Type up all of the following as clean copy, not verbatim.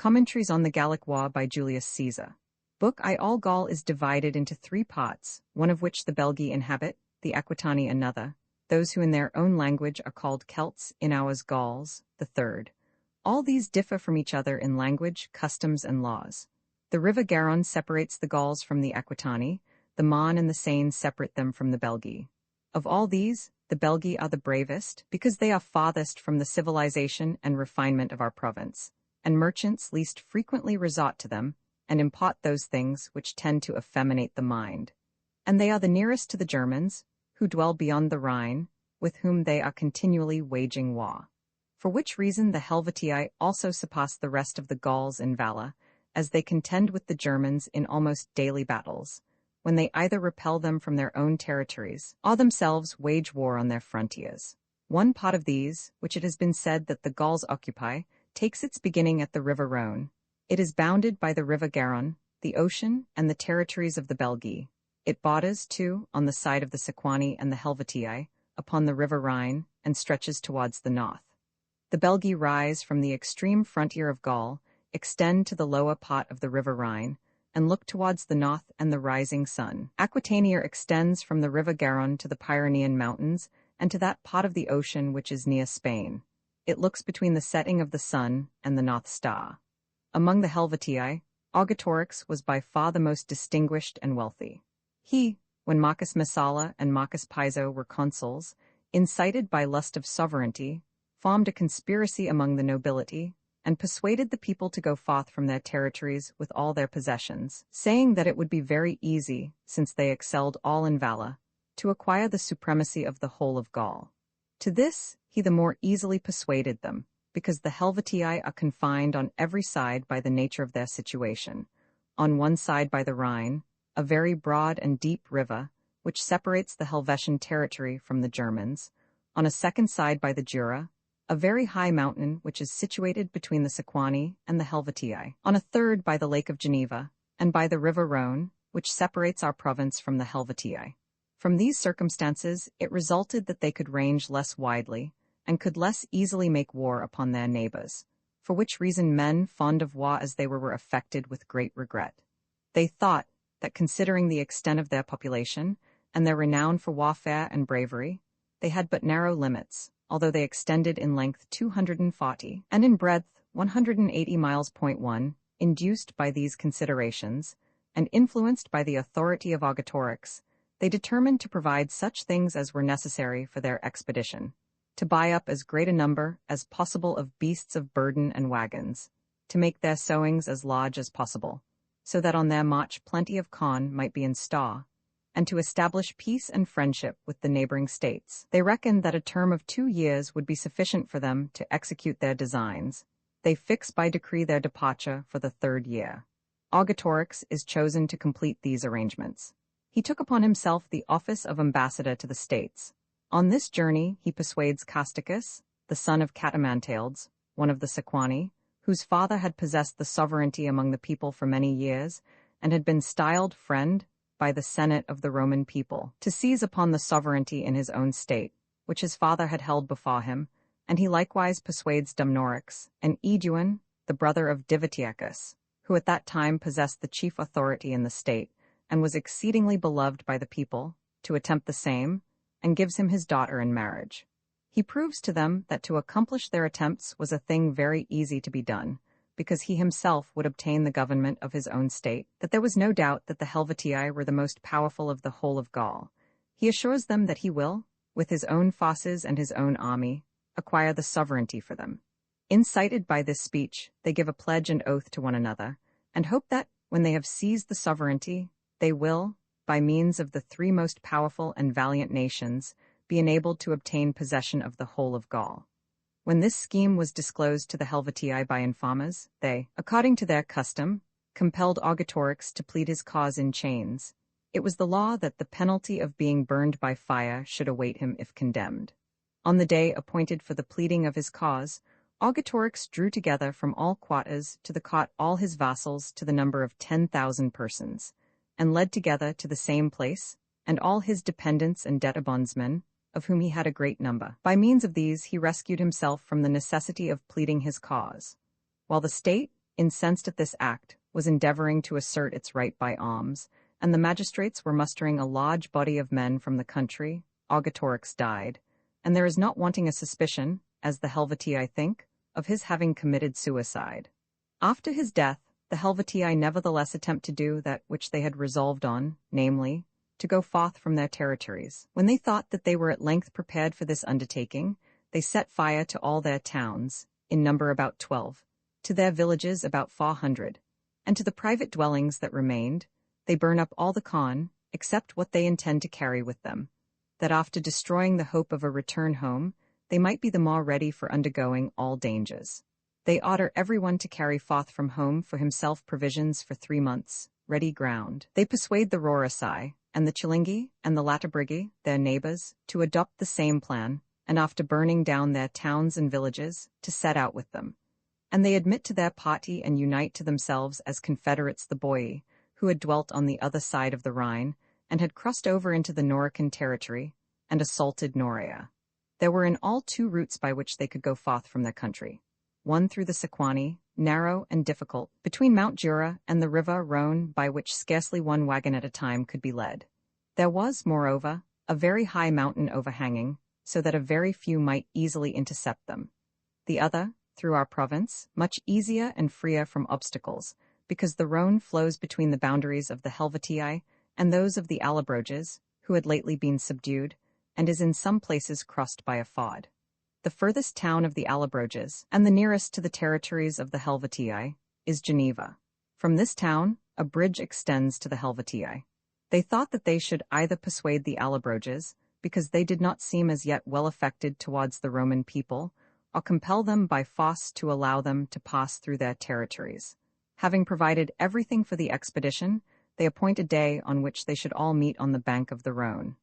Commentaries on the Gallic War by Julius Caesar. Book I. All Gaul is divided into 3 parts, one of which the Belgae inhabit, the Aquitani another, those who in their own language are called Celts, in ours Gauls, the third. All these differ from each other in language, customs, and laws. The river Garonne separates the Gauls from the Aquitani, the Marne and the Seine separate them from the Belgae. Of all these, the Belgae are the bravest, because they are farthest from the civilization and refinement of our province, and merchants least frequently resort to them, and impart those things which tend to effeminate the mind. And they are the nearest to the Germans, who dwell beyond the Rhine, with whom they are continually waging war. For which reason the Helvetii also surpass the rest of the Gauls in valor, as they contend with the Germans in almost daily battles, when they either repel them from their own territories, or themselves wage war on their frontiers. One part of these, which it has been said that the Gauls occupy, takes its beginning at the river Rhone. It is bounded by the river Garonne, the ocean, and the territories of the Belgae. It borders, too, on the side of the Sequani and the Helvetii, upon the river Rhine, and stretches towards the north. The Belgae rise from the extreme frontier of Gaul, extend to the lower part of the river Rhine, and look towards the north and the rising sun. Aquitania extends from the river Garonne to the Pyrenean mountains, and to that part of the ocean which is near Spain. It looks between the setting of the sun and the North Star. Among the Helvetii, Augetorix was by far the most distinguished and wealthy. He, when Marcus Messala and Marcus Piso were consuls, incited by lust of sovereignty, formed a conspiracy among the nobility, and persuaded the people to go forth from their territories with all their possessions, saying that it would be very easy, since they excelled all in valor, to acquire the supremacy of the whole of Gaul. To this he the more easily persuaded them, because the Helvetii are confined on every side by the nature of their situation. On one side by the Rhine, a very broad and deep river, which separates the Helvetian territory from the Germans; on a second side by the Jura, a very high mountain which is situated between the Sequani and the Helvetii; on a third by the Lake of Geneva, and by the river Rhone, which separates our province from the Helvetii. From these circumstances it resulted that they could range less widely, and could less easily make war upon their neighbors, for which reason men fond of war as they were affected with great regret. They thought that, considering the extent of their population, and their renown for warfare and bravery, they had but narrow limits, although they extended in length 240, and in breadth 180 miles. 1, induced by these considerations, and influenced by the authority of Augetorix, they determined to provide such things as were necessary for their expedition, to buy up as great a number as possible of beasts of burden and wagons, to make their sowings as large as possible, so that on their march plenty of corn might be in store, and to establish peace and friendship with the neighboring states. They reckoned that a term of 2 years would be sufficient for them to execute their designs. They fix by decree their departure for the 3rd year. Augetorix is chosen to complete these arrangements. He took upon himself the office of ambassador to the states. On this journey he persuades Casticus, the son of Catamantaldes, one of the Sequani, whose father had possessed the sovereignty among the people for many years, and had been styled friend by the Senate of the Roman people, to seize upon the sovereignty in his own state, which his father had held before him, and he likewise persuades Dumnorix, and Eduin, the brother of Divitiacus, who at that time possessed the chief authority in the state, and was exceedingly beloved by the people, to attempt the same, and gives him his daughter in marriage. He proves to them that to accomplish their attempts was a thing very easy to be done, because he himself would obtain the government of his own state, that there was no doubt that the Helvetii were the most powerful of the whole of Gaul. He assures them that he will, with his own forces and his own army, acquire the sovereignty for them. Incited by this speech, they give a pledge and oath to one another, and hope that, when they have seized the sovereignty, they will, by means of the 3 most powerful and valiant nations, be enabled to obtain possession of the whole of Gaul. When this scheme was disclosed to the Helvetii by informers, they, according to their custom, compelled Augetorix to plead his cause in chains. It was the law that the penalty of being burned by fire should await him if condemned. On the day appointed for the pleading of his cause, Augetorix drew together from all quarters to the court all his vassals to the number of 10,000 persons, and led together to the same place, and all his dependents and debtor-bondsmen, of whom he had a great number. By means of these he rescued himself from the necessity of pleading his cause. While the state, incensed at this act, was endeavoring to assert its right by alms, and the magistrates were mustering a large body of men from the country. Augatorix died, and there is not wanting a suspicion, as the Helvetii think, of his having committed suicide. After his death, the Helvetii nevertheless attempt to do that which they had resolved on, namely, to go forth from their territories. When they thought that they were at length prepared for this undertaking, they set fire to all their towns, in number about 12, to their villages about 400, and to the private dwellings that remained, they burn up all the corn, except what they intend to carry with them, that after destroying the hope of a return home, they might be the more ready for undergoing all dangers. They order everyone to carry forth from home for himself provisions for 3 months, ready ground. They persuade the Rorasai, and the Chilingi, and the Latabrigi, their neighbors, to adopt the same plan, and after burning down their towns and villages, to set out with them. And they admit to their party and unite to themselves as confederates the Boii, who had dwelt on the other side of the Rhine, and had crossed over into the Norican territory, and assaulted Norea. There were in all 2 routes by which they could go forth from their country. One through the Sequani, narrow and difficult, between Mount Jura and the river Rhone, by which scarcely one wagon at a time could be led. There was, moreover, a very high mountain overhanging, so that a very few might easily intercept them. The other, through our province, much easier and freer from obstacles, because the Rhone flows between the boundaries of the Helvetii and those of the Allobroges, who had lately been subdued, and is in some places crossed by a ford. The furthest town of the Allobroges, and the nearest to the territories of the Helvetii, is Geneva. From this town, a bridge extends to the Helvetii. They thought that they should either persuade the Allobroges, because they did not seem as yet well affected towards the Roman people, or compel them by force to allow them to pass through their territories. Having provided everything for the expedition, they appoint a day on which they should all meet on the bank of the Rhone.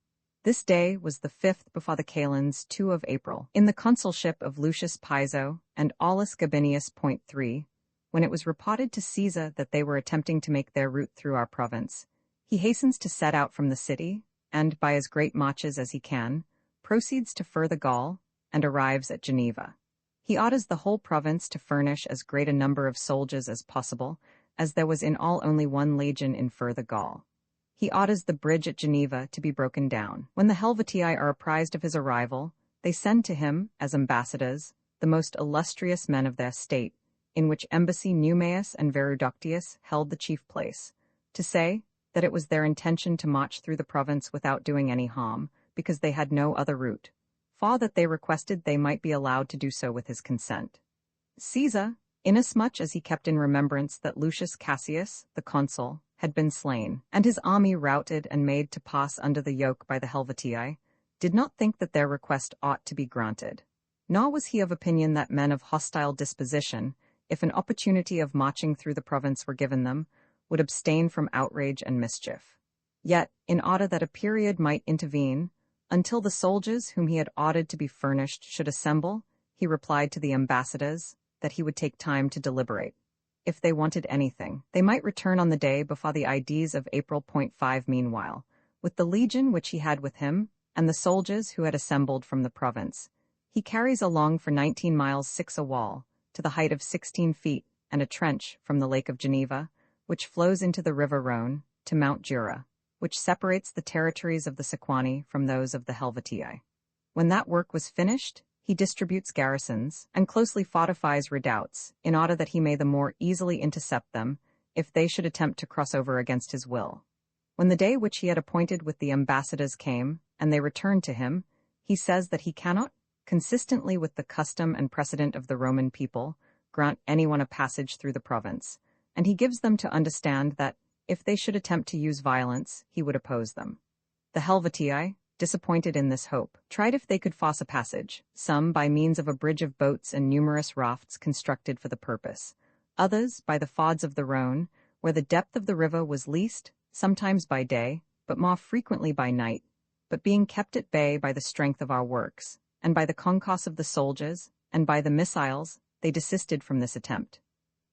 This day was the 5th before the Calends 2 of April, in the consulship of Lucius Piso and Aulus Gabinius. 3, when it was reported to Caesar that they were attempting to make their route through our province, he hastens to set out from the city, and, by as great marches as he can, proceeds to further Gaul, and arrives at Geneva. He orders the whole province to furnish as great a number of soldiers as possible, as there was in all only 1 legion in further Gaul. He orders the bridge at Geneva to be broken down. When the Helvetii are apprised of his arrival, they send to him, as ambassadors, the most illustrious men of their state, in which embassy Numaius and Verudoctius held the chief place, to say that it was their intention to march through the province without doing any harm, because they had no other route, for that they requested they might be allowed to do so with his consent. Caesar, inasmuch as he kept in remembrance that Lucius Cassius, the consul, had been slain, and his army routed and made to pass under the yoke by the Helvetii, did not think that their request ought to be granted. Nor was he of opinion that men of hostile disposition, if an opportunity of marching through the province were given them, would abstain from outrage and mischief. Yet, in order that a period might intervene, until the soldiers whom he had ordered to be furnished should assemble, he replied to the ambassadors that he would take time to deliberate. If they wanted anything, they might return on the day before the Ides of April. 5 Meanwhile, with the legion which he had with him, and the soldiers who had assembled from the province, he carries along for 19 miles 6 a wall, to the height of 16 feet, and a trench from the lake of Geneva, which flows into the river Rhone, to Mount Jura, which separates the territories of the Sequani from those of the Helvetii. When that work was finished, he distributes garrisons, and closely fortifies redoubts, in order that he may the more easily intercept them, if they should attempt to cross over against his will. When the day which he had appointed with the ambassadors came, and they returned to him, he says that he cannot, consistently with the custom and precedent of the Roman people, grant anyone a passage through the province, and he gives them to understand that, if they should attempt to use violence, he would oppose them. The Helvetii, disappointed in this hope, tried if they could force a passage, some by means of a bridge of boats and numerous rafts constructed for the purpose, others by the fords of the Rhone, where the depth of the river was least, sometimes by day, but more frequently by night, but being kept at bay by the strength of our works, and by the concourse of the soldiers, and by the missiles, they desisted from this attempt.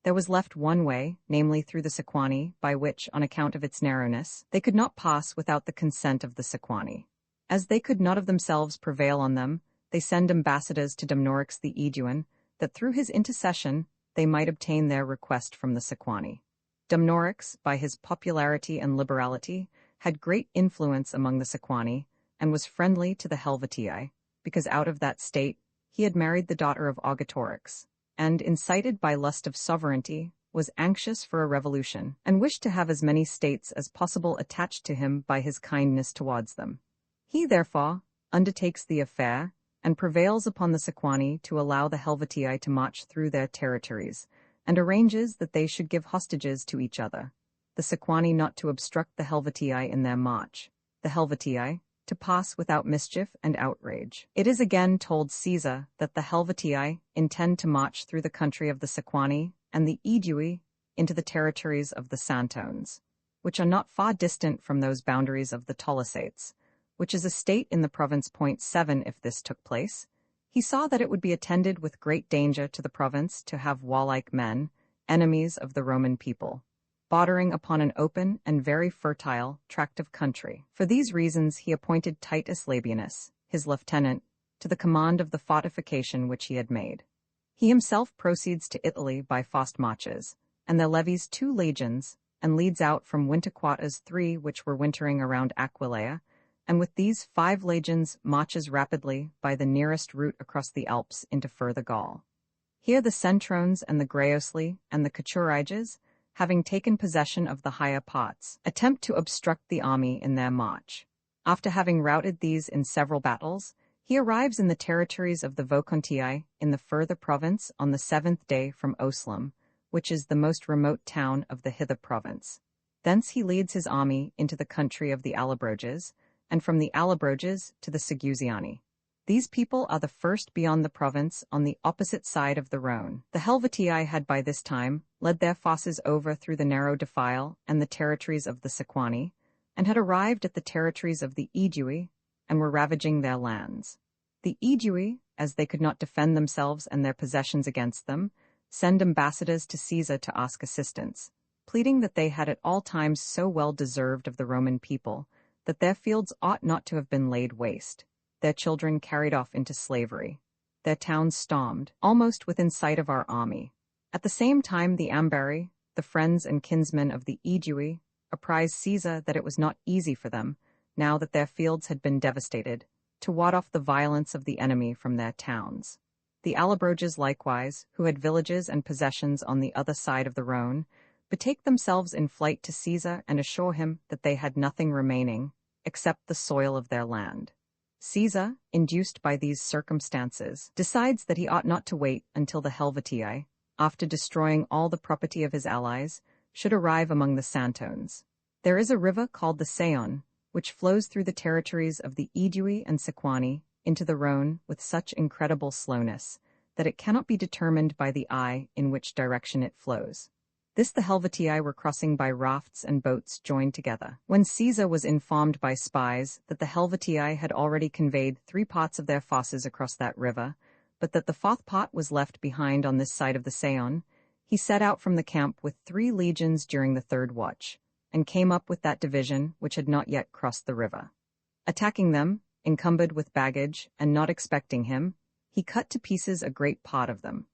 There was left one way, namely through the Sequani, by which, on account of its narrowness, they could not pass without the consent of the Sequani. As they could not of themselves prevail on them, they send ambassadors to Dumnorix the Aeduan, that through his intercession they might obtain their request from the Sequani. Dumnorix, by his popularity and liberality, had great influence among the Sequani, and was friendly to the Helvetii, because out of that state he had married the daughter of Augetorix, and, incited by lust of sovereignty, was anxious for a revolution, and wished to have as many states as possible attached to him by his kindness towards them. He, therefore, undertakes the affair, and prevails upon the Sequani to allow the Helvetii to march through their territories, and arranges that they should give hostages to each other, the Sequani not to obstruct the Helvetii in their march, the Helvetii to pass without mischief and outrage. It is again told Caesar that the Helvetii intend to march through the country of the Sequani and the Aedui into the territories of the Santones, which are not far distant from those boundaries of the Tolosates, which is a state in the province. 7. If this took place, he saw that it would be attended with great danger to the province to have warlike men, enemies of the Roman people, bordering upon an open and very fertile tract of country. For these reasons he appointed Titus Labienus, his lieutenant, to the command of the fortification which he had made. He himself proceeds to Italy by fast marches, and there levies 2 legions, and leads out from winter quarters 3 which were wintering around Aquileia, and with these 5 legions marches rapidly by the nearest route across the Alps into further Gaul. Here the Centrones and the Graeosli and the Caturiges, having taken possession of the higher parts, attempt to obstruct the army in their march. After having routed these in several battles, he arrives in the territories of the Vocontii in the further province on the 7th day from Oslam, which is the most remote town of the hither province. Thence he leads his army into the country of the Allobroges, and from the Allobroges to the Segusiani. These people are the first beyond the province on the opposite side of the Rhone. The Helvetii had by this time led their forces over through the narrow defile and the territories of the Sequani, and had arrived at the territories of the Aedui, and were ravaging their lands. The Aedui, as they could not defend themselves and their possessions against them, send ambassadors to Caesar to ask assistance, pleading that they had at all times so well deserved of the Roman people that their fields ought not to have been laid waste, their children carried off into slavery, their towns stormed, almost within sight of our army. At the same time the Ambari, the friends and kinsmen of the Aedui, apprised Caesar that it was not easy for them, now that their fields had been devastated, to ward off the violence of the enemy from their towns. The Allobroges likewise, who had villages and possessions on the other side of the Rhone, betake themselves in flight to Caesar and assure him that they had nothing remaining, except the soil of their land. Caesar, induced by these circumstances, decides that he ought not to wait until the Helvetii, after destroying all the property of his allies, should arrive among the Santones. There is a river called the Saon, which flows through the territories of the Aedui and Sequani into the Rhone with such incredible slowness that it cannot be determined by the eye in which direction it flows. This the Helvetii were crossing by rafts and boats joined together, when Caesar was informed by spies that the Helvetii had already conveyed 3 parts of their forces across that river, but that the 4th part was left behind on this side of the Saon. He set out from the camp with 3 legions during the 3rd watch, and came up with that division which had not yet crossed the river. Attacking them, encumbered with baggage, and not expecting him, he cut to pieces a great part of them.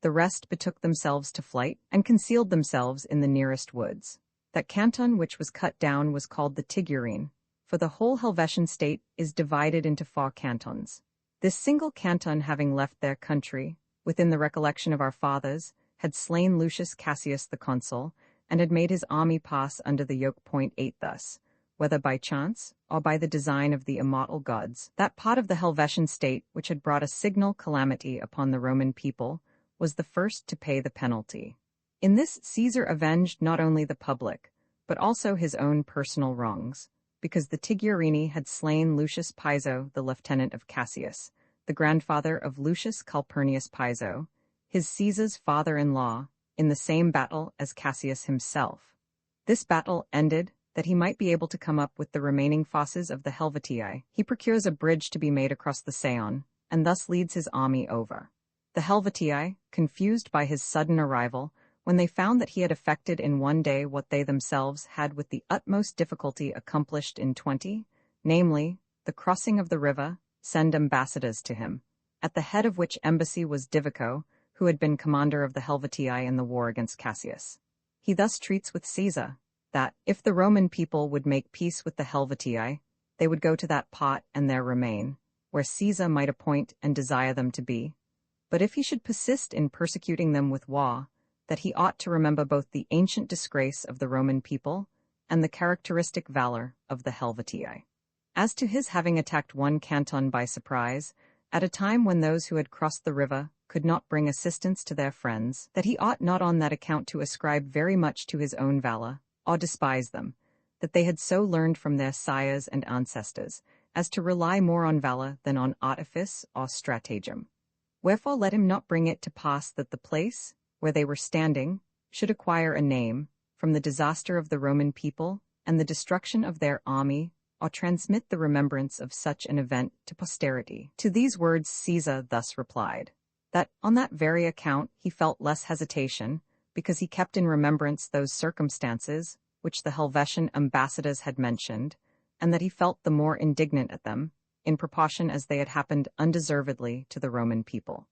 The rest betook themselves to flight, and concealed themselves in the nearest woods. That canton which was cut down was called the Tigurine, for the whole Helvetian state is divided into 4 cantons. This single canton having left their country, within the recollection of our fathers, had slain Lucius Cassius the consul, and had made his army pass under the yoke. 8 Thus, whether by chance, or by the design of the immortal gods, that part of the Helvetian state which had brought a signal calamity upon the Roman people was the first to pay the penalty. In this Caesar avenged not only the public, but also his own personal wrongs, because the Tigurini had slain Lucius Piso, the lieutenant of Cassius, the grandfather of Lucius Calpurnius Piso, his Caesar's father-in-law, in the same battle as Cassius himself. This battle ended that he might be able to come up with the remaining forces of the Helvetii. He procures a bridge to be made across the Saon, and thus leads his army over. The Helvetii, confused by his sudden arrival, when they found that he had effected in one day what they themselves had with the utmost difficulty accomplished in 20, namely, the crossing of the river, send ambassadors to him, at the head of which embassy was Divico, who had been commander of the Helvetii in the war against Cassius. He thus treats with Caesar, that, if the Roman people would make peace with the Helvetii, they would go to that pot and there remain, where Caesar might appoint and desire them to be. But if he should persist in persecuting them with war, that he ought to remember both the ancient disgrace of the Roman people and the characteristic valor of the Helvetii. As to his having attacked one canton by surprise, at a time when those who had crossed the river could not bring assistance to their friends, that he ought not on that account to ascribe very much to his own valor, or despise them, that they had so learned from their sires and ancestors, as to rely more on valor than on artifice or stratagem. Wherefore let him not bring it to pass that the place, where they were standing, should acquire a name, from the disaster of the Roman people, and the destruction of their army, or transmit the remembrance of such an event to posterity. To these words Caesar thus replied, that on that very account he felt less hesitation, because he kept in remembrance those circumstances which the Helvetian ambassadors had mentioned, and that he felt the more indignant at them, in proportion as they had happened undeservedly to the Roman people.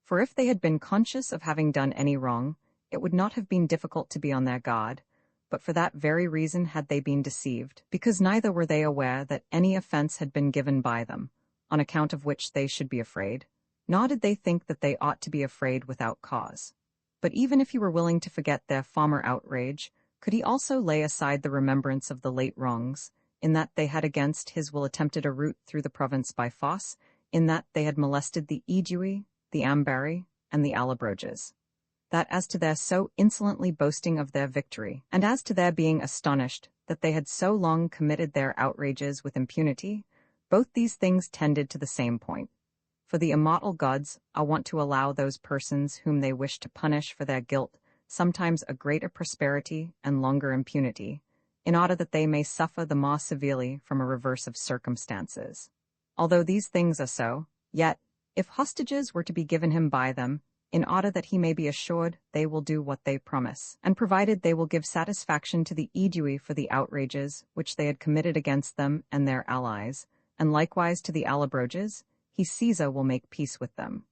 For if they had been conscious of having done any wrong, it would not have been difficult to be on their guard, but for that very reason had they been deceived, because neither were they aware that any offense had been given by them, on account of which they should be afraid, nor did they think that they ought to be afraid without cause. But even if he were willing to forget their former outrage, could he also lay aside the remembrance of the late wrongs, in that they had against his will attempted a route through the province by force, in that they had molested the Aedui, the Ambari, and the Allobroges? That as to their so insolently boasting of their victory, and as to their being astonished that they had so long committed their outrages with impunity, both these things tended to the same point. For the immortal gods are wont to allow those persons whom they wish to punish for their guilt sometimes a greater prosperity and longer impunity, in order that they may suffer the more severely from a reverse of circumstances. Although these things are so, yet, if hostages were to be given him by them, in order that he may be assured they will do what they promise, and provided they will give satisfaction to the Aedui for the outrages which they had committed against them and their allies, and likewise to the Allobroges, he Caesar will make peace with them.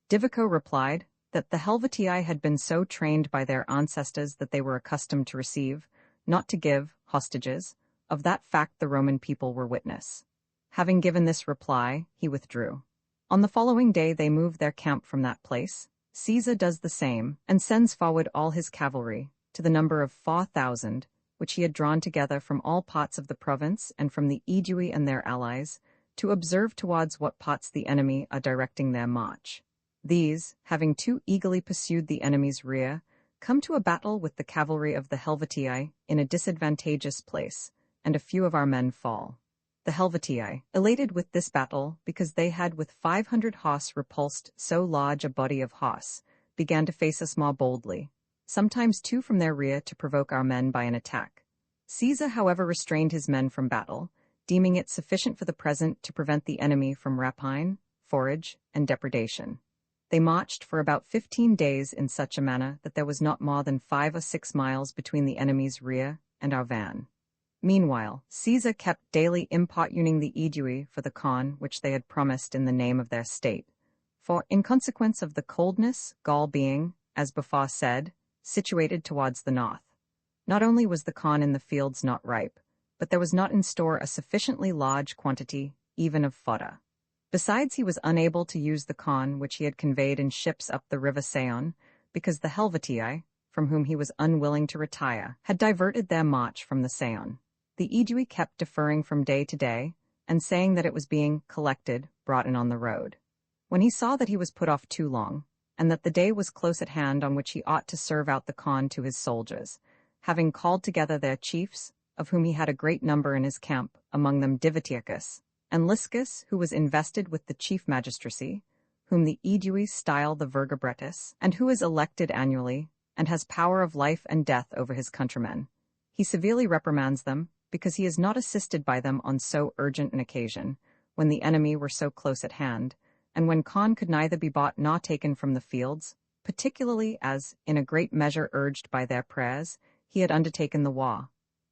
Divico replied that the Helvetii had been so trained by their ancestors that they were accustomed to receive, not to give, hostages. Of that fact the Roman people were witness. Having given this reply, he withdrew. On the following day they moved their camp from that place. Caesar does the same, and sends forward all his cavalry, to the number of 4,000, which he had drawn together from all parts of the province and from the Aedui and their allies, to observe towards what parts the enemy are directing their march. These, having too eagerly pursued the enemy's rear, come to a battle with the cavalry of the Helvetii in a disadvantageous place, and a few of our men fall. The Helvetii, elated with this battle, because they had with 500 horse repulsed so large a body of horse, began to face us more boldly, sometimes too from their rear to provoke our men by an attack. Caesar, however, restrained his men from battle, deeming it sufficient for the present to prevent the enemy from rapine, forage, and depredation. They marched for about 15 days in such a manner that there was not more than 5 or 6 miles between the enemy's rear and our van. Meanwhile, Caesar kept daily importuning the Aedui for the corn which they had promised in the name of their state. For, in consequence of the coldness, Gaul being, as before said, situated towards the north, not only was the corn in the fields not ripe, but there was not in store a sufficiently large quantity, even of fodder. Besides, he was unable to use the corn which he had conveyed in ships up the river Saone, because the Helvetii, from whom he was unwilling to retire, had diverted their march from the Saone. The Aedui kept deferring from day to day, and saying that it was being collected, brought in on the road. When he saw that he was put off too long, and that the day was close at hand on which he ought to serve out the corn to his soldiers, having called together their chiefs, of whom he had a great number in his camp, among them Divitiacus, and Liscus, who was invested with the chief magistracy, whom the Aedui style the Vergobretus, and who is elected annually, and has power of life and death over his countrymen. He severely reprimands them, because he is not assisted by them on so urgent an occasion, when the enemy were so close at hand, and when corn could neither be bought nor taken from the fields, particularly as, in a great measure urged by their prayers, he had undertaken the war.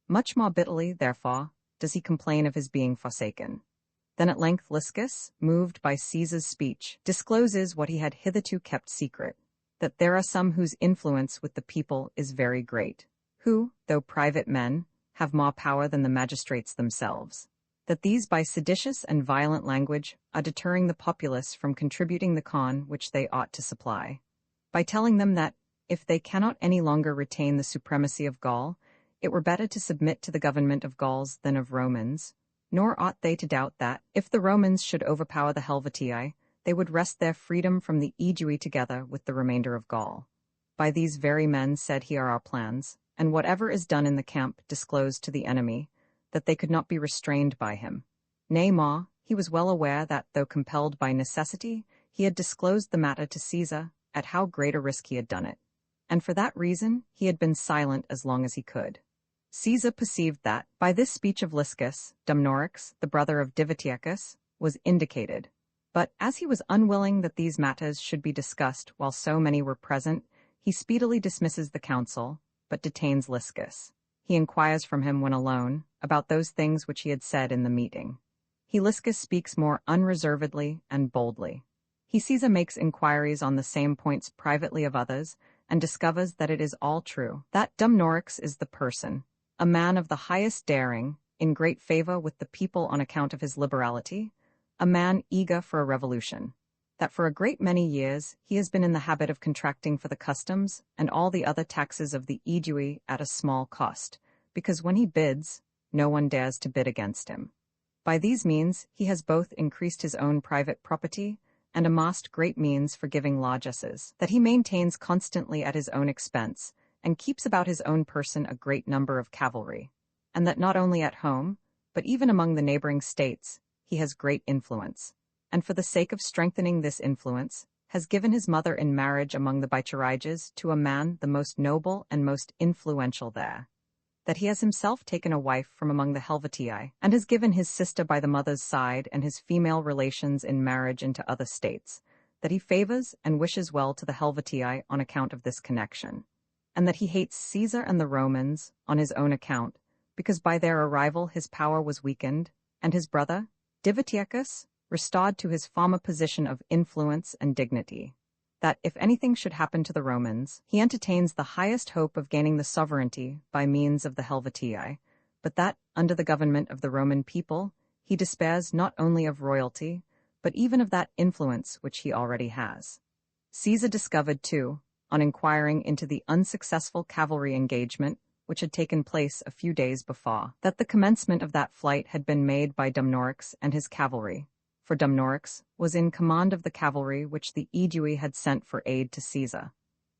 Much more bitterly, therefore, does he complain of his being forsaken. Then at length Liscus, moved by Caesar's speech, discloses what he had hitherto kept secret, that there are some whose influence with the people is very great, who, though private men, have more power than the magistrates themselves, that these by seditious and violent language are deterring the populace from contributing the corn which they ought to supply, by telling them that, if they cannot any longer retain the supremacy of Gaul, it were better to submit to the government of Gauls than of Romans, nor ought they to doubt that, if the Romans should overpower the Helvetii, they would wrest their freedom from the Aedui together with the remainder of Gaul. By these very men said he are our plans, and whatever is done in the camp disclosed to the enemy, that they could not be restrained by him. Nay more, he was well aware that, though compelled by necessity, he had disclosed the matter to Caesar, at how great a risk he had done it. And for that reason he had been silent as long as he could. Caesar perceived that, by this speech of Lycus, Dumnorix, the brother of Divitiacus, was indicated. But, as he was unwilling that these matters should be discussed while so many were present, he speedily dismisses the council, but detains Lycus. He inquires from him when alone, about those things which he had said in the meeting. Lycus speaks more unreservedly and boldly. Caesar makes inquiries on the same points privately of others, and discovers that it is all true, that Dumnorix is the person, a man of the highest daring, in great favor with the people on account of his liberality, a man eager for a revolution, that for a great many years he has been in the habit of contracting for the customs and all the other taxes of the Aedui at a small cost, because when he bids, no one dares to bid against him. By these means he has both increased his own private property and amassed great means for giving largesses, that he maintains constantly at his own expense, and keeps about his own person a great number of cavalry, and that not only at home, but even among the neighboring states, he has great influence, and for the sake of strengthening this influence, has given his mother in marriage among the Bituriges to a man the most noble and most influential there, that he has himself taken a wife from among the Helvetii, and has given his sister by the mother's side and his female relations in marriage into other states, that he favors and wishes well to the Helvetii on account of this connection, and that he hates Caesar and the Romans on his own account, because by their arrival his power was weakened, and his brother, Divitiacus, restored to his former position of influence and dignity, that if anything should happen to the Romans, he entertains the highest hope of gaining the sovereignty by means of the Helvetii, but that, under the government of the Roman people, he despairs not only of royalty, but even of that influence which he already has. Caesar discovered, too, on inquiring into the unsuccessful cavalry engagement which had taken place a few days before, that the commencement of that flight had been made by Dumnorix and his cavalry, for Dumnorix was in command of the cavalry which the Aedui had sent for aid to Caesar,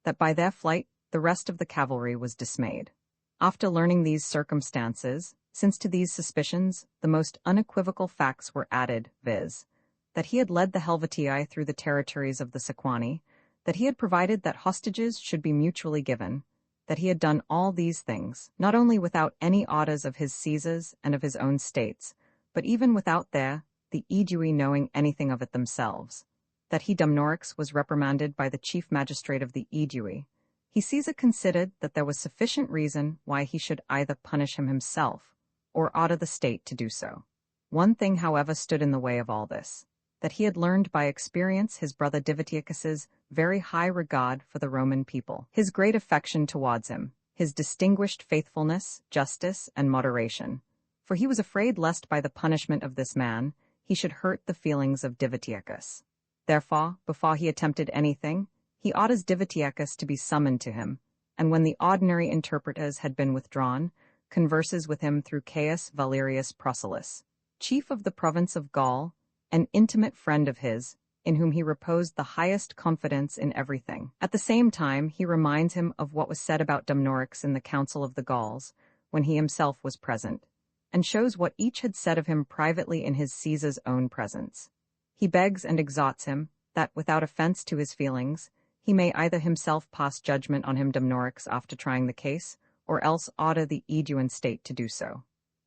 that by their flight the rest of the cavalry was dismayed. After learning these circumstances, since to these suspicions the most unequivocal facts were added, viz., that he had led the Helvetii through the territories of the Sequani, that he had provided that hostages should be mutually given, that he had done all these things, not only without any orders of his Caesars and of his own states, but even without the Aedui knowing anything of it themselves, that he Dumnorix was reprimanded by the chief magistrate of the Aedui. Caesar considered that there was sufficient reason why he should either punish him himself, or order the state to do so. One thing, however, stood in the way of all this, that he had learned by experience his brother Divitiacus's very high regard for the Roman people, his great affection towards him, his distinguished faithfulness, justice, and moderation, for he was afraid lest by the punishment of this man he should hurt the feelings of Divitiacus. Therefore, before he attempted anything, he orders Divitiacus to be summoned to him, and when the ordinary interpreters had been withdrawn, converses with him through Caius Valerius Procillus, chief of the province of Gaul, an intimate friend of his, in whom he reposed the highest confidence in everything. At the same time, he reminds him of what was said about Dumnorix in the council of the Gauls, when he himself was present, and shows what each had said of him privately in his Caesar's own presence. He begs and exhorts him that, without offense to his feelings, he may either himself pass judgment on him Dumnorix after trying the case, or else order the Aeduan state to do so.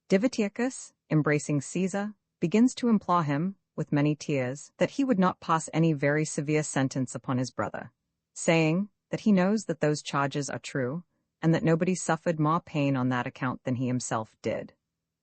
Divitiacus, embracing Caesar, begins to implore him, with many tears, that he would not pass any very severe sentence upon his brother, saying that he knows that those charges are true, and that nobody suffered more pain on that account than he himself did.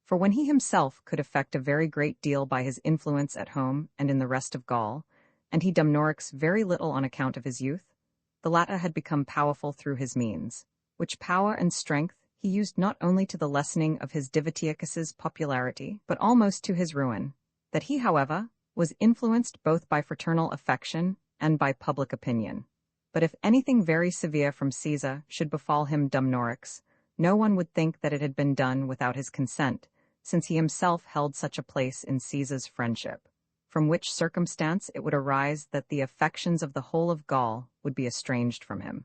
For when he himself could effect a very great deal by his influence at home and in the rest of Gaul, and he Dumnorix very little on account of his youth, The latter had become powerful through his means, which power and strength he used not only to the lessening of his Divitiacus's popularity, but almost to his ruin. That he, however, was influenced both by fraternal affection and by public opinion. But if anything very severe from Caesar should befall him Dumnorix, no one would think that it had been done without his consent, since he himself held such a place in Caesar's friendship, from which circumstance it would arise that the affections of the whole of Gaul would be estranged from him.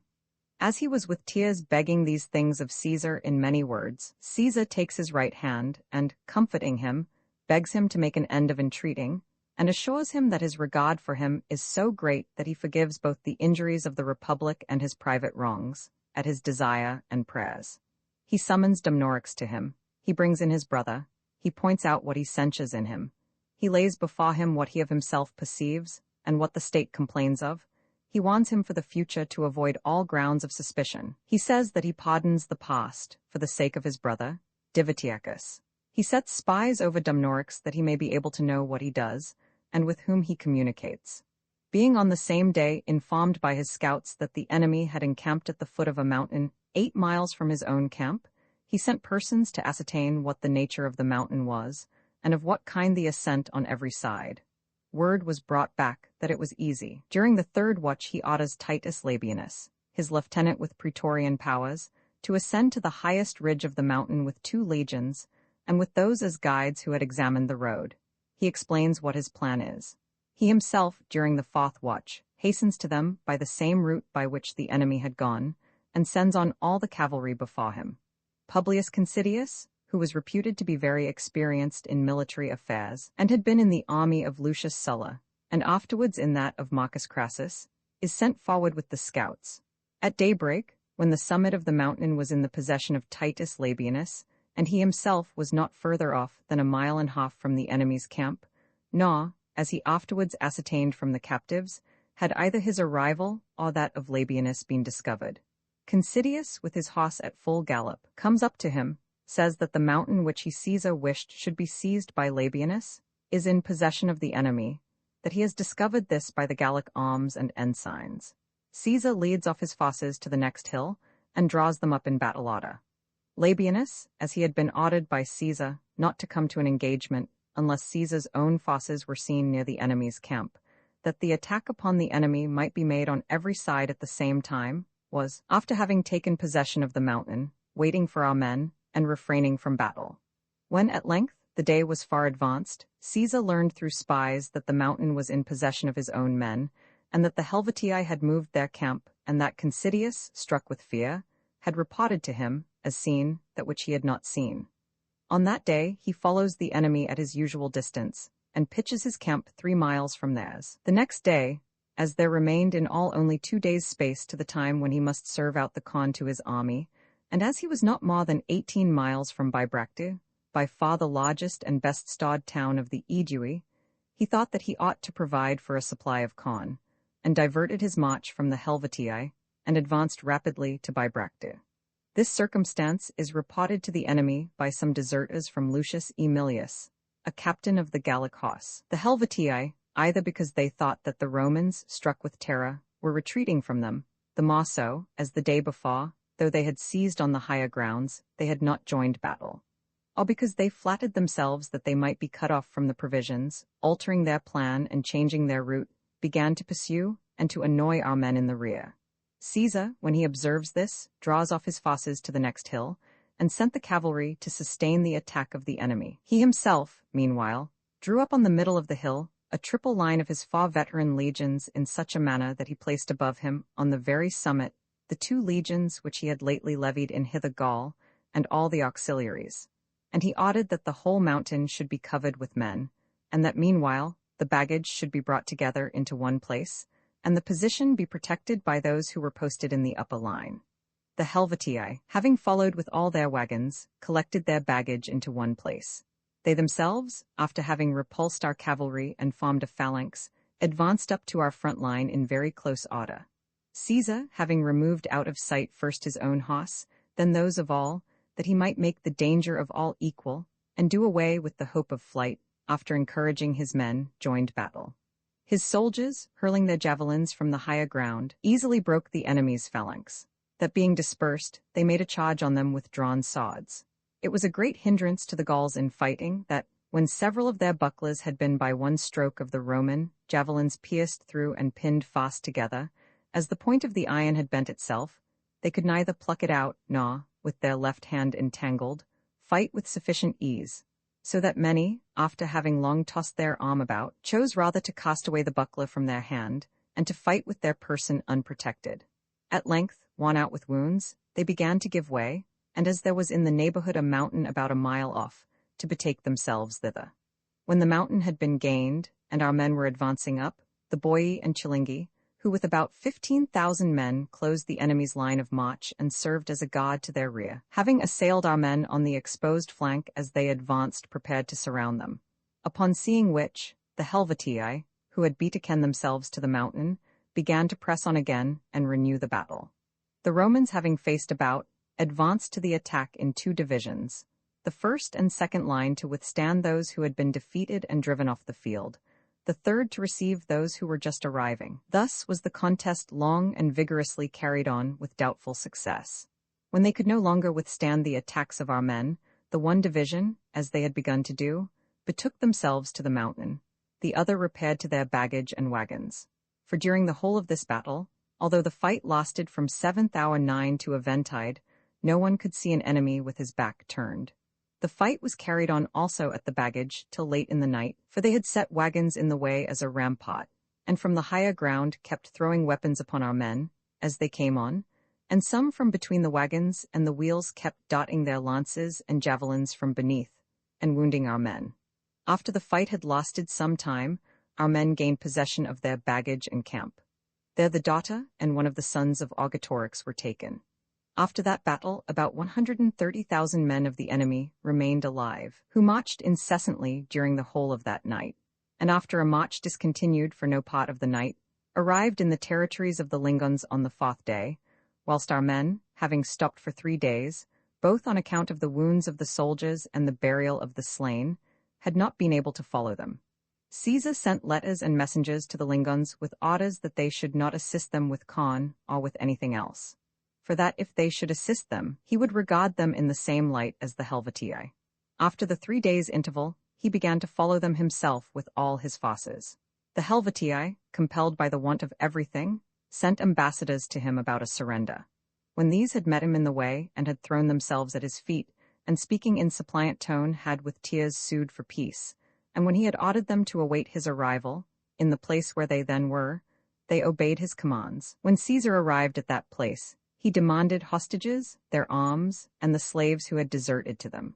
As he was with tears begging these things of Caesar in many words, Caesar takes his right hand, and, comforting him, begs him to make an end of entreating, and assures him that his regard for him is so great that he forgives both the injuries of the Republic and his private wrongs, at his desire and prayers. He summons Dumnorix to him, he brings in his brother, he points out what he censures in him, he lays before him what he of himself perceives, and what the state complains of. He warns him for the future to avoid all grounds of suspicion. He says that he pardons the past for the sake of his brother, Divitiacus. He sets spies over Dumnorix that he may be able to know what he does, and with whom he communicates. Being on the same day informed by his scouts that the enemy had encamped at the foot of a mountain 8 miles from his own camp, he sent persons to ascertain what the nature of the mountain was, and of what kind the ascent on every side. Word was brought back that it was easy. During the third watch he orders Titus Labienus, his lieutenant with praetorian powers, to ascend to the highest ridge of the mountain with 2 legions, and with those as guides who had examined the road. He explains what his plan is. He himself, during the 4th watch, hastens to them by the same route by which the enemy had gone, and sends on all the cavalry before him. Publius Considius, who was reputed to be very experienced in military affairs, and had been in the army of Lucius Sulla, and afterwards in that of Marcus Crassus, is sent forward with the scouts. At daybreak, when the summit of the mountain was in the possession of Titus Labienus, and he himself was not further off than 1.5 miles from the enemy's camp, nor, as he afterwards ascertained from the captives, had either his arrival or that of Labienus been discovered. Considius, with his horse at full gallop, comes up to him, says that the mountain which Caesar wished should be seized by Labienus is in possession of the enemy, that he has discovered this by the Gallic arms and ensigns. Caesar leads off his forces to the next hill, and draws them up in battle order. Labienus, as he had been ordered by Caesar not to come to an engagement unless Caesar's own forces were seen near the enemy's camp, that the attack upon the enemy might be made on every side at the same time, was, after having taken possession of the mountain, waiting for our men, and refraining from battle. When, at length, the day was far advanced, Caesar learned through spies that the mountain was in possession of his own men, and that the Helvetii had moved their camp, and that Considius, struck with fear, had reported to him, as seen, that which he had not seen. On that day he follows the enemy at his usual distance, and pitches his camp 3 miles from theirs. The next day, as there remained in all only 2 days' space to the time when he must serve out the con to his army, and as he was not more than 18 miles from Bibracte, by far the largest and best-stored town of the Aedui, he thought that he ought to provide for a supply of corn, and diverted his march from the Helvetii, and advanced rapidly to Bibracte. This circumstance is reported to the enemy by some deserters from Lucius Aemilius, a captain of the Gallic horse. The Helvetii, either because they thought that the Romans, struck with terror, were retreating from them, the more so, as the day before, though they had seized on the higher grounds, they had not joined battle, or because they flattered themselves that they might be cut off from the provisions, altering their plan and changing their route, began to pursue and to annoy our men in the rear. Caesar, when he observes this, draws off his forces to the next hill, and sent the cavalry to sustain the attack of the enemy. He himself, meanwhile, drew up on the middle of the hill a triple line of his 4 veteran legions in such a manner that he placed above him, on the very summit, the 2 legions which he had lately levied in Hither Gaul, and all the auxiliaries. And he ordered that the whole mountain should be covered with men, and that meanwhile the baggage should be brought together into one place, and the position be protected by those who were posted in the upper line. The Helvetii, having followed with all their wagons, collected their baggage into one place. They themselves, after having repulsed our cavalry and formed a phalanx, advanced up to our front line in very close order. Caesar, having removed out of sight first his own horse, then those of all, that he might make the danger of all equal, and do away with the hope of flight, after encouraging his men, joined battle. His soldiers, hurling their javelins from the higher ground, easily broke the enemy's phalanx. That being dispersed, they made a charge on them with drawn swords. It was a great hindrance to the Gauls in fighting that, when several of their bucklers had been by one stroke of the Roman javelins pierced through and pinned fast together, as the point of the iron had bent itself, they could neither pluck it out, nor, with their left hand entangled, fight with sufficient ease, so that many, after having long tossed their arm about, chose rather to cast away the buckler from their hand, and to fight with their person unprotected. At length, worn out with wounds, they began to give way, and as there was in the neighborhood a mountain about a mile off, to betake themselves thither. When the mountain had been gained, and our men were advancing up, the Boii and Chilingi, who with about 15,000 men closed the enemy's line of march and served as a guard to their rear, having assailed our men on the exposed flank as they advanced prepared to surround them. Upon seeing which, the Helvetii, who had betaken themselves to the mountain, began to press on again and renew the battle. The Romans, having faced about, advanced to the attack in 2 divisions, the first and second line to withstand those who had been defeated and driven off the field, the third to receive those who were just arriving. Thus was the contest long and vigorously carried on with doubtful success. When they could no longer withstand the attacks of our men, the one division, as they had begun to do, betook themselves to the mountain, the other repaired to their baggage and wagons. For during the whole of this battle, although the fight lasted from 7th hour 9 to eventide, no one could see an enemy with his back turned. The fight was carried on also at the baggage till late in the night, for they had set wagons in the way as a rampart, and from the higher ground kept throwing weapons upon our men, as they came on, and some from between the wagons and the wheels kept darting their lances and javelins from beneath, and wounding our men. After the fight had lasted some time, our men gained possession of their baggage and camp. There the daughter and one of the sons of Augetorix were taken. After that battle, about 130,000 men of the enemy remained alive, who marched incessantly during the whole of that night, and after a march discontinued for no part of the night, arrived in the territories of the Lingons on the 4th day, whilst our men, having stopped for 3 days, both on account of the wounds of the soldiers and the burial of the slain, had not been able to follow them. Caesar sent letters and messengers to the Lingons with orders that they should not assist them with corn or with anything else, for that if they should assist them, he would regard them in the same light as the Helvetii. After the 3 days' interval, he began to follow them himself with all his forces. The Helvetii, compelled by the want of everything, sent ambassadors to him about a surrender. When these had met him in the way and had thrown themselves at his feet, and speaking in suppliant tone had with tears sued for peace, and when he had ordered them to await his arrival, in the place where they then were, they obeyed his commands. When Caesar arrived at that place, he demanded hostages, their arms, and the slaves who had deserted to them.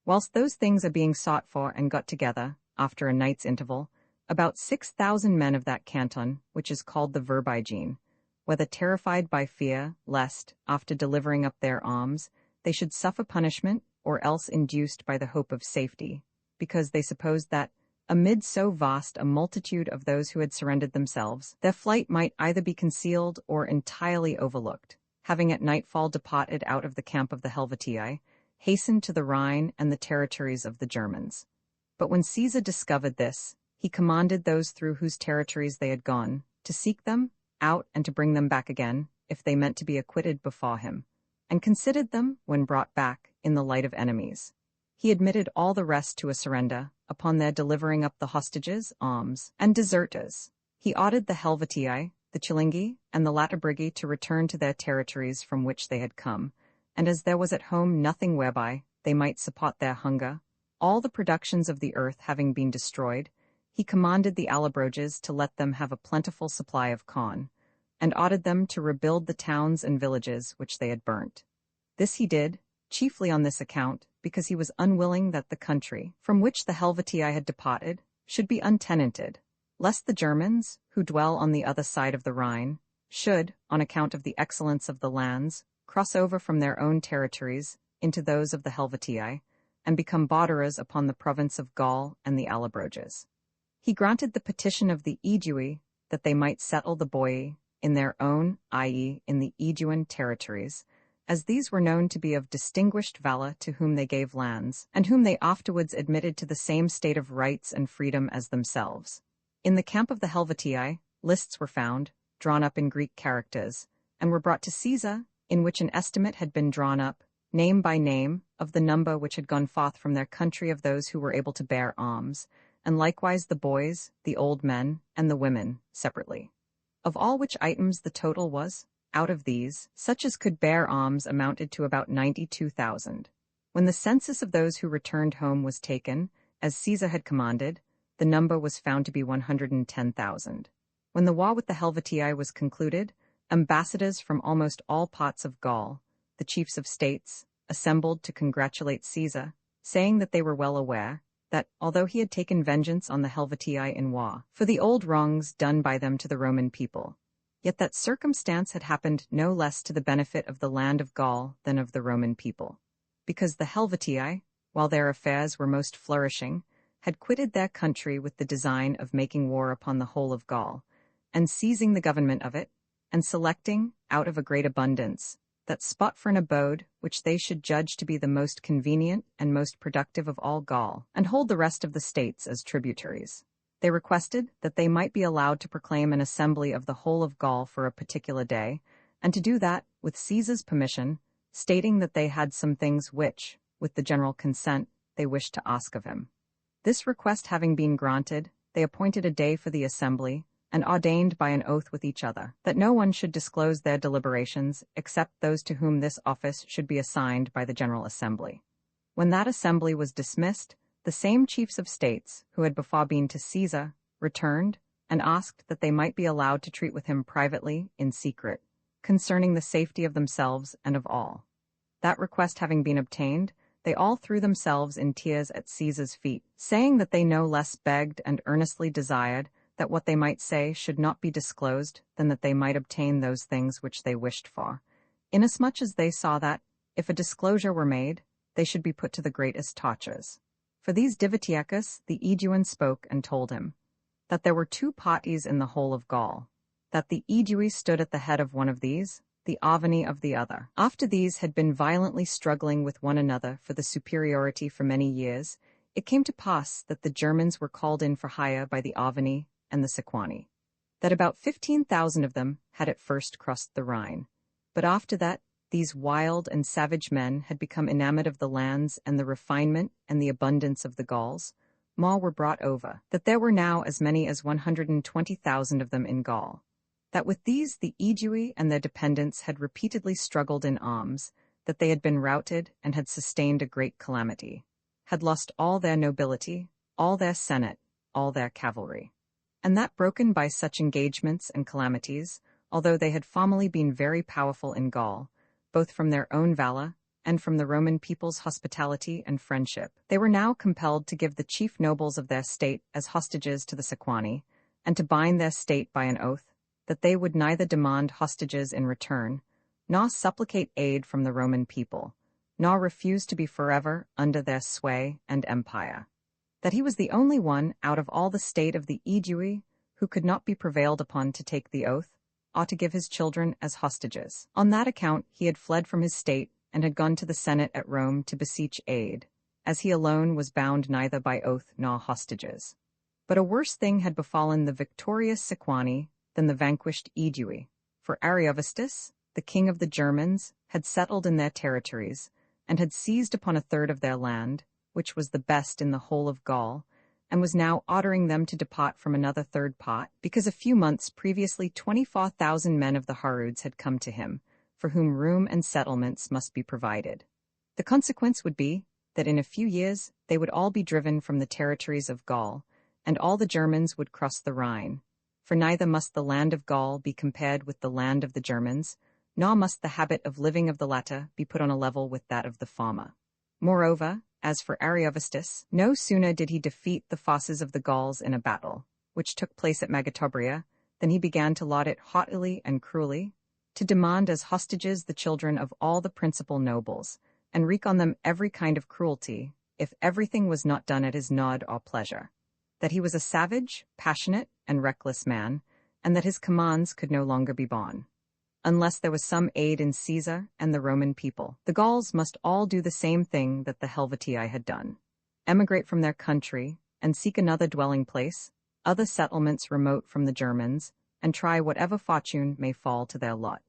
Whilst those things are being sought for and got together, after a night's interval, about 6,000 men of that canton, which is called the Verbigene, whether terrified by fear, lest, after delivering up their arms, they should suffer punishment, or else induced by the hope of safety, because they supposed that, amid so vast a multitude of those who had surrendered themselves, their flight might either be concealed or entirely overlooked, having at nightfall departed out of the camp of the Helvetii, hastened to the Rhine and the territories of the Germans. But when Caesar discovered this, he commanded those through whose territories they had gone to seek them out and to bring them back again, if they meant to be acquitted before him, and considered them, when brought back, in the light of enemies. He admitted all the rest to a surrender, upon their delivering up the hostages, arms, and deserters. He ordered the Helvetii, the Chilingi, and the Latabrigi to return to their territories from which they had come, and as there was at home nothing whereby they might support their hunger, all the productions of the earth having been destroyed, he commanded the Allobroges to let them have a plentiful supply of corn, and ordered them to rebuild the towns and villages which they had burnt. This he did, chiefly on this account, because he was unwilling that the country, from which the Helvetii had departed, should be untenanted, lest the Germans, who dwell on the other side of the Rhine, should, on account of the excellence of the lands, cross over from their own territories into those of the Helvetii, and become borderers upon the province of Gaul and the Allobroges. He granted the petition of the Aedui that they might settle the Boii in their own, i.e., in the Aeduan territories, as these were known to be of distinguished valor to whom they gave lands, and whom they afterwards admitted to the same state of rights and freedom as themselves. In the camp of the Helvetii, lists were found, drawn up in Greek characters, and were brought to Caesar, in which an estimate had been drawn up, name by name, of the number which had gone forth from their country of those who were able to bear arms, and likewise the boys, the old men, and the women, separately. Of all which items the total was, out of these, such as could bear arms amounted to about 92,000. When the census of those who returned home was taken, as Caesar had commanded, the number was found to be 110,000. When the war with the Helvetii was concluded, ambassadors from almost all parts of Gaul, the chiefs of states, assembled to congratulate Caesar, saying that they were well aware that, although he had taken vengeance on the Helvetii in war for the old wrongs done by them to the Roman people, yet that circumstance had happened no less to the benefit of the land of Gaul than of the Roman people, because the Helvetii, while their affairs were most flourishing, had quitted their country with the design of making war upon the whole of Gaul, and seizing the government of it, and selecting, out of a great abundance, that spot for an abode which they should judge to be the most convenient and most productive of all Gaul, and hold the rest of the states as tributaries. They requested that they might be allowed to proclaim an assembly of the whole of Gaul for a particular day, and to do that with Caesar's permission, stating that they had some things which, with the general consent, they wished to ask of him. This request having been granted, they appointed a day for the assembly, and ordained by an oath with each other that no one should disclose their deliberations except those to whom this office should be assigned by the General Assembly. When that assembly was dismissed, the same chiefs of states, who had before been to Caesar, returned, and asked that they might be allowed to treat with him privately, in secret, concerning the safety of themselves and of all. That request having been obtained, they all threw themselves in tears at Caesar's feet, saying that they no less begged and earnestly desired that what they might say should not be disclosed than that they might obtain those things which they wished for, inasmuch as they saw that, if a disclosure were made, they should be put to the greatest tortures. For these Divitiacus the Aeduan spoke and told him that there were two parties in the whole of Gaul, that the Aedui stood at the head of one of these, the Arvani of the other. After these had been violently struggling with one another for the superiority for many years, it came to pass that the Germans were called in for hire by the Arvani and the Sequani, that about 15,000 of them had at first crossed the Rhine, but after that these wild and savage men had become enamored of the lands and the refinement and the abundance of the Gauls, more were brought over, that there were now as many as 120,000 of them in Gaul, that with these the Aedui and their dependents had repeatedly struggled in arms, that they had been routed and had sustained a great calamity, had lost all their nobility, all their senate, all their cavalry, and that broken by such engagements and calamities, although they had formerly been very powerful in Gaul, both from their own valor and from the Roman people's hospitality and friendship, they were now compelled to give the chief nobles of their state as hostages to the Sequani, and to bind their state by an oath that they would neither demand hostages in return, nor supplicate aid from the Roman people, nor refuse to be forever under their sway and empire. That he was the only one out of all the state of the Aedui who could not be prevailed upon to take the oath, or to give his children as hostages. On that account he had fled from his state, and had gone to the Senate at Rome to beseech aid, as he alone was bound neither by oath nor hostages. But a worse thing had befallen the victorious Sequani than the vanquished Aedui, for Ariovistus, the king of the Germans, had settled in their territories, and had seized upon a third of their land, which was the best in the whole of Gaul, and was now ordering them to depart from another third part, because a few months previously 24,000 men of the Harudes had come to him, for whom room and settlements must be provided. The consequence would be that in a few years they would all be driven from the territories of Gaul, and all the Germans would cross the Rhine, for neither must the land of Gaul be compared with the land of the Germans, nor must the habit of living of the latter be put on a level with that of the former. Moreover, as for Ariovistus, no sooner did he defeat the forces of the Gauls in a battle, which took place at Megatobria, than he began to laud it haughtily and cruelly, to demand as hostages the children of all the principal nobles, and wreak on them every kind of cruelty, if everything was not done at his nod or pleasure, that he was a savage, passionate, and reckless man, and that his commands could no longer be borne. Unless there was some aid in Caesar and the Roman people, the Gauls must all do the same thing that the Helvetii had done: emigrate from their country and seek another dwelling place, other settlements remote from the Germans, and try whatever fortune may fall to their lot.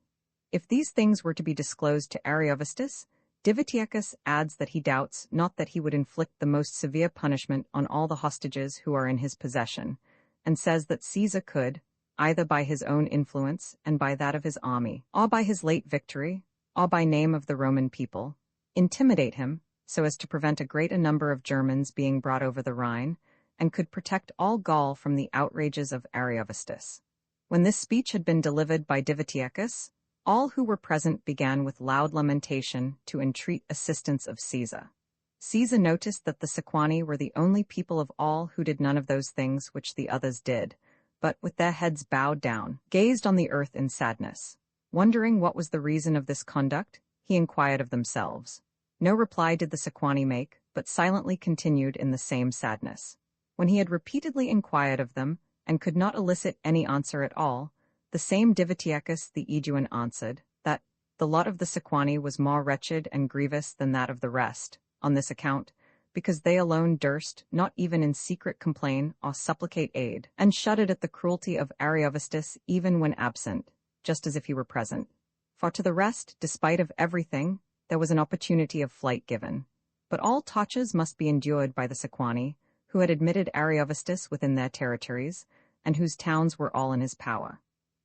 If these things were to be disclosed to Ariovistus, Divitiacus adds that he doubts not that he would inflict the most severe punishment on all the hostages who are in his possession, and says that Caesar could, either by his own influence and by that of his army, or by his late victory, or by name of the Roman people, intimidate him, so as to prevent a greater number of Germans being brought over the Rhine, and could protect all Gaul from the outrages of Ariovistus. When this speech had been delivered by Divitiacus, all who were present began with loud lamentation to entreat assistance of Caesar. Caesar noticed that the Sequani were the only people of all who did none of those things which the others did, but with their heads bowed down, gazed on the earth in sadness. Wondering what was the reason of this conduct, he inquired of themselves. No reply did the Sequani make, but silently continued in the same sadness. When he had repeatedly inquired of them, and could not elicit any answer at all, the same Divitiacus the Aeduan answered, that the lot of the Sequani was more wretched and grievous than that of the rest, on this account, because they alone durst not even in secret complain or supplicate aid, and shuddered at the cruelty of Ariovistus even when absent, just as if he were present. For to the rest, despite of everything, there was an opportunity of flight given. But all tortures must be endured by the Sequani, who had admitted Ariovistus within their territories, and whose towns were all in his power.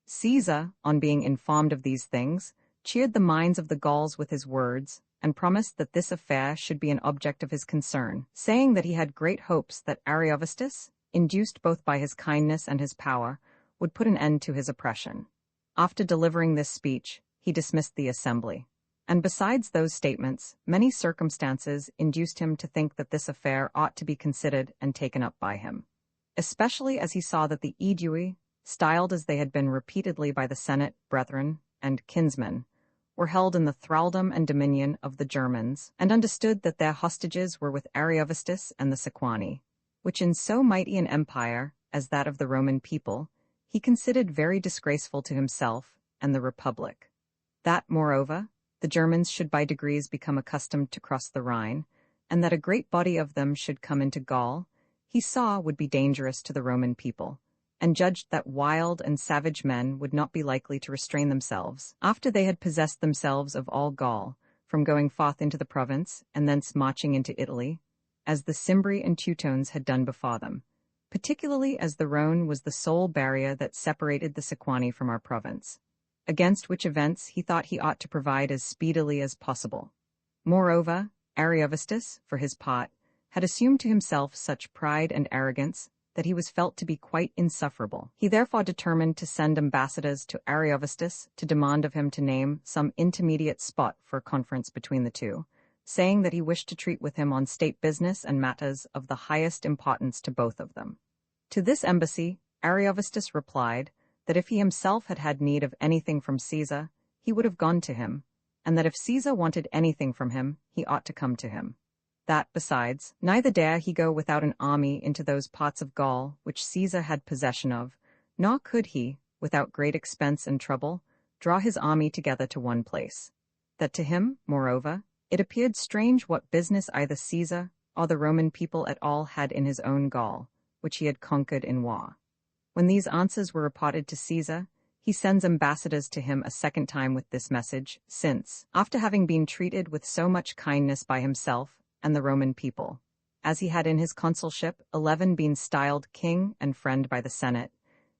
Caesar, on being informed of these things, cheered the minds of the Gauls with his words, and promised that this affair should be an object of his concern, saying that he had great hopes that Ariovistus, induced both by his kindness and his power, would put an end to his oppression. After delivering this speech, he dismissed the assembly. And besides those statements, many circumstances induced him to think that this affair ought to be considered and taken up by him, especially as he saw that the Aedui, styled as they had been repeatedly by the Senate, brethren, and kinsmen, were held in the thraldom and dominion of the Germans, and understood that their hostages were with Ariovistus and the Sequani, which in so mighty an empire as that of the Roman people, he considered very disgraceful to himself and the Republic. That, moreover, the Germans should by degrees become accustomed to cross the Rhine, and that a great body of them should come into Gaul, he saw would be dangerous to the Roman people, and judged that wild and savage men would not be likely to restrain themselves, after they had possessed themselves of all Gaul, from going forth into the province, and thence marching into Italy, as the Cimbri and Teutones had done before them, particularly as the Rhone was the sole barrier that separated the Sequani from our province, against which events he thought he ought to provide as speedily as possible. Moreover, Ariovistus, for his part, had assumed to himself such pride and arrogance that he was felt to be quite insufferable. He therefore determined to send ambassadors to Ariovistus to demand of him to name some intermediate spot for a conference between the two, saying that he wished to treat with him on state business and matters of the highest importance to both of them. To this embassy, Ariovistus replied that if he himself had had need of anything from Caesar, he would have gone to him, and that if Caesar wanted anything from him, he ought to come to him. That, besides, neither dare he go without an army into those parts of Gaul which Caesar had possession of, nor could he, without great expense and trouble, draw his army together to one place. That to him, moreover, it appeared strange what business either Caesar or the Roman people at all had in his own Gaul, which he had conquered in war. When these answers were reported to Caesar, he sends ambassadors to him a second time with this message, since, after having been treated with so much kindness by himself and the Roman people, as he had in his consulship 11 been styled king and friend by the Senate,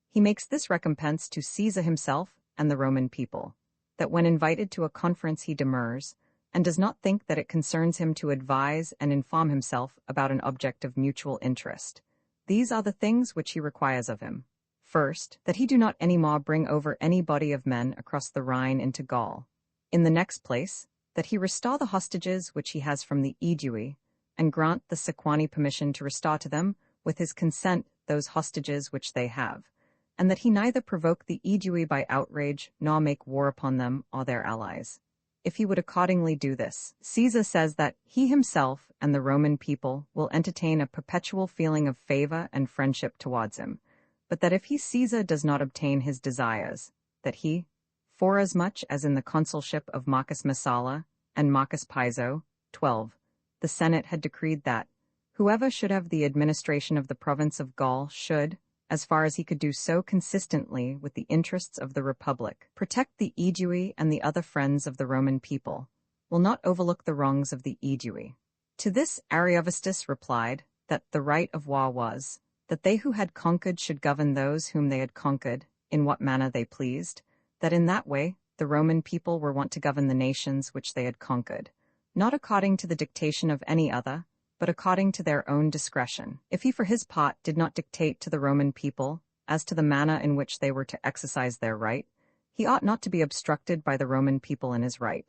he makes this recompense to Caesar himself and the Roman people, that when invited to a conference he demurs, and does not think that it concerns him to advise and inform himself about an object of mutual interest. These are the things which he requires of him. First, that he do not any more bring over any body of men across the Rhine into Gaul. In the next place, that he restore the hostages which he has from the Aedui, and grant the Sequani permission to restore to them, with his consent, those hostages which they have, and that he neither provoke the Aedui by outrage, nor make war upon them or their allies. If he would accordingly do this, Caesar says that he himself and the Roman people will entertain a perpetual feeling of favor and friendship towards him, but that if he Caesar does not obtain his desires, that he, forasmuch as in the consulship of Marcus Messala and Marcus Piso, 12, the Senate had decreed that whoever should have the administration of the province of Gaul should, as far as he could do so consistently with the interests of the Republic, protect the Aedui and the other friends of the Roman people, will not overlook the wrongs of the Aedui. To this Ariovistus replied that the right of war was, that they who had conquered should govern those whom they had conquered, in what manner they pleased, that in that way the Roman people were wont to govern the nations which they had conquered, not according to the dictation of any other, but according to their own discretion. If he for his part did not dictate to the Roman people as to the manner in which they were to exercise their right, he ought not to be obstructed by the Roman people in his right.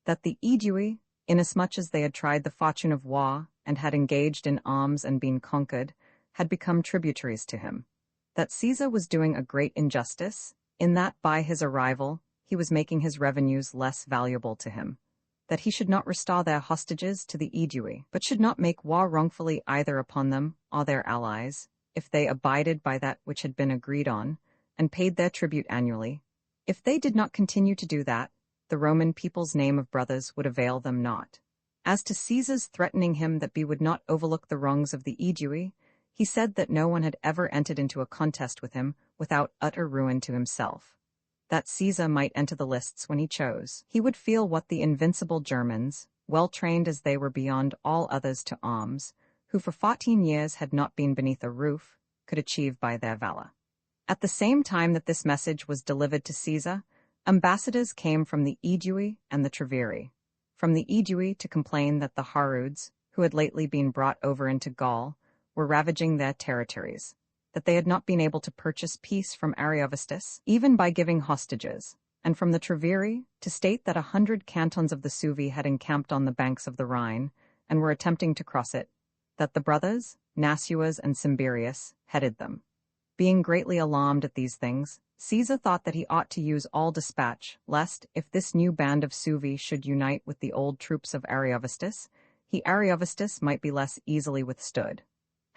That the Aedui, inasmuch as they had tried the fortune of war and had engaged in arms and been conquered, had become tributaries to him. That Caesar was doing a great injustice, in that by his arrival he was making his revenues less valuable to him. That he should not restore their hostages to the Aedui, but should not make war wrongfully either upon them or their allies, if they abided by that which had been agreed on, and paid their tribute annually. If they did not continue to do that, the Roman people's name of brothers would avail them not. As to Caesar's threatening him that he would not overlook the wrongs of the Aedui, he said that no one had ever entered into a contest with him without utter ruin to himself. That Caesar might enter the lists when he chose. He would feel what the invincible Germans, well trained as they were beyond all others to arms, who for 14 years had not been beneath a roof, could achieve by their valor. At the same time that this message was delivered to Caesar, ambassadors came from the Aedui and the Treveri. From the Aedui to complain that the Harudes, who had lately been brought over into Gaul, were ravaging their territories, that they had not been able to purchase peace from Ariovistus, even by giving hostages, and from the Treveri to state that 100 cantons of the Suevi had encamped on the banks of the Rhine, and were attempting to cross it, that the brothers, Nasuas and Symbirius, headed them. Being greatly alarmed at these things, Caesar thought that he ought to use all dispatch, lest, if this new band of Suevi should unite with the old troops of Ariovistus, Ariovistus might be less easily withstood.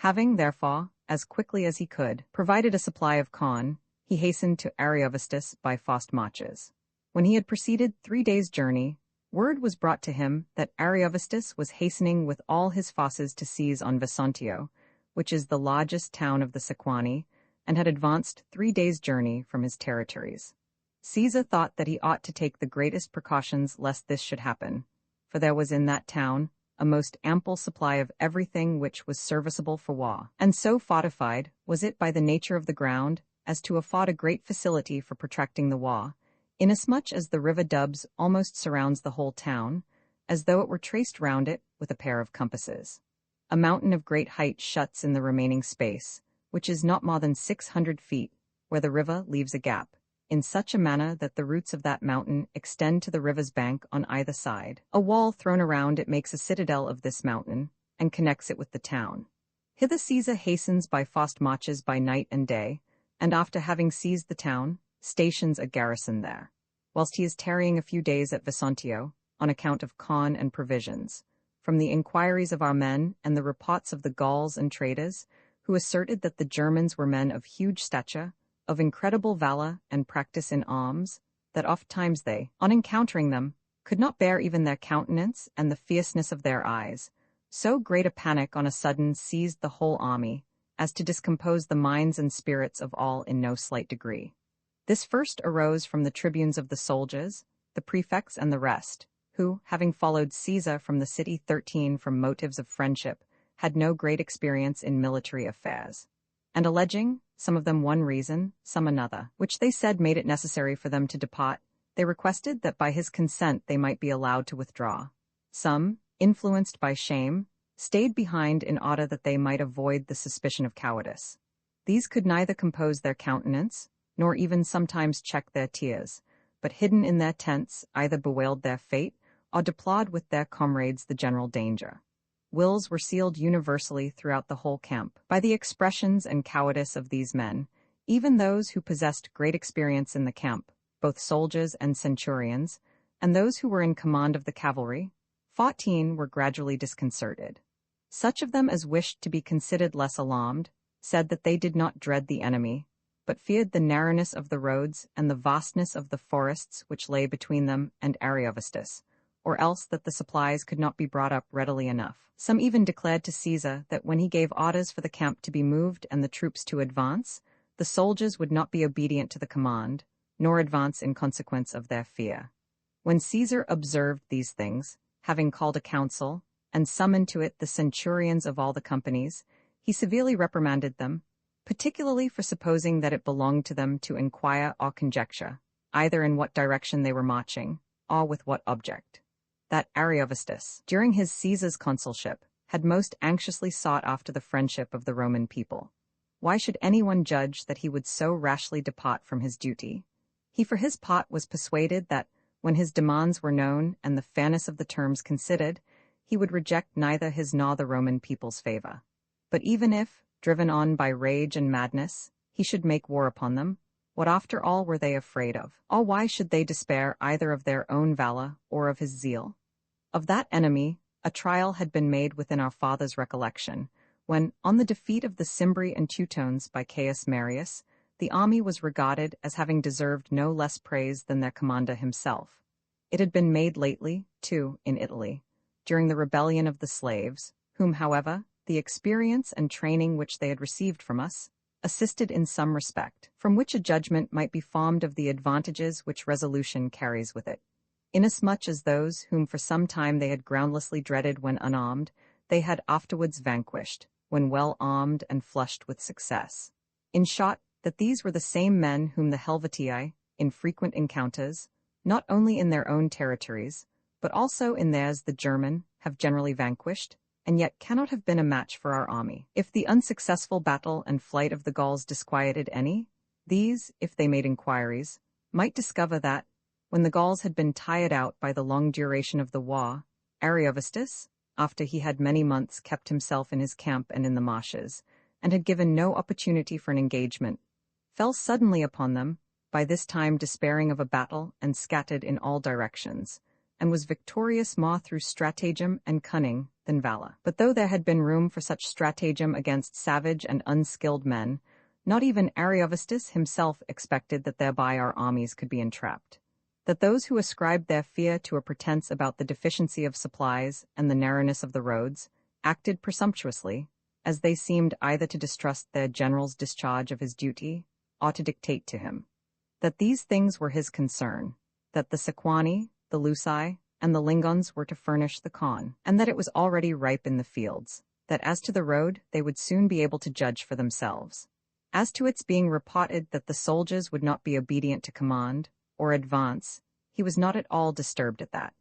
Having, therefore, as quickly as he could, provided a supply of corn, he hastened to Ariovistus by fast marches. When he had proceeded 3 days' journey, word was brought to him that Ariovistus was hastening with all his forces to seize on Vesontio, which is the largest town of the Sequani, and had advanced 3 days' journey from his territories. Caesar thought that he ought to take the greatest precautions lest this should happen, for there was in that town a most ample supply of everything which was serviceable for war, and so fortified was it by the nature of the ground as to afford a great facility for protracting the war, inasmuch as the river Doubs almost surrounds the whole town, as though it were traced round it with a pair of compasses. A mountain of great height shuts in the remaining space, which is not more than 600 feet, where the river leaves a gap, in such a manner that the roots of that mountain extend to the river's bank on either side. A wall thrown around it makes a citadel of this mountain, and connects it with the town. Hither Caesar hastens by fast marches by night and day, and after having seized the town, stations a garrison there, whilst he is tarrying a few days at Vesontio, on account of corn and provisions. From the inquiries of our men and the reports of the Gauls and traders, who asserted that the Germans were men of huge stature, of incredible valor and practice in arms, that oft-times they, on encountering them, could not bear even their countenance and the fierceness of their eyes. So great a panic on a sudden seized the whole army, as to discompose the minds and spirits of all in no slight degree. This first arose from the tribunes of the soldiers, the prefects and the rest, who, having followed Caesar from the city 13 from motives of friendship, had no great experience in military affairs, and alleging, some of them one reason, some another, which they said made it necessary for them to depart, they requested that by his consent they might be allowed to withdraw. Some, influenced by shame, stayed behind in order that they might avoid the suspicion of cowardice. These could neither compose their countenance, nor even sometimes check their tears, but hidden in their tents either bewailed their fate, or deplored with their comrades the general danger. Wills were sealed universally throughout the whole camp by the expressions and cowardice of these men, even those who possessed great experience in the camp, both soldiers and centurions, and those who were in command of the cavalry. 14 were gradually disconcerted. Such of them as wished to be considered less alarmed said that they did not dread the enemy, but feared the narrowness of the roads and the vastness of the forests which lay between them and Ariovistus, or else that the supplies could not be brought up readily enough. Some even declared to Caesar that when he gave orders for the camp to be moved and the troops to advance, the soldiers would not be obedient to the command, nor advance in consequence of their fear. When Caesar observed these things, having called a council, and summoned to it the centurions of all the companies, he severely reprimanded them, particularly for supposing that it belonged to them to inquire or conjecture, either in what direction they were marching, or with what object. That Ariovistus, during his Caesar's consulship, had most anxiously sought after the friendship of the Roman people. Why should anyone judge that he would so rashly depart from his duty? He for his part was persuaded that, when his demands were known and the fairness of the terms considered, he would reject neither his nor the Roman people's favor. But even if, driven on by rage and madness, he should make war upon them, what after all were they afraid of? Or why should they despair either of their own valor or of his zeal? Of that enemy, a trial had been made within our father's recollection, when, on the defeat of the Cimbri and Teutones by Caius Marius, the army was regarded as having deserved no less praise than their commander himself. It had been made lately, too, in Italy, during the rebellion of the slaves, whom, however, the experience and training which they had received from us assisted in some respect, from which a judgment might be formed of the advantages which resolution carries with it. Inasmuch as those whom for some time they had groundlessly dreaded when unarmed, they had afterwards vanquished, when well armed and flushed with success. In short, that these were the same men whom the Helvetii, in frequent encounters, not only in their own territories, but also in theirs the German, have generally vanquished, and yet cannot have been a match for our army. If the unsuccessful battle and flight of the Gauls disquieted any, these, if they made inquiries, might discover that, when the Gauls had been tired out by the long duration of the war, Ariovistus, after he had many months kept himself in his camp and in the marshes, and had given no opportunity for an engagement, fell suddenly upon them, by this time despairing of a battle and scattered in all directions, and was victorious more through stratagem and cunning than valor. But though there had been room for such stratagem against savage and unskilled men, not even Ariovistus himself expected that thereby our armies could be entrapped. That those who ascribed their fear to a pretense about the deficiency of supplies and the narrowness of the roads acted presumptuously, as they seemed either to distrust their general's discharge of his duty or to dictate to him. That these things were his concern, that the Sequani, the Luci, and the Lingons were to furnish the corn, and that it was already ripe in the fields, that as to the road they would soon be able to judge for themselves. As to its being reported that the soldiers would not be obedient to command, or advance, he was not at all disturbed at that,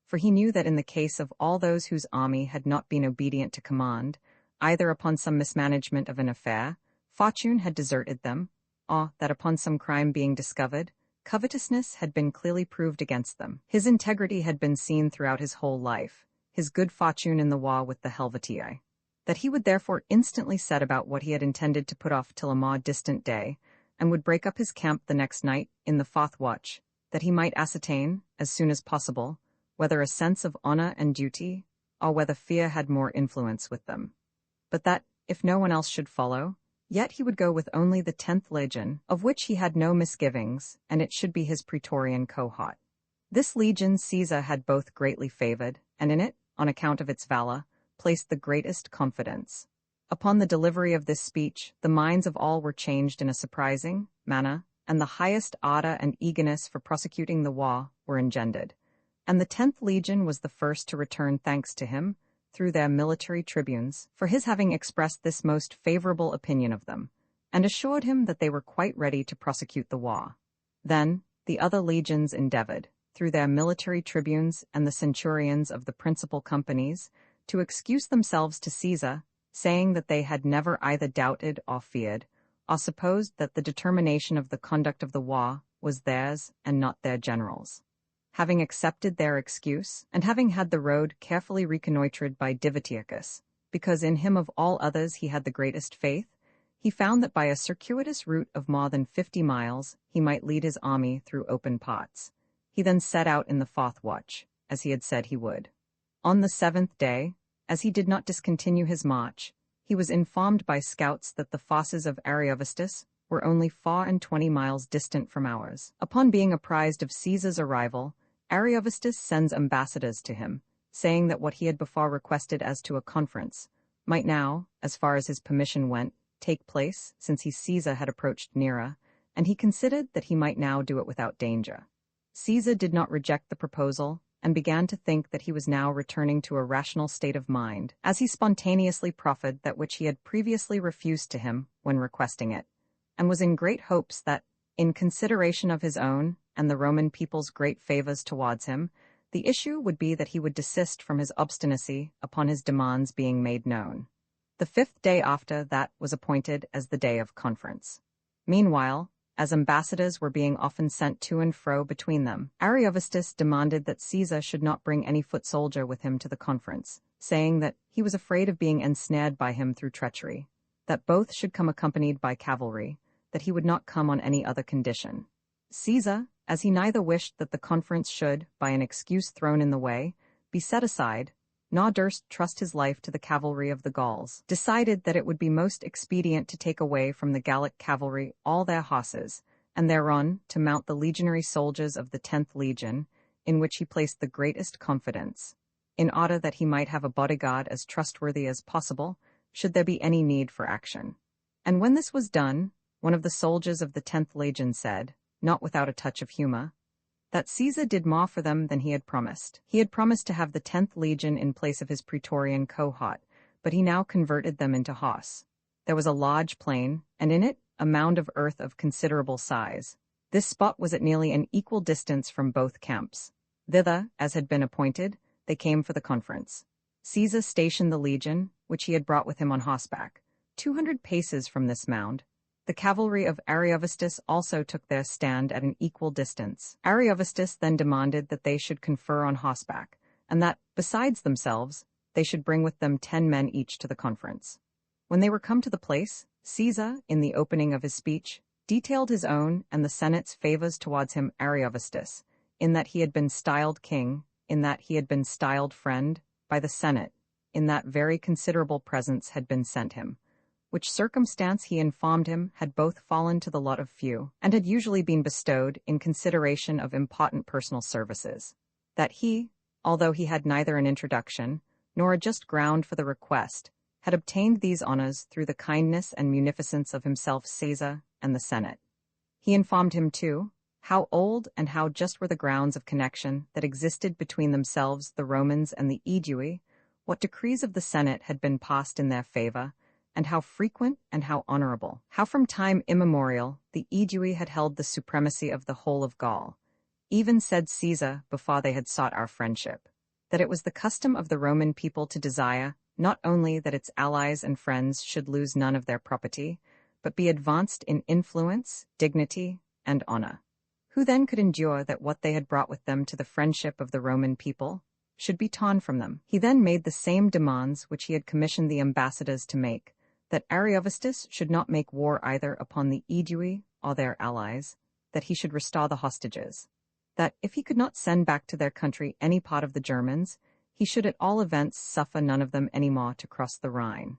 for he knew that in the case of all those whose army had not been obedient to command, either upon some mismanagement of an affair, fortune had deserted them, or that upon some crime being discovered, covetousness had been clearly proved against them. His integrity had been seen throughout his whole life, his good fortune in the war with the Helvetii. That he would therefore instantly set about what he had intended to put off till a more distant day, and would break up his camp the next night, in the 4th watch, that he might ascertain, as soon as possible, whether a sense of honor and duty, or whether fear had more influence with them. But that, if no one else should follow, yet he would go with only the 10th legion, of which he had no misgivings, and it should be his praetorian cohort. This legion Caesar had both greatly favored, and in it, on account of its valor, placed the greatest confidence. Upon the delivery of this speech, the minds of all were changed in a surprising manner, and the highest ardor and eagerness for prosecuting the war were engendered. And the 10th legion was the first to return thanks to him, through their military tribunes, for his having expressed this most favorable opinion of them, and assured him that they were quite ready to prosecute the war. Then the other legions endeavored, through their military tribunes and the centurions of the principal companies, to excuse themselves to Caesar, saying that they had never either doubted or feared, or supposed that the determination of the conduct of the war was theirs and not their general's. Having accepted their excuse, and having had the road carefully reconnoitred by Divitiacus, because in him of all others he had the greatest faith, he found that by a circuitous route of more than 50 miles he might lead his army through open parts. He then set out in the 4th watch, as he had said he would. On the 7th day, as he did not discontinue his march, he was informed by scouts that the forces of Ariovistus were only 24 miles distant from ours. Upon being apprised of Caesar's arrival, Ariovistus sends ambassadors to him, saying that what he had before requested as to a conference might now, as far as his permission went, take place, since Caesar had approached nearer, and he considered that he might now do it without danger. Caesar did not reject the proposal, and began to think that he was now returning to a rational state of mind, as he spontaneously proffered that which he had previously refused to him when requesting it, and was in great hopes that, in consideration of his own and the Roman people's great favors towards him, the issue would be that he would desist from his obstinacy upon his demands being made known. The 5th day after that was appointed as the day of conference. Meanwhile, as ambassadors were being often sent to and fro between them, Ariovistus demanded that Caesar should not bring any foot soldier with him to the conference, saying that he was afraid of being ensnared by him through treachery, that both should come accompanied by cavalry, that he would not come on any other condition. Caesar, as he neither wished that the conference should, by an excuse thrown in the way, be set aside, nor durst trust his life to the cavalry of the Gauls, decided that it would be most expedient to take away from the Gallic cavalry all their horses, and thereon to mount the legionary soldiers of the 10th legion, in which he placed the greatest confidence, in order that he might have a bodyguard as trustworthy as possible, should there be any need for action. And when this was done, one of the soldiers of the 10th legion said, not without a touch of humor, that Caesar did more for them than he had promised. He had promised to have the 10th legion in place of his praetorian cohort, but he now converted them into horse. There was a large plain, and in it a mound of earth of considerable size. This spot was at nearly an equal distance from both camps. Thither, as had been appointed, they came for the conference. Caesar stationed the legion, which he had brought with him on horseback, 200 paces from this mound. The cavalry of Ariovistus also took their stand at an equal distance. Ariovistus then demanded that they should confer on horseback, and that, besides themselves, they should bring with them 10 men each to the conference. When they were come to the place, Caesar, in the opening of his speech, detailed his own and the Senate's favors towards him Ariovistus, in that he had been styled king, in that he had been styled friend, by the Senate, in that very considerable presents had been sent him, which circumstance he informed him had both fallen to the lot of few, and had usually been bestowed in consideration of important personal services, that he, although he had neither an introduction, nor a just ground for the request, had obtained these honors through the kindness and munificence of himself Caesar and the Senate. He informed him, too, how old and how just were the grounds of connection that existed between themselves, the Romans and the Aedui, what decrees of the Senate had been passed in their favor, and how frequent and how honorable, how from time immemorial the Aedui had held the supremacy of the whole of Gaul. Even said Caesar, before they had sought our friendship, that it was the custom of the Roman people to desire not only that its allies and friends should lose none of their property, but be advanced in influence, dignity, and honor. Who then could endure that what they had brought with them to the friendship of the Roman people should be torn from them? He then made the same demands which he had commissioned the ambassadors to make, that Ariovistus should not make war either upon the Aedui or their allies, that he should restore the hostages, that if he could not send back to their country any part of the Germans, he should at all events suffer none of them any more to cross the Rhine.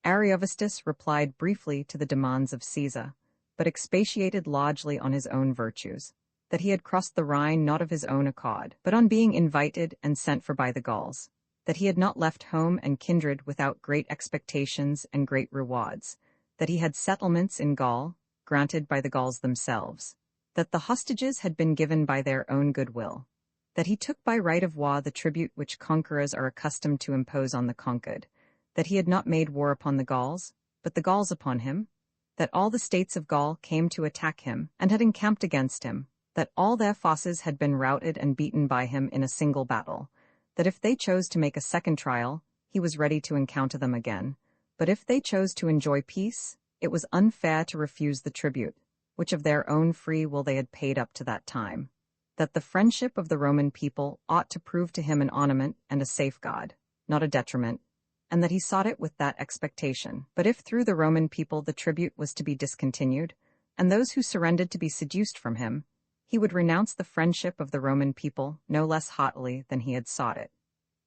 Ariovistus replied briefly to the demands of Caesar, but expatiated largely on his own virtues, that he had crossed the Rhine not of his own accord, but on being invited and sent for by the Gauls, that he had not left home and kindred without great expectations and great rewards, that he had settlements in Gaul, granted by the Gauls themselves, that the hostages had been given by their own goodwill, that he took by right of war the tribute which conquerors are accustomed to impose on the conquered, that he had not made war upon the Gauls, but the Gauls upon him, that all the states of Gaul came to attack him and had encamped against him, that all their forces had been routed and beaten by him in a single battle, that if they chose to make a second trial, he was ready to encounter them again, but if they chose to enjoy peace, it was unfair to refuse the tribute, which of their own free will they had paid up to that time, that the friendship of the Roman people ought to prove to him an ornament and a safeguard, not a detriment, and that he sought it with that expectation. But if through the Roman people the tribute was to be discontinued, and those who surrendered to be seduced from him, he would renounce the friendship of the Roman people no less haughtily than he had sought it.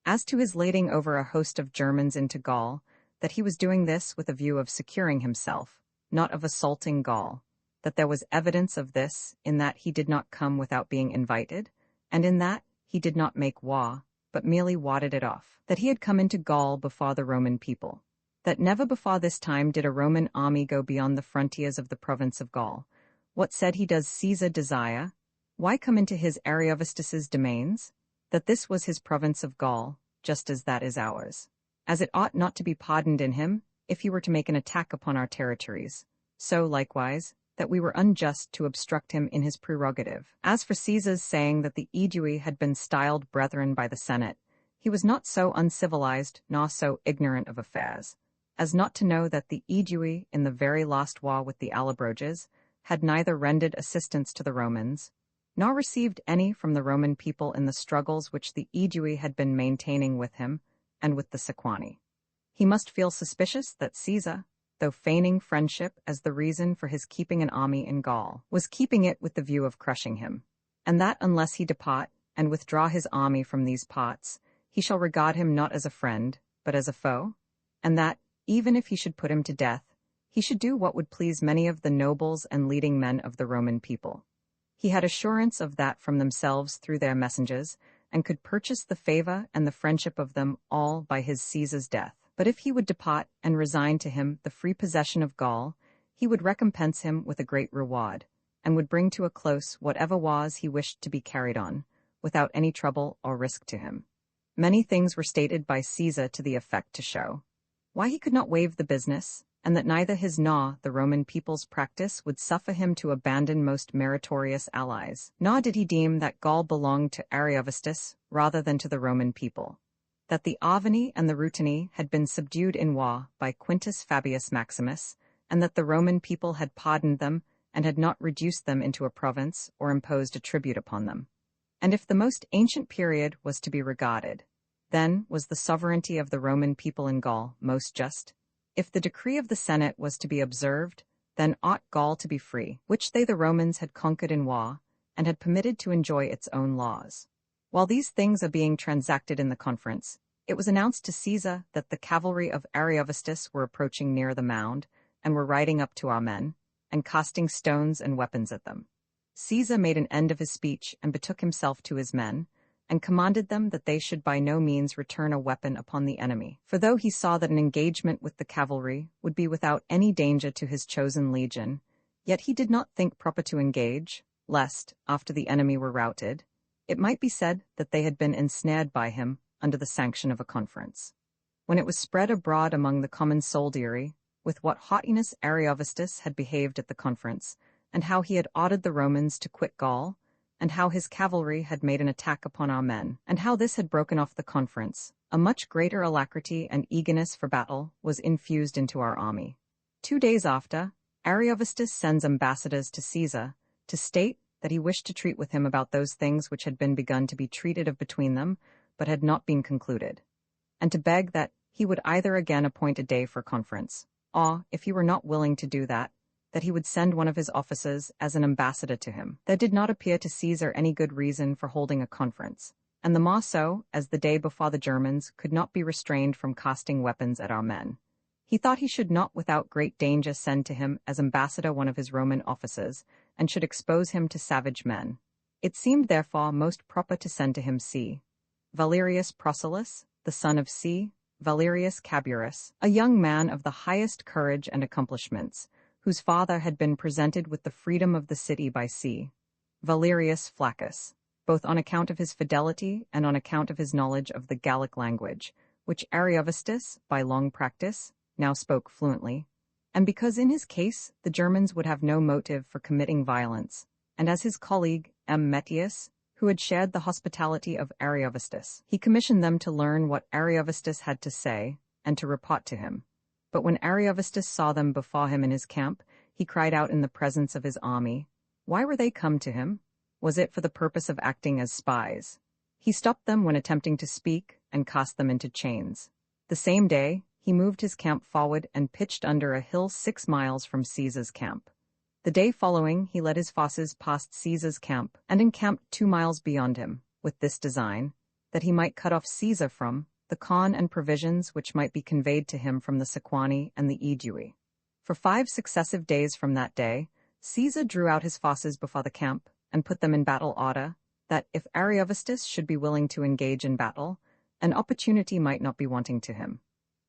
As to his lading over a host of Germans into Gaul, that he was doing this with a view of securing himself, not of assaulting Gaul, that there was evidence of this in that he did not come without being invited, and in that he did not make war, but merely warded it off, that he had come into Gaul before the Roman people, that never before this time did a Roman army go beyond the frontiers of the province of Gaul. What said he does Caesar desire? Why come into his Ariovistus's domains? That this was his province of Gaul, just as that is ours. As it ought not to be pardoned in him, if he were to make an attack upon our territories, so, likewise, that we were unjust to obstruct him in his prerogative. As for Caesar's saying that the Aedui had been styled brethren by the Senate, he was not so uncivilized nor so ignorant of affairs, as not to know that the Aedui in the very last war with the Allobroges had neither rendered assistance to the Romans, nor received any from the Roman people in the struggles which the Aedui had been maintaining with him and with the Sequani. He must feel suspicious that Caesar, though feigning friendship as the reason for his keeping an army in Gaul, was keeping it with the view of crushing him, and that unless he depart and withdraw his army from these parts, he shall regard him not as a friend, but as a foe, and that, even if he should put him to death, he should do what would please many of the nobles and leading men of the Roman people. He had assurance of that from themselves through their messengers, and could purchase the favor and the friendship of them all by his Caesar's death. But if he would depart and resign to him the free possession of Gaul, he would recompense him with a great reward, and would bring to a close whatever wars he wished to be carried on, without any trouble or risk to him. Many things were stated by Caesar to the effect to show why he could not waive the business, and that neither his nor the Roman people's practice would suffer him to abandon most meritorious allies. Nor did he deem that Gaul belonged to Ariovistus rather than to the Roman people, that the Arvani and the Ruteni had been subdued in war by Quintus Fabius Maximus, and that the Roman people had pardoned them and had not reduced them into a province or imposed a tribute upon them. And if the most ancient period was to be regarded, then was the sovereignty of the Roman people in Gaul most just. If the decree of the Senate was to be observed, then ought Gaul to be free, which they the Romans had conquered in war, and had permitted to enjoy its own laws. While these things are being transacted in the conference, it was announced to Caesar that the cavalry of Ariovistus were approaching near the mound, and were riding up to our men, and casting stones and weapons at them. Caesar made an end of his speech and betook himself to his men, and commanded them that they should by no means return a weapon upon the enemy. For though he saw that an engagement with the cavalry would be without any danger to his chosen legion, yet he did not think proper to engage, lest, after the enemy were routed, it might be said that they had been ensnared by him under the sanction of a conference. When it was spread abroad among the common soldiery, with what haughtiness Ariovistus had behaved at the conference, and how he had ordered the Romans to quit Gaul, and how his cavalry had made an attack upon our men, and how this had broken off the conference, a much greater alacrity and eagerness for battle was infused into our army. 2 days after, Ariovistus sends ambassadors to Caesar to state that he wished to treat with him about those things which had been begun to be treated of between them, but had not been concluded, and to beg that he would either again appoint a day for conference, or, if he were not willing to do that he would send one of his officers as an ambassador to him. There did not appear to Caesar any good reason for holding a conference, and the more so as the day before the Germans could not be restrained from casting weapons at our men. He thought he should not without great danger send to him as ambassador one of his Roman officers, and should expose him to savage men. It seemed therefore most proper to send to him C. Valerius Procillus, the son of C. Valerius Caburus, a young man of the highest courage and accomplishments, whose father had been presented with the freedom of the city by C. Valerius Flaccus, both on account of his fidelity and on account of his knowledge of the Gallic language, which Ariovistus, by long practice, now spoke fluently, and because in his case the Germans would have no motive for committing violence, and as his colleague M. Metius, who had shared the hospitality of Ariovistus, he commissioned them to learn what Ariovistus had to say and to report to him. But when Ariovistus saw them before him in his camp, he cried out in the presence of his army, why were they come to him? Was it for the purpose of acting as spies? He stopped them when attempting to speak and cast them into chains. The same day, he moved his camp forward and pitched under a hill 6 miles from Caesar's camp. The day following, he led his forces past Caesar's camp and encamped 2 miles beyond him, with this design, that he might cut off Caesar from the corn and provisions which might be conveyed to him from the Sequani and the Aedui. For 5 successive days from that day, Caesar drew out his forces before the camp and put them in battle order, that if Ariovistus should be willing to engage in battle, an opportunity might not be wanting to him.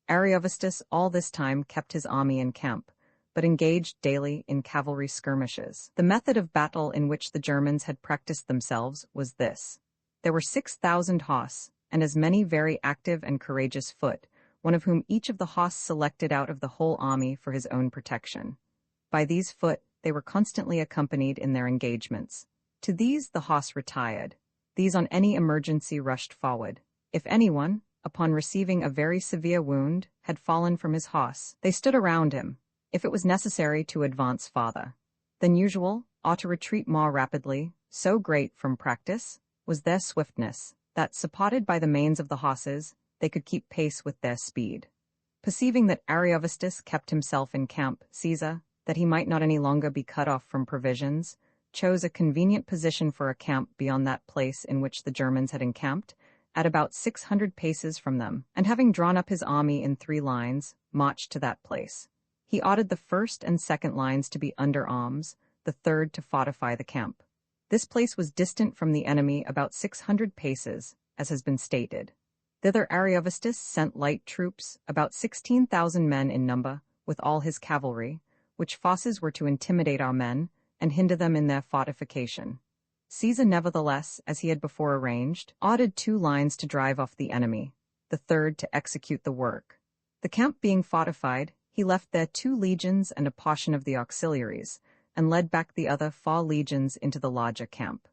Ariovistus all this time kept his army in camp, but engaged daily in cavalry skirmishes. The method of battle in which the Germans had practiced themselves was this. There were 6,000 horse, and as many very active and courageous foot, one of whom each of the horse selected out of the whole army for his own protection. By these foot they were constantly accompanied in their engagements. To these the horse retired. These on any emergency rushed forward. If anyone, upon receiving a very severe wound, had fallen from his horse, they stood around him, if it was necessary to advance farther than usual, or to retreat more rapidly, so great, from practice, was their swiftness, that, supported by the manes of the horses, they could keep pace with their speed. Perceiving that Ariovistus kept himself in camp, Caesar, that he might not any longer be cut off from provisions, chose a convenient position for a camp beyond that place in which the Germans had encamped, at about 600 paces from them, and having drawn up his army in 3 lines, marched to that place. He ordered the first and second lines to be under arms, the third to fortify the camp. This place was distant from the enemy about 600 paces, as has been stated. Thither Ariovistus sent light troops, about 16,000 men in number, with all his cavalry, which forces were to intimidate our men, and hinder them in their fortification. Caesar nevertheless, as he had before arranged, ordered 2 lines to drive off the enemy, the third to execute the work. The camp being fortified, he left there 2 legions and a portion of the auxiliaries, and led back the other 4 legions into the larger camp.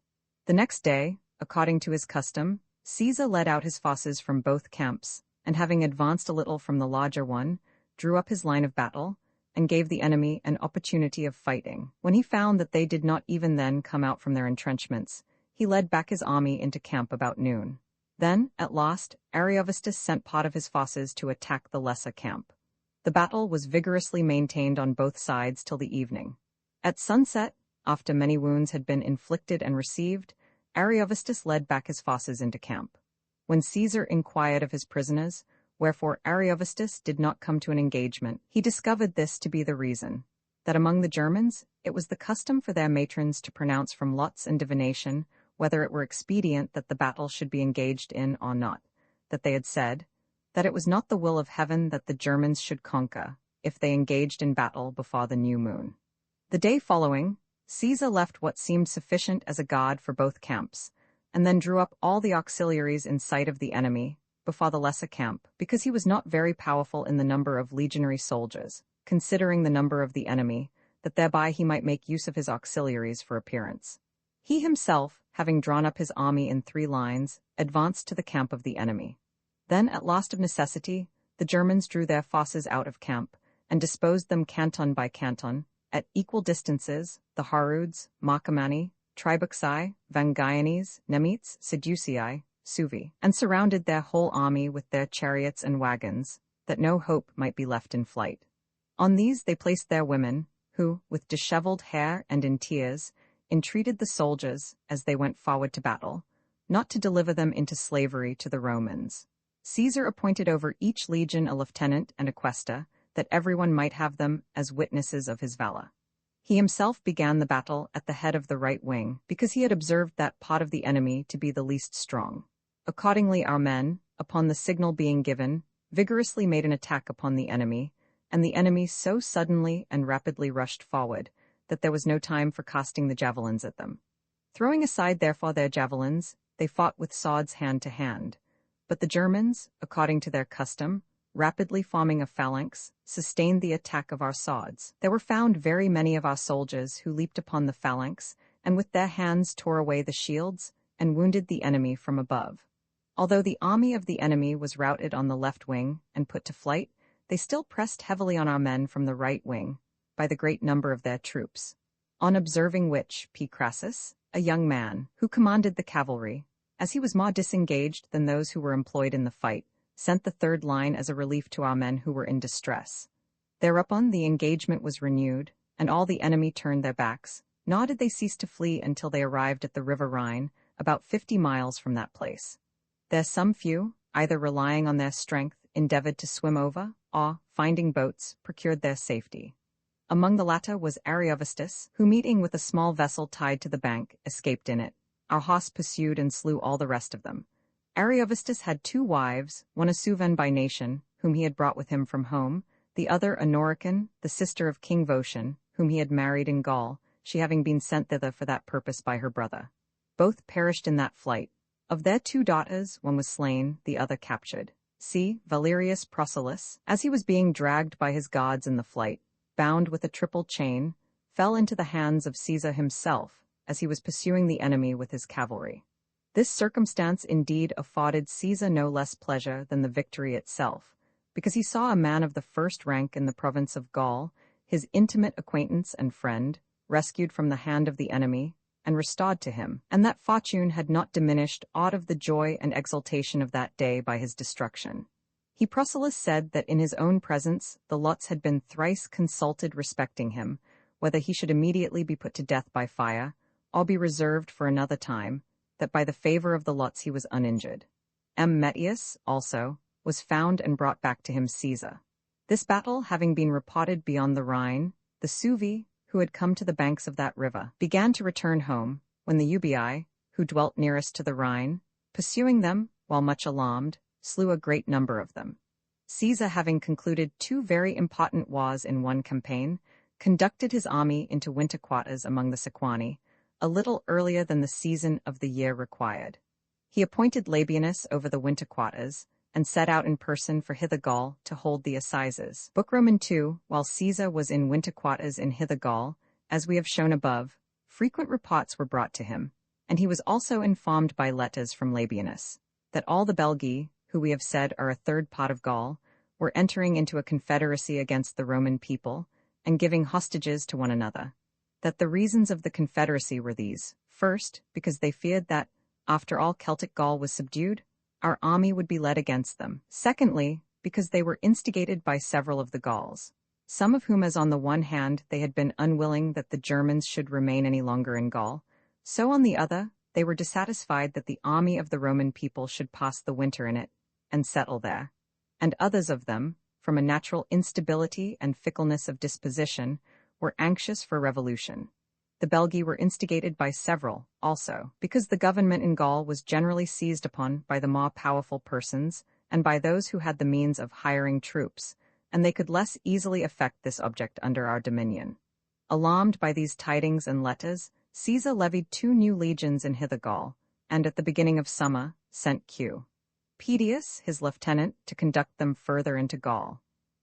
The next day, according to his custom, Caesar led out his forces from both camps, and having advanced a little from the larger one, drew up his line of battle, and gave the enemy an opportunity of fighting. When he found that they did not even then come out from their entrenchments, he led back his army into camp about noon. Then, at last, Ariovistus sent part of his forces to attack the lesser camp. The battle was vigorously maintained on both sides till the evening. At sunset, after many wounds had been inflicted and received, Ariovistus led back his forces into camp. When Caesar inquired of his prisoners, wherefore Ariovistus did not come to an engagement, he discovered this to be the reason, that among the Germans it was the custom for their matrons to pronounce from lots and divination whether it were expedient that the battle should be engaged in or not, that they had said, that it was not the will of heaven that the Germans should conquer, if they engaged in battle before the new moon. The day following, Caesar left what seemed sufficient as a guard for both camps, and then drew up all the auxiliaries in sight of the enemy, before the lesser camp, because he was not very powerful in the number of legionary soldiers, considering the number of the enemy, that thereby he might make use of his auxiliaries for appearance. He himself, having drawn up his army in 3 lines, advanced to the camp of the enemy. Then, at last of necessity, the Germans drew their forces out of camp, and disposed them canton by canton, at equal distances, the Harudes, Marcomanni, Tribuxi, Vangiones, Nemites, Sedusii, Suevi, and surrounded their whole army with their chariots and wagons, that no hope might be left in flight. On these they placed their women, who, with dishevelled hair and in tears, entreated the soldiers, as they went forward to battle, not to deliver them into slavery to the Romans. Caesar appointed over each legion a lieutenant and a quaestor, that everyone might have them as witnesses of his valor. He himself began the battle at the head of the right wing, because he had observed that part of the enemy to be the least strong. Accordingly our men, upon the signal being given, vigorously made an attack upon the enemy, and the enemy so suddenly and rapidly rushed forward, that there was no time for casting the javelins at them. Throwing aside therefore their javelins, they fought with swords hand to hand. But the Germans, according to their custom, rapidly forming a phalanx, sustained the attack of our swords. There were found very many of our soldiers who leaped upon the phalanx, and with their hands tore away the shields, and wounded the enemy from above. Although the army of the enemy was routed on the left wing and put to flight, they still pressed heavily on our men from the right wing, by the great number of their troops. On observing which, P. Crassus, a young man, who commanded the cavalry, as he was more disengaged than those who were employed in the fight, sent the 3rd line as a relief to our men who were in distress. Thereupon the engagement was renewed, and all the enemy turned their backs, nor did they cease to flee until they arrived at the river Rhine, about 50 miles from that place. There some few, either relying on their strength, endeavored to swim over, or, finding boats, procured their safety. Among the latter was Ariovistus, who meeting with a small vessel tied to the bank, escaped in it. Our host pursued and slew all the rest of them. Ariovistus had 2 wives, one a Suevan by nation, whom he had brought with him from home, the other a Norican, the sister of King Votian, whom he had married in Gaul, she having been sent thither for that purpose by her brother. Both perished in that flight. Of their 2 daughters, one was slain, the other captured. C. Valerius Procillus, as he was being dragged by his guards in the flight, bound with a triple chain, fell into the hands of Caesar himself, as he was pursuing the enemy with his cavalry. This circumstance indeed afforded Caesar no less pleasure than the victory itself, because he saw a man of the first rank in the province of Gaul, his intimate acquaintance and friend, rescued from the hand of the enemy, and restored to him, and that fortune had not diminished aught of the joy and exultation of that day by his destruction. He Procillus said that in his own presence the lots had been thrice consulted respecting him, whether he should immediately be put to death by fire, or be reserved for another time, that by the favor of the lots he was uninjured. Metius, also, was found and brought back to him Caesar. This battle having been reported beyond the Rhine, the Suevi, who had come to the banks of that river, began to return home, when the Ubii, who dwelt nearest to the Rhine, pursuing them, while much alarmed, slew a great number of them. Caesar, having concluded 2 very important wars in one campaign, conducted his army into winter quarters among the Sequani, a little earlier than the season of the year required. He appointed Labienus over the winter quarters, and set out in person for Hither Gaul to hold the assizes. Book Roman 2, while Caesar was in winter quarters in Hither Gaul, as we have shown above, frequent reports were brought to him, and he was also informed by letters from Labienus, that all the Belgae, who we have said are a 3rd part of Gaul, were entering into a confederacy against the Roman people, and giving hostages to one another. That the reasons of the confederacy were these: first, because they feared that, after all Celtic Gaul was subdued, our army would be led against them. Secondly, because they were instigated by several of the Gauls, some of whom, as on the one hand they had been unwilling that the Germans should remain any longer in Gaul, so on the other they were dissatisfied that the army of the Roman people should pass the winter in it, and settle there. And others of them, from a natural instability and fickleness of disposition, were anxious for revolution. The Belgae were instigated by several, also, because the government in Gaul was generally seized upon by the more powerful persons, and by those who had the means of hiring troops, and they could less easily effect this object under our dominion. Alarmed by these tidings and letters, Caesar levied 2 new legions in Hither Gaul, and at the beginning of summer sent Q. Pedius, his lieutenant, to conduct them further into Gaul.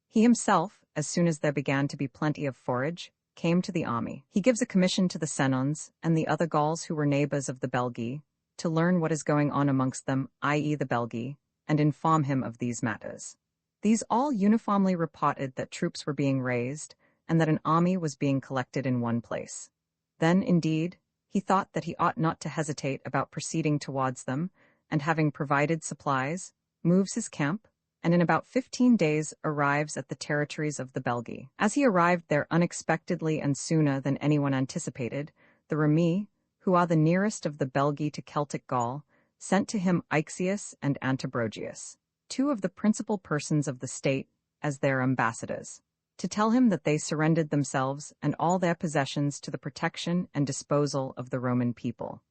He himself, as soon as there began to be plenty of forage, came to the army. He gives a commission to the Senons and the other Gauls who were neighbors of the Belgae, to learn what is going on amongst them, i.e. the Belgae, and inform him of these matters. These all uniformly reported that troops were being raised, and that an army was being collected in one place. Then, indeed, he thought that he ought not to hesitate about proceeding towards them, and having provided supplies, moves his camp, and in about 15 days arrives at the territories of the Belgae. As he arrived there unexpectedly and sooner than anyone anticipated, the Remi, who are the nearest of the Belgae to Celtic Gaul, sent to him Ixius and Antibrogius, 2 of the principal persons of the state, as their ambassadors, to tell him that they surrendered themselves and all their possessions to the protection and disposal of the Roman people,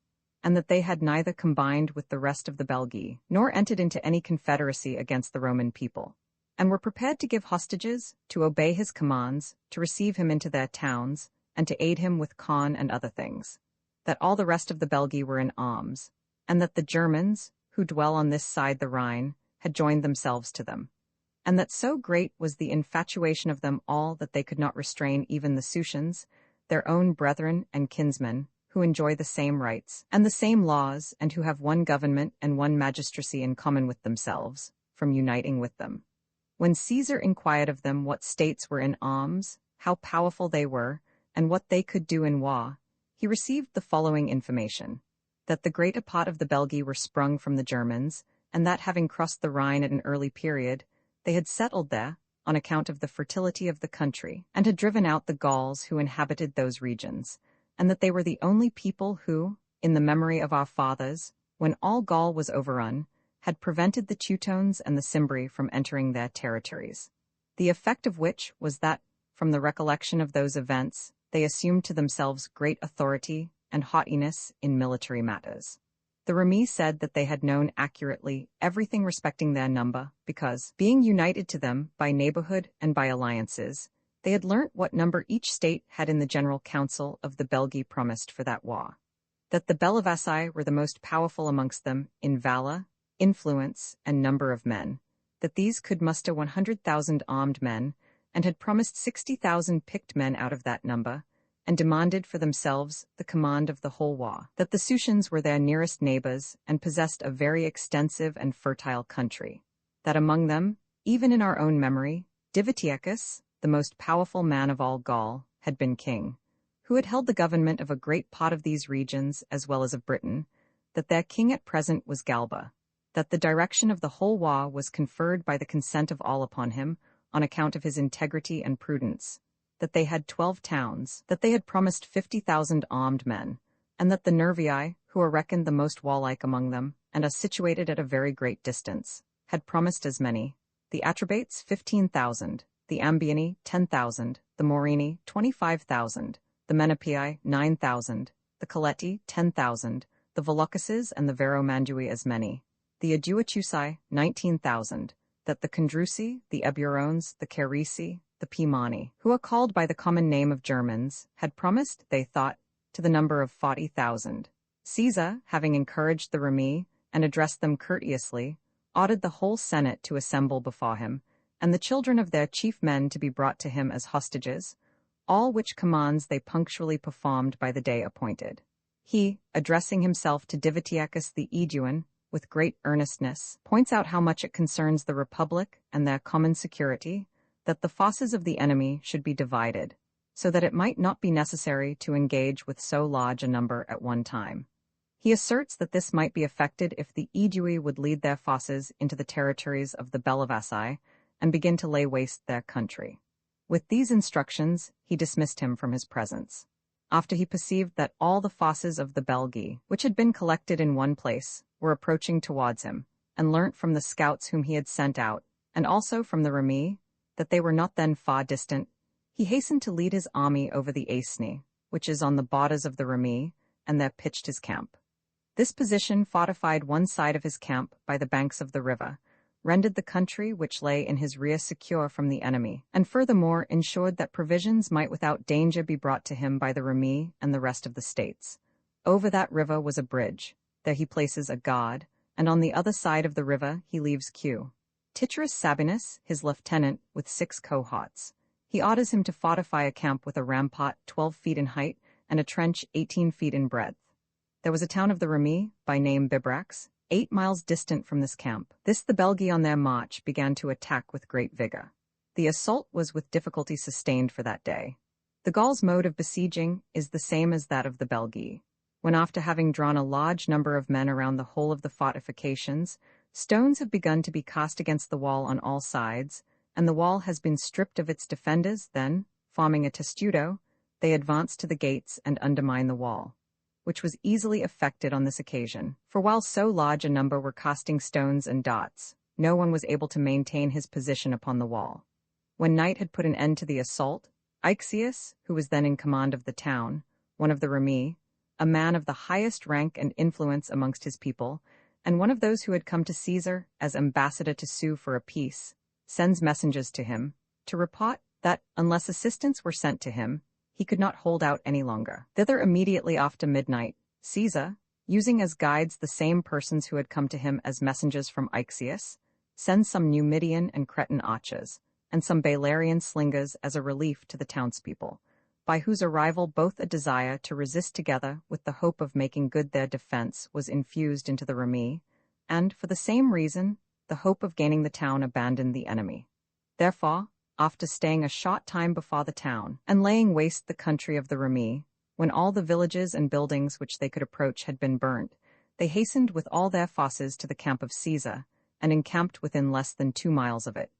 and that they had neither combined with the rest of the Belgae, nor entered into any confederacy against the Roman people, and were prepared to give hostages, to obey his commands, to receive him into their towns, and to aid him with corn and other things, that all the rest of the Belgae were in arms, and that the Germans, who dwell on this side the Rhine, had joined themselves to them, and that so great was the infatuation of them all that they could not restrain even the Susians, their own brethren and kinsmen, who enjoy the same rights and the same laws, and who have one government and one magistracy in common with themselves, from uniting with them. When Caesar inquired of them what states were in arms, how powerful they were, and what they could do in war, he received the following information: that the greater part of the Belgae were sprung from the Germans, and that, having crossed the Rhine at an early period, they had settled there on account of the fertility of the country, and had driven out the Gauls who inhabited those regions, and that they were the only people who, in the memory of our fathers, when all Gaul was overrun, had prevented the Teutones and the Cimbri from entering their territories. The effect of which was that, from the recollection of those events, they assumed to themselves great authority, and haughtiness in military matters. The Remi said that they had known accurately everything respecting their number because, being united to them by neighborhood and by alliances, they had learnt what number each state had in the General Council of the Belgi promised for that war. That the Bellevassai were the most powerful amongst them in valor, influence, and number of men, that these could muster 100,000 armed men, and had promised 60,000 picked men out of that number, and demanded for themselves the command of the whole war, that the Susians were their nearest neighbors and possessed a very extensive and fertile country, that among them, even in our own memory, Divitiacus, the most powerful man of all Gaul, had been king, who had held the government of a great part of these regions as well as of Britain, that their king at present was Galba, that the direction of the whole war was conferred by the consent of all upon him on account of his integrity and prudence, that they had 12 towns, that they had promised 50,000 armed men, and that the Nervii, who are reckoned the most warlike among them, and are situated at a very great distance, had promised as many, the Atrebates 15,000, the Ambiani 10,000, the Morini 25,000, the Menapii 9,000, the Coleti 10,000, the Volucases and the Veromandui as many, the Aduatusai 19,000, that the Condrusi, the Eburones, the Carisi, the Pimani, who are called by the common name of Germans, had promised, they thought, to the number of 40,000. Caesar, having encouraged the Remi and addressed them courteously, ordered the whole Senate to assemble before him, and the children of their chief men to be brought to him as hostages, all which commands they punctually performed by the day appointed. He, addressing himself to Divitiacus the Aeduan, with great earnestness, points out how much it concerns the Republic and their common security, that the forces of the enemy should be divided, so that it might not be necessary to engage with so large a number at one time. He asserts that this might be effected if the Aedui would lead their forces into the territories of the Bellevassai and begin to lay waste their country. With these instructions, he dismissed him from his presence. After he perceived that all the forces of the Belgi, which had been collected in one place, were approaching towards him, and learnt from the scouts whom he had sent out, and also from the Remi, that they were not then far distant, he hastened to lead his army over the Aisne, which is on the borders of the Remi, and there pitched his camp. This position fortified one side of his camp by the banks of the river, rendered the country which lay in his rear secure from the enemy, and furthermore ensured that provisions might without danger be brought to him by the Remi and the rest of the states. Over that river was a bridge. There he places a guard, and on the other side of the river he leaves Q. Tityrus Sabinus, his lieutenant, with 6 cohorts. He orders him to fortify a camp with a rampart 12 feet in height and a trench 18 feet in breadth. There was a town of the Remi, by name Bibrax, 8 miles distant from this camp. This the Belgi on their march began to attack with great vigor. The assault was with difficulty sustained for that day. The Gauls' mode of besieging is the same as that of the Belgi. When after having drawn a large number of men around the whole of the fortifications, stones have begun to be cast against the wall on all sides, and the wall has been stripped of its defenders, then, forming a testudo, they advance to the gates and undermine the wall, which was easily effected on this occasion, for while so large a number were casting stones and darts, no one was able to maintain his position upon the wall. When night had put an end to the assault, Ixius, who was then in command of the town, one of the Remi, a man of the highest rank and influence amongst his people, and one of those who had come to Caesar as ambassador to sue for a peace, sends messengers to him, to report that, unless assistance were sent to him, he could not hold out any longer. Thither immediately after midnight, Caesar, using as guides the same persons who had come to him as messengers from Ixius, sends some Numidian and Cretan archers, and some Balerian slingers as a relief to the townspeople, by whose arrival both a desire to resist together with the hope of making good their defense was infused into the Remi, and, for the same reason, the hope of gaining the town abandoned the enemy. Therefore, after staying a short time before the town, and laying waste the country of the Remi, when all the villages and buildings which they could approach had been burnt, they hastened with all their forces to the camp of Caesar, and encamped within less than 2 miles of it.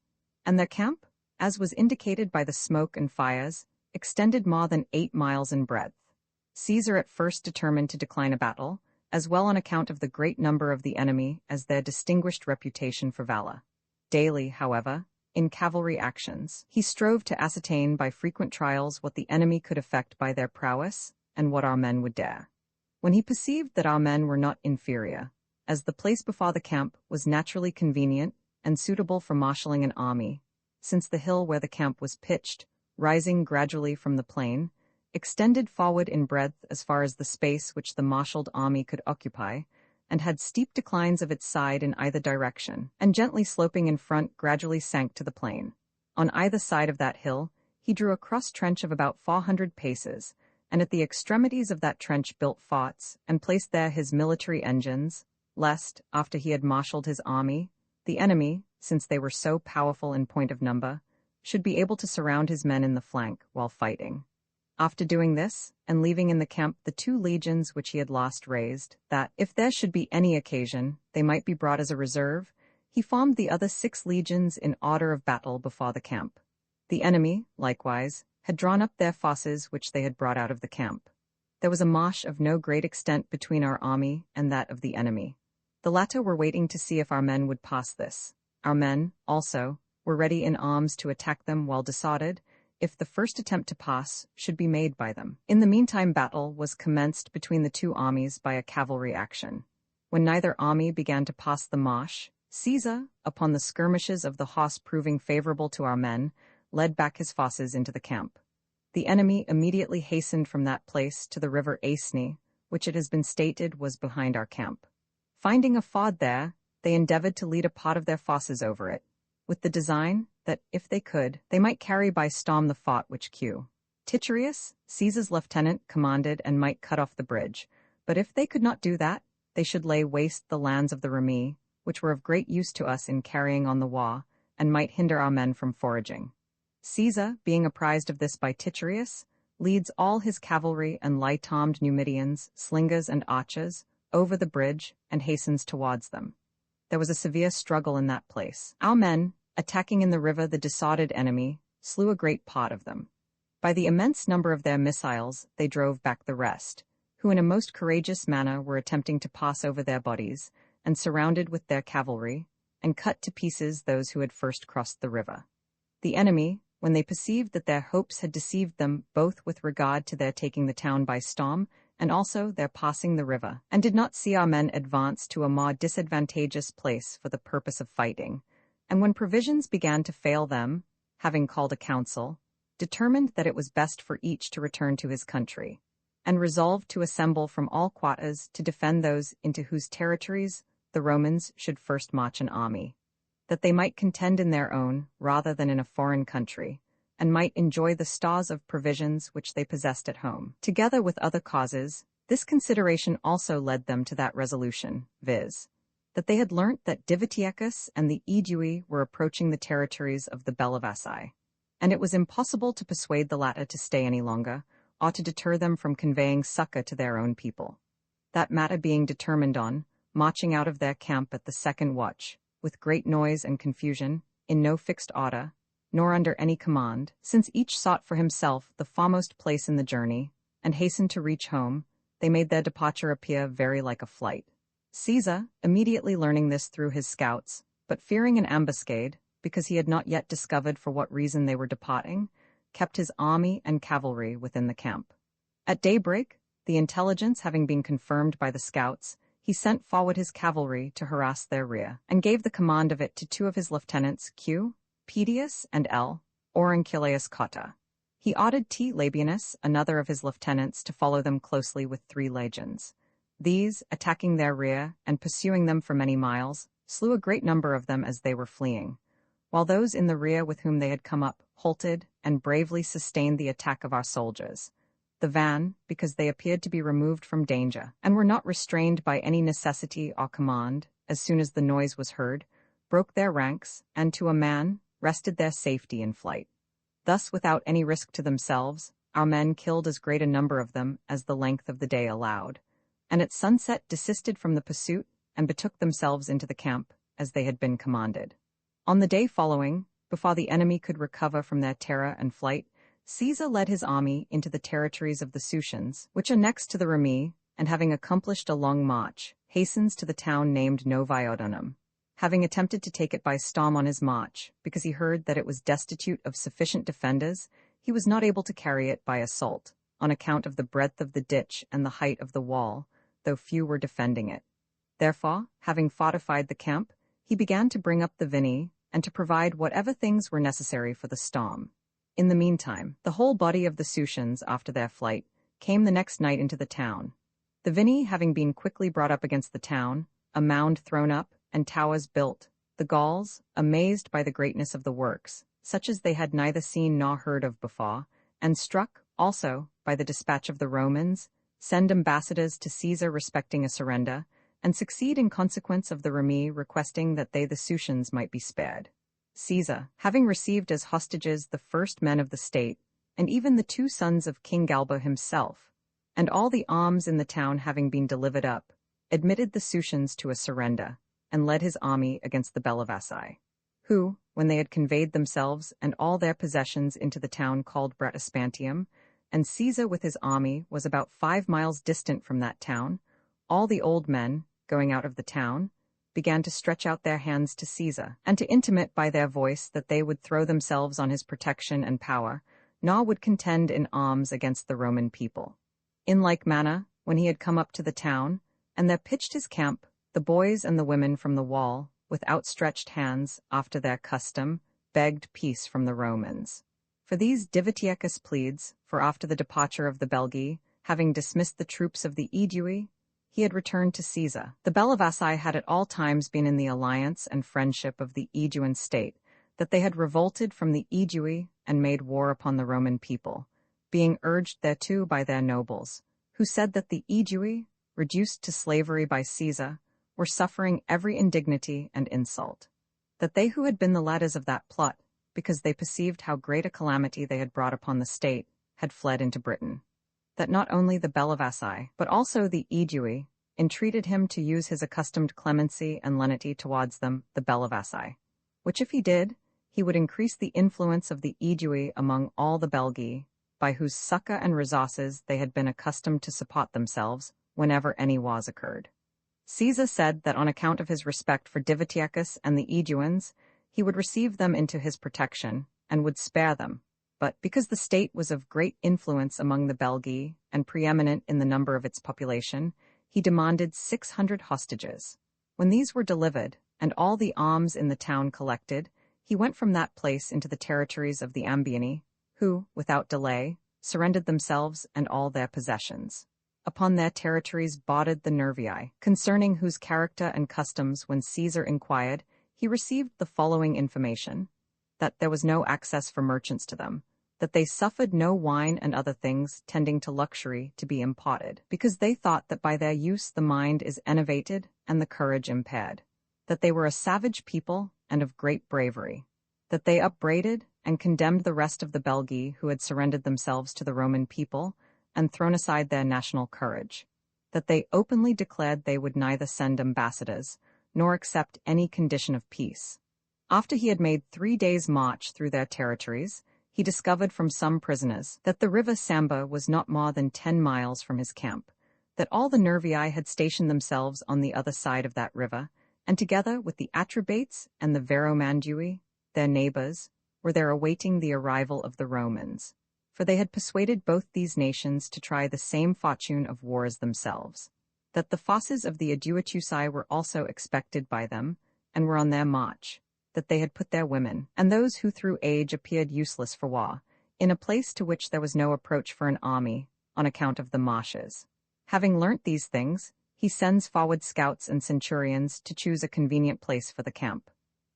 And their camp, as was indicated by the smoke and fires, extended more than 8 miles in breadth. Caesar at first determined to decline a battle, as well on account of the great number of the enemy as their distinguished reputation for valor. Daily, however, in cavalry actions, he strove to ascertain by frequent trials what the enemy could effect by their prowess, and what our men would dare. when he perceived that our men were not inferior, as the place before the camp was naturally convenient and suitable for marshalling an army, since the hill where the camp was pitched, rising gradually from the plain, extended forward in breadth as far as the space which the marshaled army could occupy, and had steep declines of its side in either direction, and gently sloping in front gradually sank to the plain. On either side of that hill, he drew a cross-trench of about 400 paces, and at the extremities of that trench built forts, and placed there his military engines, lest, after he had marshaled his army, the enemy, since they were so powerful in point of number, should be able to surround his men in the flank while fighting. After doing this, and leaving in the camp the 2 legions which he had last raised, that, if there should be any occasion, they might be brought as a reserve, he formed the other 6 legions in order of battle before the camp. The enemy, likewise, had drawn up their forces which they had brought out of the camp. There was a marsh of no great extent between our army and that of the enemy. The latter were waiting to see if our men would pass this. Our men, also, were ready in arms to attack them while disordered, if the first attempt to pass should be made by them. In the meantime, battle was commenced between the 2 armies by a cavalry action. When neither army began to pass the marsh, Caesar, upon the skirmishes of the horse proving favorable to our men, led back his forces into the camp. The enemy immediately hastened from that place to the river Aisne, which it has been stated was behind our camp. Finding a ford there, they endeavored to lead a part of their forces over it, with the design that, if they could, they might carry by storm the fort which Q. Titurius, Caesar's lieutenant, commanded and might cut off the bridge, but if they could not do that, they should lay waste the lands of the Remi, which were of great use to us in carrying on the war, and might hinder our men from foraging. Caesar, being apprised of this by Titurius, leads all his cavalry and light-armed Numidians, slingers and archers, over the bridge, and hastens towards them. There was a severe struggle in that place. Our men, attacking in the river the disordered enemy, slew a great part of them. By the immense number of their missiles, they drove back the rest, who in a most courageous manner were attempting to pass over their bodies, and surrounded with their cavalry, and cut to pieces those who had first crossed the river. The enemy, when they perceived that their hopes had deceived them both with regard to their taking the town by storm, and also their passing the river, and did not see our men advance to a more disadvantageous place for the purpose of fighting, and when provisions began to fail them, having called a council, determined that it was best for each to return to his country, and resolved to assemble from all quarters to defend those into whose territories the Romans should first march an army, that they might contend in their own rather than in a foreign country, and might enjoy the stores of provisions which they possessed at home. Together with other causes, this consideration also led them to that resolution, viz., that they had learnt that Divitiacus and the Aedui were approaching the territories of the Bellovaci, and it was impossible to persuade the latter to stay any longer, or to deter them from conveying succor to their own people. That matter being determined on, marching out of their camp at the second watch, with great noise and confusion, in no fixed order, nor under any command, since each sought for himself the foremost place in the journey, and hastened to reach home, they made their departure appear very like a flight. Caesar, immediately learning this through his scouts, but fearing an ambuscade, because he had not yet discovered for what reason they were departing, kept his army and cavalry within the camp. At daybreak, the intelligence having been confirmed by the scouts, he sent forward his cavalry to harass their rear, and gave the command of it to 2 of his lieutenants, Q. Pedius and L. Aurunculeius Cotta. He ordered T. Labienus, another of his lieutenants, to follow them closely with 3 legions. These, attacking their rear and pursuing them for many miles, slew a great number of them as they were fleeing, while those in the rear with whom they had come up halted and bravely sustained the attack of our soldiers. The van, because they appeared to be removed from danger, and were not restrained by any necessity or command, as soon as the noise was heard, broke their ranks, and to a man, rested their safety in flight. Thus, without any risk to themselves, our men killed as great a number of them as the length of the day allowed, and at sunset desisted from the pursuit and betook themselves into the camp, as they had been commanded. On the day following, before the enemy could recover from their terror and flight, Caesar led his army into the territories of the Susians, which are next to the Remi, and having accomplished a long march, hastens to the town named Noviodunum. Having attempted to take it by storm on his march, because he heard that it was destitute of sufficient defenders, he was not able to carry it by assault, on account of the breadth of the ditch and the height of the wall, though few were defending it. Therefore, having fortified the camp, he began to bring up the vinny and to provide whatever things were necessary for the storm. In the meantime, the whole body of the Susians, after their flight, came the next night into the town. The vinny having been quickly brought up against the town, a mound thrown up, and towers built, the Gauls, amazed by the greatness of the works, such as they had neither seen nor heard of before, and struck, also, by the dispatch of the Romans, send ambassadors to Caesar respecting a surrender, and succeed in consequence of the Remi requesting that they the Susians might be spared. Caesar, having received as hostages the first men of the state, and even the 2 sons of King Galba himself, and all the arms in the town having been delivered up, admitted the Susians to a surrender, and led his army against the Bellivaci, who, when they had conveyed themselves and all their possessions into the town called Bretispantium, and Caesar with his army was about 5 miles distant from that town, all the old men, going out of the town, began to stretch out their hands to Caesar, and to intimate by their voice that they would throw themselves on his protection and power, nor would contend in arms against the Roman people. In like manner, when he had come up to the town, and there pitched his camp, the boys and the women from the wall, with outstretched hands, after their custom, begged peace from the Romans. For these Divitiacus pleads, for after the departure of the Belgae, having dismissed the troops of the Aedui, he had returned to Caesar. The Bellivaci had at all times been in the alliance and friendship of the Aeduan state, that they had revolted from the Aedui and made war upon the Roman people, being urged thereto by their nobles, who said that the Aedui, reduced to slavery by Caesar, were suffering every indignity and insult, that they who had been the leaders of that plot, because they perceived how great a calamity they had brought upon the state, had fled into Britain, that not only the Bellivaci, but also the Aedui, entreated him to use his accustomed clemency and lenity towards them, the Bellivaci, which if he did, he would increase the influence of the Aedui among all the Belgae, by whose succor and resources they had been accustomed to support themselves whenever any wars occurred. Caesar said that on account of his respect for Divitiacus and the Aeduans, he would receive them into his protection, and would spare them, but because the state was of great influence among the Belgae, and preeminent in the number of its population, he demanded 600 hostages. When these were delivered, and all the arms in the town collected, he went from that place into the territories of the Ambieni, who, without delay, surrendered themselves and all their possessions. Upon their territories bordered the Nervii, concerning whose character and customs when Caesar inquired, he received the following information, that there was no access for merchants to them, that they suffered no wine and other things tending to luxury to be imported, because they thought that by their use the mind is enervated and the courage impaired, that they were a savage people and of great bravery, that they upbraided and condemned the rest of the Belgae who had surrendered themselves to the Roman people and thrown aside their national courage, that they openly declared they would neither send ambassadors nor accept any condition of peace. After he had made 3 days' march through their territories, he discovered from some prisoners that the river Samba was not more than 10 miles from his camp, that all the Nervii had stationed themselves on the other side of that river, and together with the Atrebates and the Veromandui, their neighbors, were there awaiting the arrival of the Romans, for they had persuaded both these nations to try the same fortune of war as themselves, that the fosses of the Aduatuci were also expected by them, and were on their march, that they had put their women, and those who through age appeared useless for war, in a place to which there was no approach for an army, on account of the marshes. Having learnt these things, he sends forward scouts and centurions to choose a convenient place for the camp.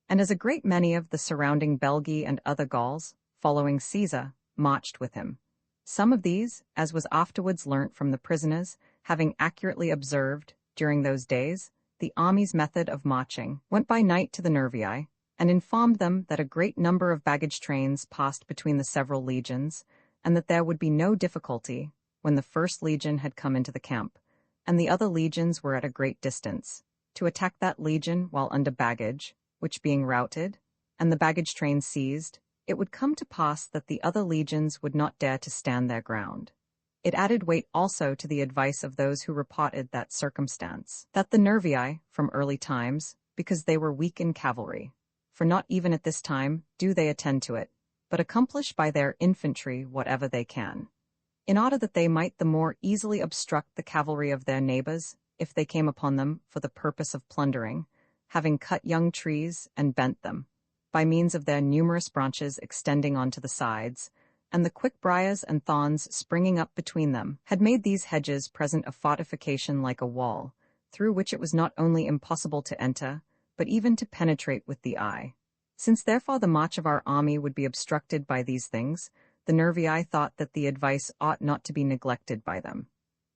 And as a great many of the surrounding Belgae and other Gauls, following Caesar, marched with him. Some of these, as was afterwards learnt from the prisoners, having accurately observed, during those days, the army's method of marching, went by night to the Nervii, and informed them that a great number of baggage trains passed between the several legions, and that there would be no difficulty, when the first legion had come into the camp, and the other legions were at a great distance, to attack that legion while under baggage, which being routed, and the baggage train seized, it would come to pass that the other legions would not dare to stand their ground. It added weight also to the advice of those who reported that circumstance, that the Nervii, from early times, because they were weak in cavalry, for not even at this time do they attend to it, but accomplish by their infantry whatever they can, in order that they might the more easily obstruct the cavalry of their neighbors if they came upon them for the purpose of plundering, having cut young trees and bent them, by means of their numerous branches extending onto the sides, and the quick briars and thorns springing up between them, had made these hedges present a fortification like a wall, through which it was not only impossible to enter, but even to penetrate with the eye. Since therefore the march of our army would be obstructed by these things, the Nervii thought that the advice ought not to be neglected by them.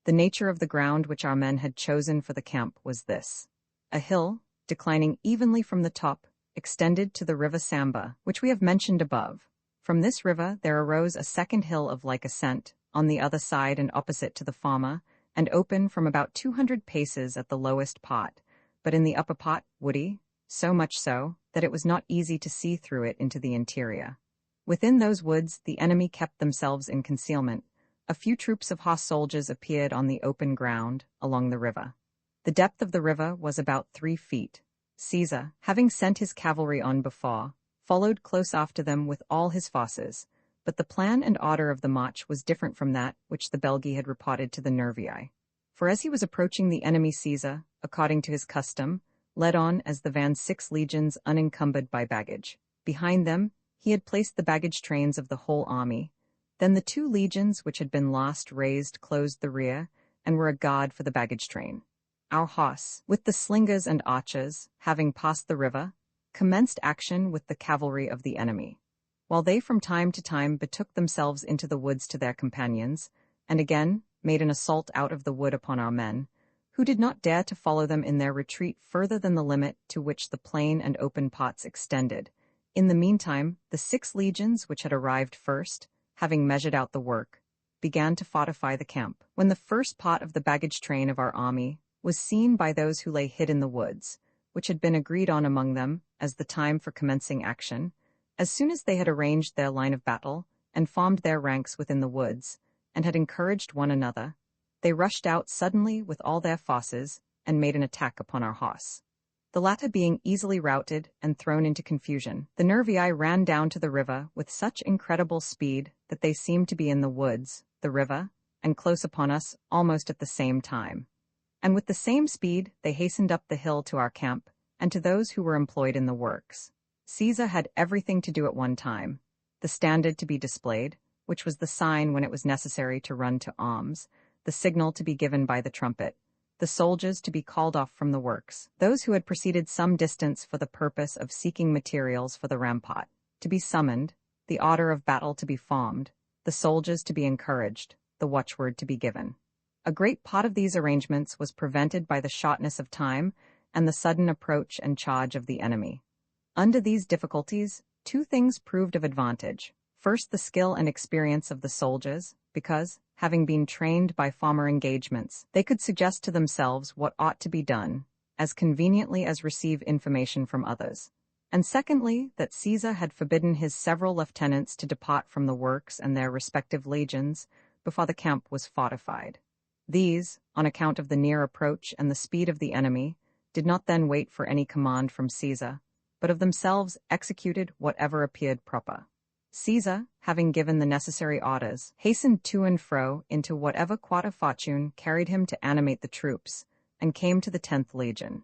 The nature of the ground which our men had chosen for the camp was this: a hill, declining evenly from the top, extended to the river Samba, which we have mentioned above. From this river there arose a second hill of like ascent, on the other side and opposite to the former, and open from about 200 paces at the lowest part, but in the upper part woody, so much so that it was not easy to see through it into the interior. Within those woods the enemy kept themselves in concealment. A few troops of horse soldiers appeared on the open ground along the river. The depth of the river was about 3 feet. Caesar, having sent his cavalry on before, followed close after them with all his forces, but the plan and order of the march was different from that which the Belgae had reported to the Nervii. For as he was approaching the enemy, Caesar, according to his custom, led on as the van's 6 legions unencumbered by baggage. Behind them he had placed the baggage trains of the whole army. Then the 2 legions which had been lost raised closed the rear, and were a guard for the baggage train. Our horse, with the slingers and archers, having passed the river, commenced action with the cavalry of the enemy, while they from time to time betook themselves into the woods to their companions, and again made an assault out of the wood upon our men, who did not dare to follow them in their retreat further than the limit to which the plain and open parts extended. In the meantime, the 6 legions which had arrived first, having measured out the work, began to fortify the camp. When the first part of the baggage train of our army was seen by those who lay hid in the woods, which had been agreed on among them as the time for commencing action, as soon as they had arranged their line of battle, and formed their ranks within the woods, and had encouraged one another, they rushed out suddenly with all their forces, and made an attack upon our horse. The latter being easily routed and thrown into confusion, the Nervii ran down to the river with such incredible speed that they seemed to be in the woods, the river, and close upon us almost at the same time. And with the same speed they hastened up the hill to our camp, and to those who were employed in the works. Caesar had everything to do at one time: the standard to be displayed, which was the sign when it was necessary to run to arms, the signal to be given by the trumpet, the soldiers to be called off from the works, those who had proceeded some distance for the purpose of seeking materials for the rampart, to be summoned, the order of battle to be formed, the soldiers to be encouraged, the watchword to be given. A great part of these arrangements was prevented by the shortness of time and the sudden approach and charge of the enemy. Under these difficulties, 2 things proved of advantage. First, the skill and experience of the soldiers, because, having been trained by former engagements, they could suggest to themselves what ought to be done, as conveniently as receive information from others. And secondly, that Caesar had forbidden his several lieutenants to depart from the works and their respective legions before the camp was fortified. These, on account of the near approach and the speed of the enemy, did not then wait for any command from Caesar, but of themselves executed whatever appeared proper. Caesar, having given the necessary orders, hastened to and fro into whatever quarter fortune carried him to animate the troops, and came to the 10th legion.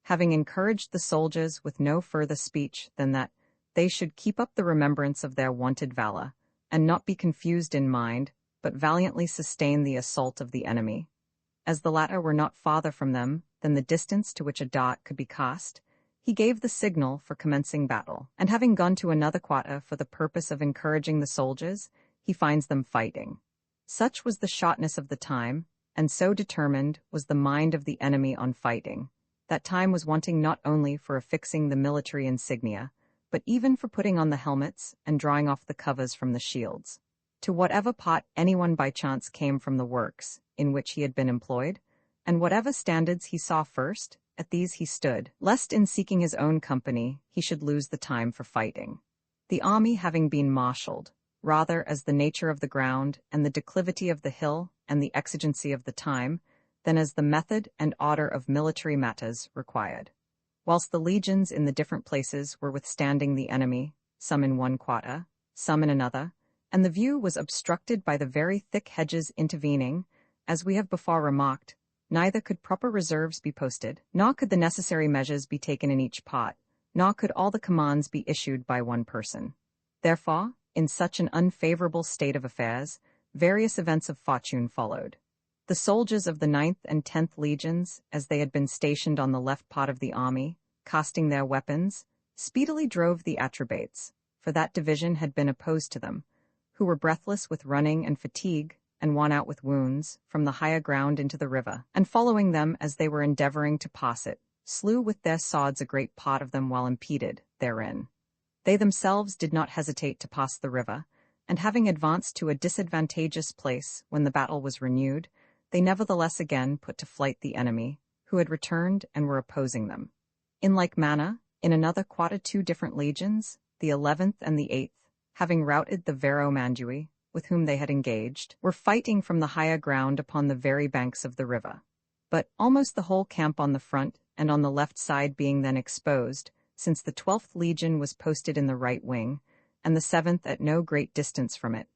Having encouraged the soldiers with no further speech than that they should keep up the remembrance of their wonted valor, and not be confused in mind, but valiantly sustain the assault of the enemy. As the latter were not farther from them than the distance to which a dart could be cast, he gave the signal for commencing battle, and having gone to another quarter for the purpose of encouraging the soldiers, he finds them fighting. Such was the shortness of the time, and so determined was the mind of the enemy on fighting, that time was wanting not only for affixing the military insignia, but even for putting on the helmets and drawing off the covers from the shields. To whatever part anyone by chance came from the works in which he had been employed, and whatever standards he saw first, at these he stood, lest in seeking his own company he should lose the time for fighting. The army having been marshalled, rather as the nature of the ground and the declivity of the hill and the exigency of the time, than as the method and order of military matters required. Whilst the legions in the different places were withstanding the enemy, some in one quarter, some in another, and the view was obstructed by the very thick hedges intervening, as we have before remarked, neither could proper reserves be posted, nor could the necessary measures be taken in each part, nor could all the commands be issued by one person. Therefore, in such an unfavorable state of affairs, various events of fortune followed. The soldiers of the 9th and 10th legions, as they had been stationed on the left part of the army, casting their weapons, speedily drove the Atrebates, for that division had been opposed to them, who were breathless with running and fatigue, and worn out with wounds, from the higher ground into the river, and following them as they were endeavoring to pass it, slew with their swords a great part of them while impeded therein. They themselves did not hesitate to pass the river, and having advanced to a disadvantageous place when the battle was renewed, they nevertheless again put to flight the enemy, who had returned and were opposing them. In like manner, in another quarter 2 different legions, the 11th and the 8th, having routed the Vero-Mandui, with whom they had engaged, were fighting from the higher ground upon the very banks of the river. But almost the whole camp on the front and on the left side being then exposed, since the 12th legion was posted in the right wing, and the 7th at no great distance from it,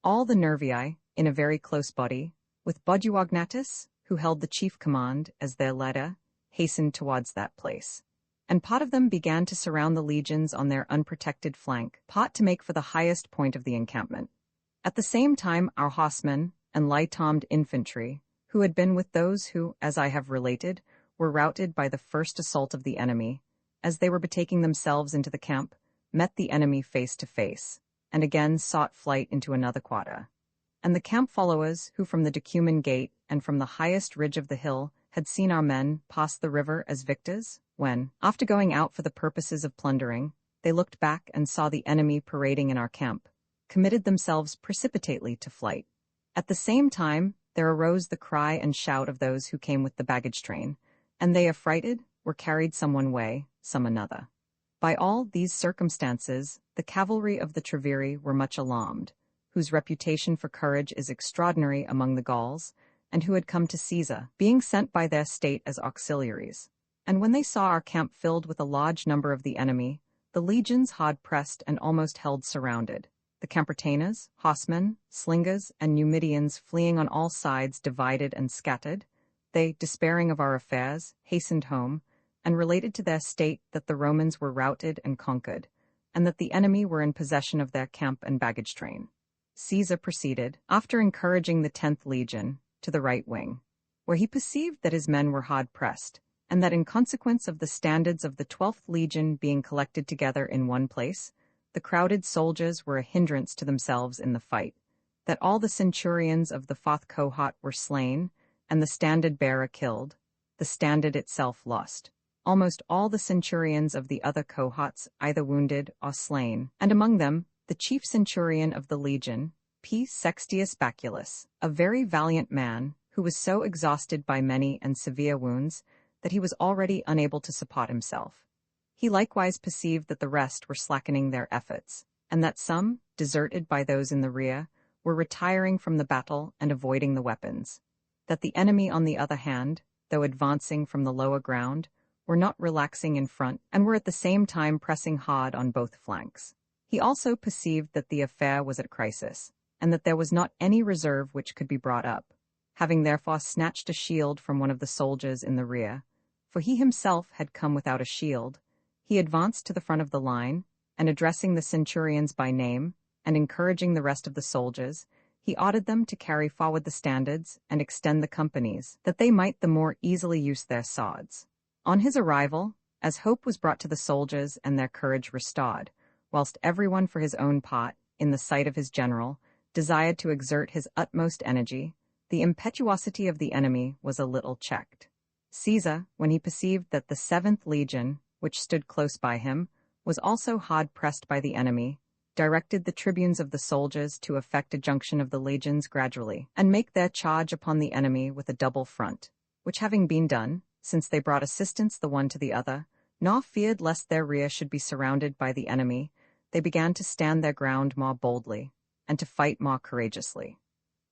all the Nervii, in a very close body, with Boduognatus, who held the chief command, as their leader, hastened towards that place. And part of them began to surround the legions on their unprotected flank, part to make for the highest point of the encampment. At the same time our horsemen and light-armed infantry, who had been with those who, as I have related, were routed by the first assault of the enemy, as they were betaking themselves into the camp, met the enemy face to face, and again sought flight into another quarter. And the camp followers, who from the Decuman gate and from the highest ridge of the hill had seen our men pass the river as victors, when, after going out for the purposes of plundering, they looked back and saw the enemy parading in our camp, committed themselves precipitately to flight. At the same time, there arose the cry and shout of those who came with the baggage train, and they, affrighted, were carried some one way, some another. By all these circumstances, the cavalry of the Treviri were much alarmed, whose reputation for courage is extraordinary among the Gauls, and who had come to Caesar, being sent by their state as auxiliaries. And when they saw our camp filled with a large number of the enemy, the legions hard-pressed and almost held surrounded, the Campertanas, horsemen, slingers, and Numidians fleeing on all sides divided and scattered, they, despairing of our affairs, hastened home, and related to their state that the Romans were routed and conquered, and that the enemy were in possession of their camp and baggage train. Caesar proceeded, after encouraging the 10th legion, to the right wing, where he perceived that his men were hard-pressed, and that in consequence of the standards of the 12th legion being collected together in one place, the crowded soldiers were a hindrance to themselves in the fight, that all the centurions of the 4th cohort were slain, and the standard-bearer killed, the standard itself lost, almost all the centurions of the other cohorts either wounded or slain, and among them the chief centurion of the legion, P. Sextius Baculus, a very valiant man, who was so exhausted by many and severe wounds that he was already unable to support himself. He likewise perceived that the rest were slackening their efforts, and that some, deserted by those in the rear, were retiring from the battle and avoiding the weapons, that the enemy, on the other hand, though advancing from the lower ground, were not relaxing in front and were at the same time pressing hard on both flanks. He also perceived that the affair was at crisis, and that there was not any reserve which could be brought up. Having therefore snatched a shield from one of the soldiers in the rear, for he himself had come without a shield, he advanced to the front of the line, and addressing the centurions by name, and encouraging the rest of the soldiers, he ordered them to carry forward the standards and extend the companies, that they might the more easily use their swords. On his arrival, as hope was brought to the soldiers and their courage restored, whilst everyone for his own part, in the sight of his general, desired to exert his utmost energy, the impetuosity of the enemy was a little checked. Caesar, when he perceived that the 7th legion, which stood close by him, was also hard pressed by the enemy, directed the tribunes of the soldiers to effect a junction of the legions gradually, and make their charge upon the enemy with a double front, which having been done, since they brought assistance the one to the other, nor feared lest their rear should be surrounded by the enemy, they began to stand their ground more boldly, and to fight more courageously.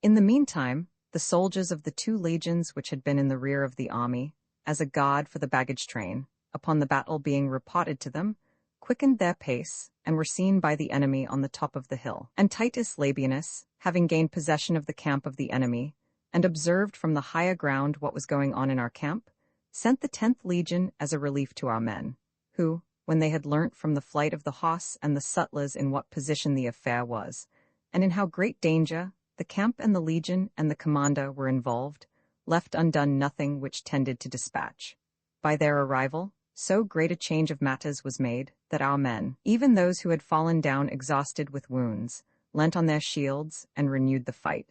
In the meantime, the soldiers of the 2 legions which had been in the rear of the army, as a guard for the baggage train, upon the battle being reported to them, quickened their pace, and were seen by the enemy on the top of the hill. And Titus Labienus, having gained possession of the camp of the enemy, and observed from the higher ground what was going on in our camp, sent the 10th Legion as a relief to our men, who, when they had learnt from the flight of the hosts and the sutlers in what position the affair was, and in how great danger the camp and the legion and the commander were involved, left undone nothing which tended to dispatch. By their arrival, so great a change of matters was made, that our men, even those who had fallen down exhausted with wounds, leant on their shields and renewed the fight.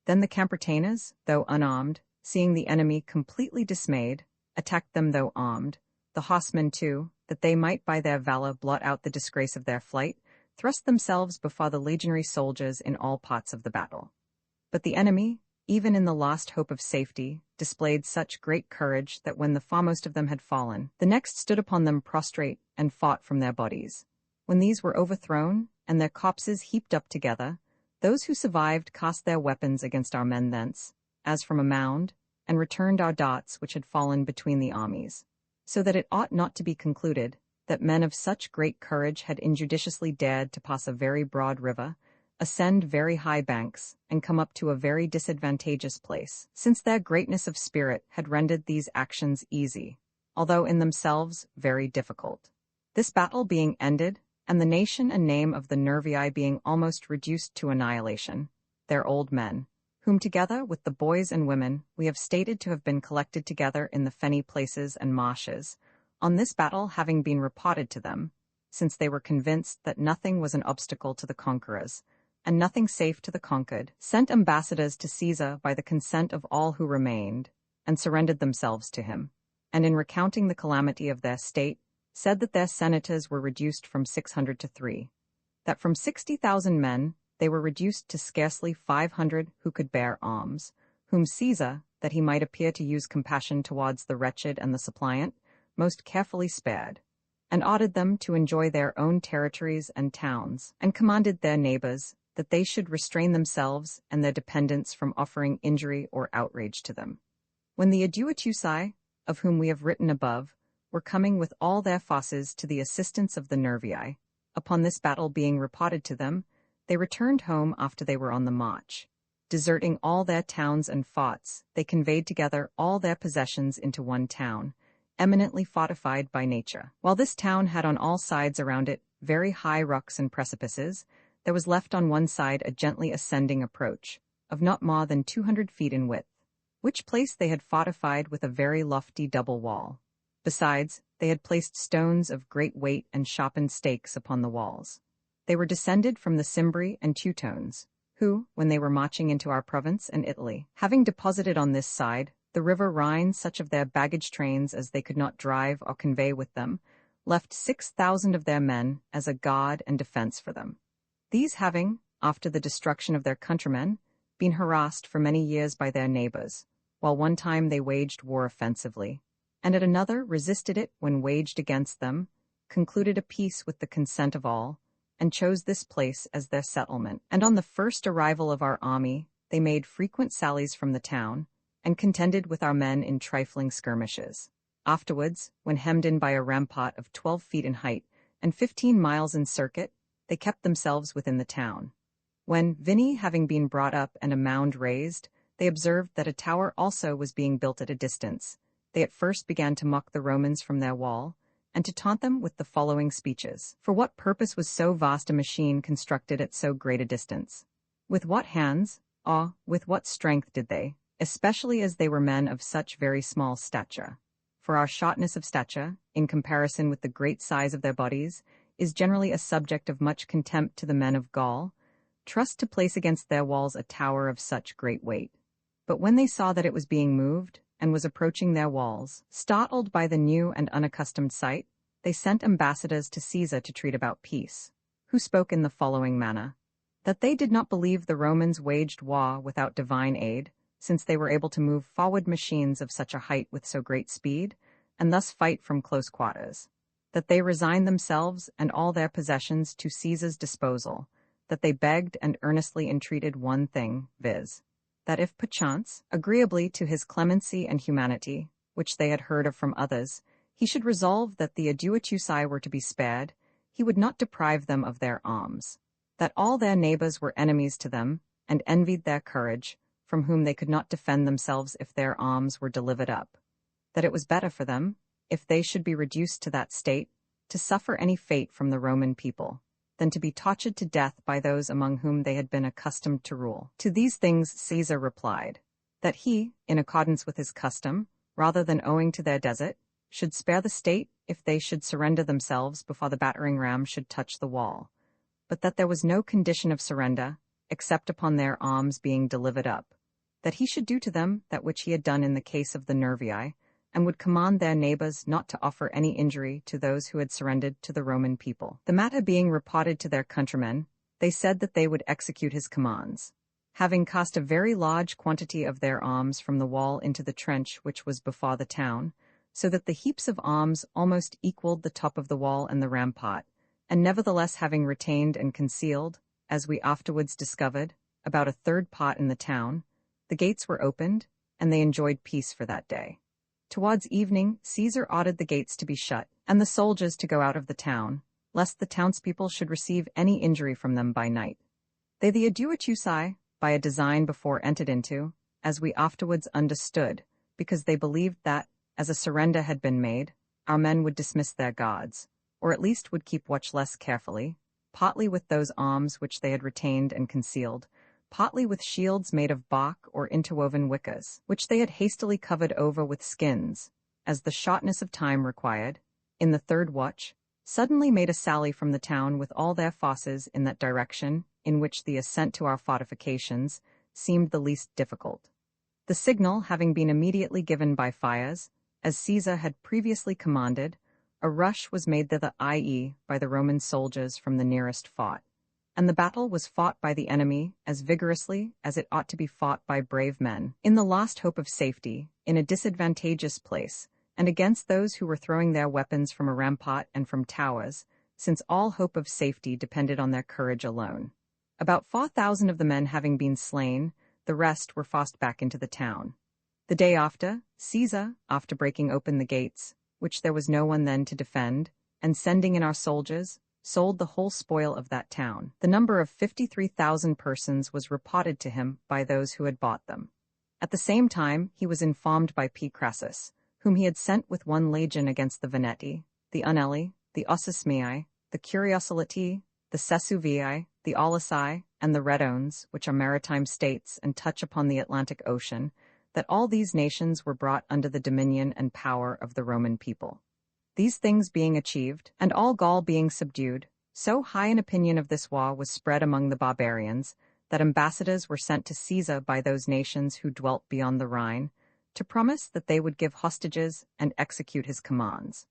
Then the Campertainers, though unarmed, seeing the enemy completely dismayed, attacked them though armed. The horsemen too, that they might by their valor blot out the disgrace of their flight, thrust themselves before the legionary soldiers in all parts of the battle. But the enemy, even in the last hope of safety, displayed such great courage that when the foremost of them had fallen, the next stood upon them prostrate and fought from their bodies. When these were overthrown, and their corpses heaped up together, those who survived cast their weapons against our men thence, as from a mound, and returned our darts which had fallen between the armies. So that it ought not to be concluded that men of such great courage had injudiciously dared to pass a very broad river, ascend very high banks, and come up to a very disadvantageous place, since their greatness of spirit had rendered these actions easy, although in themselves very difficult. This battle being ended, and the nation and name of the Nervii being almost reduced to annihilation, their old men, whom together with the boys and women we have stated to have been collected together in the fenny places and marshes, on this battle having been reported to them, since they were convinced that nothing was an obstacle to the conquerors, and nothing safe to the conquered, sent ambassadors to Caesar by the consent of all who remained, and surrendered themselves to him, and in recounting the calamity of their state, said that their senators were reduced from 600 to 3, that from 60,000 men they were reduced to scarcely 500 who could bear arms, whom Caesar, that he might appear to use compassion towards the wretched and the suppliant, most carefully spared, and ordered them to enjoy their own territories and towns, and commanded their neighbors that they should restrain themselves and their dependents from offering injury or outrage to them. When the Audiobook, of whom we have written above, were coming with all their forces to the assistance of the Nervii, upon this battle being reported to them, they returned home after they were on the march. Deserting all their towns and forts, they conveyed together all their possessions into one town, eminently fortified by nature. While this town had on all sides around it very high rocks and precipices, there was left on one side a gently ascending approach, of not more than 200 feet in width, which place they had fortified with a very lofty double wall. Besides, they had placed stones of great weight and sharpened stakes upon the walls. They were descended from the Cimbri and Teutones, who, when they were marching into our province and Italy, having deposited on this side the river Rhine such of their baggage trains as they could not drive or convey with them, left 6,000 of their men as a guard and defense for them. These having, after the destruction of their countrymen, been harassed for many years by their neighbors, while one time they waged war offensively, and at another resisted it when waged against them, concluded a peace with the consent of all, and chose this place as their settlement. And on the first arrival of our army, they made frequent sallies from the town, and contended with our men in trifling skirmishes. Afterwards, when hemmed in by a rampart of 12 feet in height and 15 miles in circuit, they kept themselves within the town. When, Vinny having been brought up and a mound raised, they observed that a tower also was being built at a distance. They at first began to mock the Romans from their wall, and to taunt them with the following speeches. For what purpose was so vast a machine constructed at so great a distance? With what hands, or with what strength did they, especially as they were men of such very small stature? For our shortness of stature, in comparison with the great size of their bodies, is generally a subject of much contempt to the men of Gaul, trust to place against their walls a tower of such great weight. But when they saw that it was being moved, and was approaching their walls, startled by the new and unaccustomed sight, they sent ambassadors to Caesar to treat about peace, who spoke in the following manner: that they did not believe the Romans waged war without divine aid, since they were able to move forward machines of such a height with so great speed, and thus fight from close quarters; that they resigned themselves and all their possessions to Caesar's disposal; that they begged and earnestly entreated one thing, viz., that if perchance, agreeably to his clemency and humanity, which they had heard of from others, he should resolve that the Audiobook were to be spared, he would not deprive them of their alms; that all their neighbors were enemies to them, and envied their courage, from whom they could not defend themselves if their arms were delivered up, that it was better for them, if they should be reduced to that state, to suffer any fate from the Roman people, than to be tortured to death by those among whom they had been accustomed to rule. To these things Caesar replied, that he, in accordance with his custom, rather than owing to their desert, should spare the state if they should surrender themselves before the battering ram should touch the wall, but that there was no condition of surrender, except upon their arms being delivered up, that he should do to them that which he had done in the case of the Nervii, and would command their neighbors not to offer any injury to those who had surrendered to the Roman people. The matter being reported to their countrymen, they said that they would execute his commands. Having cast a very large quantity of their arms from the wall into the trench which was before the town, so that the heaps of arms almost equaled the top of the wall and the rampart, and nevertheless having retained and concealed, as we afterwards discovered, about a third part in the town, the gates were opened, and they enjoyed peace for that day. Towards evening, Caesar ordered the gates to be shut, and the soldiers to go out of the town, lest the townspeople should receive any injury from them by night. They the adiuatusi, by a design before entered into, as we afterwards understood, because they believed that, as a surrender had been made, our men would dismiss their guards, or at least would keep watch less carefully, partly with those arms which they had retained and concealed, partly with shields made of bark or interwoven wickers, which they had hastily covered over with skins, as the shortness of time required, in the third watch, suddenly made a sally from the town with all their forces in that direction in which the ascent to our fortifications seemed the least difficult. The signal having been immediately given by fires, as Caesar had previously commanded, a rush was made thither, i.e., by the Roman soldiers from the nearest fort, and the battle was fought by the enemy as vigorously as it ought to be fought by brave men, in the last hope of safety, in a disadvantageous place, and against those who were throwing their weapons from a rampart and from towers, since all hope of safety depended on their courage alone. About 4,000 of the men having been slain, the rest were forced back into the town. The day after, Caesar, after breaking open the gates, which there was no one then to defend, and sending in our soldiers, sold the whole spoil of that town. The number of 53,000 persons was reported to him by those who had bought them. At the same time, he was informed by P. Crassus, whom he had sent with one legion against the Veneti, the Unelli, the Ossismii, the Curiosolati, the Sesuvii, the Aulisai, and the Redones, which are maritime states and touch upon the Atlantic Ocean, that all these nations were brought under the dominion and power of the Roman people. These things being achieved, and all Gaul being subdued, so high an opinion of this war was spread among the barbarians, that ambassadors were sent to Caesar by those nations who dwelt beyond the Rhine, to promise that they would give hostages and execute his commands,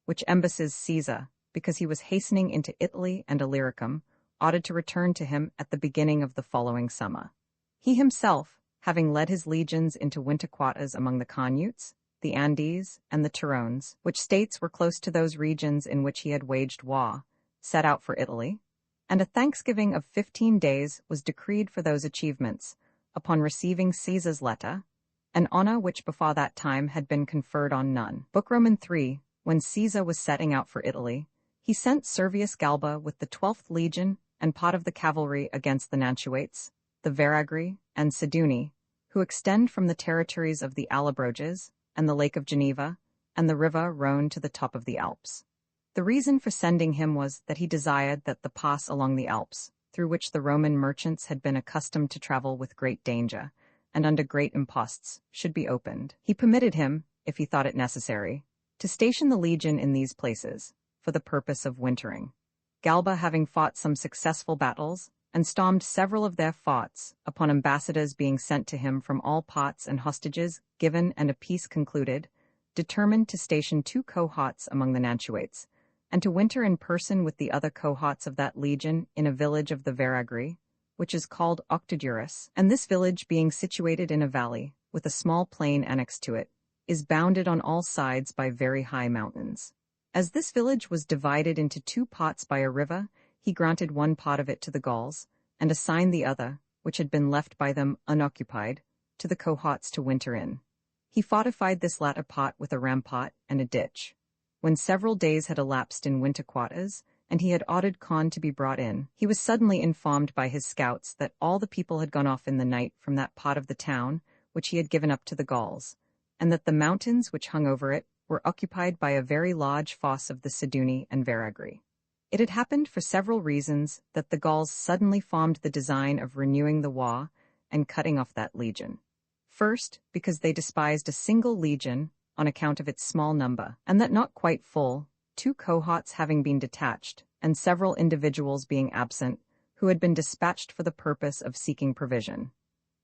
which embassies Caesar, because he was hastening into Italy and Illyricum, ordered to return to him at the beginning of the following summer. He himself, having led his legions into winter quarters among the Carnutes, the Andes, and the Turones, which states were close to those regions in which he had waged war, set out for Italy, and a thanksgiving of 15 days was decreed for those achievements, upon receiving Caesar's letter, an honor which before that time had been conferred on none. Book Roman 3, when Caesar was setting out for Italy, he sent Servius Galba with the 12th legion and part of the cavalry against the Nantuates, the Veragri, and Siduni, who extend from the territories of the Allobroges and the Lake of Geneva and the river Rhone to the top of the Alps. The reason for sending him was that he desired that the pass along the Alps, through which the Roman merchants had been accustomed to travel with great danger, and under great imposts, should be opened. He permitted him, if he thought it necessary, to station the legion in these places, for the purpose of wintering. Galba having fought some successful battles, and stormed several of their forts, upon ambassadors being sent to him from all parts and hostages given and a peace concluded, determined to station 2 cohorts among the Nantuates, and to winter in person with the other cohorts of that legion in a village of the Veragri, which is called Octodurus, and this village being situated in a valley, with a small plain annexed to it, is bounded on all sides by very high mountains. As this village was divided into 2 parts by a river, he granted one part of it to the Gauls, and assigned the other, which had been left by them unoccupied, to the cohorts to winter in. He fortified this latter part with a rampart and a ditch. When several days had elapsed in winter quarters, and he had ordered Con to be brought in. He was suddenly informed by his scouts that all the people had gone off in the night from that part of the town which he had given up to the Gauls, and that the mountains which hung over it were occupied by a very large fosse of the Siduni and Veragri. It had happened for several reasons that the Gauls suddenly formed the design of renewing the war and cutting off that legion. First, because they despised a single legion on account of its small number, and that not quite full, 2 cohorts having been detached, and several individuals being absent, who had been dispatched for the purpose of seeking provision.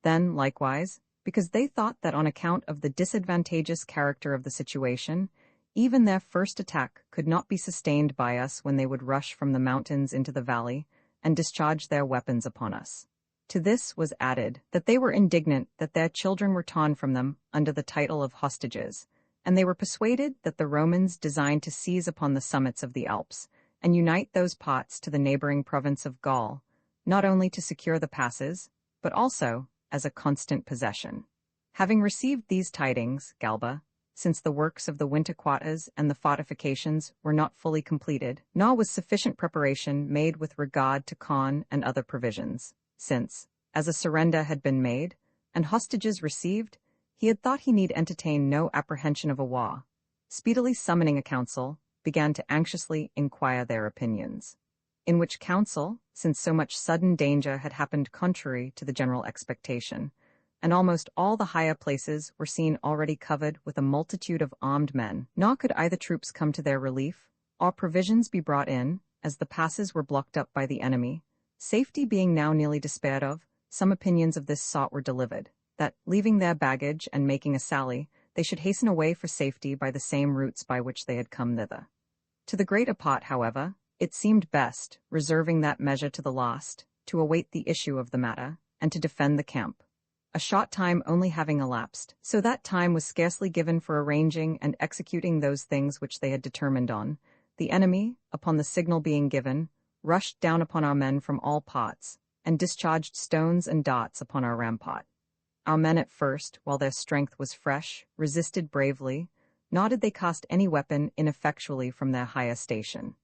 Then, likewise, because they thought that on account of the disadvantageous character of the situation, even their first attack could not be sustained by us when they would rush from the mountains into the valley and discharge their weapons upon us. To this was added that they were indignant that their children were torn from them under the title of hostages, and they were persuaded that the Romans designed to seize upon the summits of the Alps and unite those parts to the neighboring province of Gaul, not only to secure the passes, but also as a constant possession. Having received these tidings, Galba, since the works of the winter quarters and the fortifications were not fully completed, nor was sufficient preparation made with regard to corn and other provisions, since, as a surrender had been made, and hostages received, he had thought he need entertain no apprehension of a war, speedily summoning a council, began to anxiously inquire their opinions. In which council, since so much sudden danger had happened contrary to the general expectation, and almost all the higher places were seen already covered with a multitude of armed men, nor could either troops come to their relief, or provisions be brought in, as the passes were blocked up by the enemy, safety being now nearly despaired of, some opinions of this sort were delivered, that, leaving their baggage and making a sally, they should hasten away for safety by the same routes by which they had come thither. To the greater part, however, it seemed best, reserving that measure to the last, to await the issue of the matter, and to defend the camp. A short time only having elapsed, so that time was scarcely given for arranging and executing those things which they had determined on, the enemy, upon the signal being given, rushed down upon our men from all parts, and discharged stones and darts upon our rampart. Our men at first, while their strength was fresh, resisted bravely, nor did they cast any weapon ineffectually from their higher station.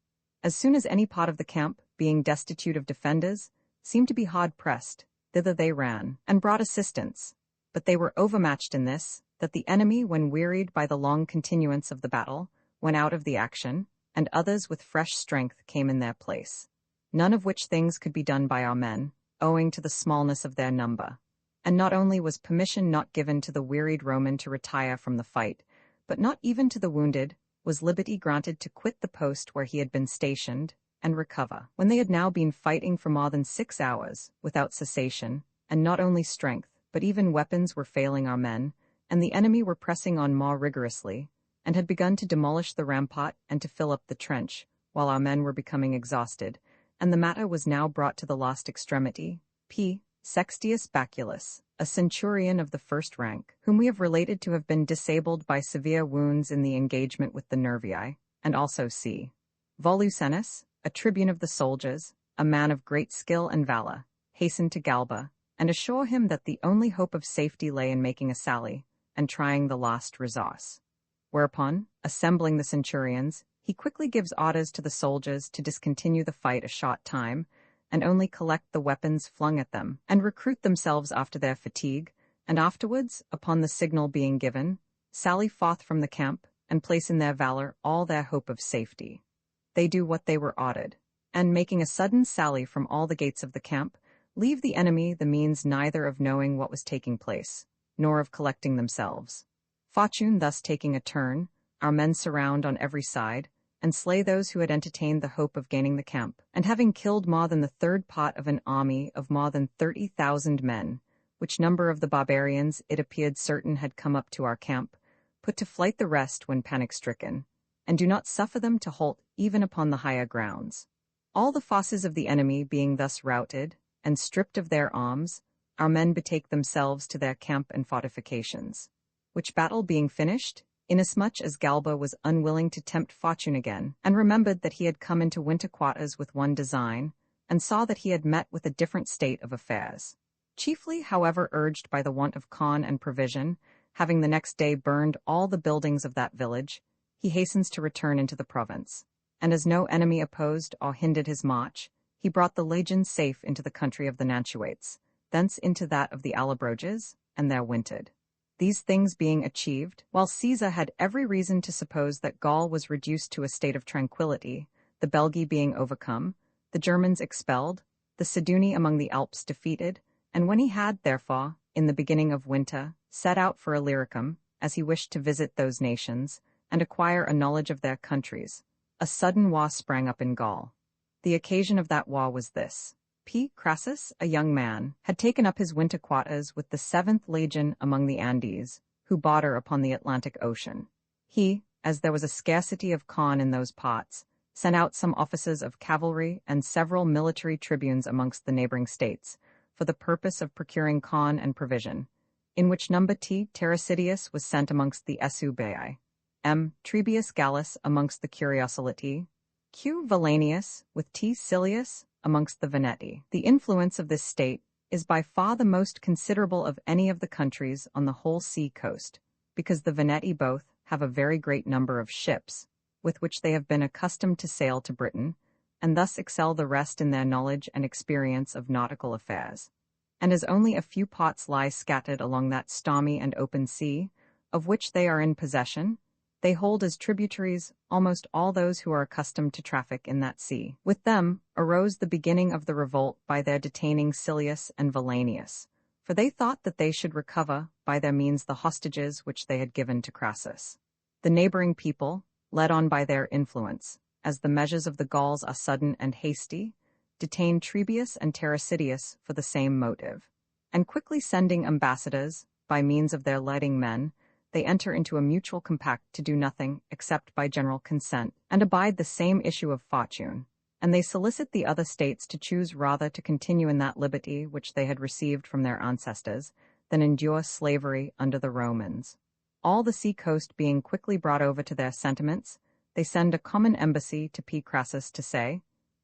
As soon as any part of the camp, being destitute of defenders, seemed to be hard pressed, thither they ran, and brought assistance. But they were overmatched in this, that the enemy, when wearied by the long continuance of the battle, went out of the action, and others with fresh strength came in their place. None of which things could be done by our men, owing to the smallness of their number. And not only was permission not given to the wearied Roman to retire from the fight, but not even to the wounded was liberty granted to quit the post where he had been stationed, and recover, when they had now been fighting for more than 6 hours, without cessation, and not only strength, but even weapons were failing our men, and the enemy were pressing on more rigorously, and had begun to demolish the rampart and to fill up the trench, while our men were becoming exhausted, and the matter was now brought to the last extremity. P. Sextius Baculus, a centurion of the first rank, whom we have related to have been disabled by severe wounds in the engagement with the Nervii, and also C. Volusenus, a tribune of the soldiers, a man of great skill and valor, hastened to Galba, and assure him that the only hope of safety lay in making a sally, and trying the last resource. Whereupon, assembling the centurions, he quickly gives orders to the soldiers to discontinue the fight a short time, and only collect the weapons flung at them, and recruit themselves after their fatigue, and afterwards, upon the signal being given, sally forth from the camp, and place in their valor all their hope of safety. They do what they were ordered, and making a sudden sally from all the gates of the camp, leave the enemy the means neither of knowing what was taking place, nor of collecting themselves. Fortune thus taking a turn, our men surround on every side, and slay those who had entertained the hope of gaining the camp, and having killed more than the third part of an army of more than 30,000 men, which number of the barbarians it appeared certain had come up to our camp, put to flight the rest when panic-stricken, and do not suffer them to halt even upon the higher grounds. All the fosses of the enemy being thus routed, and stripped of their arms, our men betake themselves to their camp and fortifications. Which battle being finished, inasmuch as Galba was unwilling to tempt fortune again, and remembered that he had come into winter quarters with one design, and saw that he had met with a different state of affairs. Chiefly, however, urged by the want of corn and provision, having the next day burned all the buildings of that village, he hastens to return into the province. and as no enemy opposed or hindered his march, he brought the legions safe into the country of the Nantuates, thence into that of the Allobroges, and there wintered. These things being achieved, while Caesar had every reason to suppose that Gaul was reduced to a state of tranquillity, the Belgae being overcome, the Germans expelled, the Sidoni among the Alps defeated, and when he had, therefore, in the beginning of winter, set out for Illyricum, as he wished to visit those nations, and acquire a knowledge of their countries, a sudden war sprang up in Gaul. The occasion of that war was this. Crassus, a young man, had taken up his winter quarters with the 7th Legion among the Andes, who border upon the Atlantic Ocean. He, as there was a scarcity of corn in those parts, sent out some officers of cavalry and several military tribunes amongst the neighboring states, for the purpose of procuring corn and provision, in which number Terracidius was sent amongst the Esubai, Trebius Gallus amongst the Curiosolati, Valenius, with Silius, amongst the Veneti. The influence of this state is by far the most considerable of any of the countries on the whole sea coast, because the Veneti both have a very great number of ships, with which they have been accustomed to sail to Britain, and thus excel the rest in their knowledge and experience of nautical affairs. And as only a few ports lie scattered along that stormy and open sea, of which they are in possession, they hold as tributaries almost all those who are accustomed to traffic in that sea. With them arose the beginning of the revolt by their detaining Silius and Valenius, for they thought that they should recover by their means the hostages which they had given to Crassus. The neighboring people, led on by their influence, as the measures of the Gauls are sudden and hasty, detained Trebius and Terracidius for the same motive, and quickly sending ambassadors, by means of their leading men, they enter into a mutual compact to do nothing except by general consent, and abide the same issue of fortune, and they solicit the other states to choose rather to continue in that liberty which they had received from their ancestors, than endure slavery under the Romans. All the sea coast being quickly brought over to their sentiments, they send a common embassy to Crassus to say,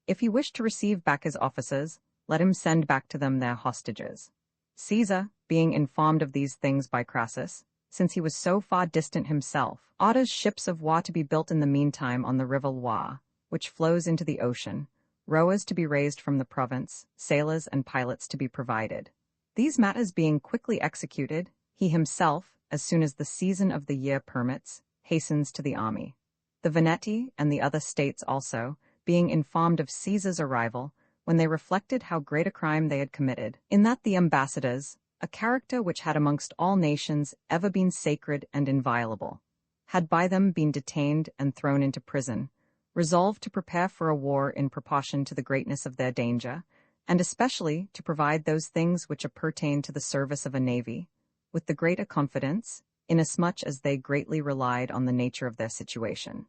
if he wished to receive back his officers, let him send back to them their hostages. Caesar, being informed of these things by Crassus, since he was so far distant himself, orders ships of war to be built in the meantime on the river Loire, which flows into the ocean, rowers to be raised from the province, sailors and pilots to be provided. These matters being quickly executed, he himself, as soon as the season of the year permits, hastens to the army. The Veneti and the other states also, being informed of Caesar's arrival, when they reflected how great a crime they had committed, in that the ambassadors, a character which had amongst all nations ever been sacred and inviolable, had by them been detained and thrown into prison, resolved to prepare for a war in proportion to the greatness of their danger, and especially to provide those things which appertain to the service of a navy, with the greater confidence, inasmuch as they greatly relied on the nature of their situation.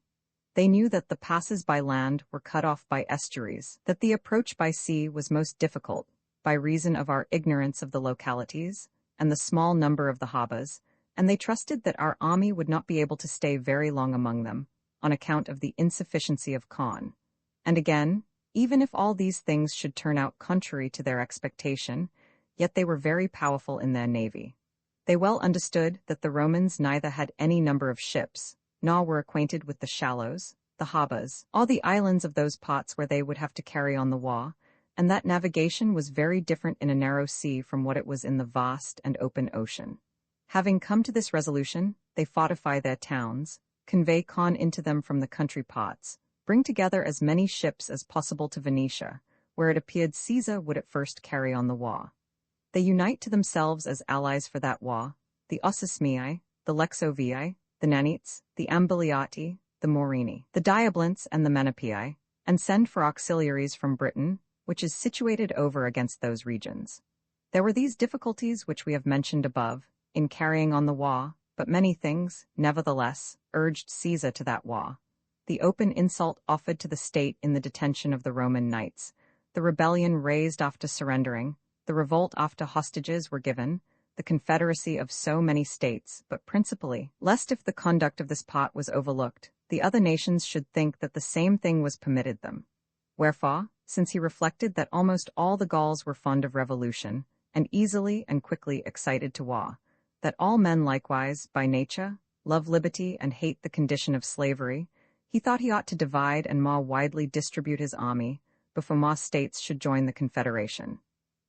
They knew that the passes by land were cut off by estuaries, that the approach by sea was most difficult, by reason of our ignorance of the localities, and the small number of the harbors, and they trusted that our army would not be able to stay very long among them, on account of the insufficiency of corn. And again, even if all these things should turn out contrary to their expectation, yet they were very powerful in their navy. They well understood that the Romans neither had any number of ships, nor were acquainted with the shallows, the harbors, or the islands of those parts where they would have to carry on the war, and that navigation was very different in a narrow sea from what it was in the vast and open ocean. Having come to this resolution, they fortify their towns, convey corn into them from the country parts, bring together as many ships as possible to Venetia, where it appeared Caesar would at first carry on the war. They unite to themselves as allies for that war, the Ossismii, the Lexovii, the Nanites, the Ambiliati, the Morini, the Diablants, and the Menapii, and send for auxiliaries from Britain, which is situated over against those regions. There were these difficulties which we have mentioned above, in carrying on the war, but many things, nevertheless, urged Caesar to that war. The open insult offered to the state in the detention of the Roman knights, the rebellion raised after surrendering, the revolt after hostages were given, the confederacy of so many states, but principally, lest if the conduct of this part was overlooked, the other nations should think that the same thing was permitted them. Wherefore, since he reflected that almost all the Gauls were fond of revolution, and easily and quickly excited to war, that all men likewise, by nature, love liberty and hate the condition of slavery, He thought he ought to divide and more widely distribute his army before more states should join the Confederation.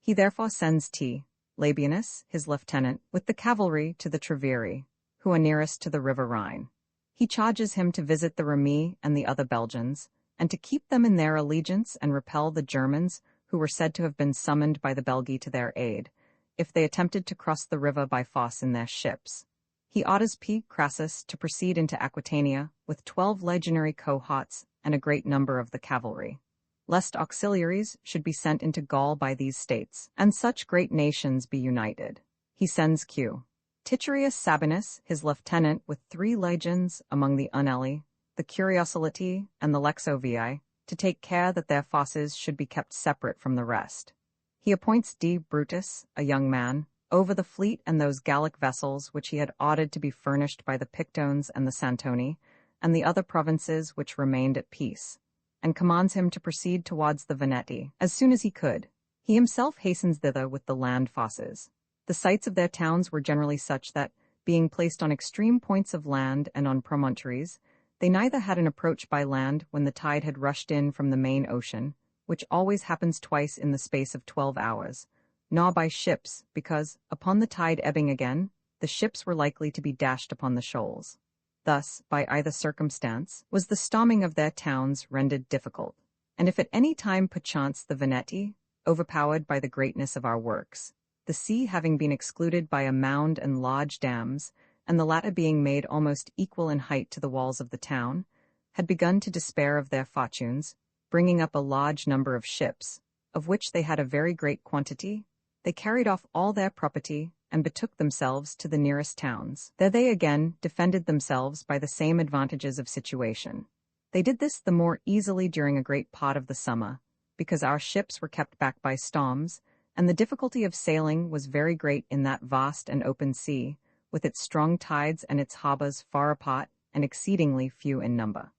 He therefore sends T. Labienus, his lieutenant, with the cavalry to the Treveri, who are nearest to the river Rhine. He charges him to visit the Remi and the other Belgians, and to keep them in their allegiance and repel the Germans who were said to have been summoned by the Belgi to their aid, if they attempted to cross the river by force in their ships. He orders P. Crassus to proceed into Aquitania with 12 legionary cohorts and a great number of the cavalry, lest auxiliaries should be sent into Gaul by these states, and such great nations be united. He sends Q. Titurius Sabinus, his lieutenant, with 3 legions among the Unelli, the Curiosiliti, and the Lexovii, to take care that their forces should be kept separate from the rest. He appoints D. Brutus, a young man, over the fleet and those Gallic vessels which he had ordered to be furnished by the Pictones and the Santoni, and the other provinces which remained at peace, and commands him to proceed towards the Veneti as soon as he could. He himself hastens thither with the land forces. The sites of their towns were generally such that, being placed on extreme points of land and on promontories, they neither had an approach by land when the tide had rushed in from the main ocean, which always happens twice in the space of 12 hours, nor by ships, because, upon the tide ebbing again, the ships were likely to be dashed upon the shoals. Thus, by either circumstance, was the storming of their towns rendered difficult, and if at any time perchance the Veneti, overpowered by the greatness of our works, the sea having been excluded by a mound and large dams, and the latter being made almost equal in height to the walls of the town, had begun to despair of their fortunes, bringing up a large number of ships, of which they had a very great quantity, they carried off all their property, and betook themselves to the nearest towns. There they again defended themselves by the same advantages of situation. They did this the more easily during a great part of the summer, because our ships were kept back by storms, and the difficulty of sailing was very great in that vast and open sea, with its strong tides and its harbors far apart and exceedingly few in number.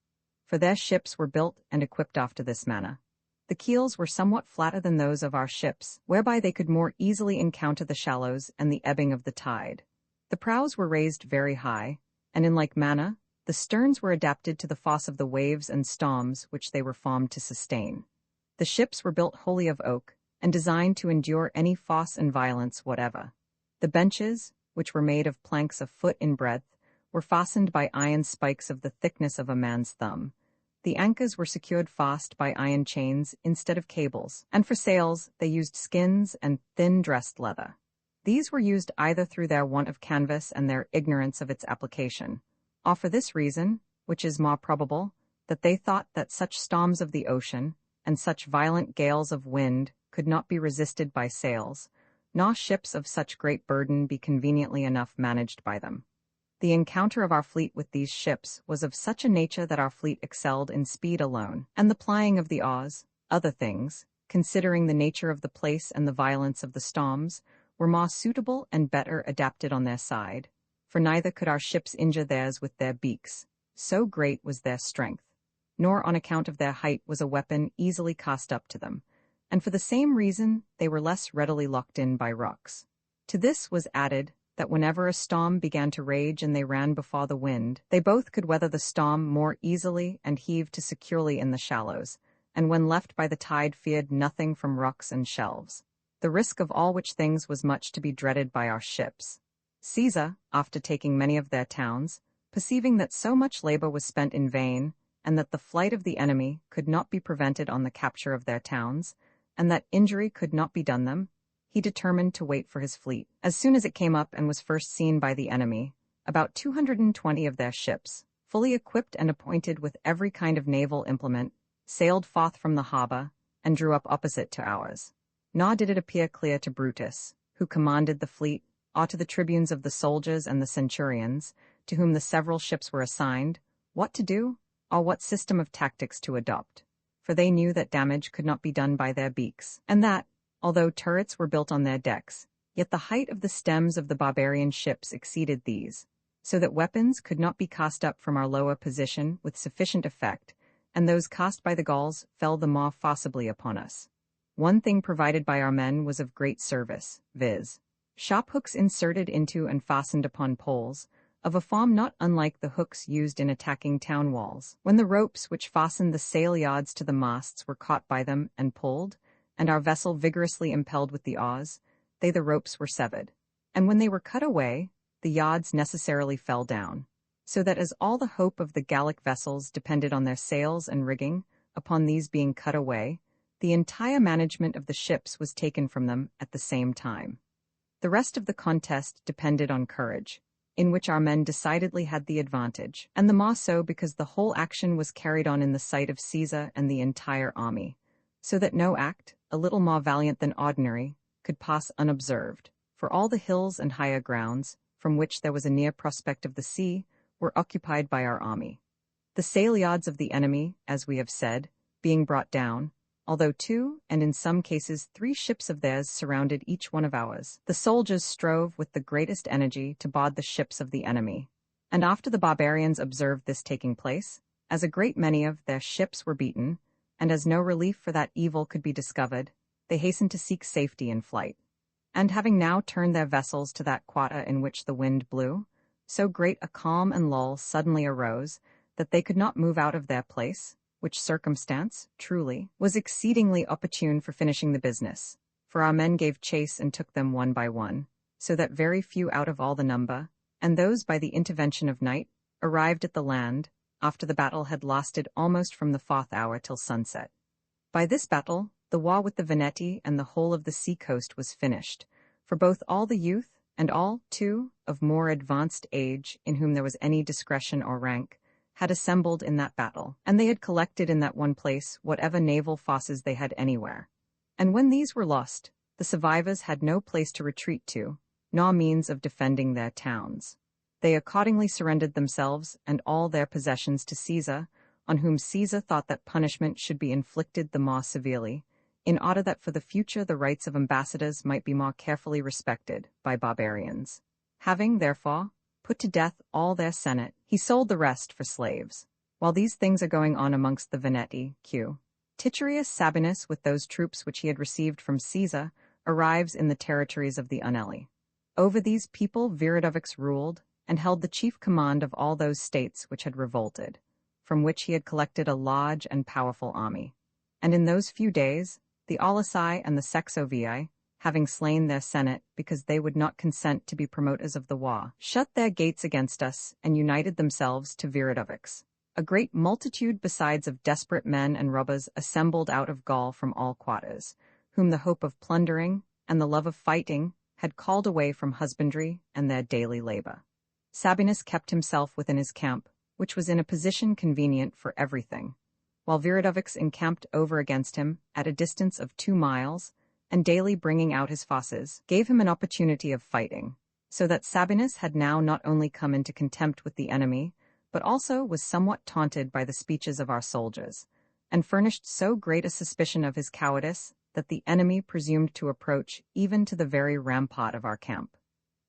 For their ships were built and equipped after this manner. The keels were somewhat flatter than those of our ships, whereby they could more easily encounter the shallows and the ebbing of the tide. The prows were raised very high, and in like manner, the sterns were adapted to the force of the waves and storms which they were formed to sustain. The ships were built wholly of oak, and designed to endure any force and violence whatever. The benches, which were made of planks a foot in breadth, were fastened by iron spikes of the thickness of a man's thumb. The anchors were secured fast by iron chains instead of cables, and for sails they used skins and thin dressed leather. These were used either through their want of canvas and their ignorance of its application, or for this reason, which is more probable, that they thought that such storms of the ocean, and such violent gales of wind, could not be resisted by sails, nor ships of such great burden be conveniently enough managed by them. The encounter of our fleet with these ships was of such a nature that our fleet excelled in speed alone, and the plying of the oars, other things, considering the nature of the place and the violence of the storms, were more suitable and better adapted on their side, for neither could our ships injure theirs with their beaks, so great was their strength, nor on account of their height was a weapon easily cast up to them, and for the same reason they were less readily locked in by rocks. To this was added that whenever a storm began to rage and they ran before the wind, they both could weather the storm more easily and heave to securely in the shallows, and when left by the tide feared nothing from rocks and shelves. The risk of all which things was much to be dreaded by our ships. Caesar, after taking many of their towns, perceiving that so much labor was spent in vain, and that the flight of the enemy could not be prevented on the capture of their towns, and that injury could not be done them, he determined to wait for his fleet. As soon as it came up and was first seen by the enemy, about 220 of their ships, fully equipped and appointed with every kind of naval implement, sailed forth from the harbor, and drew up opposite to ours. Nor did it appear clear to Brutus, who commanded the fleet, or to the tribunes of the soldiers and the centurions, to whom the several ships were assigned, what to do, or what system of tactics to adopt. For they knew that damage could not be done by their beaks, and that, although turrets were built on their decks, yet the height of the stems of the barbarian ships exceeded these, so that weapons could not be cast up from our lower position with sufficient effect, and those cast by the Gauls fell the more forcibly upon us. One thing provided by our men was of great service, viz., shop hooks inserted into and fastened upon poles, of a form not unlike the hooks used in attacking town walls. When the ropes which fastened the sail yards to the masts were caught by them and pulled, and our vessel vigorously impelled with the oars, the ropes were severed. And when they were cut away, the yards necessarily fell down, so that as all the hope of the Gallic vessels depended on their sails and rigging, upon these being cut away, the entire management of the ships was taken from them at the same time. The rest of the contest depended on courage, in which our men decidedly had the advantage, and the more so because the whole action was carried on in the sight of Caesar and the entire army, so that no act, a little more valiant than ordinary, could pass unobserved, for all the hills and higher grounds, from which there was a near prospect of the sea, were occupied by our army. The sail yards of the enemy, as we have said, being brought down, although 2, and in some cases 3 ships of theirs surrounded each one of ours, the soldiers strove with the greatest energy to board the ships of the enemy. And after the barbarians observed this taking place, as a great many of their ships were beaten, and as no relief for that evil could be discovered, they hastened to seek safety in flight. And having now turned their vessels to that quarter in which the wind blew, so great a calm and lull suddenly arose that they could not move out of their place, which circumstance, truly, was exceedingly opportune for finishing the business, for our men gave chase and took them one by one, so that very few out of all the number, and those by the intervention of night, arrived at the land, after the battle had lasted almost from the 4th hour till sunset. By this battle, the war with the Veneti and the whole of the sea-coast was finished, for both all the youth, and all, too, of more advanced age, in whom there was any discretion or rank, had assembled in that battle, and they had collected in that one place whatever naval forces they had anywhere. And when these were lost, the survivors had no place to retreat to, nor means of defending their towns. They accordingly surrendered themselves and all their possessions to Caesar, on whom Caesar thought that punishment should be inflicted the more severely, in order that for the future the rights of ambassadors might be more carefully respected by barbarians. Having, therefore, put to death all their senate, he sold the rest for slaves. While these things are going on amongst the Veneti, Titurius Sabinus, with those troops which he had received from Caesar, arrives in the territories of the Unelli. Over these people Viridovix ruled, and held the chief command of all those states which had revolted, from which he had collected a large and powerful army. And in those few days, the Aulusii and the Sexovii, having slain their senate because they would not consent to be promoters of the war, shut their gates against us and united themselves to Viridovix. A great multitude besides of desperate men and robbers assembled out of Gaul from all quarters, whom the hope of plundering and the love of fighting had called away from husbandry and their daily labor. Sabinus kept himself within his camp, which was in a position convenient for everything, while Viridovix encamped over against him at a distance of 2 miles, and daily bringing out his forces, gave him an opportunity of fighting, so that Sabinus had now not only come into contempt with the enemy, but also was somewhat taunted by the speeches of our soldiers, and furnished so great a suspicion of his cowardice that the enemy presumed to approach even to the very rampart of our camp.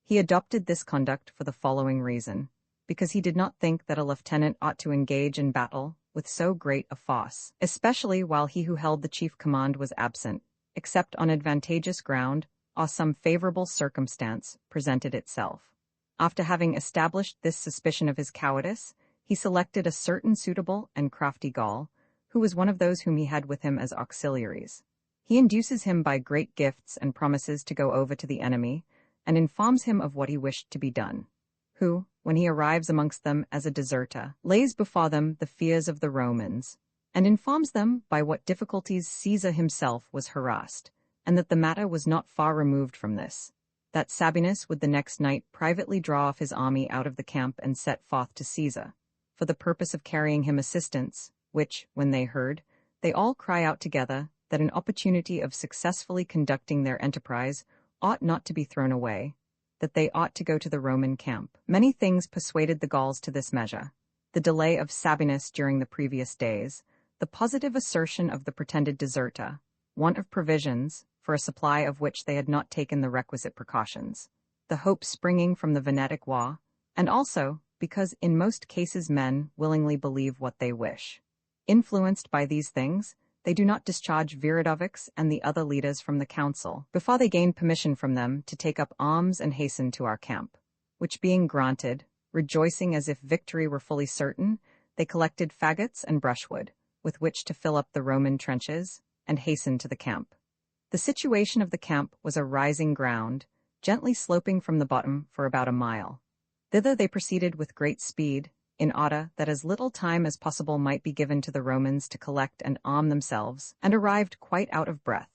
He adopted this conduct for the following reason, because he did not think that a lieutenant ought to engage in battle with so great a force, especially while he who held the chief command was absent, except on advantageous ground or some favorable circumstance presented itself. After having established this suspicion of his cowardice, he selected a certain suitable and crafty Gaul, who was one of those whom he had with him as auxiliaries. He induces him by great gifts and promises to go over to the enemy, and informs him of what he wished to be done, who, when he arrives amongst them as a deserter, lays before them the fears of the Romans, and informs them by what difficulties Caesar himself was harassed, and that the matter was not far removed from this, that Sabinus would the next night privately draw off his army out of the camp and set forth to Caesar, for the purpose of carrying him assistance, which, when they heard, they all cry out together that an opportunity of successfully conducting their enterprise ought not to be thrown away, that they ought to go to the Roman camp. Many things persuaded the Gauls to this measure: the delay of Sabinus during the previous days, the positive assertion of the pretended deserter, want of provisions, for a supply of which they had not taken the requisite precautions, the hope springing from the Venetic war, and also because in most cases men willingly believe what they wish. Influenced by these things, they do not discharge Viridovix and the other leaders from the council before they gain permission from them to take up arms and hasten to our camp, which being granted, Rejoicing as if victory were fully certain, they collected faggots and brushwood, with which to fill up the Roman trenches, and hastened to the camp. The situation of the camp was a rising ground, gently sloping from the bottom for about a mile. Thither they proceeded with great speed, in order that as little time as possible might be given to the Romans to collect and arm themselves, and arrived quite out of breath.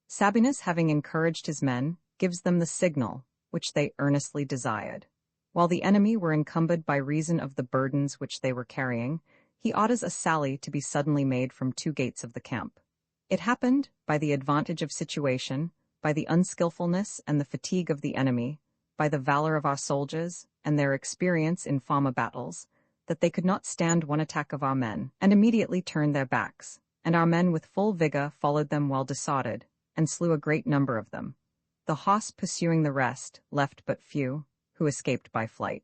Sabinus, having encouraged his men, gives them the signal, which they earnestly desired. While the enemy were encumbered by reason of the burdens which they were carrying, he orders a sally to be suddenly made from 2 gates of the camp. It happened, by the advantage of situation, by the unskilfulness and the fatigue of the enemy, by the valor of our soldiers, and their experience in former battles, that they could not stand one attack of our men, and immediately turned their backs, and our men with full vigor followed them well disordered, and slew a great number of them. The host pursuing the rest, left but few, who escaped by flight.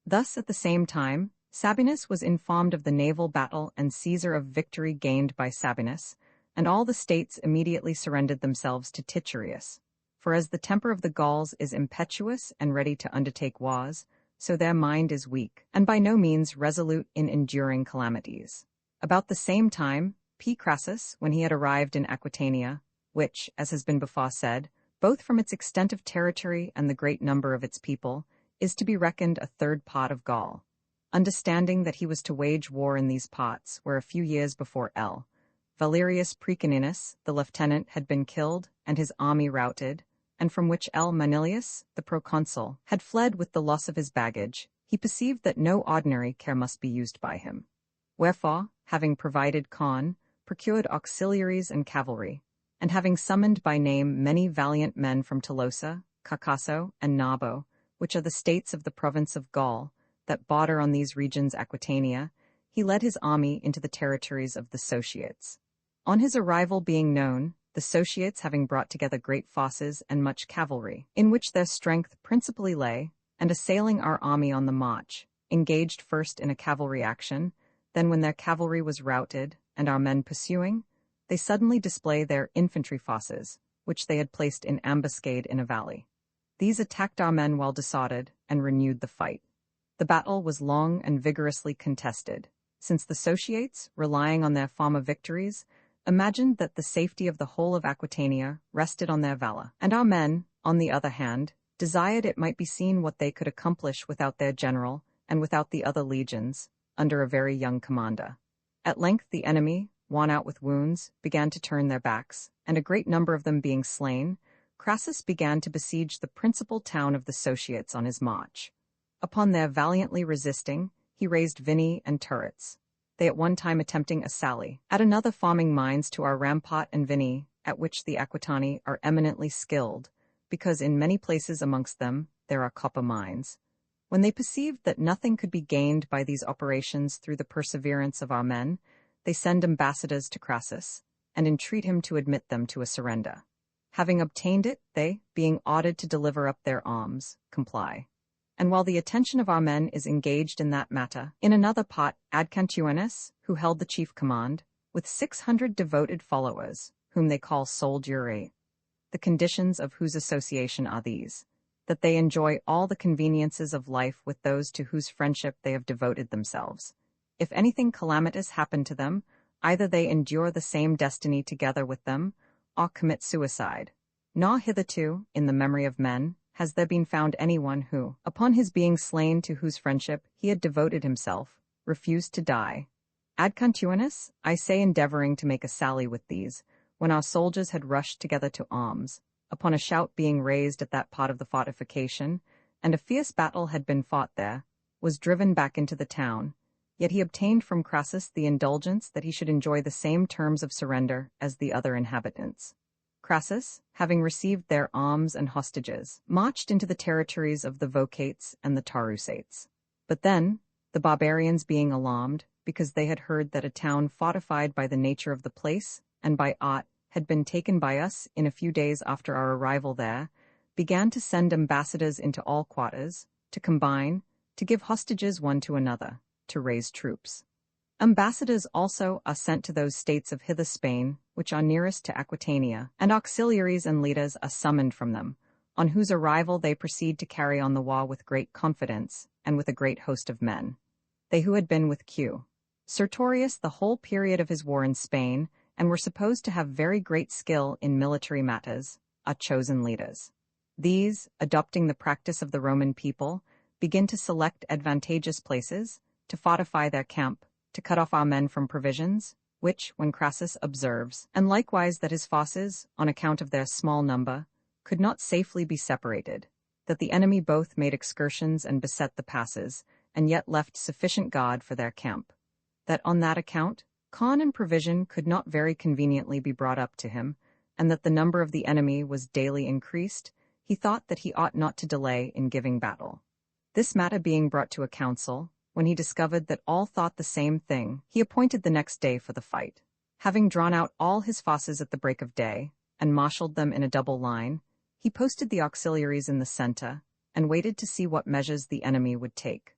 Thus, at the same time, Sabinus was informed of the naval battle and seizure of victory gained by Sabinus, and all the states immediately surrendered themselves to Titurius. For as the temper of the Gauls is impetuous and ready to undertake wars, so their mind is weak, and by no means resolute in enduring calamities. About the same time, P. Crassus, when he had arrived in Aquitania, which, as has been before said, both from its extent of territory and the great number of its people, is to be reckoned a 3rd part of Gaul, understanding that he was to wage war in these parts, where a few years before L. Valerius Praeconinus, the lieutenant, had been killed and his army routed, and from which L. Manilius, the proconsul, had fled with the loss of his baggage, he perceived that no ordinary care must be used by him. Wherefore, having provided procured auxiliaries and cavalry, and having summoned by name many valiant men from Tolosa, Carcasso, and Narbo, which are the states of the province of Gaul, that border on these regions Aquitania, he led his army into the territories of the Sociates. On his arrival being known, the Sociates having brought together great forces and much cavalry, in which their strength principally lay, and assailing our army on the march, engaged first in a cavalry action, then when their cavalry was routed, and our men pursuing, they suddenly display their infantry forces, which they had placed in ambuscade in a valley. These attacked our men well disordered, and renewed the fight. The battle was long and vigorously contested, since the Sociates, relying on their former victories, imagined that the safety of the whole of Aquitania rested on their valor, and our men, on the other hand, desired it might be seen what they could accomplish without their general, and without the other legions, under a very young commander. At length the enemy, worn out with wounds, began to turn their backs, and a great number of them being slain, Crassus began to besiege the principal town of the Sociates on his march. Upon their valiantly resisting, he raised Vini and turrets, they at one time attempting a sally, at another forming mines to our rampart and Vini, at which the Aquitani are eminently skilled, because in many places amongst them there are copper mines. When they perceived that nothing could be gained by these operations through the perseverance of our men, they send ambassadors to Crassus, and entreat him to admit them to a surrender. Having obtained it, they, being ordered to deliver up their arms, comply. And while the attention of our men is engaged in that matter, in another part Adcantuenus, who held the chief command, with 600 devoted followers, whom they call soldiery. The conditions of whose association are these, that they enjoy all the conveniences of life with those to whose friendship they have devoted themselves. If anything calamitous happen to them, either they endure the same destiny together with them, or commit suicide. Nor hitherto, in the memory of men, has there been found anyone who, upon his being slain to whose friendship he had devoted himself, refused to die. Adcantuenus, I say, endeavoring to make a sally with these, when our soldiers had rushed together to arms, upon a shout being raised at that part of the fortification, and a fierce battle had been fought there, was driven back into the town, yet he obtained from Crassus the indulgence that he should enjoy the same terms of surrender as the other inhabitants. Crassus, having received their arms and hostages, marched into the territories of the Vocates and the Taurusates. But then, the barbarians being alarmed, because they had heard that a town fortified by the nature of the place and by art had been taken by us in a few days after our arrival there, began to send ambassadors into all quarters, to combine, to give hostages one to another, to raise troops. Ambassadors also are sent to those states of hither Spain, which are nearest to Aquitania, and auxiliaries and leaders are summoned from them, on whose arrival they proceed to carry on the war with great confidence, and with a great host of men. They who had been with Q. Sertorius the whole period of his war in Spain, and were supposed to have very great skill in military matters, are chosen leaders. These, adopting the practice of the Roman people, begin to select advantageous places, to fortify their camp, to cut off our men from provisions, which, when Crassus observes, and likewise that his forces, on account of their small number, could not safely be separated, that the enemy both made excursions and beset the passes, and yet left sufficient guard for their camp, that on that account, corn and provision could not very conveniently be brought up to him, and that the number of the enemy was daily increased, he thought that he ought not to delay in giving battle. This matter being brought to a council, when he discovered that all thought the same thing, he appointed the next day for the fight. Having drawn out all his forces at the break of day, and marshalled them in a double line, he posted the auxiliaries in the center, and waited to see what measures the enemy would take.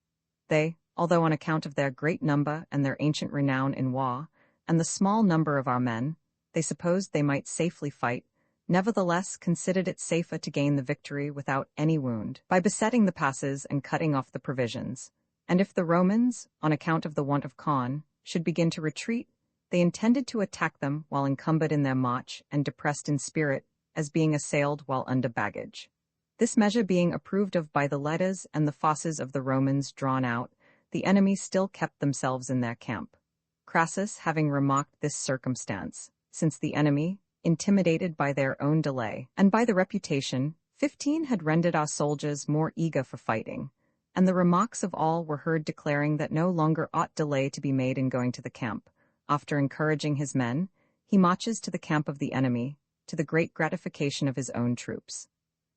They, although on account of their great number and their ancient renown in war, and the small number of our men, they supposed they might safely fight, nevertheless considered it safer to gain the victory without any wound, by besetting the passes and cutting off the provisions. And if the Romans, on account of the want of corn, should begin to retreat, they intended to attack them while encumbered in their march and depressed in spirit, as being assailed while under baggage. This measure being approved of by the letters and the forces of the Romans drawn out, the enemy still kept themselves in their camp. Crassus having remarked this circumstance, since the enemy, intimidated by their own delay, and by the reputation, 15 had rendered our soldiers more eager for fighting, and the remarks of all were heard declaring that no longer ought delay to be made in going to the camp. After encouraging his men, he marches to the camp of the enemy, to the great gratification of his own troops.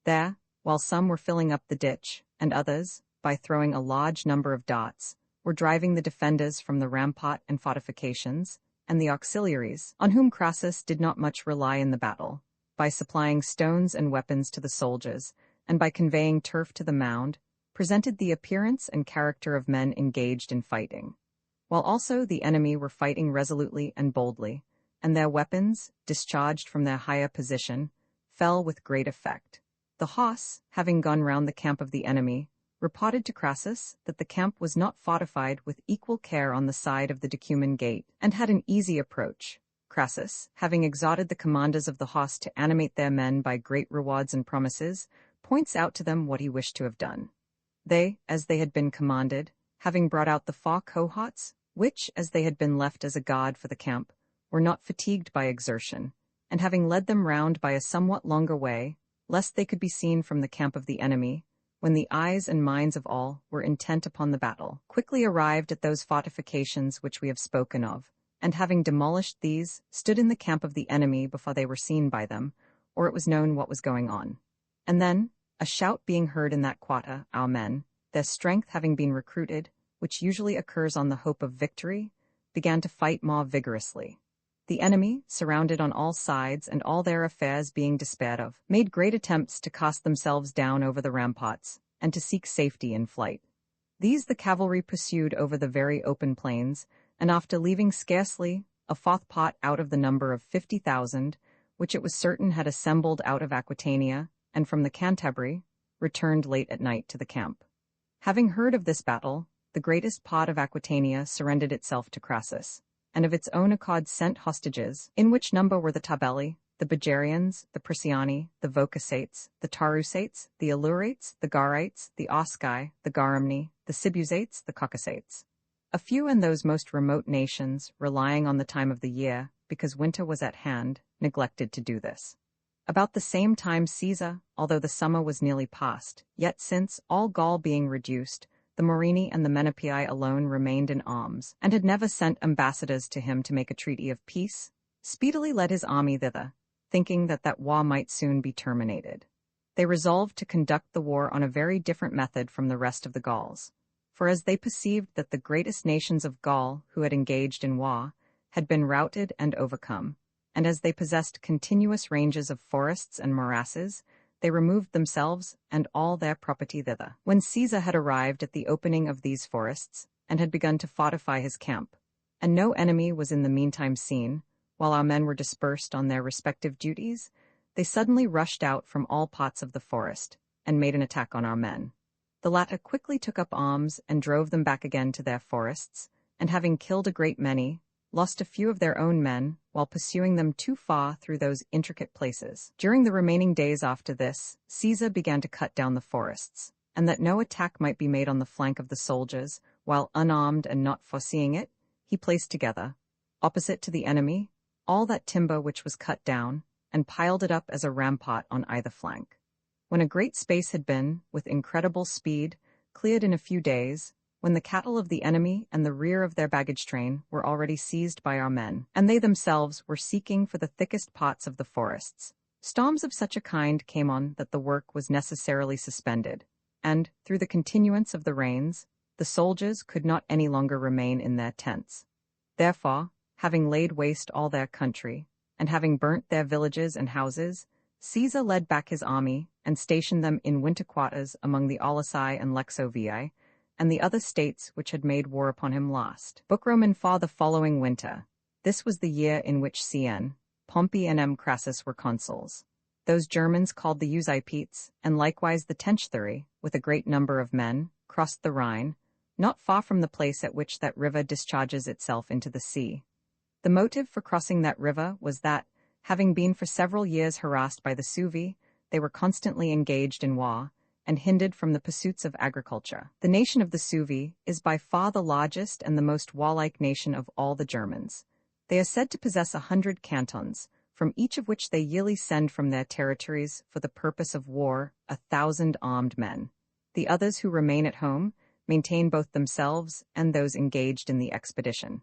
There, while some were filling up the ditch, and others, by throwing a large number of darts, were driving the defenders from the rampart and fortifications, and the auxiliaries, on whom Crassus did not much rely in the battle, by supplying stones and weapons to the soldiers, and by conveying turf to the mound, presented the appearance and character of men engaged in fighting, while also the enemy were fighting resolutely and boldly, and their weapons, discharged from their higher position, fell with great effect. The host, having gone round the camp of the enemy, reported to Crassus that the camp was not fortified with equal care on the side of the Decuman gate, and had an easy approach. Crassus, having exhorted the commanders of the host to animate their men by great rewards and promises, points out to them what he wished to have done. They, as they had been commanded, having brought out the 4 cohorts, which, as they had been left as a guard for the camp, were not fatigued by exertion, and having led them round by a somewhat longer way, lest they could be seen from the camp of the enemy, when the eyes and minds of all were intent upon the battle, quickly arrived at those fortifications which we have spoken of, and having demolished these, stood in the camp of the enemy before they were seen by them, or it was known what was going on. And then, a shout being heard in that quarter, our men, their strength having been recruited, which usually occurs on the hope of victory, began to fight more vigorously. The enemy, surrounded on all sides and all their affairs being despaired of, made great attempts to cast themselves down over the ramparts, and to seek safety in flight. These the cavalry pursued over the very open plains, and after leaving scarcely a 4th part out of the number of 50,000, which it was certain had assembled out of Aquitania, and from the Cantabri, returned late at night to the camp. Having heard of this battle, the greatest part of Aquitania surrendered itself to Crassus, and of its own accord sent hostages, in which number were the Tabelli, the Bajarians, the Prisciani, the Vocasates, the Tarusates, the Illurates, the Garites, the Osci, the Garamni, the Sibusates, the Caucasates. A few in those most remote nations, relying on the time of the year, because winter was at hand, neglected to do this. About the same time Caesar, although the summer was nearly past, yet since, all Gaul being reduced, the Morini and the Menapii alone remained in arms, and had never sent ambassadors to him to make a treaty of peace, speedily led his army thither, thinking that that war might soon be terminated. They resolved to conduct the war on a very different method from the rest of the Gauls, for as they perceived that the greatest nations of Gaul who had engaged in war had been routed and overcome, and as they possessed continuous ranges of forests and morasses, they removed themselves and all their property thither. When Caesar had arrived at the opening of these forests, and had begun to fortify his camp, and no enemy was in the meantime seen, while our men were dispersed on their respective duties, they suddenly rushed out from all parts of the forest, and made an attack on our men. The latter quickly took up arms and drove them back again to their forests, and having killed a great many, lost a few of their own men while pursuing them too far through those intricate places. During the remaining days after this, Caesar began to cut down the forests, and that no attack might be made on the flank of the soldiers, while unarmed and not foreseeing it, he placed together, opposite to the enemy, all that timber which was cut down, and piled it up as a rampart on either flank. When a great space had been, with incredible speed, cleared in a few days, when the cattle of the enemy and the rear of their baggage train were already seized by our men, and they themselves were seeking for the thickest parts of the forests, storms of such a kind came on that the work was necessarily suspended, and, through the continuance of the rains, the soldiers could not any longer remain in their tents. Therefore, having laid waste all their country, and having burnt their villages and houses, Caesar led back his army and stationed them in winter quarters among the Aulici and Lexovii, and the other states which had made war upon him last. Book Roman for the following winter. This was the year in which CN, Pompey and M. Crassus were consuls. Those Germans called the Usipetes, and likewise the Tenchthuri, with a great number of men, crossed the Rhine, not far from the place at which that river discharges itself into the sea. The motive for crossing that river was that, having been for several years harassed by the Suevi, they were constantly engaged in war, and hindered from the pursuits of agriculture. The nation of the Suevi is by far the largest and the most warlike nation of all the Germans. They are said to possess 100 cantons, from each of which they yearly send from their territories for the purpose of war 1,000 armed men. The others who remain at home maintain both themselves and those engaged in the expedition.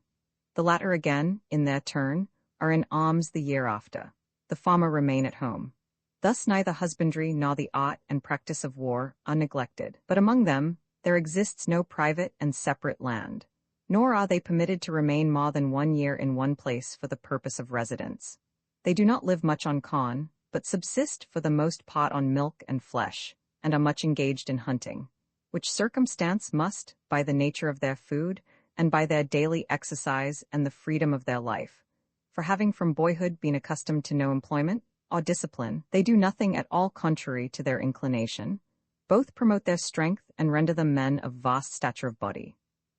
The latter again, in their turn, are in arms the year after. The former remain at home. Thus neither husbandry nor the art and practice of war are neglected. But among them there exists no private and separate land, nor are they permitted to remain more than 1 year in one place for the purpose of residence. They do not live much on corn, but subsist for the most part on milk and flesh, and are much engaged in hunting, which circumstance must, by the nature of their food, and by their daily exercise and the freedom of their life, for having from boyhood been accustomed to no employment or discipline, they do nothing at all contrary to their inclination, both promote their strength and render them men of vast stature of body.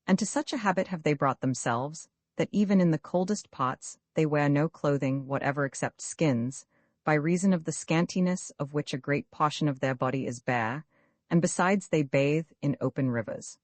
And to such a habit have they brought themselves, that even in the coldest parts they wear no clothing whatever except skins, by reason of the scantiness of which a great portion of their body is bare, and besides they bathe in open rivers.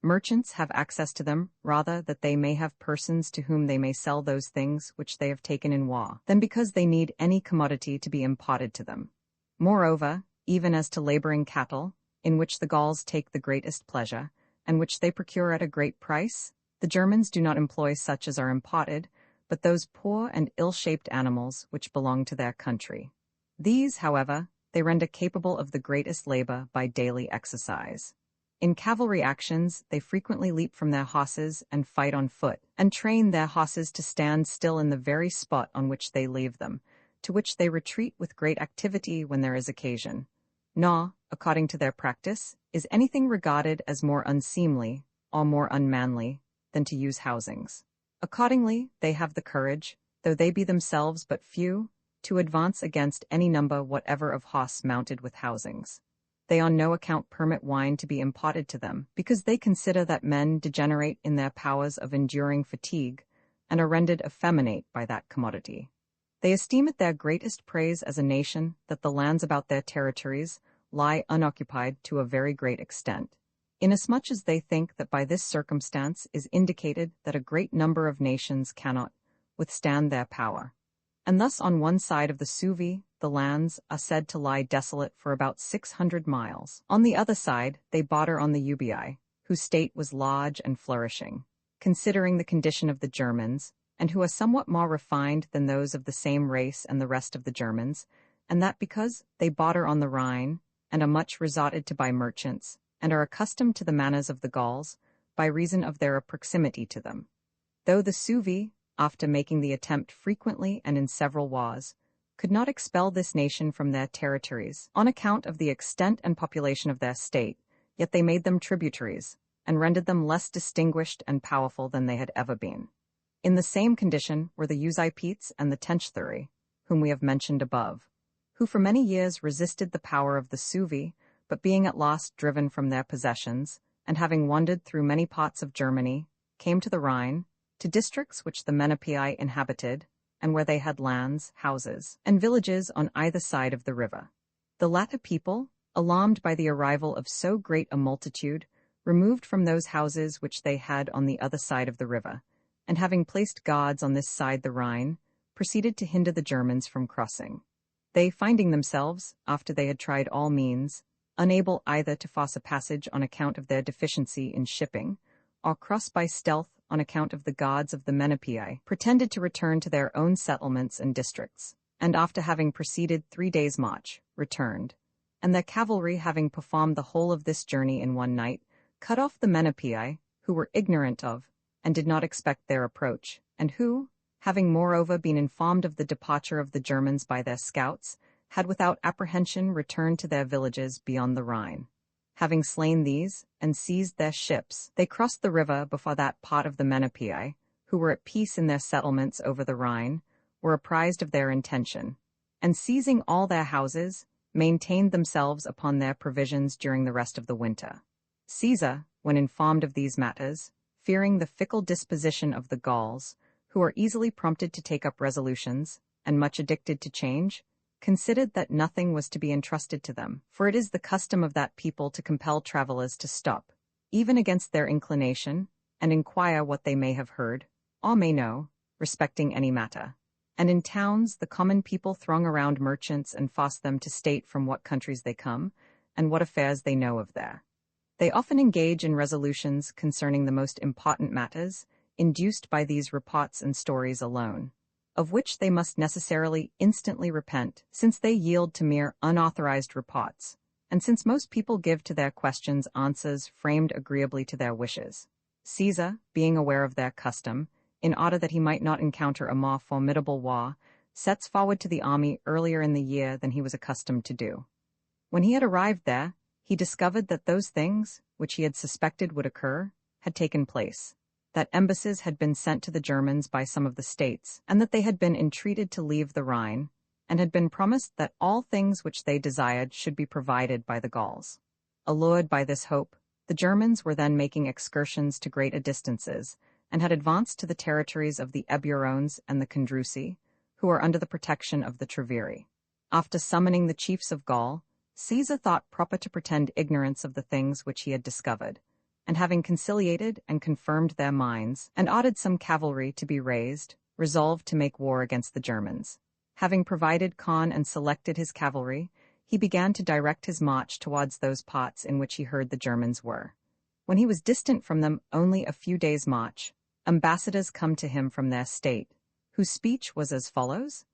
Merchants have access to them, rather that they may have persons to whom they may sell those things which they have taken in war, than because they need any commodity to be imparted to them. Moreover, even as to laboring cattle, in which the Gauls take the greatest pleasure, and which they procure at a great price, the Germans do not employ such as are imparted, but those poor and ill-shaped animals which belong to their country. These, however, they render capable of the greatest labor by daily exercise. In cavalry actions, they frequently leap from their horses and fight on foot, and train their horses to stand still in the very spot on which they leave them, to which they retreat with great activity when there is occasion. Nor, according to their practice, is anything regarded as more unseemly, or more unmanly, than to use housings. Accordingly, they have the courage, though they be themselves but few, to advance against any number whatever of horse mounted with housings. They on no account permit wine to be imparted to them, because they consider that men degenerate in their powers of enduring fatigue, and are rendered effeminate by that commodity. They esteem it their greatest praise as a nation that the lands about their territories lie unoccupied to a very great extent, inasmuch as they think that by this circumstance is indicated that a great number of nations cannot withstand their power. And thus on one side of the Suevi the lands are said to lie desolate for about 600 miles. On the other side they border on the Ubii, whose state was large and flourishing, considering the condition of the Germans, and who are somewhat more refined than those of the same race and the rest of the Germans, and that because they border on the Rhine, and are much resorted to by merchants, and are accustomed to the manners of the Gauls, by reason of their proximity to them. Though the Suevi, after making the attempt frequently and in several wars, could not expel this nation from their territories, on account of the extent and population of their state, yet they made them tributaries, and rendered them less distinguished and powerful than they had ever been. In the same condition were the Usipetes and the Tenchthuri, whom we have mentioned above, who for many years resisted the power of the Suevi, but being at last driven from their possessions, and having wandered through many parts of Germany, came to the Rhine, to districts which the Menapii inhabited, and where they had lands, houses, and villages on either side of the river. The latter people, alarmed by the arrival of so great a multitude, removed from those houses which they had on the other side of the river, and having placed guards on this side the Rhine, proceeded to hinder the Germans from crossing. They, finding themselves, after they had tried all means, unable either to force a passage on account of their deficiency in shipping, or cross by stealth on account of the guards of the Menapii, pretended to return to their own settlements and districts, and after having proceeded 3 days' march, returned, and their cavalry having performed the whole of this journey in one night, cut off the Menapii, who were ignorant of, and did not expect their approach, and who, having moreover been informed of the departure of the Germans by their scouts, had without apprehension returned to their villages beyond the Rhine. Having slain these, and seized their ships, they crossed the river before that part of the Menapii, who were at peace in their settlements over the Rhine, were apprised of their intention, and seizing all their houses, maintained themselves upon their provisions during the rest of the winter. Caesar, when informed of these matters, fearing the fickle disposition of the Gauls, who are easily prompted to take up resolutions, and much addicted to change, considered that nothing was to be entrusted to them, for it is the custom of that people to compel travelers to stop, even against their inclination, and inquire what they may have heard, or may know, respecting any matter. And in towns the common people throng around merchants and force them to state from what countries they come, and what affairs they know of there. They often engage in resolutions concerning the most important matters, induced by these reports and stories alone, of which they must necessarily instantly repent, since they yield to mere unauthorized reports, and since most people give to their questions answers framed agreeably to their wishes. Caesar, being aware of their custom, in order that he might not encounter a more formidable war, sets forward to the army earlier in the year than he was accustomed to do. When he had arrived there, he discovered that those things, which he had suspected would occur, had taken place, that embassies had been sent to the Germans by some of the states, and that they had been entreated to leave the Rhine, and had been promised that all things which they desired should be provided by the Gauls. Allured by this hope, the Germans were then making excursions to greater distances, and had advanced to the territories of the Eburones and the Condrusi, who were under the protection of the Treveri. After summoning the chiefs of Gaul, Caesar thought proper to pretend ignorance of the things which he had discovered, and having conciliated and confirmed their minds, and ordered some cavalry to be raised, resolved to make war against the Germans. Having provided Con and selected his cavalry, he began to direct his march towards those parts in which he heard the Germans were. When he was distant from them only a few days' march, ambassadors come to him from their state, whose speech was as follows: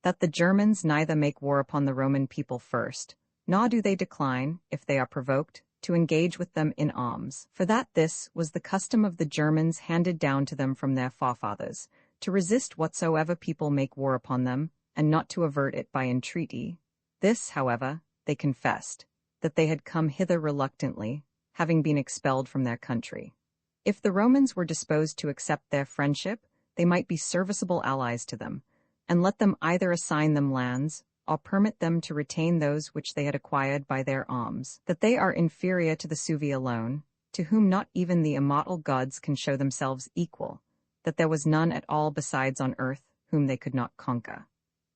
that the Germans neither make war upon the Roman people first, nor do they decline, if they are provoked, to engage with them in arms, for that this was the custom of the Germans handed down to them from their forefathers, to resist whatsoever people make war upon them, and not to avert it by entreaty. This, however, they confessed, that they had come hither reluctantly, having been expelled from their country. If the Romans were disposed to accept their friendship, they might be serviceable allies to them, and let them either assign them lands, or permit them to retain those which they had acquired by their arms, that they are inferior to the Suevi alone, to whom not even the immortal gods can show themselves equal, that there was none at all besides on earth whom they could not conquer.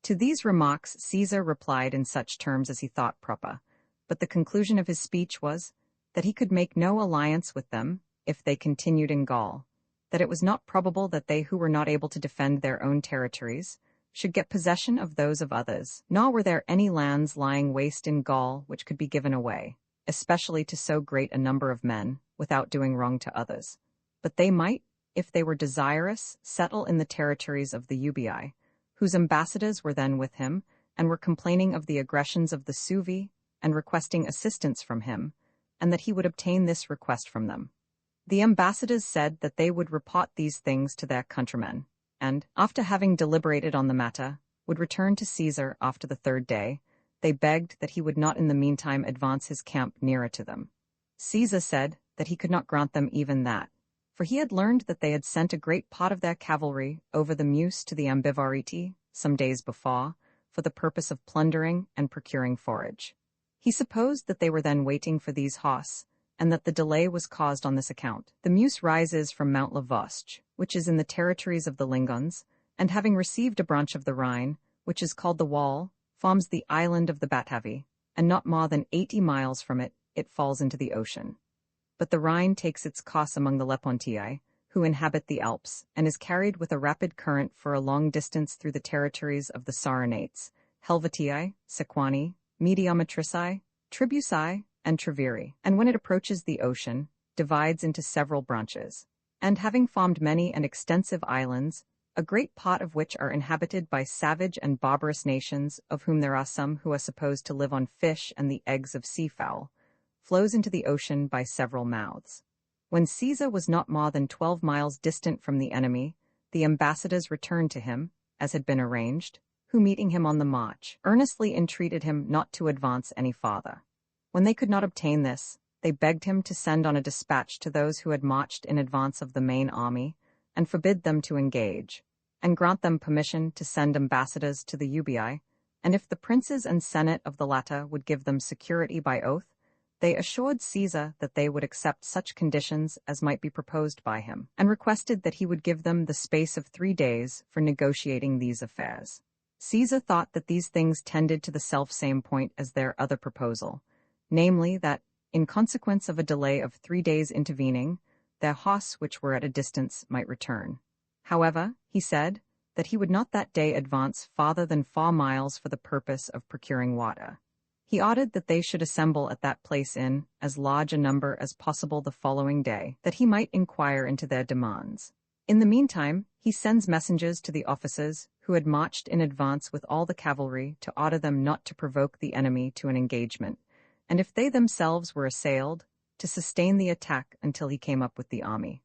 To these remarks Caesar replied in such terms as he thought proper, but the conclusion of his speech was, that he could make no alliance with them, if they continued in Gaul, that it was not probable that they who were not able to defend their own territories should get possession of those of others, nor were there any lands lying waste in Gaul which could be given away, especially to so great a number of men, without doing wrong to others. But they might, if they were desirous, settle in the territories of the Ubii, whose ambassadors were then with him, and were complaining of the aggressions of the Suevi, and requesting assistance from him, and that he would obtain this request from them. The ambassadors said that they would report these things to their countrymen, and, after having deliberated on the matter, would return to Caesar after the 3rd day. They begged that he would not in the meantime advance his camp nearer to them. Caesar said that he could not grant them even that, for he had learned that they had sent a great part of their cavalry over the Meuse to the Ambivariti some days before, for the purpose of plundering and procuring forage. He supposed that they were then waiting for these hosts, and that the delay was caused on this account. The Meuse rises from Mount Lavoche, which is in the territories of the Lingons, and having received a branch of the Rhine, which is called the Wall, forms the island of the Batavi, and not more than 80 miles from it, it falls into the ocean. But the Rhine takes its course among the Lepontii, who inhabit the Alps, and is carried with a rapid current for a long distance through the territories of the Saranates, Helvetii, Sequani, Mediometrici, Tribuci, and Treviri, and when it approaches the ocean, divides into several branches. And having formed many and extensive islands, a great part of which are inhabited by savage and barbarous nations, of whom there are some who are supposed to live on fish and the eggs of seafowl, flows into the ocean by several mouths. When Caesar was not more than 12 miles distant from the enemy, the ambassadors returned to him, as had been arranged, who, meeting him on the march, earnestly entreated him not to advance any farther. When they could not obtain this, they begged him to send on a dispatch to those who had marched in advance of the main army, and forbid them to engage, and grant them permission to send ambassadors to the Ubii, and if the princes and senate of the latter would give them security by oath, they assured Caesar that they would accept such conditions as might be proposed by him, and requested that he would give them the space of 3 days for negotiating these affairs. Caesar thought that these things tended to the self-same point as their other proposal, namely that, in consequence of a delay of 3 days intervening, their hosts which were at a distance might return. However, he said that he would not that day advance farther than 4 miles for the purpose of procuring water. He ordered that they should assemble at that place in as large a number as possible the following day, that he might inquire into their demands. In the meantime, he sends messengers to the officers who had marched in advance with all the cavalry to order them not to provoke the enemy to an engagement, and if they themselves were assailed, to sustain the attack until he came up with the army.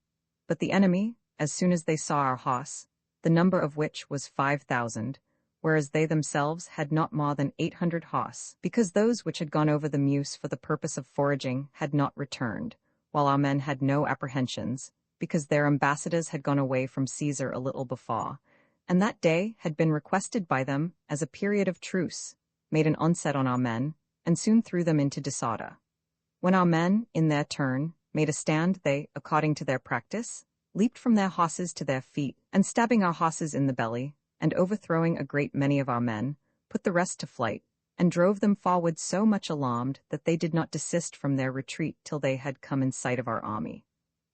But the enemy, as soon as they saw our hosts, the number of which was 5,000, whereas they themselves had not more than 800 hosts, because those which had gone over the Meuse for the purpose of foraging had not returned, while our men had no apprehensions, because their ambassadors had gone away from Caesar a little before, and that day had been requested by them as a period of truce, made an onset on our men, and soon threw them into disorder. When our men, in their turn, made a stand, they, according to their practice, leaped from their horses to their feet, and stabbing our horses in the belly, and overthrowing a great many of our men, put the rest to flight, and drove them forward so much alarmed that they did not desist from their retreat till they had come in sight of our army.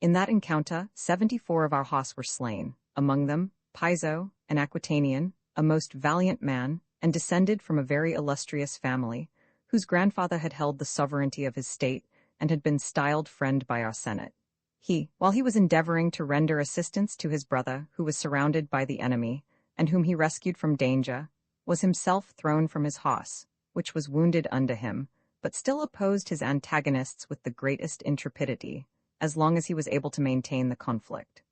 In that encounter 74 of our horse were slain, among them Piso, an Aquitanian, a most valiant man, and descended from a very illustrious family, whose grandfather had held the sovereignty of his state and had been styled friend by our Senate. He, while he was endeavoring to render assistance to his brother, who was surrounded by the enemy, and whom he rescued from danger, was himself thrown from his horse, which was wounded under him, but still opposed his antagonists with the greatest intrepidity, as long as he was able to maintain the conflict.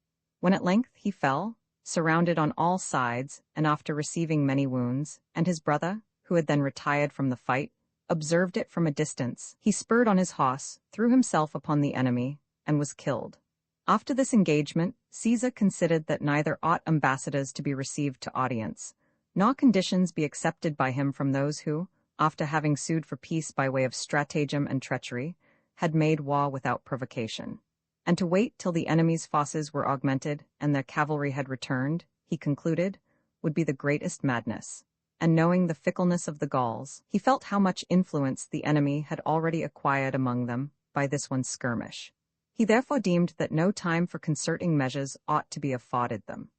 When at length he fell, surrounded on all sides, and after receiving many wounds, and his brother, who had then retired from the fight, observed it from a distance, he spurred on his horse, threw himself upon the enemy, and was killed. After this engagement, Caesar considered that neither ought ambassadors to be received to audience, nor conditions be accepted by him from those who, after having sued for peace by way of stratagem and treachery, had made war without provocation. And to wait till the enemy's forces were augmented and their cavalry had returned, he concluded, would be the greatest madness. And knowing the fickleness of the Gauls, he felt how much influence the enemy had already acquired among them by this one skirmish. He therefore deemed that no time for concerting measures ought to be afforded them.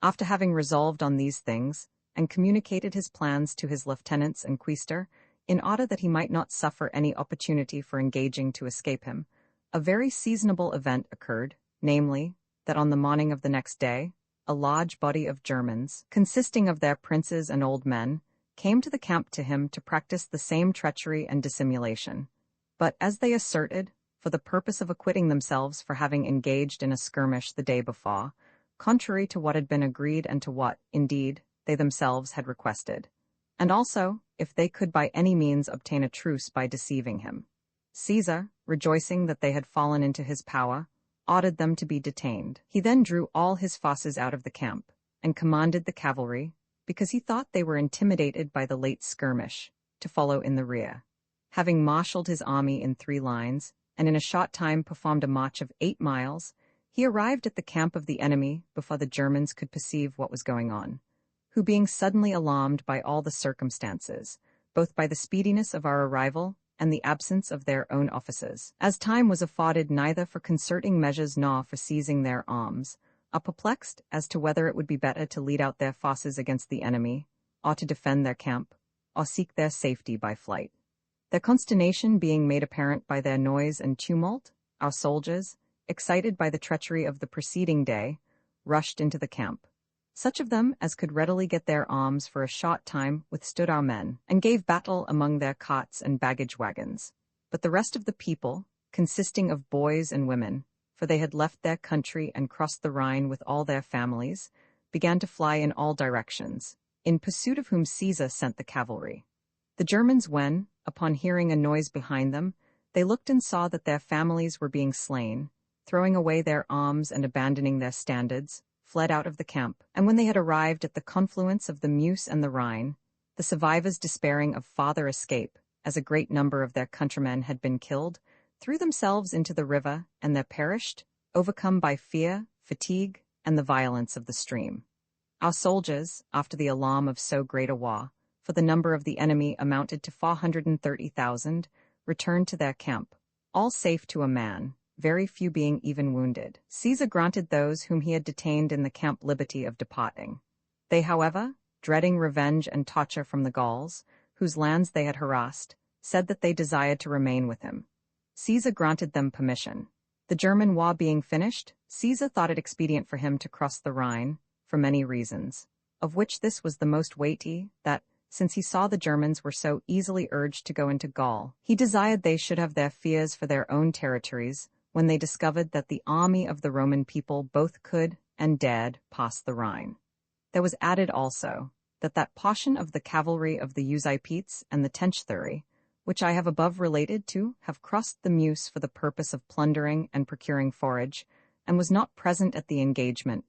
After having resolved on these things, and communicated his plans to his lieutenants and quaestor, in order that he might not suffer any opportunity for engaging to escape him, a very seasonable event occurred, namely, that on the morning of the next day, a large body of Germans, consisting of their princes and old men, came to the camp to him to practice the same treachery and dissimulation. But, as they asserted, for the purpose of acquitting themselves for having engaged in a skirmish the day before, contrary to what had been agreed and to what, indeed, they themselves had requested, and also, if they could by any means obtain a truce by deceiving him. Caesar, rejoicing that they had fallen into his power, ordered them to be detained. He then drew all his forces out of the camp, and commanded the cavalry, because he thought they were intimidated by the late skirmish, to follow in the rear. Having marshaled his army in 3 lines, and in a short time performed a march of 8 miles, he arrived at the camp of the enemy before the Germans could perceive what was going on, who being suddenly alarmed by all the circumstances, both by the speediness of our arrival and the absence of their own officers, as time was afforded neither for concerting measures nor for seizing their arms, are perplexed as to whether it would be better to lead out their forces against the enemy, or to defend their camp, or seek their safety by flight. Their consternation being made apparent by their noise and tumult, our soldiers, excited by the treachery of the preceding day, rushed into the camp. Such of them as could readily get their arms for a short time withstood our men, and gave battle among their carts and baggage wagons. But the rest of the people, consisting of boys and women, for they had left their country and crossed the Rhine with all their families, began to fly in all directions, in pursuit of whom Caesar sent the cavalry. The Germans, when, upon hearing a noise behind them, they looked and saw that their families were being slain, throwing away their arms and abandoning their standards, fled out of the camp, and when they had arrived at the confluence of the Meuse and the Rhine, the survivors, despairing of farther escape, as a great number of their countrymen had been killed, threw themselves into the river, and there perished, overcome by fear, fatigue, and the violence of the stream. Our soldiers, after the alarm of so great a war, for the number of the enemy amounted to 430,000, returned to their camp, all safe to a man, very few being even wounded. Caesar granted those whom he had detained in the camp liberty of departing. They, however, dreading revenge and torture from the Gauls, whose lands they had harassed, said that they desired to remain with him. Caesar granted them permission. The German war being finished, Caesar thought it expedient for him to cross the Rhine, for many reasons, of which this was the most weighty, that, since he saw the Germans were so easily urged to go into Gaul, he desired they should have their fears for their own territories, when they discovered that the army of the Roman people both could and dared pass the Rhine. There was added also, that portion of the cavalry of the Usipetes and the Tenchthuri, which I have above related to, have crossed the Meuse for the purpose of plundering and procuring forage, and was not present at the engagement,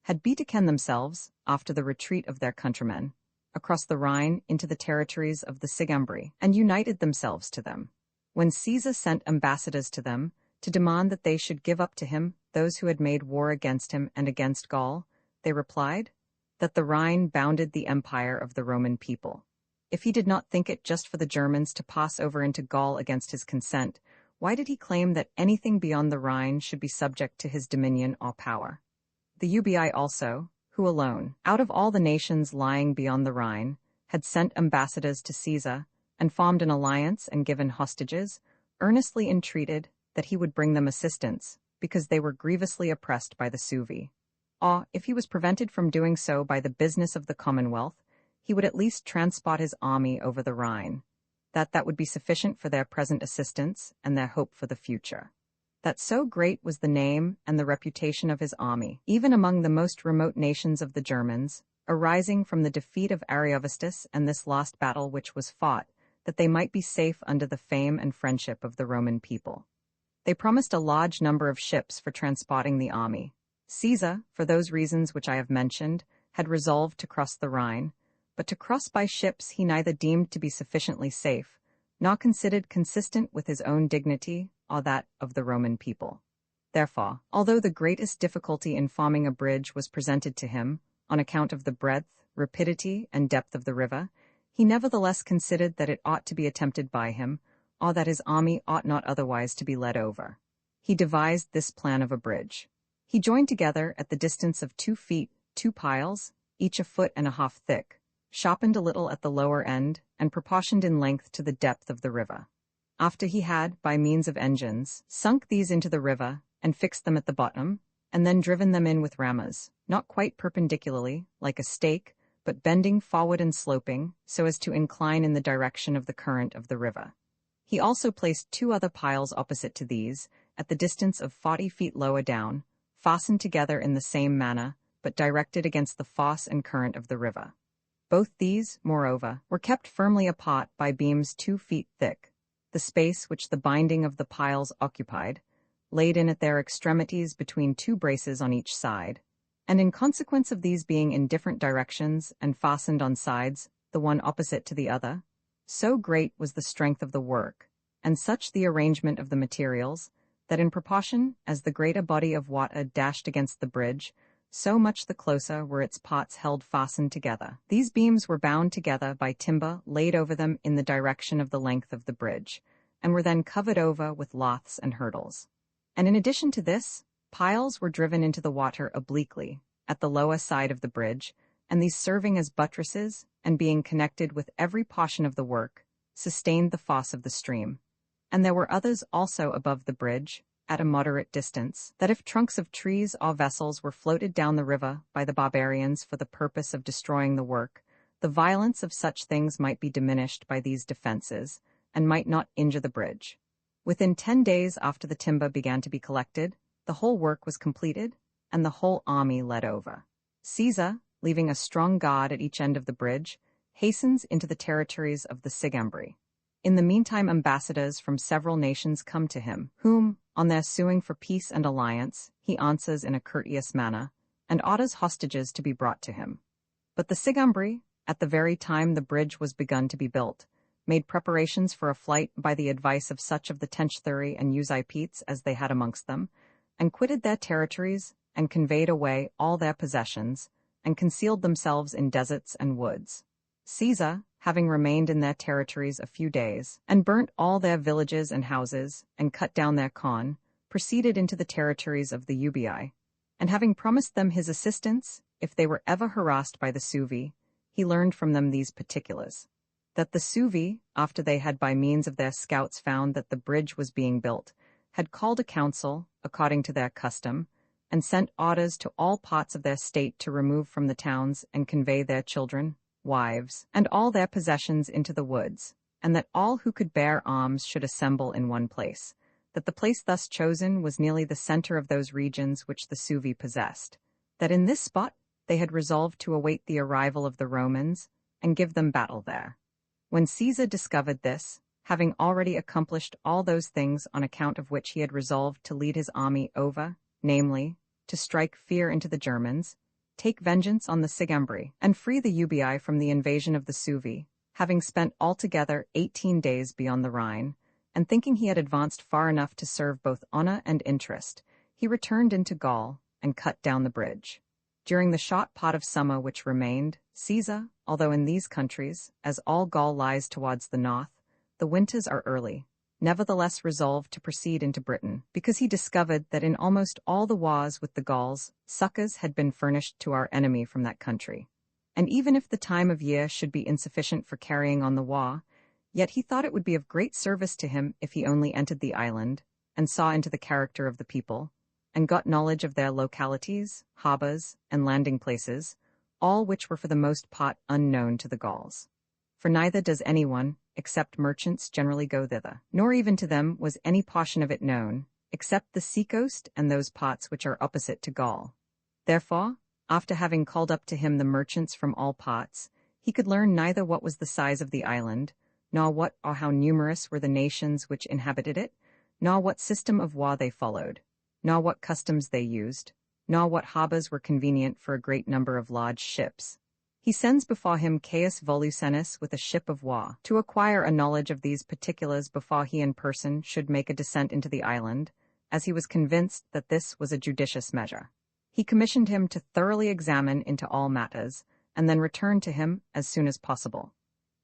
had betaken themselves, after the retreat of their countrymen, across the Rhine into the territories of the Sigambri, and united themselves to them. When Caesar sent ambassadors to them, to demand that they should give up to him those who had made war against him and against Gaul, they replied, that the Rhine bounded the empire of the Roman people. If he did not think it just for the Germans to pass over into Gaul against his consent, why did he claim that anything beyond the Rhine should be subject to his dominion or power? The Ubii also, who alone, out of all the nations lying beyond the Rhine, had sent ambassadors to Caesar, and formed an alliance and given hostages, earnestly entreated that he would bring them assistance, because they were grievously oppressed by the Suevi. Or, if he was prevented from doing so by the business of the Commonwealth, he would at least transport his army over the Rhine, that would be sufficient for their present assistance and their hope for the future. That so great was the name and the reputation of his army, even among the most remote nations of the Germans, arising from the defeat of Ariovistus and this last battle which was fought, that they might be safe under the fame and friendship of the Roman people. They promised a large number of ships for transporting the army. Caesar, for those reasons which I have mentioned, had resolved to cross the Rhine, but to cross by ships he neither deemed to be sufficiently safe, nor considered consistent with his own dignity or that of the Roman people. Therefore, although the greatest difficulty in forming a bridge was presented to him, on account of the breadth, rapidity, and depth of the river, he nevertheless considered that it ought to be attempted by him, or that his army ought not otherwise to be led over. He devised this plan of a bridge. He joined together at the distance of 2 feet 2 piles, each 1.5 feet thick, sharpened a little at the lower end, and proportioned in length to the depth of the river. After he had, by means of engines, sunk these into the river, and fixed them at the bottom, and then driven them in with rammers, not quite perpendicularly, like a stake, but bending forward and sloping, so as to incline in the direction of the current of the river. He also placed 2 other piles opposite to these, at the distance of 40 feet lower down, fastened together in the same manner, but directed against the force and current of the river. Both these, moreover, were kept firmly apart by beams 2 feet thick. The space which the binding of the piles occupied, laid in at their extremities between 2 braces on each side, and in consequence of these being in different directions and fastened on sides, the one opposite to the other, So great was the strength of the work, and such the arrangement of the materials, that in proportion as the greater body of water dashed against the bridge, so much the closer were its pots held fastened together. These beams were bound together by timber laid over them in the direction of the length of the bridge, and were then covered over with laths and hurdles. And in addition to this, piles were driven into the water obliquely, at the lower side of the bridge, and these serving as buttresses, and being connected with every portion of the work, sustained the force of the stream. And there were others also above the bridge, at a moderate distance, that if trunks of trees or vessels were floated down the river by the barbarians for the purpose of destroying the work, the violence of such things might be diminished by these defenses, and might not injure the bridge. Within 10 days after the timber began to be collected, the whole work was completed, and the whole army led over. Caesar, leaving a strong guard at each end of the bridge, hastens into the territories of the Sigambri. In the meantime, ambassadors from several nations come to him, whom, on their suing for peace and alliance, he answers in a courteous manner, and orders hostages to be brought to him. But the Sigambri, at the very time the bridge was begun to be built, made preparations for a flight by the advice of such of the Tenchthuri and Usipetes as they had amongst them, and quitted their territories, and conveyed away all their possessions, and concealed themselves in deserts and woods. Caesar, having remained in their territories a few days, and burnt all their villages and houses, and cut down their corn, proceeded into the territories of the Ubii, and having promised them his assistance, if they were ever harassed by the Suevi, he learned from them these particulars: that the Suevi, after they had by means of their scouts found that the bridge was being built, had called a council, according to their custom, and sent orders to all parts of their state to remove from the towns and convey their children, wives, and all their possessions into the woods, and that all who could bear arms should assemble in one place, that the place thus chosen was nearly the center of those regions which the Suevi possessed, that in this spot they had resolved to await the arrival of the Romans, and give them battle there. When Caesar discovered this, having already accomplished all those things on account of which he had resolved to lead his army over, namely, to strike fear into the Germans, take vengeance on the Sigambri, and free the Ubii from the invasion of the Suevi, having spent altogether 18 days beyond the Rhine, and thinking he had advanced far enough to serve both honor and interest, he returned into Gaul, and cut down the bridge. During the short part of summer which remained, Caesar, although in these countries, as all Gaul lies towards the north, the winters are early, nevertheless resolved to proceed into Britain, because he discovered that in almost all the wars with the Gauls, succors had been furnished to our enemy from that country. And even if the time of year should be insufficient for carrying on the war, yet he thought it would be of great service to him if he only entered the island, and saw into the character of the people, and got knowledge of their localities, harbors, and landing places, all which were for the most part unknown to the Gauls. For neither does anyone, except merchants, generally go thither, nor even to them was any portion of it known, except the seacoast and those parts which are opposite to Gaul. Therefore, after having called up to him the merchants from all parts, he could learn neither what was the size of the island, nor what or how numerous were the nations which inhabited it, nor what system of war they followed, nor what customs they used, nor what harbors were convenient for a great number of large ships. He sends before him Caius Volusenus with a ship of war, to acquire a knowledge of these particulars before he in person should make a descent into the island, as he was convinced that this was a judicious measure. He commissioned him to thoroughly examine into all matters, and then return to him as soon as possible.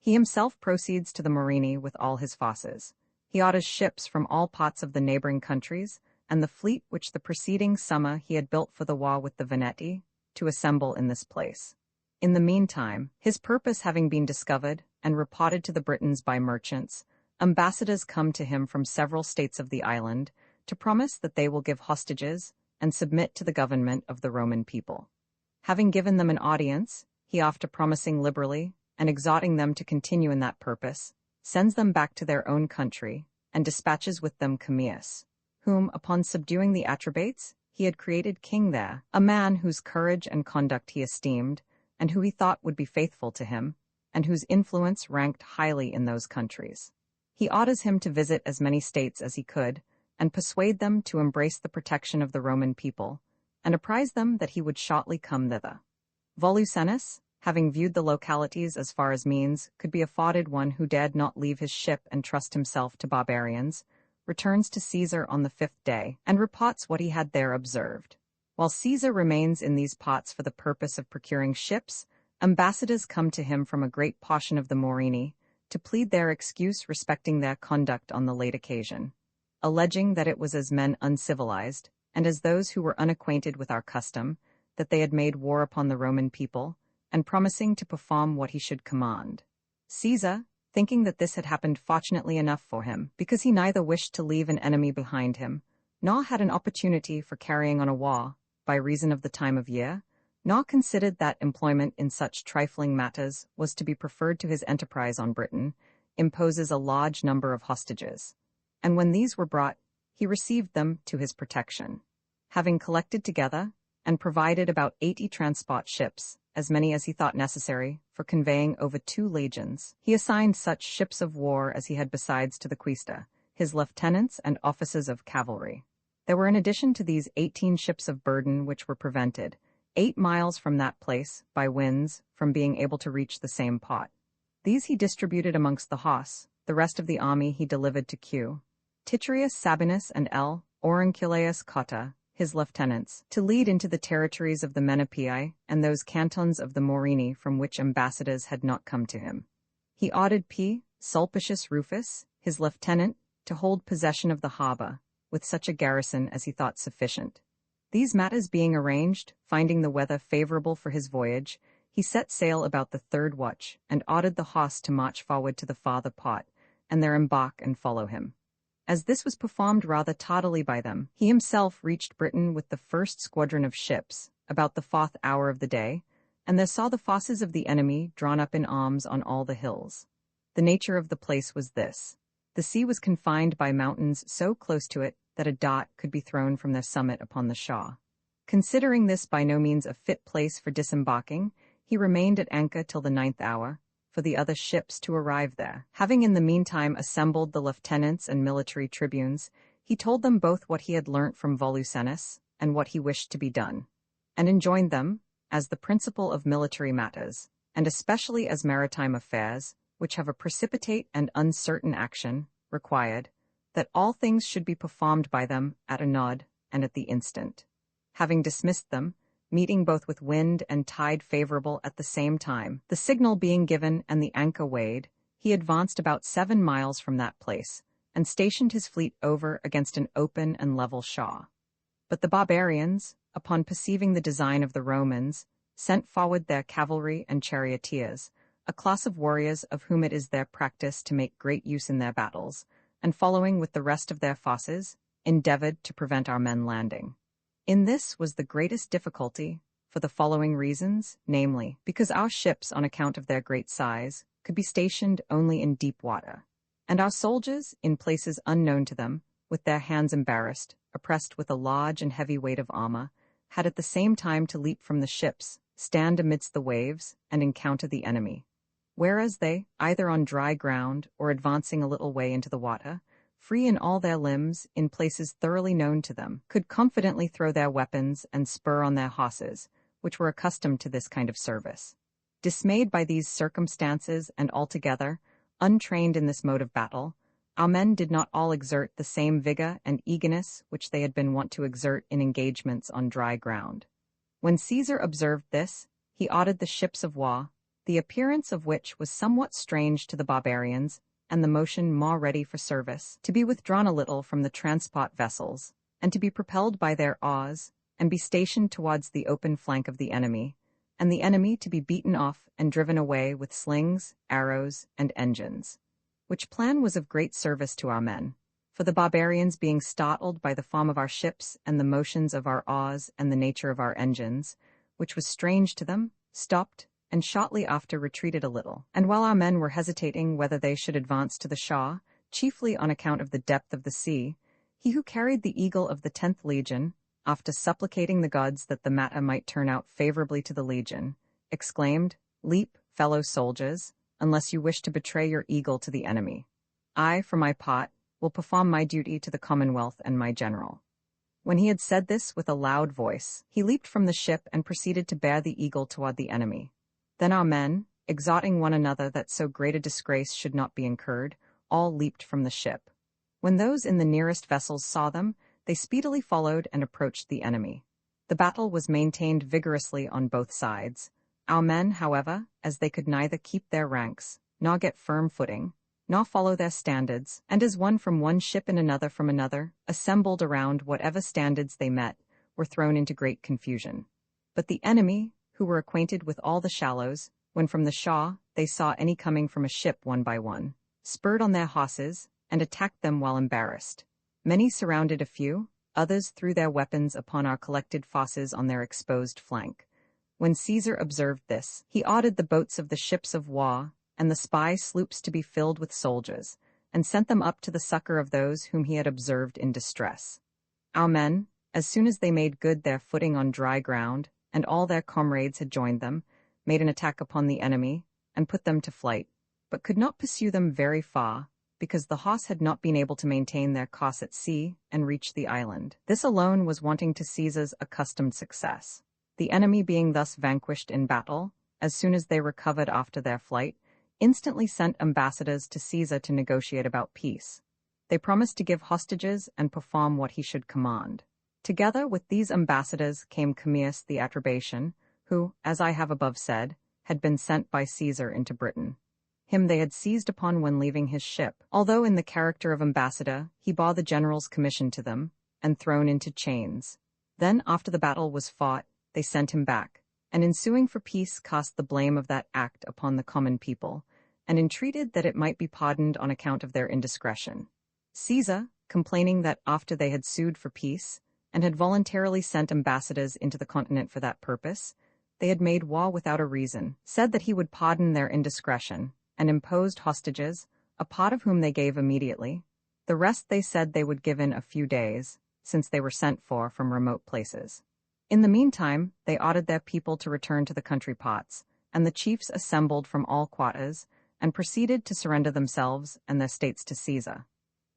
He himself proceeds to the Morini with all his forces. He orders ships from all parts of the neighboring countries, and the fleet which the preceding summer he had built for the war with the Veneti, to assemble in this place. In the meantime, his purpose having been discovered and reported to the Britons by merchants, ambassadors come to him from several states of the island to promise that they will give hostages and submit to the government of the Roman people. Having given them an audience, he, after promising liberally and exhorting them to continue in that purpose, sends them back to their own country and dispatches with them Camillus, whom, upon subduing the Atrebates, he had created king there, a man whose courage and conduct he esteemed, and who he thought would be faithful to him, and whose influence ranked highly in those countries. He orders him to visit as many states as he could, and persuade them to embrace the protection of the Roman people, and apprise them that he would shortly come thither. Volusenus, having viewed the localities as far as means could be afforded, one who dared not leave his ship and trust himself to barbarians, returns to Caesar on the 5th day, and reports what he had there observed. While Caesar remains in these parts for the purpose of procuring ships, ambassadors come to him from a great portion of the Morini, to plead their excuse respecting their conduct on the late occasion, alleging that it was as men uncivilized, and as those who were unacquainted with our custom, that they had made war upon the Roman people, and promising to perform what he should command. Caesar, thinking that this had happened fortunately enough for him, because he neither wished to leave an enemy behind him, nor had an opportunity for carrying on a war, by reason of the time of year, nor considered that employment in such trifling matters was to be preferred to his enterprise on Britain, imposes a large number of hostages. And when these were brought, he received them to his protection. Having collected together, and provided about 80 transport ships, as many as he thought necessary, for conveying over 2 legions, he assigned such ships of war as he had besides to the quaestor, his lieutenants and officers of cavalry. There were in addition to these 18 ships of burden which were prevented, 8 miles from that place, by winds, from being able to reach the same port. These he distributed amongst the horse, the rest of the army he delivered to Q. Titurius Sabinus and L. Aurunculeius Cotta, his lieutenants, to lead into the territories of the Menapii and those cantons of the Morini from which ambassadors had not come to him. He ordered P. Sulpicius Rufus, his lieutenant, to hold possession of the harbour, with such a garrison as he thought sufficient. These matters being arranged, finding the weather favourable for his voyage, he set sail about the 3rd watch, and ordered the horse to march forward to the farther port, and there embark and follow him. As this was performed rather tardily by them, he himself reached Britain with the 1st squadron of ships, about the 4th hour of the day, and there saw the forces of the enemy drawn up in arms on all the hills. The nature of the place was this. The sea was confined by mountains so close to it that a dart could be thrown from their summit upon the shore. Considering this by no means a fit place for disembarking, he remained at anchor till the 9th hour, for the other ships to arrive there. Having in the meantime assembled the lieutenants and military tribunes, he told them both what he had learnt from Volusenus, and what he wished to be done, and enjoined them, as the principle of military matters, and especially as maritime affairs, which have a precipitate and uncertain action, required, that all things should be performed by them at a nod and at the instant. Having dismissed them, meeting both with wind and tide favourable at the same time, the signal being given and the anchor weighed, he advanced about 7 miles from that place, and stationed his fleet over against an open and level shore. But the barbarians, upon perceiving the design of the Romans, sent forward their cavalry and charioteers, a class of warriors of whom it is their practice to make great use in their battles, and following with the rest of their forces, endeavoured to prevent our men landing. In this was the greatest difficulty, for the following reasons, namely, because our ships, on account of their great size, could be stationed only in deep water, and our soldiers, in places unknown to them, with their hands embarrassed, oppressed with a large and heavy weight of armour, had at the same time to leap from the ships, stand amidst the waves, and encounter the enemy. Whereas they, either on dry ground or advancing a little way into the water, free in all their limbs, in places thoroughly known to them, could confidently throw their weapons and spur on their horses, which were accustomed to this kind of service. Dismayed by these circumstances and altogether untrained in this mode of battle, our men did not all exert the same vigour and eagerness which they had been wont to exert in engagements on dry ground. When Caesar observed this, he ordered the ships of war, the appearance of which was somewhat strange to the barbarians, and the motion more ready for service, to be withdrawn a little from the transport vessels, and to be propelled by their oars, and be stationed towards the open flank of the enemy, and the enemy to be beaten off and driven away with slings, arrows, and engines. Which plan was of great service to our men, for the barbarians being startled by the form of our ships and the motions of our oars and the nature of our engines, which was strange to them, stopped, and shortly after retreated a little. And while our men were hesitating whether they should advance to the shore, chiefly on account of the depth of the sea, he who carried the eagle of the 10th legion, after supplicating the gods that the matter might turn out favourably to the legion, exclaimed, "Leap, fellow soldiers, unless you wish to betray your eagle to the enemy. I, for my part, will perform my duty to the Commonwealth and my general." When he had said this with a loud voice, he leaped from the ship and proceeded to bear the eagle toward the enemy. Then our men, exhorting one another that so great a disgrace should not be incurred, all leaped from the ship. When those in the nearest vessels saw them, they speedily followed and approached the enemy. The battle was maintained vigorously on both sides. Our men, however, as they could neither keep their ranks, nor get firm footing, nor follow their standards, and as one from one ship and another from another, assembled around whatever standards they met, were thrown into great confusion. But the enemy, who were acquainted with all the shallows, when from the shore they saw any coming from a ship one by one, spurred on their horses, and attacked them while embarrassed. Many surrounded a few, others threw their weapons upon our collected forces on their exposed flank. When Caesar observed this, he ordered the boats of the ships of war and the spy sloops to be filled with soldiers, and sent them up to the succor of those whom he had observed in distress. Our men, as soon as they made good their footing on dry ground, and all their comrades had joined them, made an attack upon the enemy, and put them to flight, but could not pursue them very far, because the horse had not been able to maintain their course at sea and reach the island. This alone was wanting to Caesar's accustomed success. The enemy being thus vanquished in battle, as soon as they recovered after their flight, instantly sent ambassadors to Caesar to negotiate about peace. They promised to give hostages and perform what he should command. Together with these ambassadors came Commius the Atrebatian, who, as I have above said, had been sent by Caesar into Britain. Him they had seized upon when leaving his ship, although in the character of ambassador he bore the general's commission to them, and thrown into chains. Then, after the battle was fought, they sent him back, and ensuing for peace cast the blame of that act upon the common people, and entreated that it might be pardoned on account of their indiscretion. Caesar, complaining that after they had sued for peace, and had voluntarily sent ambassadors into the continent for that purpose, they had made war without a reason, said that he would pardon their indiscretion, and imposed hostages, a part of whom they gave immediately. The rest they said they would give in a few days, since they were sent for from remote places. In the meantime, they ordered their people to return to the country parts, and the chiefs assembled from all quarters, and proceeded to surrender themselves and their states to Caesar.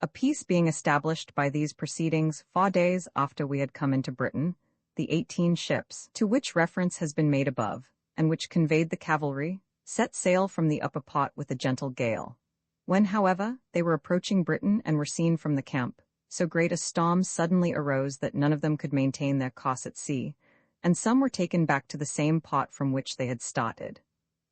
A peace being established by these proceedings 4 days after we had come into Britain, the 18 ships, to which reference has been made above, and which conveyed the cavalry, set sail from the upper part with a gentle gale. When, however, they were approaching Britain and were seen from the camp, so great a storm suddenly arose that none of them could maintain their course at sea, and some were taken back to the same part from which they had started.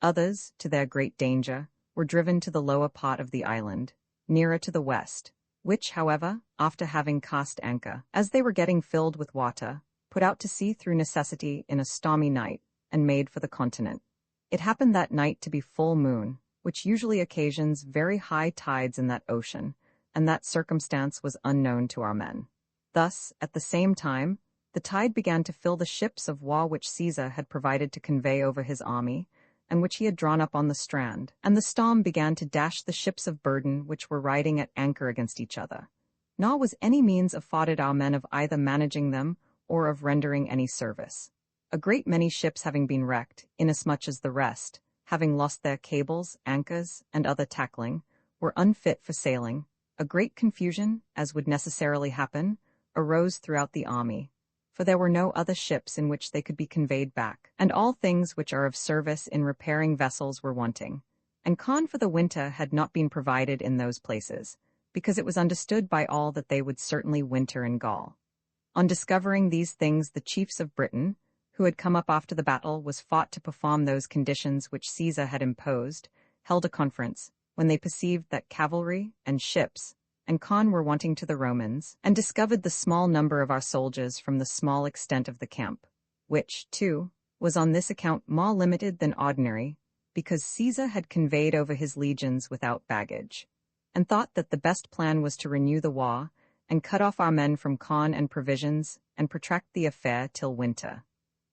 Others, to their great danger, were driven to the lower part of the island, nearer to the west, which, however, after having cast anchor, as they were getting filled with water, put out to sea through necessity in a stormy night, and made for the continent. It happened that night to be full moon, which usually occasions very high tides in that ocean, and that circumstance was unknown to our men. Thus, at the same time, the tide began to fill the ships of war which Caesar had provided to convey over his army, and which he had drawn up on the strand, and the storm began to dash the ships of burden which were riding at anchor against each other. Nor was any means afforded our men of either managing them or of rendering any service. A great many ships having been wrecked, inasmuch as the rest, having lost their cables, anchors, and other tackling, were unfit for sailing, a great confusion, as would necessarily happen, arose throughout the army, for there were no other ships in which they could be conveyed back, and all things which are of service in repairing vessels were wanting, and corn for the winter had not been provided in those places, because it was understood by all that they would certainly winter in Gaul. On discovering these things, the chiefs of Britain, who had come up after the battle was fought to perform those conditions which Caesar had imposed, held a conference, when they perceived that cavalry, and ships, and corn were wanting to the Romans, and discovered the small number of our soldiers from the small extent of the camp, which, too, was on this account more limited than ordinary, because Caesar had conveyed over his legions without baggage, and thought that the best plan was to renew the war, and cut off our men from corn and provisions, and protract the affair till winter,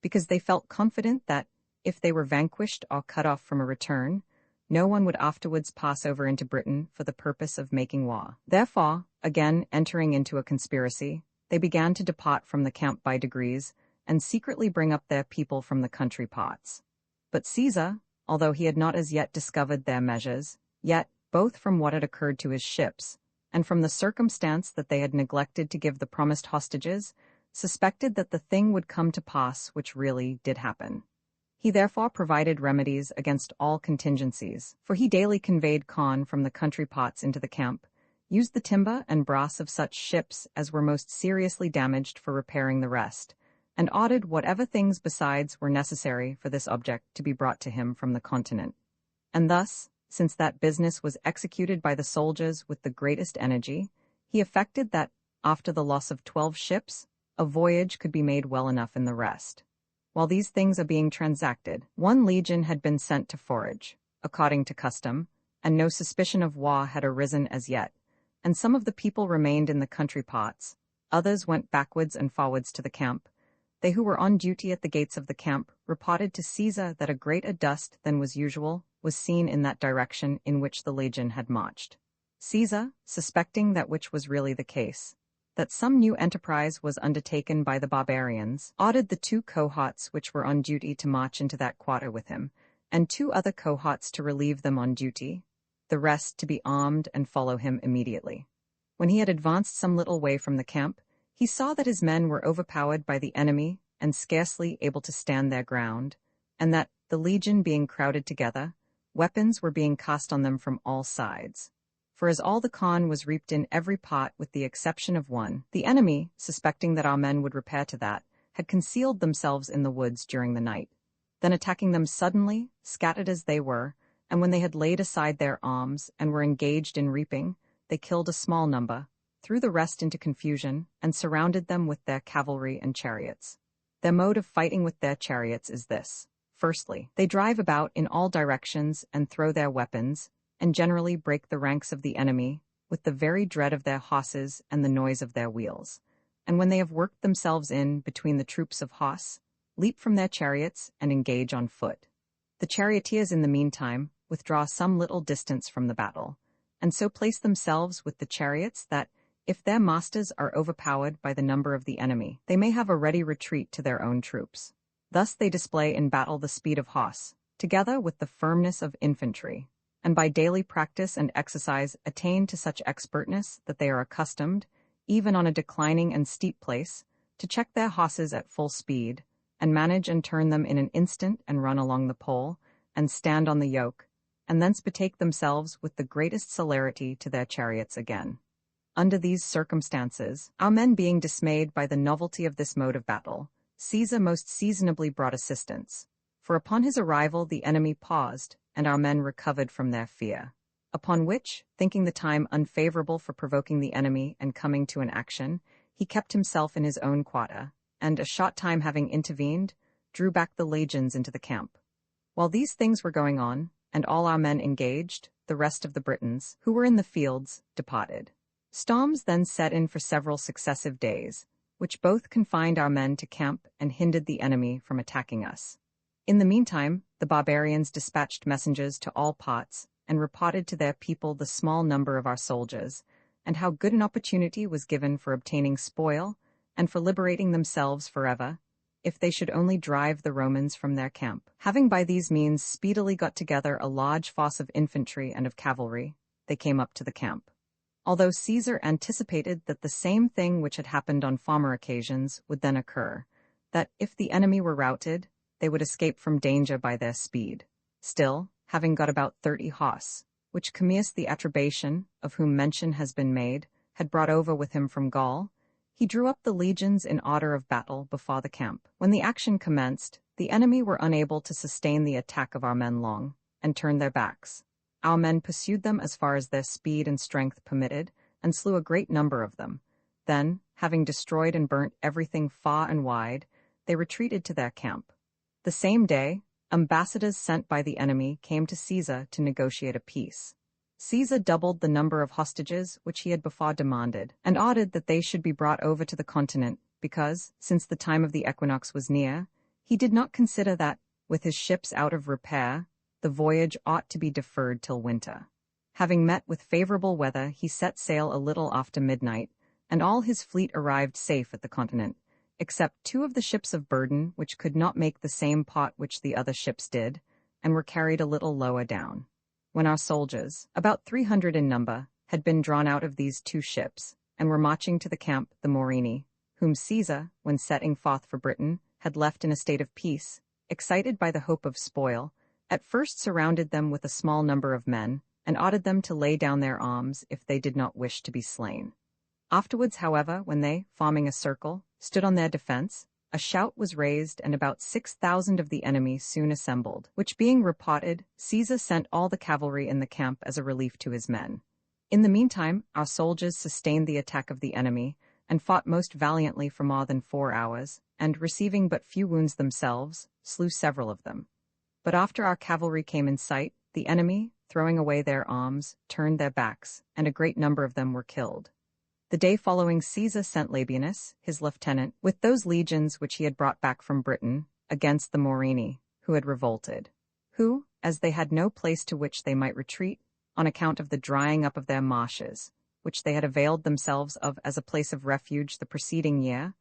because they felt confident that, if they were vanquished or cut off from a return, no one would afterwards pass over into Britain for the purpose of making war. Therefore, again entering into a conspiracy, they began to depart from the camp by degrees, and secretly bring up their people from the country parts. But Caesar, although he had not as yet discovered their measures, yet, both from what had occurred to his ships, and from the circumstance that they had neglected to give the promised hostages, suspected that the thing would come to pass which really did happen. He therefore provided remedies against all contingencies, for he daily conveyed corn from the country pots into the camp, used the timber and brass of such ships as were most seriously damaged for repairing the rest, and ordered whatever things besides were necessary for this object to be brought to him from the continent. And thus, since that business was executed by the soldiers with the greatest energy, he effected that, after the loss of 12 ships, a voyage could be made well enough in the rest. While these things are being transacted, 1 legion had been sent to forage, according to custom, and no suspicion of war had arisen as yet, and some of the people remained in the country pots, others went backwards and forwards to the camp. They who were on duty at the gates of the camp reported to Caesar that a greater dust than was usual was seen in that direction in which the legion had marched. Caesar, suspecting that which was really the case, that some new enterprise was undertaken by the barbarians, ordered the 2 cohorts which were on duty to march into that quarter with him, and 2 other cohorts to relieve them on duty, the rest to be armed and follow him immediately. When he had advanced some little way from the camp, he saw that his men were overpowered by the enemy and scarcely able to stand their ground, and that, the legion being crowded together, weapons were being cast on them from all sides. For as all the corn was reaped in every pot with the exception of 1, the enemy, suspecting that our men would repair to that, had concealed themselves in the woods during the night. Then attacking them suddenly, scattered as they were, and when they had laid aside their arms and were engaged in reaping, they killed a small number, threw the rest into confusion, and surrounded them with their cavalry and chariots. Their mode of fighting with their chariots is this. Firstly, they drive about in all directions and throw their weapons, and generally break the ranks of the enemy, with the very dread of their horses and the noise of their wheels. And when they have worked themselves in between the troops of horse, leap from their chariots and engage on foot. The charioteers in the meantime withdraw some little distance from the battle, and so place themselves with the chariots that, if their masters are overpowered by the number of the enemy, they may have a ready retreat to their own troops. Thus they display in battle the speed of horse, together with the firmness of infantry, and by daily practice and exercise attain to such expertness that they are accustomed, even on a declining and steep place, to check their horses at full speed, and manage and turn them in an instant and run along the pole, and stand on the yoke, and thence betake themselves with the greatest celerity to their chariots again. Under these circumstances, our men being dismayed by the novelty of this mode of battle, Caesar most seasonably brought assistance, for upon his arrival the enemy paused, and our men recovered from their fear. Upon which, thinking the time unfavorable for provoking the enemy and coming to an action, he kept himself in his own quarter, and, a short time having intervened, drew back the legions into the camp. While these things were going on, and all our men engaged, the rest of the Britons, who were in the fields, departed. Storms then set in for several successive days, which both confined our men to camp and hindered the enemy from attacking us. In the meantime, the barbarians dispatched messengers to all pots, and reported to their people the small number of our soldiers, and how good an opportunity was given for obtaining spoil, and for liberating themselves forever, if they should only drive the Romans from their camp. Having by these means speedily got together a large force of infantry and of cavalry, they came up to the camp. Although Caesar anticipated that the same thing which had happened on former occasions would then occur, that if the enemy were routed, they would escape from danger by their speed. Still, having got about 30 horse, which Commius the Atrebatian, of whom mention has been made, had brought over with him from Gaul, he drew up the legions in order of battle before the camp. When the action commenced, the enemy were unable to sustain the attack of our men long, and turned their backs. Our men pursued them as far as their speed and strength permitted, and slew a great number of them. Then, having destroyed and burnt everything far and wide, they retreated to their camp. The same day, ambassadors sent by the enemy came to Caesar to negotiate a peace. Caesar doubled the number of hostages which he had before demanded, and ordered that they should be brought over to the continent, because, since the time of the equinox was near, he did not consider that, with his ships out of repair, the voyage ought to be deferred till winter. Having met with favorable weather, he set sail a little after midnight, and all his fleet arrived safe at the continent, except 2 of the ships of burden which could not make the same pot which the other ships did, and were carried a little lower down. When our soldiers, about 300 in number, had been drawn out of these 2 ships, and were marching to the camp, the Morini, whom Caesar, when setting forth for Britain, had left in a state of peace, excited by the hope of spoil, at first surrounded them with a small number of men, and ordered them to lay down their arms if they did not wish to be slain. Afterwards, however, when they, forming a circle, stood on their defense, a shout was raised, and about 6,000 of the enemy soon assembled, which being reported, Caesar sent all the cavalry in the camp as a relief to his men. In the meantime, our soldiers sustained the attack of the enemy, and fought most valiantly for more than 4 hours, and, receiving but few wounds themselves, slew several of them. But after our cavalry came in sight, the enemy, throwing away their arms, turned their backs, and a great number of them were killed. The day following, Caesar sent Labienus, his lieutenant, with those legions which he had brought back from Britain, against the Morini, who had revolted, who, as they had no place to which they might retreat, on account of the drying up of their marshes, which they had availed themselves of as a place of refuge the preceding year,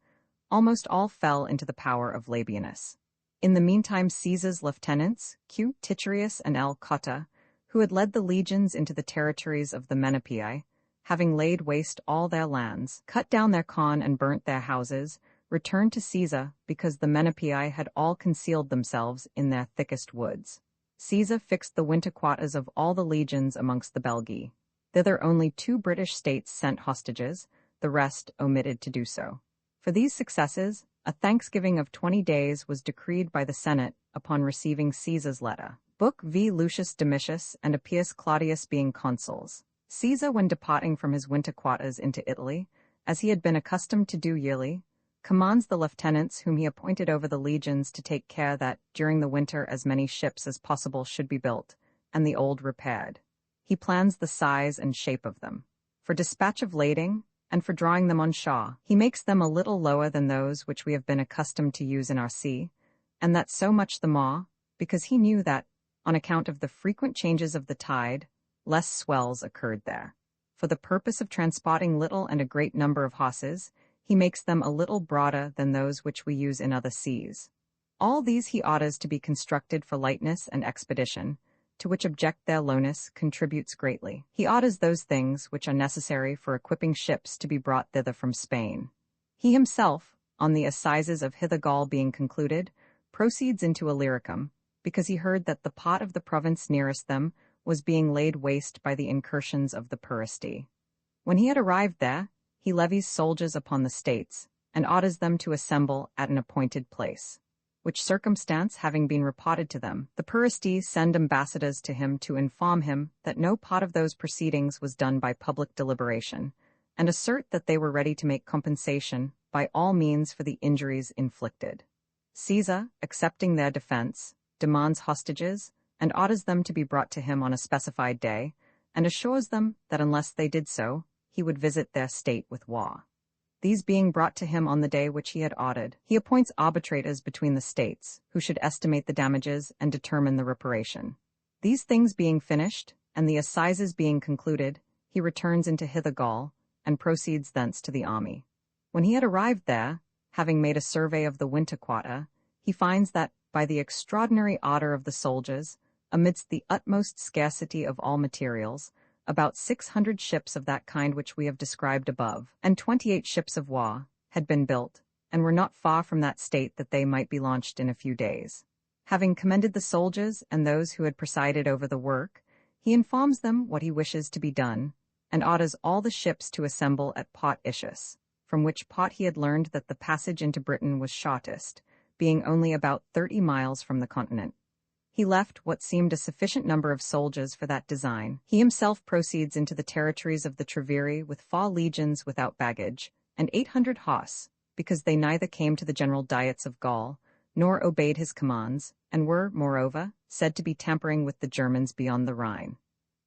almost all fell into the power of Labienus. In the meantime, Caesar's lieutenants, Q. Titurius and L. Cotta, who had led the legions into the territories of the Menapii, having laid waste all their lands, cut down their corn and burnt their houses, returned to Caesar because the Menapii had all concealed themselves in their thickest woods. Caesar fixed the winter quarters of all the legions amongst the Belgae. Thither only 2 British states sent hostages, the rest omitted to do so. For these successes, a thanksgiving of 20 days was decreed by the Senate upon receiving Caesar's letter. Book v. Lucius Domitius and Appius Claudius being consuls. Caesar, when departing from his winter quarters into Italy, as he had been accustomed to do yearly, commands the lieutenants whom he appointed over the legions to take care that, during the winter, as many ships as possible should be built, and the old repaired. He plans the size and shape of them. For dispatch of lading, and for drawing them on shore, he makes them a little lower than those which we have been accustomed to use in our sea, and that so much the more, because he knew that, on account of the frequent changes of the tide, less swells occurred there. For the purpose of transporting little and a great number of horses, he makes them a little broader than those which we use in other seas. All these he orders to be constructed for lightness and expedition, to which object their lowness contributes greatly. He orders those things which are necessary for equipping ships to be brought thither from Spain. He himself, on the assizes of Hither-Gaul being concluded, proceeds into Illyricum, because he heard that the part of the province nearest them was being laid waste by the incursions of the Puristi. When he had arrived there, he levies soldiers upon the states, and orders them to assemble at an appointed place. Which circumstance having been reported to them, the Puristi send ambassadors to him to inform him that no part of those proceedings was done by public deliberation, and assert that they were ready to make compensation by all means for the injuries inflicted. Caesar, accepting their defense, demands hostages, and orders them to be brought to him on a specified day, and assures them that unless they did so, he would visit their state with war. These being brought to him on the day which he had ordered, he appoints arbitrators between the states, who should estimate the damages and determine the reparation. These things being finished, and the assizes being concluded, he returns into Hither-Gaul, and proceeds thence to the army. When he had arrived there, having made a survey of the winter quarter, he finds that, by the extraordinary order of the soldiers, amidst the utmost scarcity of all materials, about 600 ships of that kind which we have described above, and 28 ships of war, had been built, and were not far from that state that they might be launched in a few days. Having commended the soldiers and those who had presided over the work, he informs them what he wishes to be done, and orders all the ships to assemble at Port Itius, from which port he had learned that the passage into Britain was shortest, being only about 30 miles from the continent. He left what seemed a sufficient number of soldiers for that design. He himself proceeds into the territories of the Treviri with 4 legions without baggage, and 800 horse, because they neither came to the general diets of Gaul, nor obeyed his commands, and were, moreover, said to be tampering with the Germans beyond the Rhine.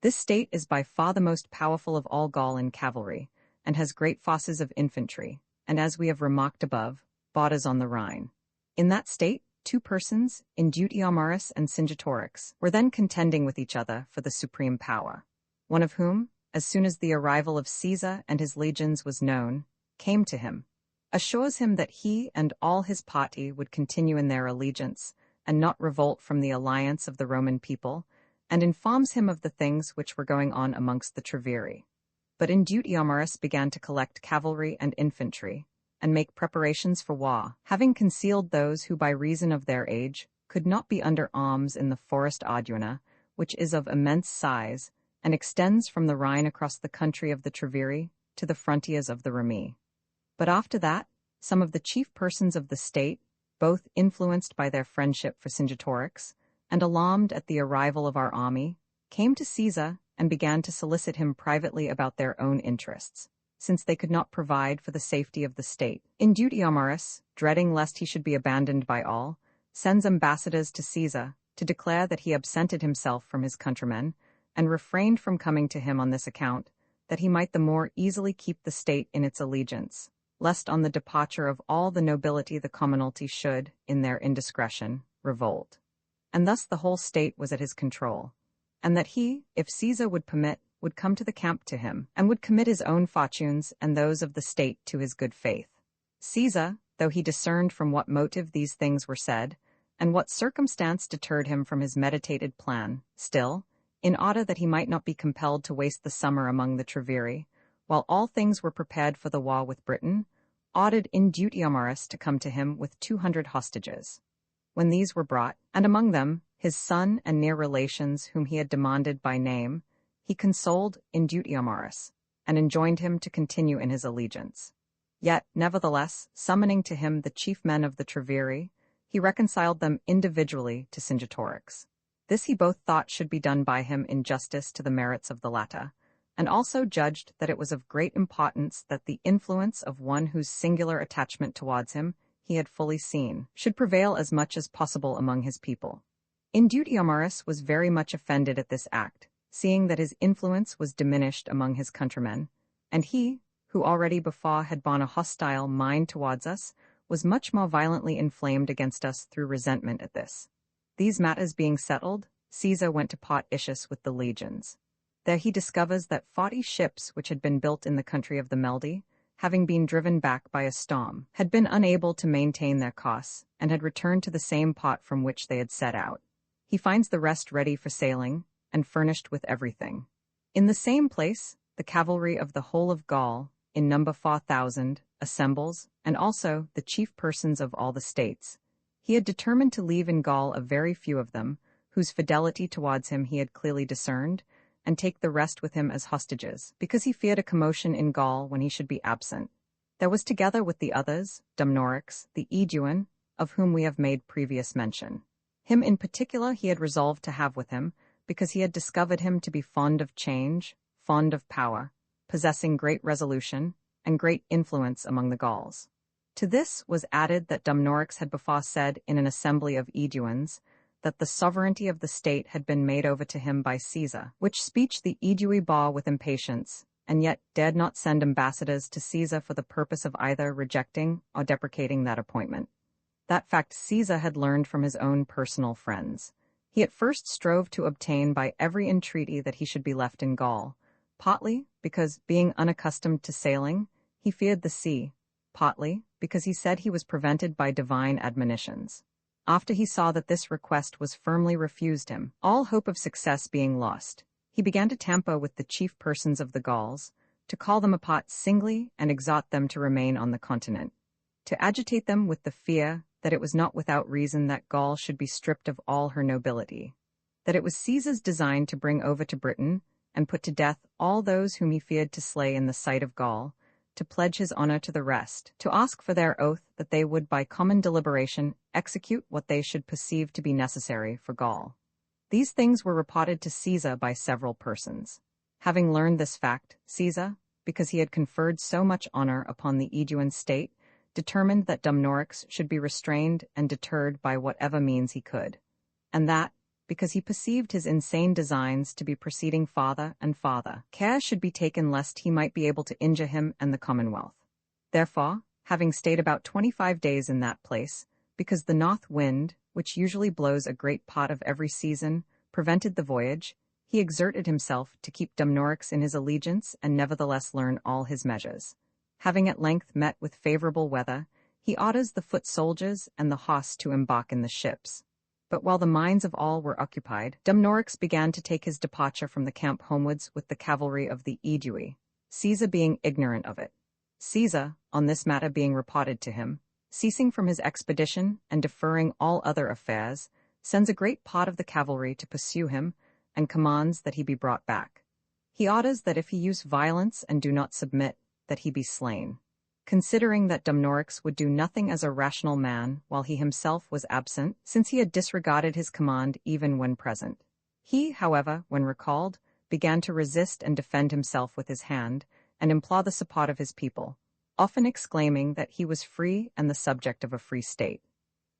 This state is by far the most powerful of all Gaul in cavalry, and has great forces of infantry, and as we have remarked above, borders on the Rhine. In that state, 2 persons, Indutiomarus and Cingetorix, were then contending with each other for the supreme power, one of whom, as soon as the arrival of Caesar and his legions was known, came to him, assures him that he and all his party would continue in their allegiance, and not revolt from the alliance of the Roman people, and informs him of the things which were going on amongst the Treviri. But Indutiomarus began to collect cavalry and infantry, and make preparations for war, having concealed those who by reason of their age could not be under arms in the forest Auduna, which is of immense size, and extends from the Rhine across the country of the Treviri to the frontiers of the Remi. But after that, some of the chief persons of the state, both influenced by their friendship for Cingetorix, and alarmed at the arrival of our army, came to Caesar and began to solicit him privately about their own interests, since they could not provide for the safety of the state. Indutiamaris, dreading lest he should be abandoned by all, sends ambassadors to Caesar to declare that he absented himself from his countrymen, and refrained from coming to him on this account, that he might the more easily keep the state in its allegiance, lest on the departure of all the nobility the commonalty should, in their indiscretion, revolt. And thus the whole state was at his control, and that he, if Caesar would permit, would come to the camp to him, and would commit his own fortunes and those of the state to his good faith. Caesar, though he discerned from what motive these things were said, and what circumstance deterred him from his meditated plan, still, in order that he might not be compelled to waste the summer among the Treviri, while all things were prepared for the war with Britain, ordered Indutiamaris to come to him with 200 hostages. When these were brought, and among them his son and near relations whom he had demanded by name, he consoled Indutiamaris, and enjoined him to continue in his allegiance. Yet, nevertheless, summoning to him the chief men of the Treviri, he reconciled them individually to Cingetorix. This he both thought should be done by him in justice to the merits of the latter, and also judged that it was of great importance that the influence of one whose singular attachment towards him he had fully seen should prevail as much as possible among his people. Indutiamaris was very much offended at this act, seeing that his influence was diminished among his countrymen, and he, who already before had borne a hostile mind towards us, was much more violently inflamed against us through resentment at this. These matters being settled, Caesar went to Port Itius with the legions. There he discovers that 40 ships which had been built in the country of the Meldi, having been driven back by a storm, had been unable to maintain their course, and had returned to the same port from which they had set out. He finds the rest ready for sailing, and furnished with everything. In the same place, the cavalry of the whole of Gaul, in number 4,000, assembles, and also the chief persons of all the states. He had determined to leave in Gaul a very few of them, whose fidelity towards him he had clearly discerned, and take the rest with him as hostages, because he feared a commotion in Gaul when he should be absent. There was together with the others, Dumnorix, the Aeduan, of whom we have made previous mention. Him in particular he had resolved to have with him, because he had discovered him to be fond of change, fond of power, possessing great resolution, and great influence among the Gauls. To this was added that Dumnorix had before said in an assembly of Aeduans, that the sovereignty of the state had been made over to him by Caesar, which speech the Aedui bore with impatience, and yet dared not send ambassadors to Caesar for the purpose of either rejecting or deprecating that appointment. That fact Caesar had learned from his own personal friends. He at first strove to obtain by every entreaty that he should be left in Gaul, partly because, being unaccustomed to sailing, he feared the sea, partly because he said he was prevented by divine admonitions. After he saw that this request was firmly refused him, all hope of success being lost, he began to tamper with the chief persons of the Gauls, to call them apart singly and exhort them to remain on the continent, to agitate them with the fear that it was not without reason that Gaul should be stripped of all her nobility, that it was Caesar's design to bring over to Britain and put to death all those whom he feared to slay in the sight of Gaul, to pledge his honor to the rest, to ask for their oath that they would by common deliberation execute what they should perceive to be necessary for Gaul. These things were reported to Caesar by several persons. Having learned this fact, Caesar, because he had conferred so much honor upon the Aeduan state, determined that Dumnorix should be restrained and deterred by whatever means he could, and that, because he perceived his insane designs to be proceeding farther and farther, care should be taken lest he might be able to injure him and the Commonwealth. Therefore, having stayed about 25 days in that place, because the north wind, which usually blows a great part of every season, prevented the voyage, he exerted himself to keep Dumnorix in his allegiance and nevertheless learn all his measures. Having at length met with favorable weather, he orders the foot soldiers and the horse to embark in the ships. But while the minds of all were occupied, Dumnorix began to take his departure from the camp homewards with the cavalry of the Aedui, Caesar being ignorant of it. Caesar, on this matter being reported to him, ceasing from his expedition and deferring all other affairs, sends a great part of the cavalry to pursue him, and commands that he be brought back. He orders that if he use violence and do not submit, that he be slain. Considering that Dumnorix would do nothing as a rational man while he himself was absent, since he had disregarded his command even when present. He, however, when recalled, began to resist and defend himself with his hand, and implore the support of his people, often exclaiming that he was free and the subject of a free state.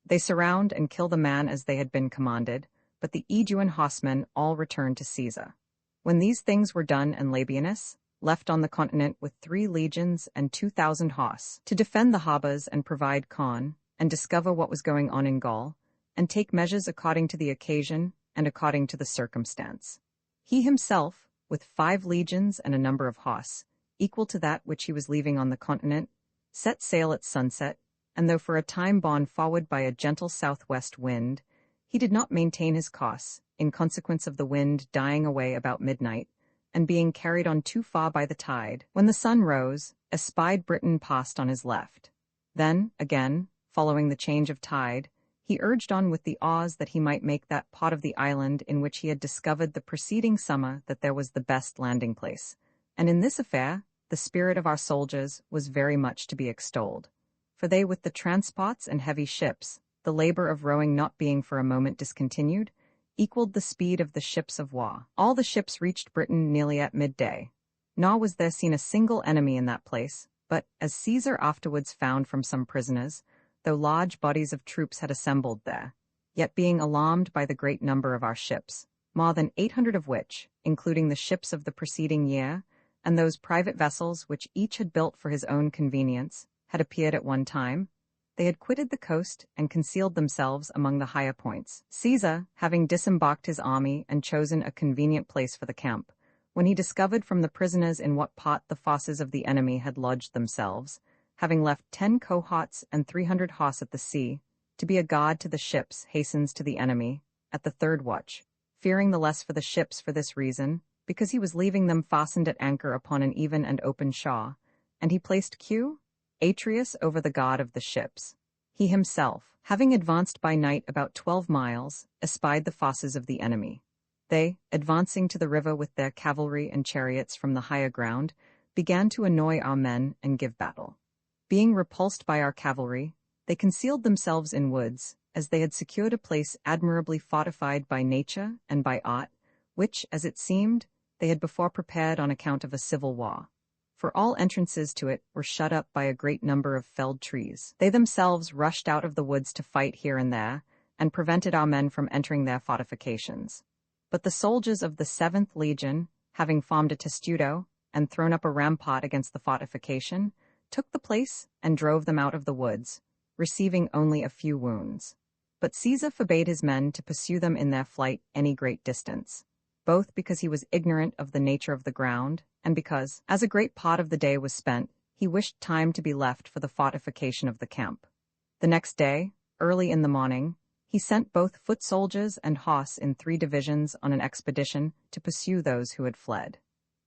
They surround and kill the man as they had been commanded, but the Aeduan horsemen all returned to Caesar. When these things were done, and Labienus, left on the continent with 3 legions and 2,000 horse, to defend the harbors and provide corn, and discover what was going on in Gaul, and take measures according to the occasion and according to the circumstance. He himself, with 5 legions and a number of horse, equal to that which he was leaving on the continent, set sail at sunset, and though for a time borne forward by a gentle southwest wind, he did not maintain his course, in consequence of the wind dying away about midnight, and being carried on too far by the tide. When the sun rose, espied Britain passed on his left. Then, again, following the change of tide, he urged on with the oars that he might make that part of the island in which he had discovered the preceding summer that there was the best landing place. And in this affair, the spirit of our soldiers was very much to be extolled. For they with the transports and heavy ships, the labor of rowing not being for a moment discontinued, equaled the speed of the ships of war. All the ships reached Britain nearly at midday. Nor was there seen a single enemy in that place, but, as Caesar afterwards found from some prisoners, though large bodies of troops had assembled there, yet being alarmed by the great number of our ships, more than 800 of which, including the ships of the preceding year, and those private vessels which each had built for his own convenience, had appeared at one time, they had quitted the coast and concealed themselves among the higher points. Caesar, having disembarked his army and chosen a convenient place for the camp, when he discovered from the prisoners in what part the forces of the enemy had lodged themselves, having left 10 cohorts and 300 horse at the sea, to be a guard to the ships, hastens to the enemy, at the 3rd watch, fearing the less for the ships for this reason, because he was leaving them fastened at anchor upon an even and open shore, and he placed Q. Atreus over the guard of the ships. He himself, having advanced by night about 12 miles, espied the forces of the enemy. They, advancing to the river with their cavalry and chariots from the higher ground, began to annoy our men and give battle. Being repulsed by our cavalry, they concealed themselves in woods, as they had secured a place admirably fortified by nature and by art, which, as it seemed, they had before prepared on account of a civil war. For all entrances to it were shut up by a great number of felled trees. They themselves rushed out of the woods to fight here and there, and prevented our men from entering their fortifications. But the soldiers of the 7th Legion, having formed a testudo, and thrown up a rampart against the fortification, took the place and drove them out of the woods, receiving only a few wounds. But Caesar forbade his men to pursue them in their flight any great distance, both because he was ignorant of the nature of the ground, and because, as a great part of the day was spent, he wished time to be left for the fortification of the camp. The next day, early in the morning, he sent both foot soldiers and horse in 3 divisions on an expedition to pursue those who had fled.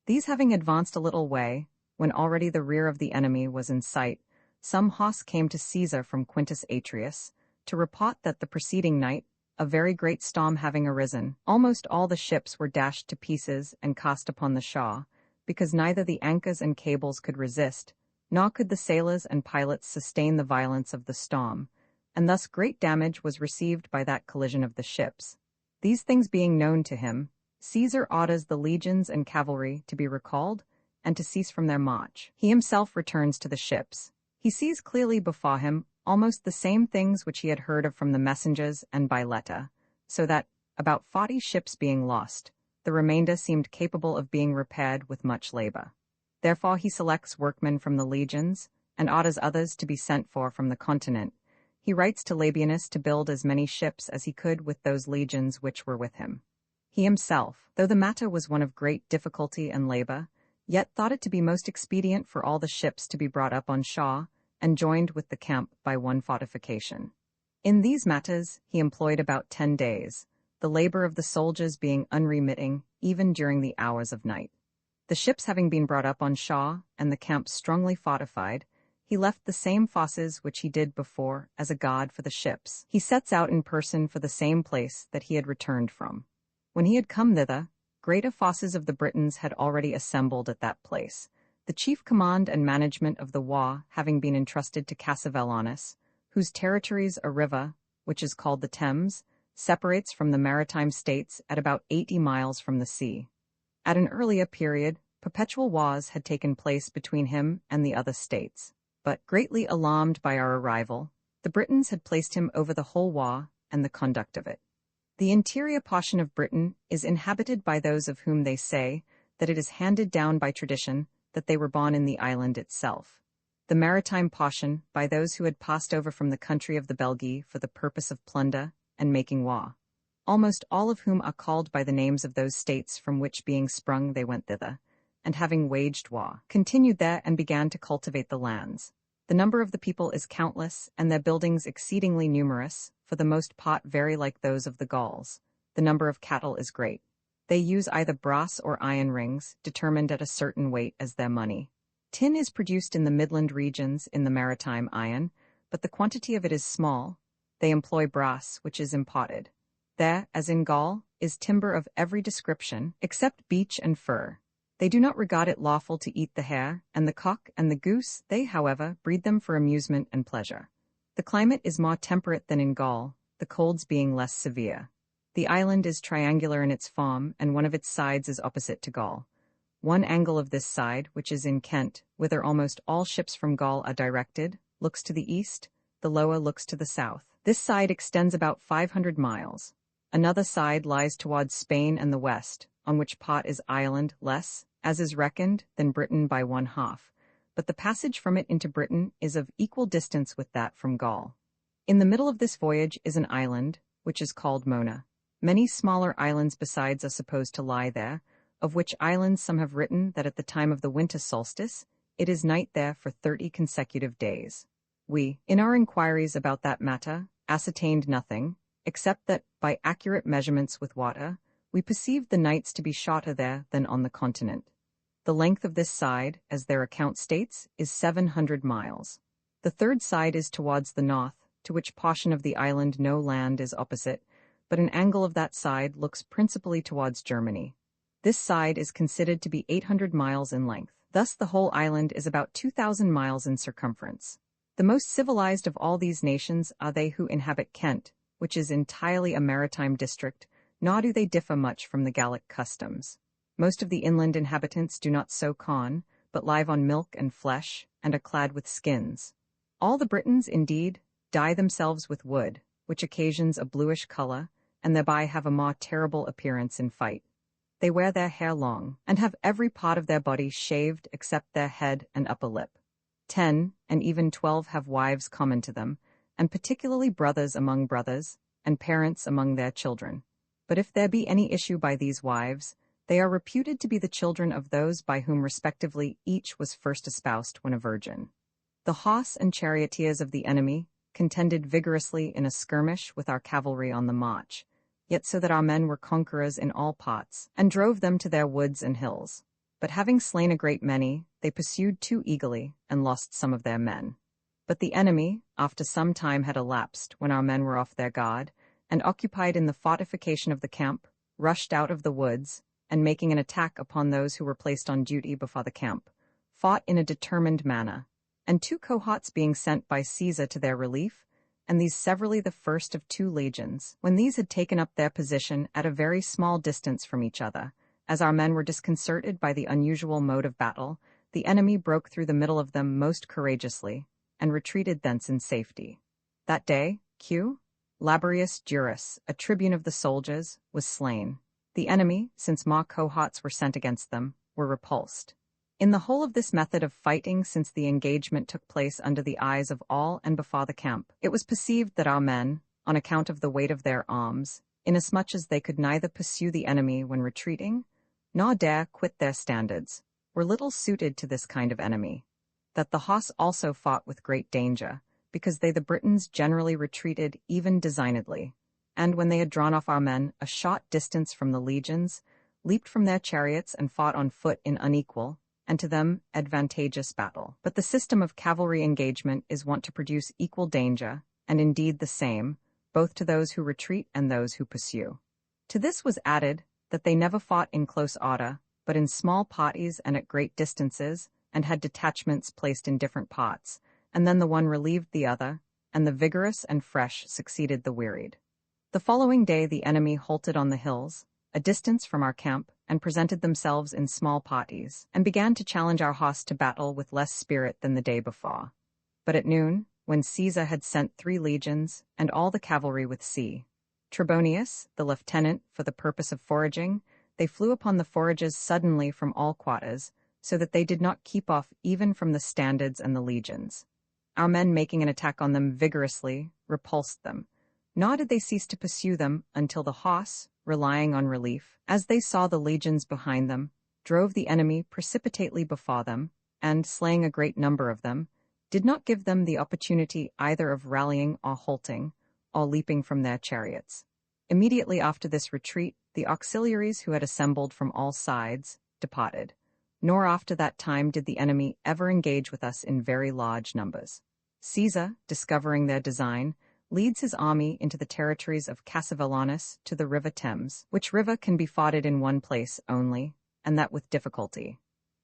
These having advanced a little way, when already the rear of the enemy was in sight, some horse came to Caesar from Quintus Atreus, to report that the preceding night, a very great storm having arisen, almost all the ships were dashed to pieces and cast upon the shore, because neither the anchors and cables could resist, nor could the sailors and pilots sustain the violence of the storm, and thus great damage was received by that collision of the ships. These things being known to him, Caesar orders the legions and cavalry to be recalled and to cease from their march. He himself returns to the ships. He sees clearly before him almost the same things which he had heard of from the messengers and by letter, so that, about 40 ships being lost, the remainder seemed capable of being repaired with much labor. Therefore he selects workmen from the legions, and orders others to be sent for from the continent. He writes to Labienus to build as many ships as he could with those legions which were with him. He himself, though the matter was one of great difficulty and labor, yet thought it to be most expedient for all the ships to be brought up on shore, and joined with the camp by one fortification. In these matters he employed about 10 days, the labor of the soldiers being unremitting even during the hours of night. The ships having been brought up on shore, and the camp strongly fortified, He left the same fosses which he did before as a guard for the ships. He sets out in person for the same place that he had returned from. When he had come thither, greater fosses of the Britons had already assembled at that place, the chief command and management of the war having been entrusted to Cassivellaunus, whose territories a river, which is called the Thames, separates from the maritime states at about 80 miles from the sea. At an earlier period, perpetual wars had taken place between him and the other states. But, greatly alarmed by our arrival, the Britons had placed him over the whole war and the conduct of it. The interior portion of Britain is inhabited by those of whom they say that it is handed down by tradition that they were born in the island itself. The maritime portion by those who had passed over from the country of the Belgae for the purpose of plunder and making war, almost all of whom are called by the names of those states from which being sprung they went thither, and having waged war, continued there and began to cultivate the lands. The number of the people is countless, and their buildings exceedingly numerous, for the most part very like those of the Gauls. The number of cattle is great. They use either brass or iron rings, determined at a certain weight as their money. Tin is produced in the Midland regions in the maritime iron, but the quantity of it is small. They employ brass, which is imported. There, as in Gaul, is timber of every description, except beech and fir. They do not regard it lawful to eat the hare, and the cock, and the goose. They, however, breed them for amusement and pleasure. The climate is more temperate than in Gaul, the colds being less severe. The island is triangular in its form, and one of its sides is opposite to Gaul. One angle of this side, which is in Kent, whither almost all ships from Gaul are directed, looks to the east, the lower looks to the south. This side extends about 500 miles. Another side lies towards Spain and the west, on which part is Ireland less, as is reckoned, than Britain by 1/2, but the passage from it into Britain is of equal distance with that from Gaul. In the middle of this voyage is an island, which is called Mona. Many smaller islands besides are supposed to lie there, of which islands some have written that at the time of the winter solstice, it is night there for 30 consecutive days. We, in our inquiries about that matter, ascertained nothing, except that, by accurate measurements with water, we perceived the nights to be shorter there than on the continent. The length of this side, as their account states, is 700 miles. The third side is towards the north, to which portion of the island no land is opposite, but an angle of that side looks principally towards Germany. This side is considered to be 800 miles in length. Thus the whole island is about 2,000 miles in circumference. The most civilized of all these nations are they who inhabit Kent, which is entirely a maritime district, nor do they differ much from the Gallic customs. Most of the inland inhabitants do not sow corn, but live on milk and flesh, and are clad with skins. All the Britons, indeed, dye themselves with wood, which occasions a bluish color, and thereby have a more terrible appearance in fight. They wear their hair long, and have every part of their body shaved except their head and upper lip. 10, and even 12 have wives common to them, and particularly brothers among brothers, and parents among their children. But if there be any issue by these wives, they are reputed to be the children of those by whom respectively each was first espoused when a virgin. The horse and charioteers of the enemy contended vigorously in a skirmish with our cavalry on the march, yet so that our men were conquerors in all parts, and drove them to their woods and hills. But having slain a great many, they pursued too eagerly, and lost some of their men. But the enemy, after some time had elapsed when our men were off their guard, and occupied in the fortification of the camp, rushed out of the woods, and making an attack upon those who were placed on duty before the camp, fought in a determined manner, and 2 cohorts being sent by Caesar to their relief, and these severally the first of 2 legions, when these had taken up their position at a very small distance from each other, as our men were disconcerted by the unusual mode of battle, the enemy broke through the middle of them most courageously, and retreated thence in safety. That day, Laborius Julius, a tribune of the soldiers, was slain. The enemy, since more cohorts were sent against them, were repulsed. In the whole of this method of fighting, since the engagement took place under the eyes of all and before the camp, it was perceived that our men, on account of the weight of their arms, inasmuch as they could neither pursue the enemy when retreating, nor dare quit their standards, were little suited to this kind of enemy. That the horse also fought with great danger, because they the Britons generally retreated even designedly, and when they had drawn off our men a short distance from the legions, leaped from their chariots and fought on foot in unequal, and to them advantageous battle. But the system of cavalry engagement is wont to produce equal danger, and indeed the same, both to those who retreat and those who pursue. To this was added that they never fought in close order, but in small parties and at great distances, and had detachments placed in different parts, and then the one relieved the other, and the vigorous and fresh succeeded the wearied. The following day the enemy halted on the hills, a distance from our camp, and presented themselves in small parties, and began to challenge our host to battle with less spirit than the day before. But at noon, when Caesar had sent 3 legions, and all the cavalry with Trebonius, the lieutenant, for the purpose of foraging, they flew upon the foragers suddenly from all quarters, so that they did not keep off even from the standards and the legions. Our men, making an attack on them vigorously, repulsed them. Nor did they cease to pursue them until the horse, relying on relief, as they saw the legions behind them, drove the enemy precipitately before them, and, slaying a great number of them, did not give them the opportunity either of rallying or halting, or leaping from their chariots. Immediately after this retreat, the auxiliaries who had assembled from all sides departed. Nor after that time did the enemy ever engage with us in very large numbers. Caesar, discovering their design, leads his army into the territories of Cassivellaunus to the river Thames, which river can be forded in one place only, and that with difficulty.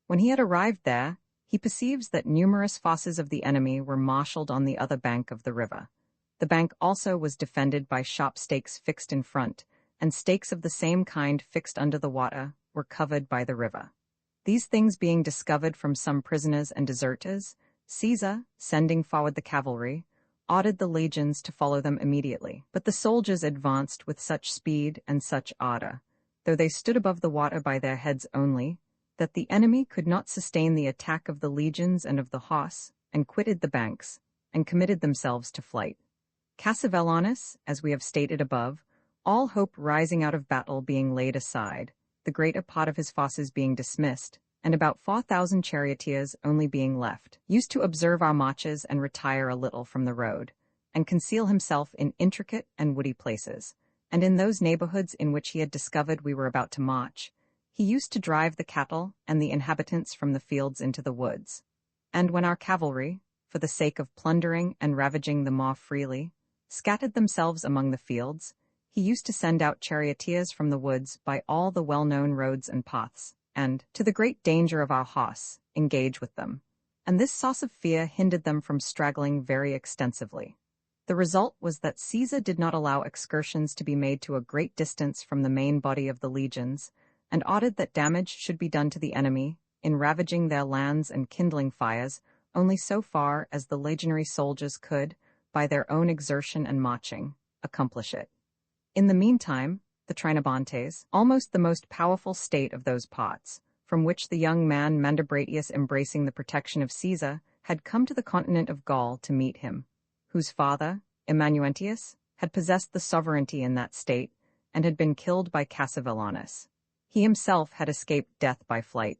When he had arrived there, he perceives that numerous forces of the enemy were marshalled on the other bank of the river. The bank also was defended by sharp stakes fixed in front, and stakes of the same kind fixed under the water were covered by the river. These things being discovered from some prisoners and deserters, Caesar, sending forward the cavalry, ordered the legions to follow them immediately. But the soldiers advanced with such speed and such ardor, though they stood above the water by their heads only, that the enemy could not sustain the attack of the legions and of the horse, and quitted the banks, and committed themselves to flight. Cassivellaunus, as we have stated above, all hope rising out of battle being laid aside, the greater part of his forces being dismissed, and about 4,000 charioteers only being left, used to observe our marches and retire a little from the road, and conceal himself in intricate and woody places, and in those neighborhoods in which he had discovered we were about to march, he used to drive the cattle and the inhabitants from the fields into the woods. And when our cavalry, for the sake of plundering and ravaging the more freely, scattered themselves among the fields, he used to send out charioteers from the woods by all the well-known roads and paths, and, to the great danger of our horse, engage with them. And this source of fear hindered them from straggling very extensively. The result was that Caesar did not allow excursions to be made to a great distance from the main body of the legions, and ordered that damage should be done to the enemy, in ravaging their lands and kindling fires, only so far as the legionary soldiers could, by their own exertion and marching, accomplish it. In the meantime, the Trinobantes, almost the most powerful state of those parts, from which the young man Mandubratius, embracing the protection of Caesar, had come to the continent of Gaul to meet him, whose father, Emmanuentius, had possessed the sovereignty in that state, and had been killed by Cassivellaunus. He himself had escaped death by flight,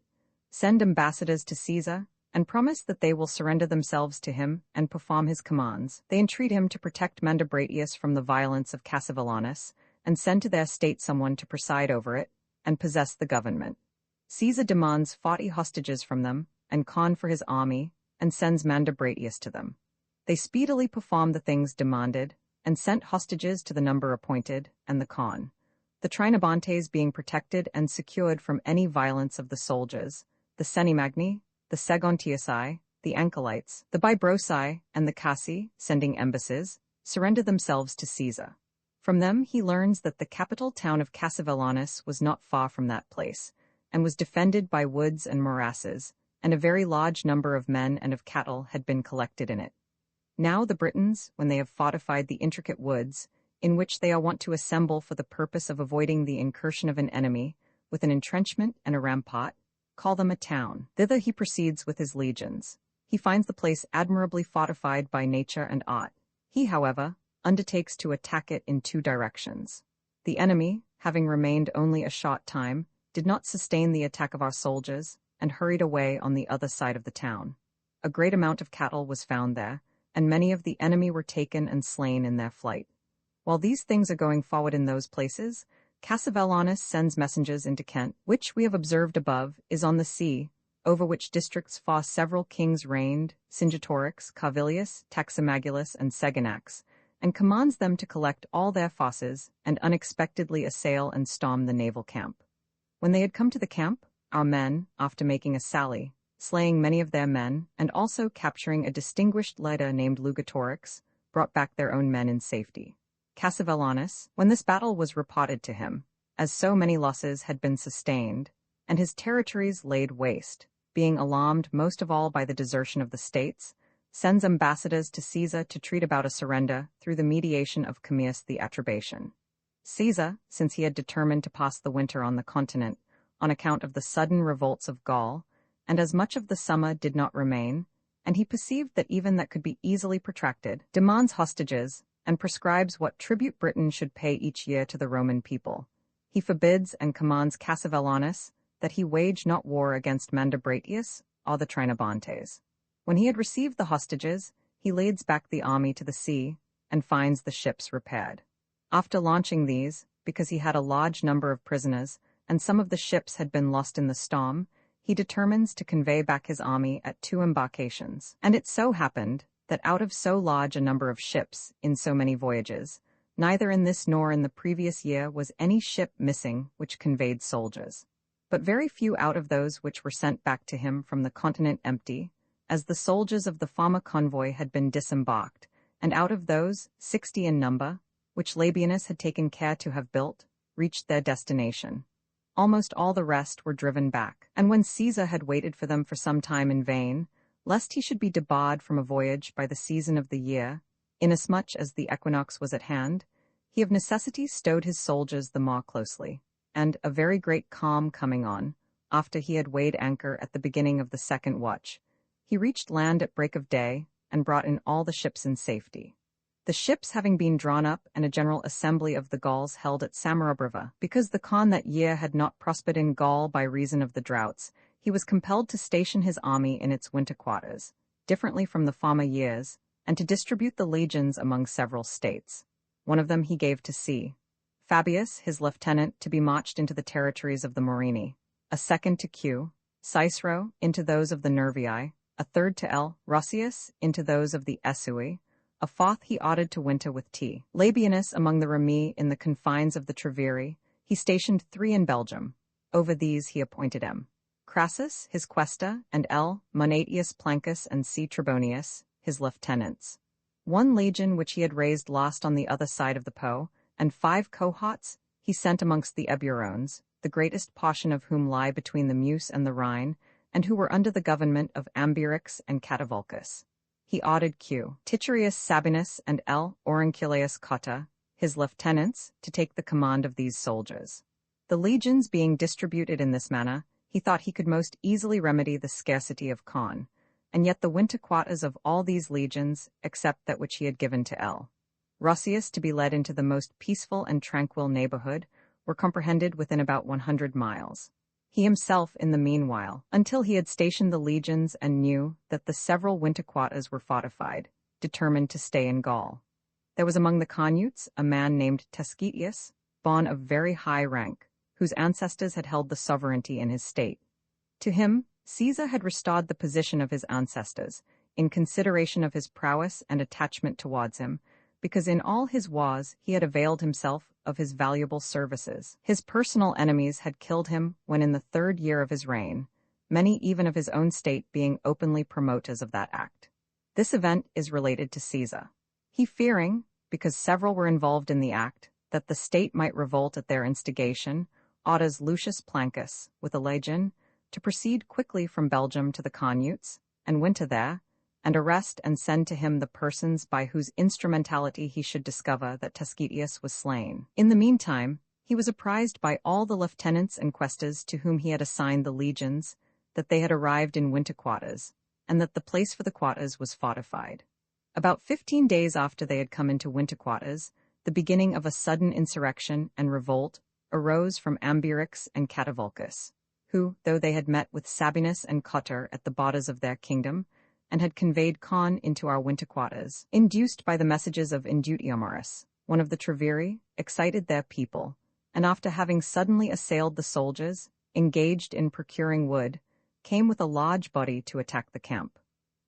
send ambassadors to Caesar, and promise that they will surrender themselves to him and perform his commands. They entreat him to protect Mandubratius from the violence of Cassivellaunus, and send to their state someone to preside over it, and possess the government. Caesar demands 40 hostages from them, and con for his army, and sends Mandubratius to them. They speedily performed the things demanded, and sent hostages to the number appointed, and the con. The Trinobantes being protected and secured from any violence of the soldiers, the Senimagni, the Segontiusi, the Ancolites, the Bibrosi, and the Cassi, sending embassies, surrender themselves to Caesar. From them he learns that the capital town of Cassivellaunus was not far from that place, and was defended by woods and morasses, and a very large number of men and of cattle had been collected in it. Now the Britons, when they have fortified the intricate woods, in which they are wont to assemble for the purpose of avoiding the incursion of an enemy, with an entrenchment and a rampart, call them a town. Thither he proceeds with his legions. He finds the place admirably fortified by nature and art. He, however, undertakes to attack it in 2 directions. The enemy, having remained only a short time, did not sustain the attack of our soldiers, and hurried away on the other side of the town. A great amount of cattle was found there, and many of the enemy were taken and slain in their flight. While these things are going forward in those places, Cassivellaunus sends messengers into Kent, which we have observed above is on the sea, over which districts far several kings reigned, Cingetorix, Carvilius, Taximagulus, and Seganax, and commands them to collect all their forces and unexpectedly assail and storm the naval camp. When they had come to the camp, our men, after making a sally, slaying many of their men, and also capturing a distinguished leader named Lugatorix, brought back their own men in safety. Cassivellaunus, when this battle was reported to him, as so many losses had been sustained, and his territories laid waste, being alarmed most of all by the desertion of the states, sends ambassadors to Caesar to treat about a surrender through the mediation of Commius the Atrebatian. Caesar, since he had determined to pass the winter on the continent, on account of the sudden revolts of Gaul, and as much of the summer did not remain, and he perceived that even that could be easily protracted, demands hostages, and prescribes what tribute Britain should pay each year to the Roman people. He forbids and commands Cassivellaunus that he wage not war against Mandubratius or the Trinobantes. When he had received the hostages, he leads back the army to the sea and finds the ships repaired. After launching these, because he had a large number of prisoners, and some of the ships had been lost in the storm, he determines to convey back his army at 2 embarkations. And it so happened that out of so large a number of ships in so many voyages, neither in this nor in the previous year was any ship missing which conveyed soldiers. But very few out of those which were sent back to him from the continent empty, as the soldiers of the former convoy had been disembarked, and out of those, 60 in number, which Labienus had taken care to have built, reached their destination. Almost all the rest were driven back, and when Caesar had waited for them for some time in vain, lest he should be debarred from a voyage by the season of the year, inasmuch as the equinox was at hand, he of necessity stowed his soldiers the more closely, and, a very great calm coming on, after he had weighed anchor at the beginning of the second watch, he reached land at break of day, and brought in all the ships in safety. The ships having been drawn up and a general assembly of the Gauls held at Samarabriva, because the Khan that year had not prospered in Gaul by reason of the droughts, he was compelled to station his army in its winter quarters, differently from the former years, and to distribute the legions among several states. One of them he gave to C. Fabius, his lieutenant, to be marched into the territories of the Morini, a second to Q. Cicero into those of the Nervii, a third to L. Roscius into those of the Esui, a fourth he ordered to winter with T. Labienus among the Remi in the confines of the Treviri. He stationed 3 in Belgium. Over these he appointed M. Crassus, his quaestor, and L. Monatius Plancus and C. Trebonius, his lieutenants. 1 legion which he had raised lost on the other side of the Po, and 5 cohorts he sent amongst the Eburones, the greatest portion of whom lie between the Meuse and the Rhine, and who were under the government of Ambiorix and Catavolcus. He ordered Q. Titurius Sabinus and L. Aurunculeus Cotta, his lieutenants, to take the command of these soldiers. The legions being distributed in this manner, he thought he could most easily remedy the scarcity of corn, and yet the winter quarters of all these legions, except that which he had given to L. Roscius to be led into the most peaceful and tranquil neighborhood, were comprehended within about 100 miles. He himself, in the meanwhile, until he had stationed the legions and knew that the several winter quarters were fortified, determined to stay in Gaul. There was among the Carnutes a man named Tascetius, born of very high rank, whose ancestors had held the sovereignty in his state. To him, Caesar had restored the position of his ancestors, in consideration of his prowess and attachment towards him, because in all his wars he had availed himself of his valuable services. His personal enemies had killed him when in the 3rd year of his reign, many even of his own state being openly promoters of that act. This event is related to Caesar. He fearing, because several were involved in the act, that the state might revolt at their instigation, orders Lucius Plancus, with a legion, to proceed quickly from Belgium to the Carnutes, and winter there, and arrest and send to him the persons by whose instrumentality he should discover that Tascetius was slain. In the meantime, he was apprised by all the lieutenants and quaestors to whom he had assigned the legions that they had arrived in winter quarters, and that the place for the quarters was fortified. About 15 days after they had come into winter quarters, the beginning of a sudden insurrection and revolt arose from Ambiorix and Catavolcus, who, though they had met with Sabinus and Cotter at the borders of their kingdom, and had conveyed Con into our winter quarters, induced by the messages of Indutiomarus, one of the Treviri, excited their people, and after having suddenly assailed the soldiers, engaged in procuring wood, came with a large body to attack the camp.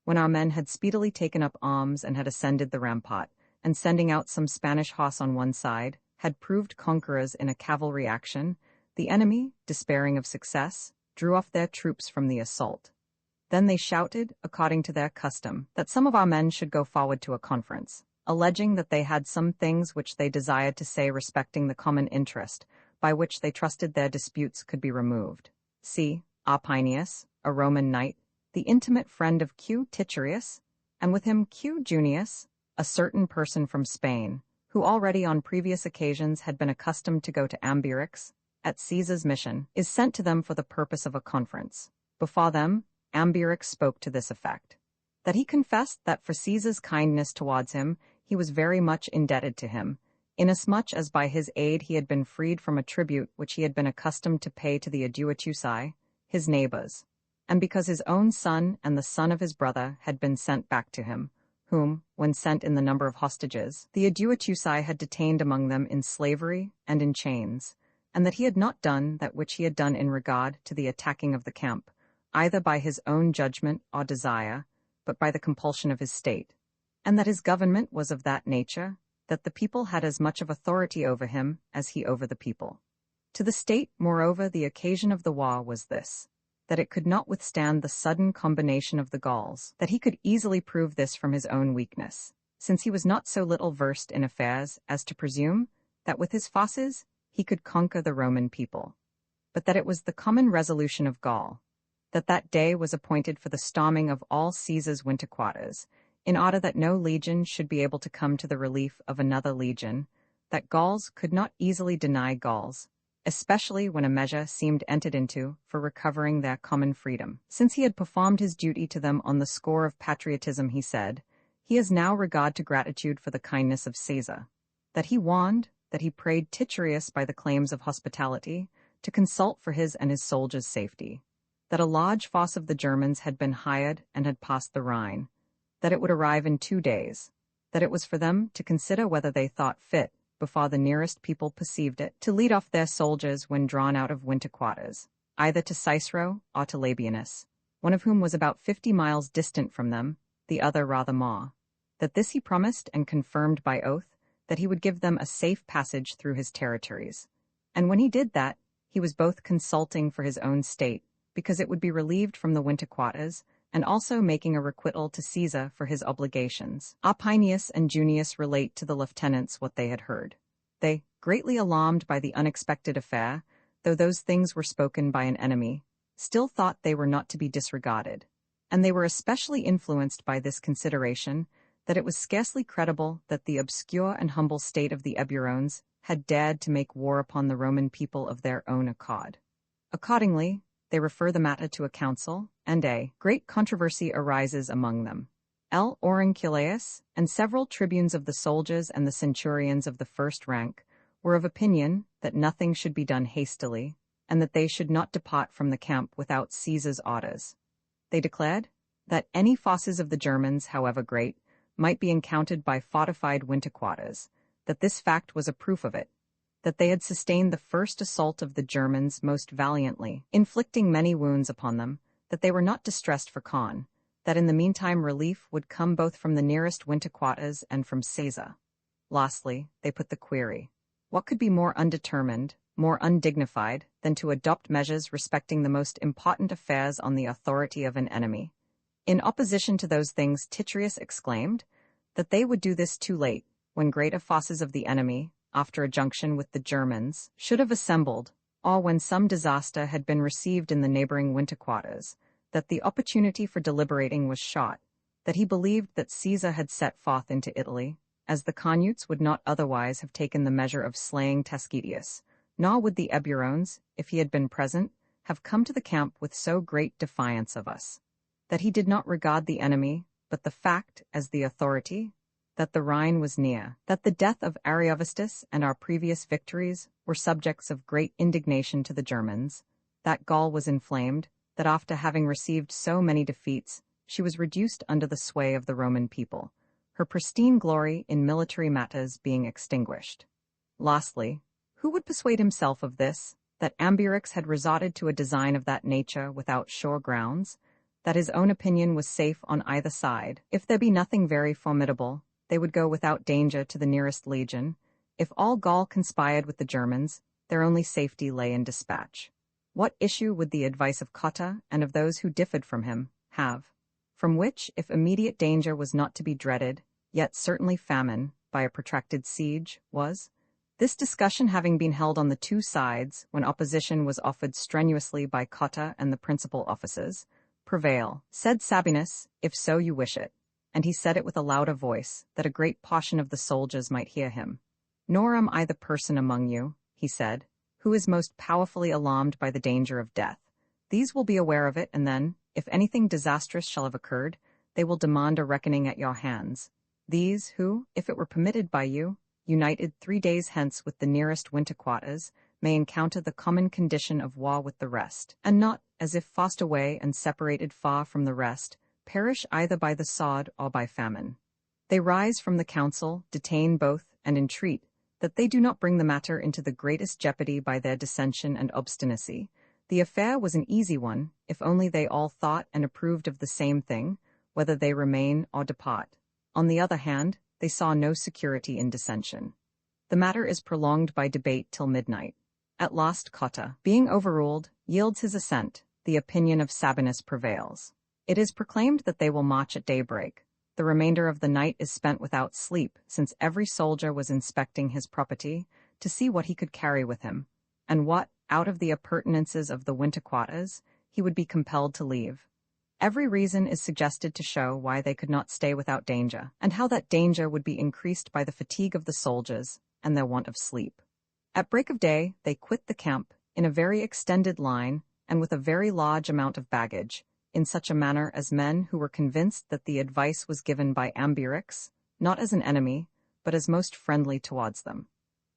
When our men had speedily taken up arms and had ascended the rampart, and sending out some Spanish horse on one side, had proved conquerors in a cavalry action, the enemy, despairing of success, drew off their troops from the assault. Then they shouted, according to their custom, that some of our men should go forward to a conference, alleging that they had some things which they desired to say respecting the common interest, by which they trusted their disputes could be removed. See, Arpinius, a Roman knight, the intimate friend of Q. Titurius, and with him Q. Junius, a certain person from Spain, who already on previous occasions had been accustomed to go to Ambiorix, at Caesar's mission, is sent to them for the purpose of a conference. Before them, Ambiorix spoke to this effect, that he confessed that for Caesar's kindness towards him, he was very much indebted to him, inasmuch as by his aid he had been freed from a tribute which he had been accustomed to pay to the Aduatuci, his neighbors, and because his own son and the son of his brother had been sent back to him, whom, when sent in the number of hostages, the Aduatuci had detained among them in slavery and in chains, and that he had not done that which he had done in regard to the attacking of the camp, either by his own judgment or desire, but by the compulsion of his state, and that his government was of that nature, that the people had as much of authority over him as he over the people. To the state, moreover, the occasion of the war was this, that it could not withstand the sudden combination of the Gauls, that he could easily prove this from his own weakness, since he was not so little versed in affairs as to presume that with his forces he could conquer the Roman people, but that it was the common resolution of Gaul, that day was appointed for the storming of all Caesar's winter quarters, in order that no legion should be able to come to the relief of another legion, that Gauls could not easily deny Gauls, especially when a measure seemed entered into for recovering their common freedom. Since he had performed his duty to them on the score of patriotism, he said, he has now regard to gratitude for the kindness of Caesar, that he warned, that he prayed Titurius by the claims of hospitality, to consult for his and his soldiers' safety, that a large force of the Germans had been hired and had passed the Rhine, that it would arrive in 2 days, that it was for them to consider whether they thought fit, before the nearest people perceived it, to lead off their soldiers when drawn out of winter quarters, either to Cicero or to Labienus, one of whom was about 50 miles distant from them, the other rather more, that this he promised and confirmed by oath, that he would give them a safe passage through his territories. And when he did that, he was both consulting for his own state, because it would be relieved from the winter quarters, and also making a requital to Caesar for his obligations. Arpinius and Junius relate to the lieutenants what they had heard. They, greatly alarmed by the unexpected affair, though those things were spoken by an enemy, still thought they were not to be disregarded, and they were especially influenced by this consideration, that it was scarcely credible that the obscure and humble state of the Eburones had dared to make war upon the Roman people of their own accord. Accordingly, they refer the matter to a council, and a great controversy arises among them. L. Aurunculeus and several tribunes of the soldiers and the centurions of the first rank were of opinion that nothing should be done hastily, and that they should not depart from the camp without Caesar's orders. They declared that any forces of the Germans, however great, might be encountered by fortified winter quarters, that this fact was a proof of it, that they had sustained the first assault of the Germans most valiantly, inflicting many wounds upon them, that they were not distressed for Con, that in the meantime relief would come both from the nearest winter quarters and from Caesar. Lastly, they put the query, what could be more undetermined, more undignified, than to adopt measures respecting the most important affairs on the authority of an enemy? In opposition to those things, Titurius exclaimed that they would do this too late, when greater forces of the enemy, after a junction with the Germans, should have assembled, or when some disaster had been received in the neighboring winter quarters, that the opportunity for deliberating was short, that he believed that Caesar had set forth into Italy, as the Carnutes would not otherwise have taken the measure of slaying Tascidius, nor would the Eburones, if he had been present, have come to the camp with so great defiance of us, that he did not regard the enemy, but the fact as the authority, that the Rhine was near, that the death of Ariovistus and our previous victories were subjects of great indignation to the Germans, that Gaul was inflamed, that after having received so many defeats, she was reduced under the sway of the Roman people, her pristine glory in military matters being extinguished. Lastly, who would persuade himself of this, that Ambiorix had resorted to a design of that nature without sure grounds, that his own opinion was safe on either side. If there be nothing very formidable, they would go without danger to the nearest legion. If all Gaul conspired with the Germans, their only safety lay in dispatch. What issue would the advice of Cotta, and of those who differed from him, have? From which, if immediate danger was not to be dreaded, yet certainly famine, by a protracted siege, was? This discussion having been held on the two sides, when opposition was offered strenuously by Cotta and the principal officers, prevail, said Sabinus, if so you wish it. And he said it with a louder voice, that a great portion of the soldiers might hear him. Nor am I the person among you, he said, who is most powerfully alarmed by the danger of death. These will be aware of it, and then, if anything disastrous shall have occurred, they will demand a reckoning at your hands. These who, if it were permitted by you, united 3 days hence with the nearest winter quarters, may encounter the common condition of war with the rest, and not, as if fast away and separated far from the rest, perish either by the sword or by famine. They rise from the council, detain both, and entreat, that they do not bring the matter into the greatest jeopardy by their dissension and obstinacy. The affair was an easy one, if only they all thought and approved of the same thing, whether they remain or depart. On the other hand, they saw no security in dissension. The matter is prolonged by debate till midnight. At last Cotta, being overruled, yields his assent. The opinion of Sabinus prevails. It is proclaimed that they will march at daybreak. The remainder of the night is spent without sleep, since every soldier was inspecting his property, to see what he could carry with him, and what, out of the appurtenances of the winter quarters, he would be compelled to leave. Every reason is suggested to show why they could not stay without danger, and how that danger would be increased by the fatigue of the soldiers and their want of sleep. At break of day, they quit the camp, in a very extended line, and with a very large amount of baggage, in such a manner as men who were convinced that the advice was given by Ambiorix, not as an enemy, but as most friendly towards them.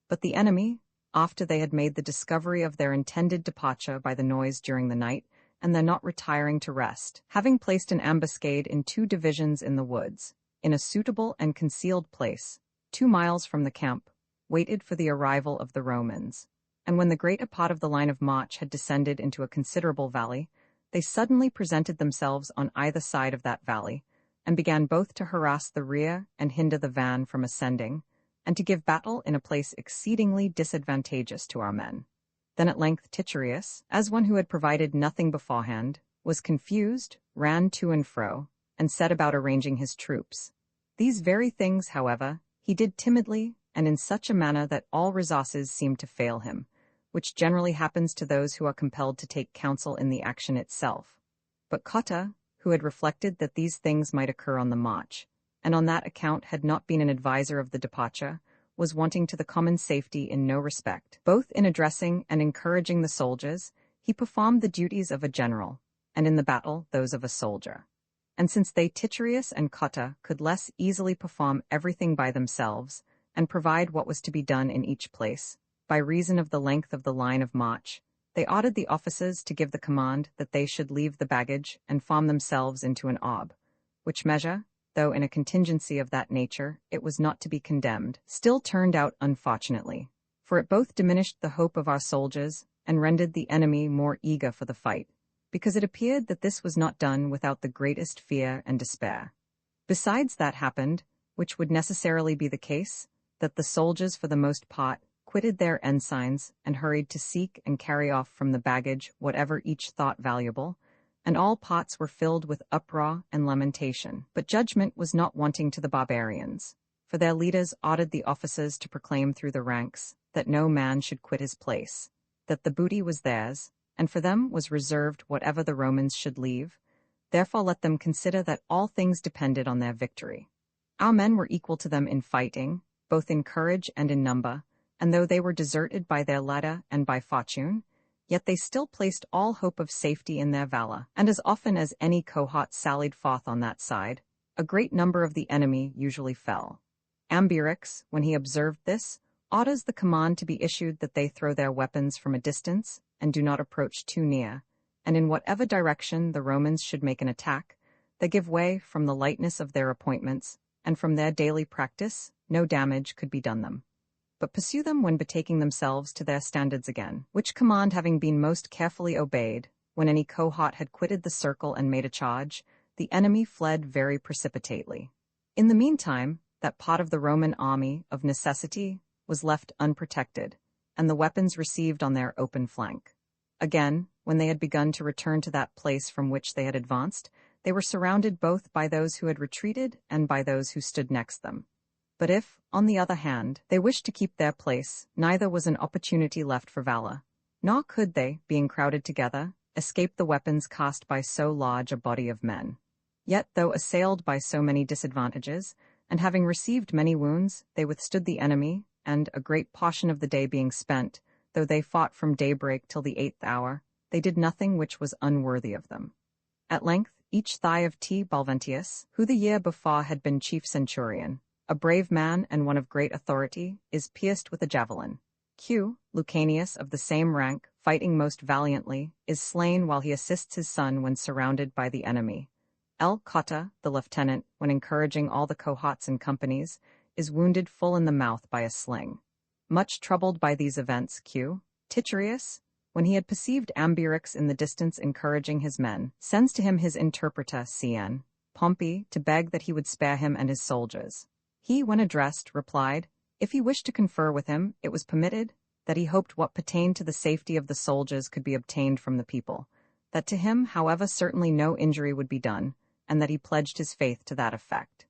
But the enemy, after they had made the discovery of their intended departure by the noise during the night, and their not retiring to rest, having placed an ambuscade in 2 divisions in the woods, in a suitable and concealed place, 2 miles from the camp, waited for the arrival of the Romans. And when the greater part of the line of march had descended into a considerable valley, they suddenly presented themselves on either side of that valley, and began both to harass the rear and hinder the van from ascending, and to give battle in a place exceedingly disadvantageous to our men. Then at length Titurius, as one who had provided nothing beforehand, was confused, ran to and fro, and set about arranging his troops. These very things, however, he did timidly, and in such a manner that all resources seemed to fail him, which generally happens to those who are compelled to take counsel in the action itself. But Cotta, who had reflected that these things might occur on the march, and on that account had not been an adviser of the departure, was wanting to the common safety in no respect. Both in addressing and encouraging the soldiers, he performed the duties of a general, and in the battle those of a soldier. And since they, Titurius and Cotta, could less easily perform everything by themselves, and provide what was to be done in each place, by reason of the length of the line of march, they ordered the officers to give the command that they should leave the baggage and form themselves into an ob, which measure, though in a contingency of that nature it was not to be condemned, still turned out unfortunately, for it both diminished the hope of our soldiers and rendered the enemy more eager for the fight, because it appeared that this was not done without the greatest fear and despair. Besides that happened, which would necessarily be the case, that the soldiers for the most part quitted their ensigns and hurried to seek and carry off from the baggage whatever each thought valuable, and all pots were filled with uproar and lamentation. But judgment was not wanting to the barbarians, for their leaders ordered the officers to proclaim through the ranks that no man should quit his place, that the booty was theirs, and for them was reserved whatever the Romans should leave. Therefore let them consider that all things depended on their victory. Our men were equal to them in fighting, both in courage and in number, and though they were deserted by their leader and by fortune, yet they still placed all hope of safety in their valor, and as often as any cohort sallied forth on that side, a great number of the enemy usually fell. Ambiorix, when he observed this, orders the command to be issued that they throw their weapons from a distance and do not approach too near, and in whatever direction the Romans should make an attack, they give way from the lightness of their appointments, and from their daily practice no damage could be done them. but pursue them when betaking themselves to their standards again, which command having been most carefully obeyed, when any cohort had quitted the circle and made a charge, the enemy fled very precipitately. In the meantime, that part of the Roman army, of necessity, was left unprotected, and the weapons received on their open flank. Again, when they had begun to return to that place from which they had advanced, they were surrounded both by those who had retreated and by those who stood next them. But if, on the other hand, they wished to keep their place, neither was an opportunity left for valor, nor could they, being crowded together, escape the weapons cast by so large a body of men. Yet, though assailed by so many disadvantages, and having received many wounds, they withstood the enemy, and, a great portion of the day being spent, though they fought from daybreak till the 8th hour, they did nothing which was unworthy of them. At length, each thigh of T. Balventius, who the year before had been chief centurion, a brave man and one of great authority, is pierced with a javelin. Q. Lucanius, of the same rank, fighting most valiantly, is slain while he assists his son when surrounded by the enemy. L. Cotta, the lieutenant, when encouraging all the cohorts and companies, is wounded full in the mouth by a sling. Much troubled by these events, Q. Titurius, when he had perceived Ambiorix in the distance encouraging his men, sends to him his interpreter, Cn. Pompey, to beg that he would spare him and his soldiers. He, when addressed, replied, if he wished to confer with him, it was permitted, that he hoped what pertained to the safety of the soldiers could be obtained from the people, that to him, however, certainly no injury would be done, and that he pledged his faith to that effect.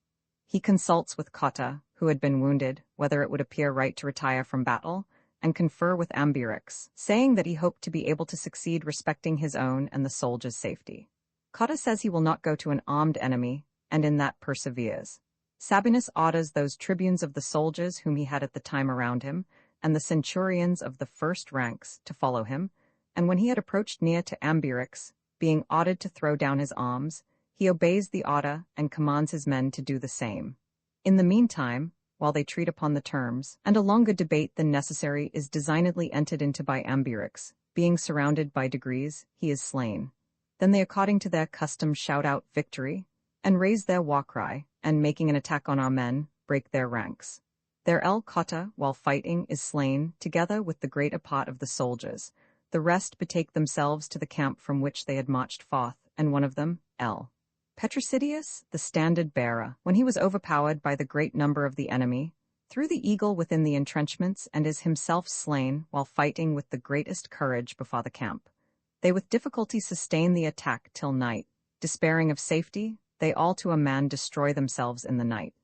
He consults with Cotta, who had been wounded, whether it would appear right to retire from battle, and confer with Ambiorix, saying that he hoped to be able to succeed respecting his own and the soldiers' safety. Cotta says he will not go to an armed enemy, and in that perseveres. Sabinus orders those tribunes of the soldiers whom he had at the time around him, and the centurions of the first ranks, to follow him, and when he had approached near to Ambiorix, being ordered to throw down his arms, he obeys the order and commands his men to do the same. In the meantime, while they treat upon the terms, and a longer debate than necessary is designedly entered into by Ambiorix, being surrounded by degrees, he is slain. Then they according to their custom shout out victory, and raise their war cry, and making an attack on our men, break their ranks. Their L. Cotta, while fighting, is slain, together with the greater part of the soldiers. The rest betake themselves to the camp from which they had marched forth, and one of them, L. Petricidius, the standard-bearer, when he was overpowered by the great number of the enemy, threw the eagle within the entrenchments and is himself slain while fighting with the greatest courage before the camp. They with difficulty sustain the attack till night. Despairing of safety, they all to a man destroy themselves in the night.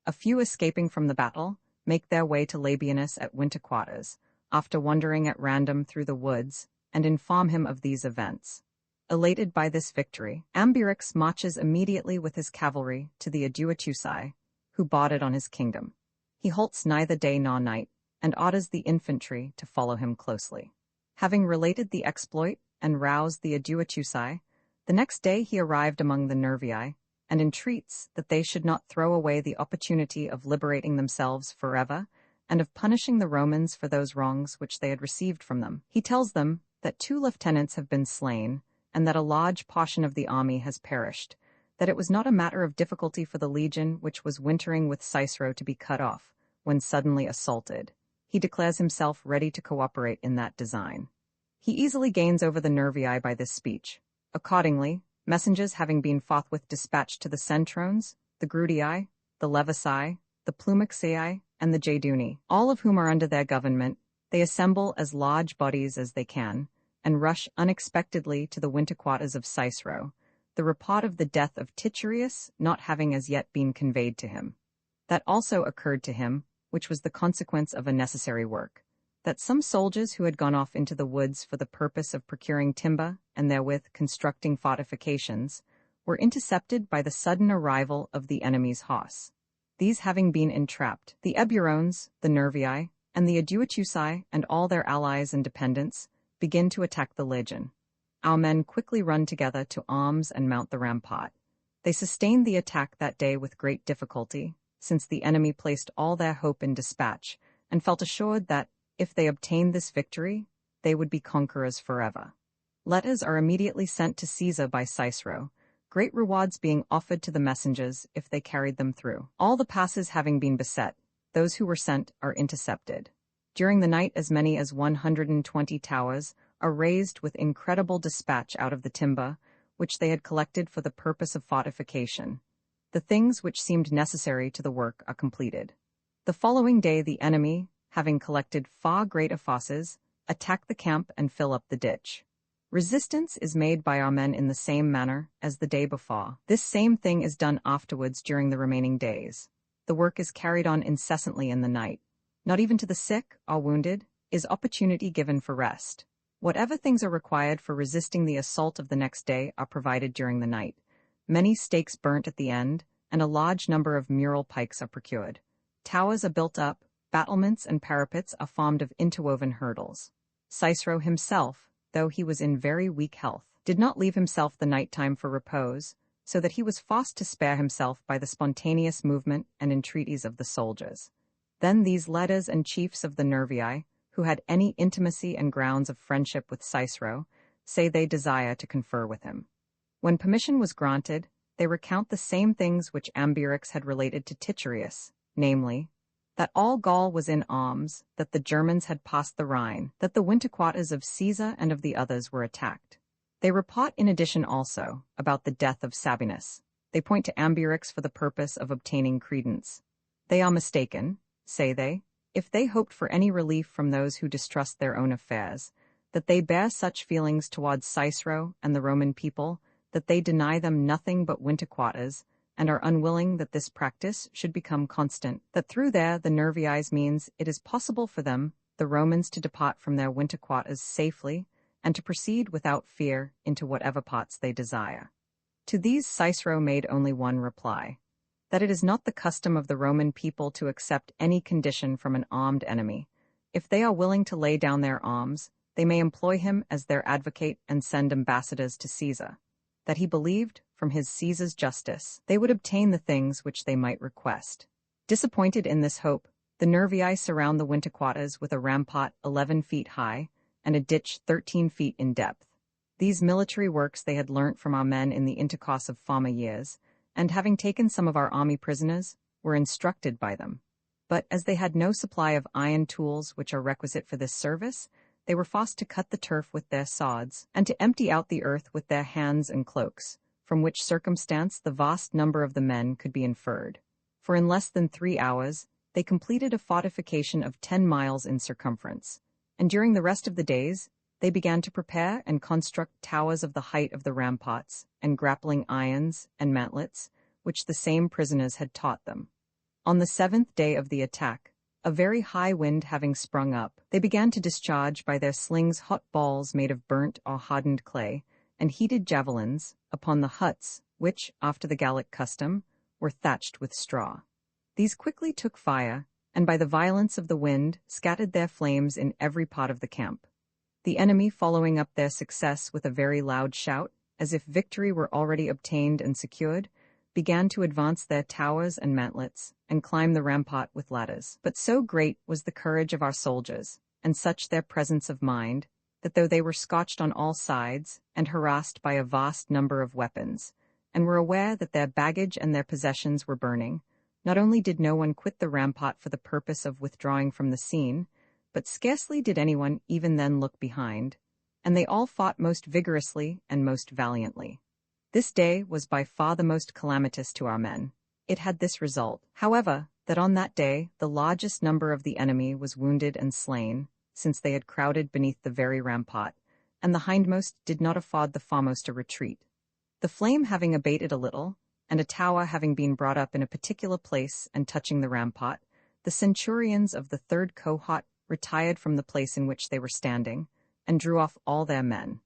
A few escaping from the battle, make their way to Labienus at winter quarters, after wandering at random through the woods, and inform him of these events. Elated by this victory, Ambiorix marches immediately with his cavalry to the Aduatuci, who boarded on his kingdom. He halts neither day nor night, and orders the infantry to follow him closely. Having related the exploit and roused the Aduatuci, the next day he arrived among the Nervii, and entreats that they should not throw away the opportunity of liberating themselves forever, and of punishing the Romans for those wrongs which they had received from them. He tells them that 2 lieutenants have been slain, and that a large portion of the army has perished, that it was not a matter of difficulty for the legion which was wintering with Cicero to be cut off, when suddenly assaulted. He declares himself ready to cooperate in that design. He easily gains over the Nervii by this speech. Accordingly, messengers having been forthwith dispatched to the Centrones, the Grudii, the Levaci, the Plumixii, and the Jaduni, all of whom are under their government, they assemble as large bodies as they can, and rush unexpectedly to the winter quarters of Cicero, the report of the death of Titurius not having as yet been conveyed to him. That also occurred to him, which was the consequence of a necessary work, that some soldiers who had gone off into the woods for the purpose of procuring timber and therewith constructing fortifications, were intercepted by the sudden arrival of the enemy's horse. These having been entrapped, the Eburones, the Nervii, and the Aduatuci, and all their allies and dependents, begin to attack the legion. Our men quickly run together to arms and mount the rampart. They sustained the attack that day with great difficulty, since the enemy placed all their hope in dispatch, and felt assured that, if they obtained this victory, they would be conquerors forever. Letters are immediately sent to Caesar by Cicero, great rewards being offered to the messengers if they carried them through. All the passes having been beset, those who were sent are intercepted. During the night as many as 120 towers are raised with incredible dispatch out of the timber, which they had collected for the purpose of fortification. The things which seemed necessary to the work are completed. The following day the enemy, having collected far greater forces, attack the camp and fill up the ditch. Resistance is made by our men in the same manner as the day before. This same thing is done afterwards during the remaining days. The work is carried on incessantly in the night. Not even to the sick or wounded is opportunity given for rest. Whatever things are required for resisting the assault of the next day are provided during the night. Many stakes burnt at the end, and a large number of mural pikes are procured. Towers are built up, battlements and parapets are formed of interwoven hurdles. Cicero himself, though he was in very weak health, did not leave himself the night time for repose, so that he was forced to spare himself by the spontaneous movement and entreaties of the soldiers. Then these leaders and chiefs of the Nervii, who had any intimacy and grounds of friendship with Cicero, say they desire to confer with him. When permission was granted, they recount the same things which Ambiorix had related to Titurius, namely, that all Gaul was in arms, that the Germans had passed the Rhine, that the winter quarters of Caesar and of the others were attacked. They report in addition also about the death of Sabinus. They point to Ambiorix for the purpose of obtaining credence. They are mistaken, say they, if they hoped for any relief from those who distrust their own affairs, that they bear such feelings towards Cicero and the Roman people, that they deny them nothing but winter quarters, and are unwilling that this practice should become constant, that through there the Nerviis means it is possible for them, the Romans, to depart from their winter quarters safely, and to proceed without fear into whatever parts they desire. To these Cicero made only one reply, that it is not the custom of the Roman people to accept any condition from an armed enemy. If they are willing to lay down their arms, they may employ him as their advocate and send ambassadors to Caesar. That he believed, from his Caesar's justice, they would obtain the things which they might request. Disappointed in this hope, the Nervii surround the winter quarters with a rampart 11 feet high and a ditch 13 feet in depth. These military works they had learnt from our men in the intercourse of former years, and having taken some of our army prisoners, were instructed by them. But as they had no supply of iron tools which are requisite for this service, they were forced to cut the turf with their sods, and to empty out the earth with their hands and cloaks, from which circumstance the vast number of the men could be inferred. For in less than 3 hours, they completed a fortification of 10 miles in circumference, and during the rest of the days, they began to prepare and construct towers of the height of the ramparts, and grappling irons and mantlets, which the same prisoners had taught them. On the 7th day of the attack, a very high wind having sprung up, they began to discharge by their slings hot balls made of burnt or hardened clay, and heated javelins, upon the huts, which, after the Gallic custom, were thatched with straw. These quickly took fire, and by the violence of the wind scattered their flames in every part of the camp. The enemy, following up their success with a very loud shout, as if victory were already obtained and secured, began to advance their towers and mantlets, and climb the rampart with ladders. But so great was the courage of our soldiers, and such their presence of mind, that though they were scotched on all sides, and harassed by a vast number of weapons, and were aware that their baggage and their possessions were burning, not only did no one quit the rampart for the purpose of withdrawing from the scene, but scarcely did anyone even then look behind, and they all fought most vigorously and most valiantly. This day was by far the most calamitous to our men. It had this result, however, that on that day the largest number of the enemy was wounded and slain, since they had crowded beneath the very rampart, and the hindmost did not afford the foremost a retreat. The flame having abated a little, and a tower having been brought up in a particular place and touching the rampart, the centurions of the 3rd cohort retired from the place in which they were standing, and drew off all their men.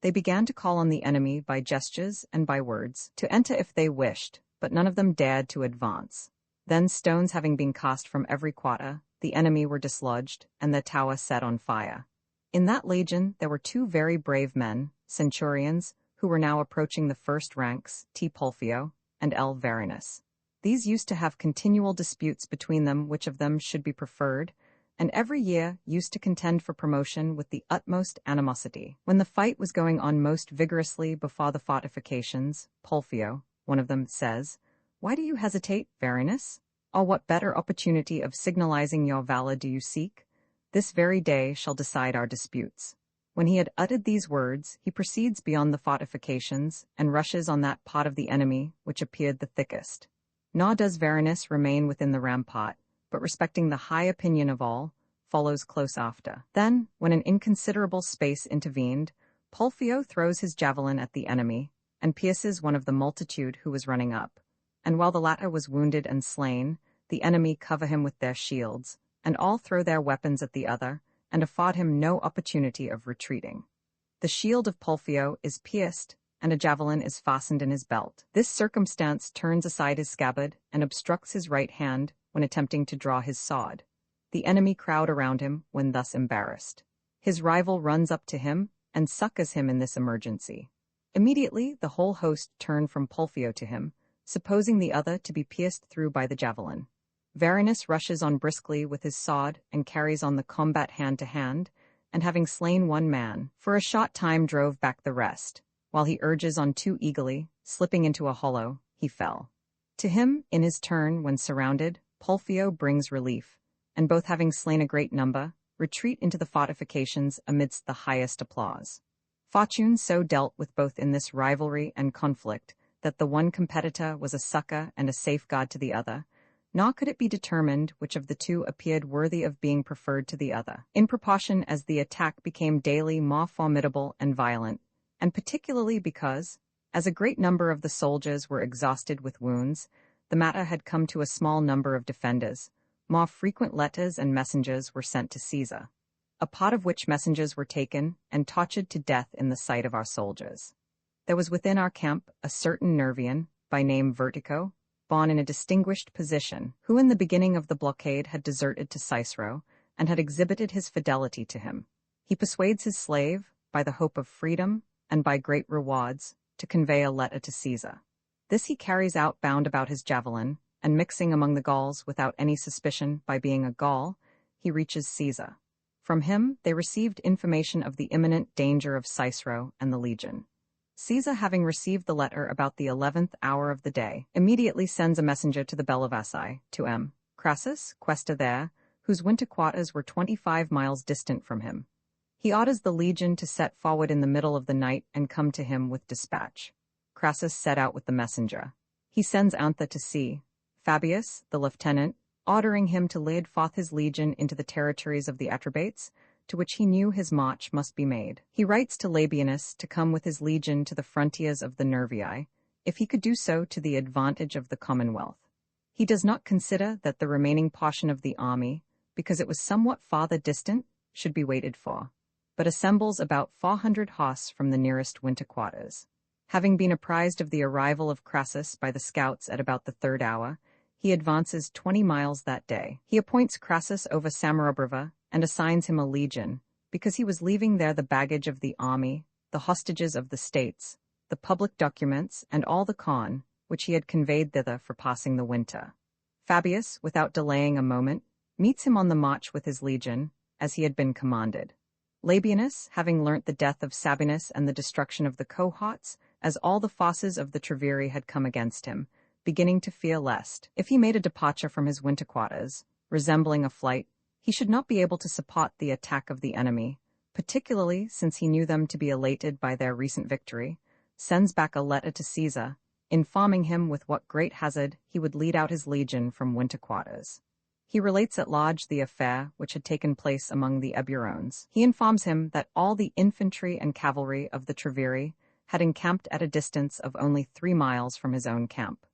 They began to call on the enemy by gestures and by words, to enter if they wished, but none of them dared to advance. Then, stones having been cast from every quarter, the enemy were dislodged, and the tower set on fire. In that legion there were 2 very brave men, centurions, who were now approaching the first ranks, T. Pulfio and L. Varinus. These used to have continual disputes between them which of them should be preferred, and every year used to contend for promotion with the utmost animosity. When the fight was going on most vigorously before the fortifications, Pulfio, one of them, says, "Why do you hesitate, Varinus? Or what better opportunity of signalizing your valor do you seek? This very day shall decide our disputes. When he had uttered these words, he proceeds beyond the fortifications, and rushes on that part of the enemy which appeared the thickest. Nor does Varinus remain within the rampart, but respecting the high opinion of all, follows close after. Then, when an inconsiderable space intervened, Pulfio throws his javelin at the enemy, and pierces one of the multitude who was running up. And while the latter was wounded and slain, the enemy cover him with their shields, and all throw their weapons at the other, and afford him no opportunity of retreating. The shield of Pulfio is pierced, and a javelin is fastened in his belt. This circumstance turns aside his scabbard, and obstructs his right hand when attempting to draw his sword. The enemy crowd around him when thus embarrassed. His rival runs up to him, and succors him in this emergency. Immediately the whole host turn from Pulfio to him, supposing the other to be pierced through by the javelin. Varinus rushes on briskly with his sword, and carries on the combat hand to hand, and having slain one man, for a short time drove back the rest. While he urges on too eagerly, slipping into a hollow, he fell. To him, in his turn, when surrounded, Pulfio brings relief, and both having slain a great number, retreat into the fortifications amidst the highest applause. Fortune so dealt with both in this rivalry and conflict, that the one competitor was a succor and a safeguard to the other, nor could it be determined which of the two appeared worthy of being preferred to the other, in proportion as the attack became daily more formidable and violent, and particularly because, as a great number of the soldiers were exhausted with wounds, the matter had come to a small number of defenders. More frequent letters and messengers were sent to Caesar, a part of which messengers were taken and tortured to death in the sight of our soldiers. There was within our camp a certain Nervian, by name Vertico, born in a distinguished position, who in the beginning of the blockade had deserted to Cicero, and had exhibited his fidelity to him. He persuades his slave, by the hope of freedom, and by great rewards, to convey a letter to Caesar. This he carries out bound about his javelin, and mixing among the Gauls without any suspicion by being a Gaul, he reaches Caesar. From him they received information of the imminent danger of Cicero and the legion. Caesar, having received the letter about the 11th hour of the day, immediately sends a messenger to the Bellovaci, to M. Crassus, quaestor there, whose winter quarters were 25 miles distant from him. He orders the legion to set forward in the middle of the night and come to him with dispatch. Crassus set out with the messenger. He sends Antha to see Fabius, the lieutenant, ordering him to lead forth his legion into the territories of the Atrebates, to which he knew his march must be made. He writes to Labienus to come with his legion to the frontiers of the Nervii, if he could do so to the advantage of the Commonwealth. He does not consider that the remaining portion of the army, because it was somewhat farther distant, should be waited for, but assembles about 400 horse from the nearest winter quarters. Having been apprised of the arrival of Crassus by the scouts at about the 3rd hour, he advances 20 miles that day. He appoints Crassus over Samarobriva and assigns him a legion, because he was leaving there the baggage of the army, the hostages of the states, the public documents, and all the corn, which he had conveyed thither for passing the winter. Fabius, without delaying a moment, meets him on the march with his legion, as he had been commanded. Labienus, having learnt the death of Sabinus and the destruction of the cohorts, as all the forces of the Treveri had come against him, beginning to fear lest, if he made a departure from his winter quarters, resembling a flight, he should not be able to support the attack of the enemy, particularly since he knew them to be elated by their recent victory, sends back a letter to Caesar, informing him with what great hazard he would lead out his legion from winter quarters. He relates at large the affair which had taken place among the Eburones. He informs him that all the infantry and cavalry of the Treveri had encamped at a distance of only 3 miles from his own camp.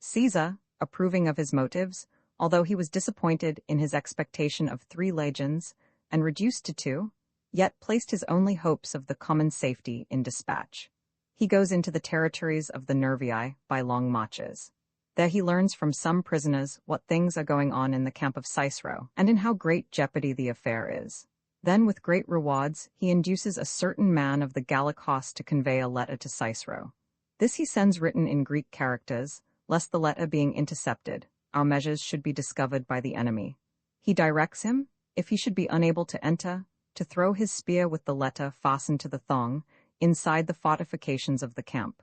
Caesar, approving of his motives, although he was disappointed in his expectation of 3 legions, and reduced to 2, yet placed his only hopes of the common safety in dispatch. He goes into the territories of the Nervii by long marches. There he learns from some prisoners what things are going on in the camp of Cicero, and in how great jeopardy the affair is. Then, with great rewards, he induces a certain man of the Gallic host to convey a letter to Cicero. This he sends written in Greek characters, lest the letter being intercepted, our measures should be discovered by the enemy. He directs him, if he should be unable to enter, to throw his spear with the letter fastened to the thong, inside the fortifications of the camp.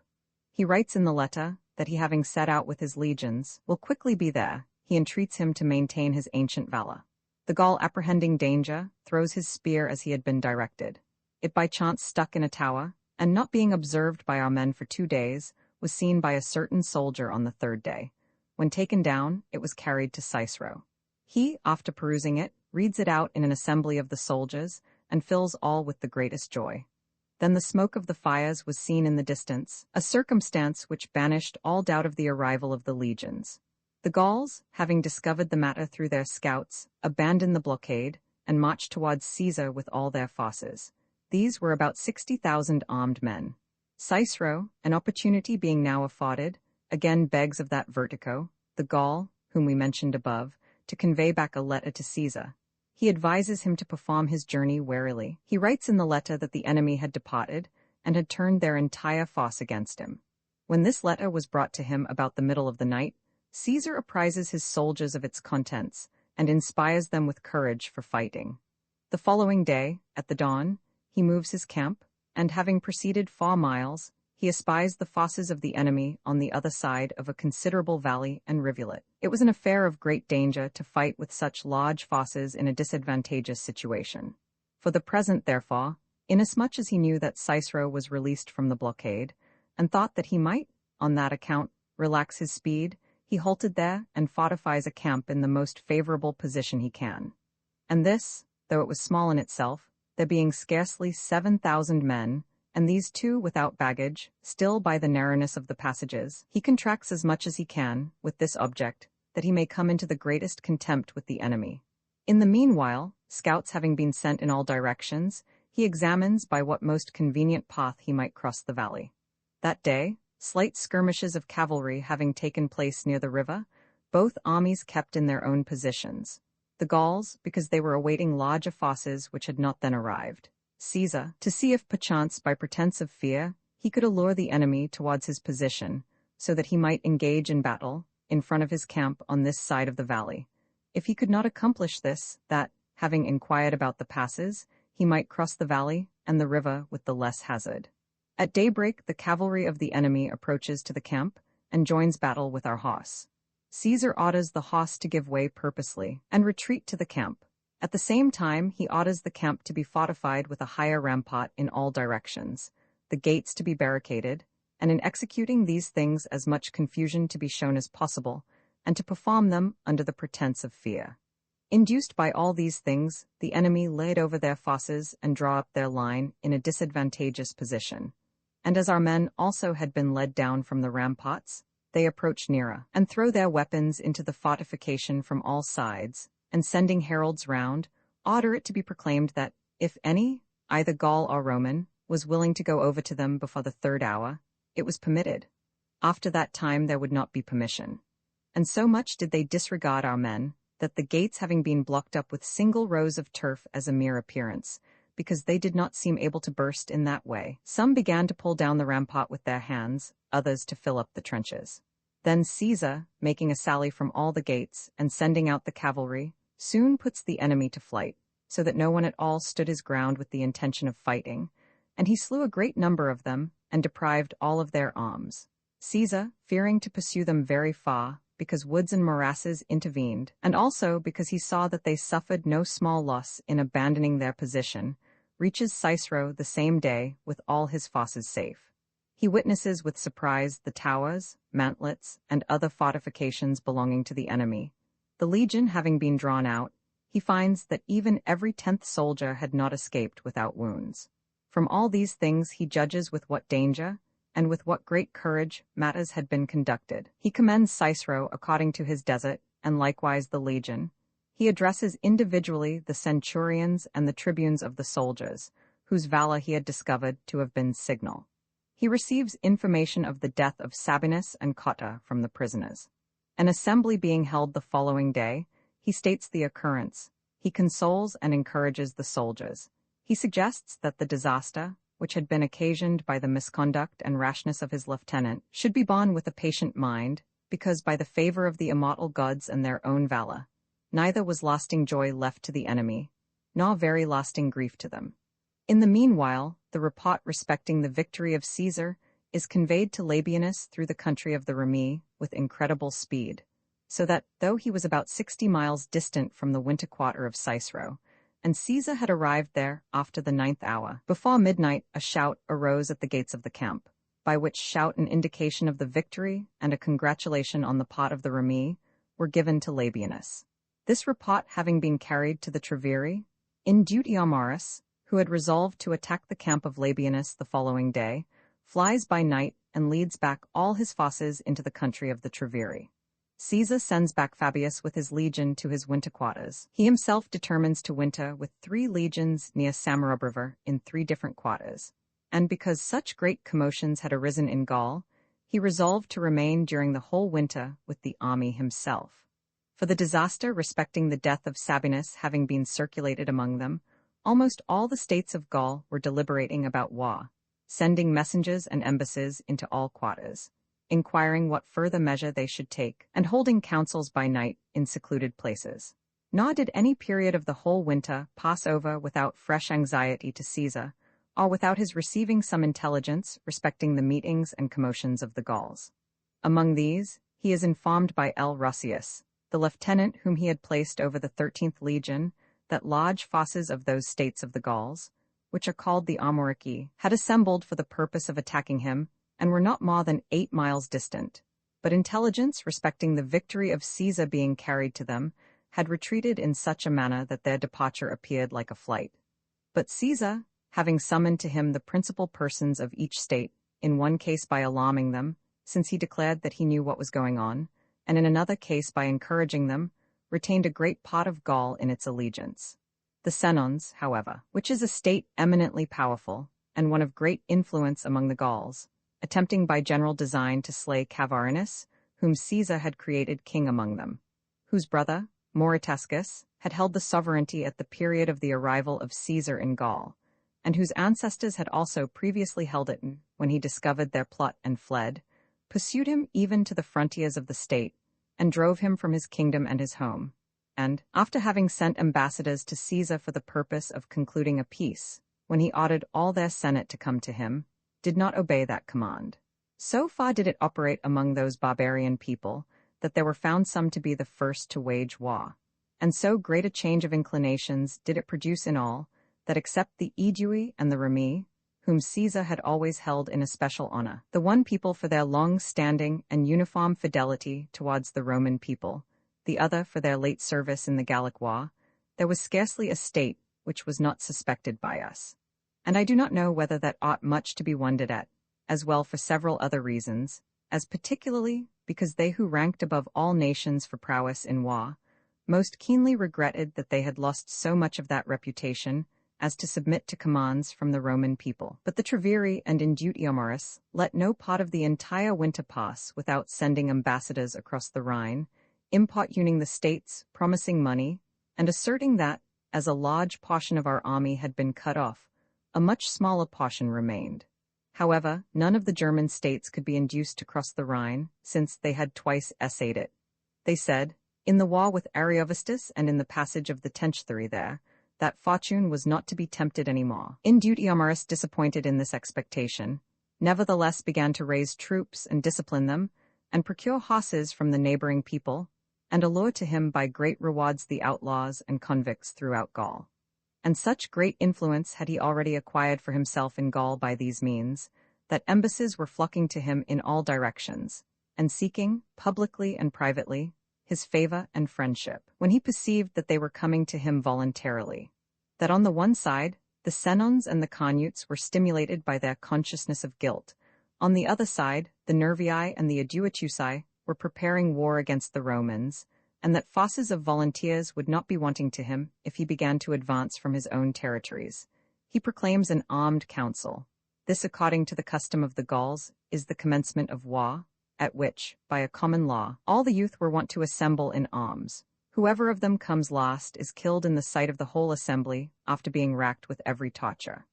He writes in the letter that he, having set out with his legions, will quickly be there. He entreats him to maintain his ancient valor. The Gaul, apprehending danger, throws his spear as he had been directed. It by chance stuck in a tower, and not being observed by our men for 2 days, was seen by a certain soldier on the 3rd day. When taken down, it was carried to Cicero. He, after perusing it, reads it out in an assembly of the soldiers, and fills all with the greatest joy. Then the smoke of the fires was seen in the distance, a circumstance which banished all doubt of the arrival of the legions. The Gauls, having discovered the matter through their scouts, abandoned the blockade, and marched towards Caesar with all their forces. These were about 60,000 armed men. Cicero, an opportunity being now afforded, again begs of that Vertigo, the Gaul, whom we mentioned above, to convey back a letter to Caesar. He advises him to perform his journey warily. He writes in the letter that the enemy had departed, and had turned their entire force against him. When this letter was brought to him about the middle of the night, Caesar apprises his soldiers of its contents, and inspires them with courage for fighting. The following day, at the dawn, he moves his camp, and having proceeded 4 miles, he espies the forces of the enemy on the other side of a considerable valley and rivulet. It was an affair of great danger to fight with such large forces in a disadvantageous situation. For the present, therefore, inasmuch as he knew that Cicero was released from the blockade, and thought that he might, on that account, relax his speed, he halted there and fortifies a camp in the most favorable position he can. And this, though it was small in itself, there being scarcely 7,000 men, and these too without baggage, still by the narrowness of the passages, he contracts as much as he can, with this object, that he may come into the greatest contempt with the enemy. In the meanwhile, scouts having been sent in all directions, he examines by what most convenient path he might cross the valley. That day, slight skirmishes of cavalry having taken place near the river, both armies kept in their own positions. The Gauls, because they were awaiting larger forces which had not then arrived. Caesar, to see if perchance by pretence of fear he could allure the enemy towards his position, so that he might engage in battle, in front of his camp on this side of the valley. If he could not accomplish this, that, having inquired about the passes, he might cross the valley and the river with the less hazard. At daybreak the cavalry of the enemy approaches to the camp, and joins battle with our horse. Caesar orders the horse to give way purposely, and retreat to the camp. At the same time he orders the camp to be fortified with a higher rampart in all directions, the gates to be barricaded, and in executing these things as much confusion to be shown as possible, and to perform them under the pretence of fear. Induced by all these things, the enemy laid over their forces and draw up their line in a disadvantageous position. And as our men also had been led down from the ramparts, they approach nearer, and throw their weapons into the fortification from all sides, and sending heralds round, order it to be proclaimed that, if any, either Gaul or Roman, was willing to go over to them before the 3rd hour, it was permitted. After that time there would not be permission. And so much did they disregard our men, that the gates having been blocked up with single rows of turf as a mere appearance, because they did not seem able to burst in that way, some began to pull down the rampart with their hands, others to fill up the trenches. Then Caesar, making a sally from all the gates, and sending out the cavalry, soon puts the enemy to flight, so that no one at all stood his ground with the intention of fighting, and he slew a great number of them, and deprived all of their arms. Caesar, fearing to pursue them very far, because woods and morasses intervened, and also because he saw that they suffered no small loss in abandoning their position, reaches Cicero the same day with all his forces safe. He witnesses with surprise the towers, mantlets, and other fortifications belonging to the enemy. The legion having been drawn out, he finds that even every 10th soldier had not escaped without wounds. From all these things he judges with what danger, and with what great courage, matters had been conducted. He commends Cicero according to his desert, and likewise the legion. He addresses individually the centurions and the tribunes of the soldiers, whose valor he had discovered to have been signal. He receives information of the death of Sabinus and Cotta from the prisoners. An assembly being held the following day, he states the occurrence. He consoles and encourages the soldiers. He suggests that the disaster, which had been occasioned by the misconduct and rashness of his lieutenant, should be borne with a patient mind, because by the favor of the immortal gods and their own valor, neither was lasting joy left to the enemy, nor very lasting grief to them. In the meanwhile, the report respecting the victory of Caesar is conveyed to Labienus through the country of the Remi with incredible speed. so that, though he was about 60 miles distant from the winter quarter of Cicero, and Caesar had arrived there after the 9th hour, before midnight a shout arose at the gates of the camp, by which shout an indication of the victory and a congratulation on the part of the Remi were given to Labienus. This report having been carried to the Treveri, Indutiomarus, who had resolved to attack the camp of Labienus the following day, flies by night and leads back all his forces into the country of the Treveri. Caesar sends back Fabius with his legion to his winter quarters. He himself determines to winter with 3 legions near Samarub River in 3 different quarters, and because such great commotions had arisen in Gaul, he resolved to remain during the whole winter with the army himself. For the disaster respecting the death of Sabinus having been circulated among them, almost all the states of Gaul were deliberating about war, sending messengers and embassies into all quarters, inquiring what further measure they should take, and holding councils by night in secluded places. Nor did any period of the whole winter pass over without fresh anxiety to Caesar, or without his receiving some intelligence respecting the meetings and commotions of the Gauls. Among these, he is informed by L. Russius, the lieutenant whom he had placed over the 13th legion, that large forces of those states of the Gauls, which are called the Armorici, had assembled for the purpose of attacking him, and were not more than 8 miles distant. But intelligence respecting the victory of Caesar being carried to them had retreated in such a manner that their departure appeared like a flight. But Caesar, having summoned to him the principal persons of each state, in one case by alarming them, since he declared that he knew what was going on, and in another case by encouraging them, retained a great part of Gaul in its allegiance. The Senons, however, which is a state eminently powerful, and one of great influence among the Gauls, attempting by general design to slay Cavarinus, whom Caesar had created king among them, whose brother, Mauritescus, had held the sovereignty at the period of the arrival of Caesar in Gaul, and whose ancestors had also previously held it when he discovered their plot and fled, pursued him even to the frontiers of the state, and drove him from his kingdom and his home, and, after having sent ambassadors to Caesar for the purpose of concluding a peace, when he ordered all their senate to come to him, did not obey that command. So far did it operate among those barbarian people, that there were found some to be the first to wage war, and so great a change of inclinations did it produce in all, that except the Aedui and the Remi, whom Caesar had always held in especial honor, the one people for their long-standing and uniform fidelity towards the Roman people, the other for their late service in the Gallic war, there was scarcely a state which was not suspected by us. And I do not know whether that ought much to be wondered at, as well for several other reasons, as particularly because they who ranked above all nations for prowess in war, most keenly regretted that they had lost so much of that reputation as to submit to commands from the Roman people. But the Treveri and Indutiomarus let no part of the entire winter pass without sending ambassadors across the Rhine, importuning the states, promising money, and asserting that, as a large portion of our army had been cut off, a much smaller portion remained. However, none of the German states could be induced to cross the Rhine, since they had twice essayed it. They said, in the war with Ariovistus and in the passage of the Tenchthuri there, that fortune was not to be tempted any more. Indutiomarus, disappointed in this expectation, nevertheless began to raise troops and discipline them, and procure horses from the neighboring people, and allure to him by great rewards the outlaws and convicts throughout Gaul. And such great influence had he already acquired for himself in Gaul by these means, that embassies were flocking to him in all directions, and seeking, publicly and privately, his favor and friendship, when he perceived that they were coming to him voluntarily. That on the one side, the Senons and the Carnutes were stimulated by their consciousness of guilt. On the other side, the Nervii and the Aduatusi were preparing war against the Romans, and that forces of volunteers would not be wanting to him if he began to advance from his own territories. He proclaims an armed council. This, according to the custom of the Gauls, is the commencement of war, at which, by a common law, all the youth were wont to assemble in arms. Whoever of them comes last is killed in the sight of the whole assembly, after being racked with every torture.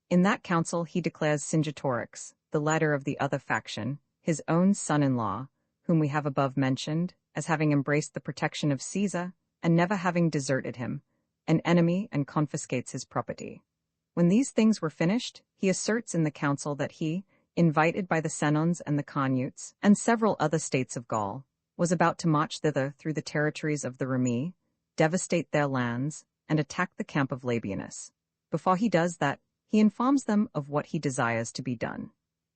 In that council he declares Cingetorix, the leader of the other faction, his own son-in-law, whom we have above mentioned, as having embraced the protection of Caesar, and never having deserted him, an enemy, and confiscates his property. When these things were finished, he asserts in the council that he, invited by the Senons and the Carnutes, and several other states of Gaul, was about to march thither through the territories of the Remi, devastate their lands, and attack the camp of Labienus. Before he does that, he informs them of what he desires to be done.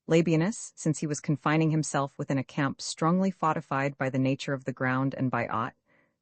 Labienus, since he was confining himself within a camp strongly fortified by the nature of the ground and by art,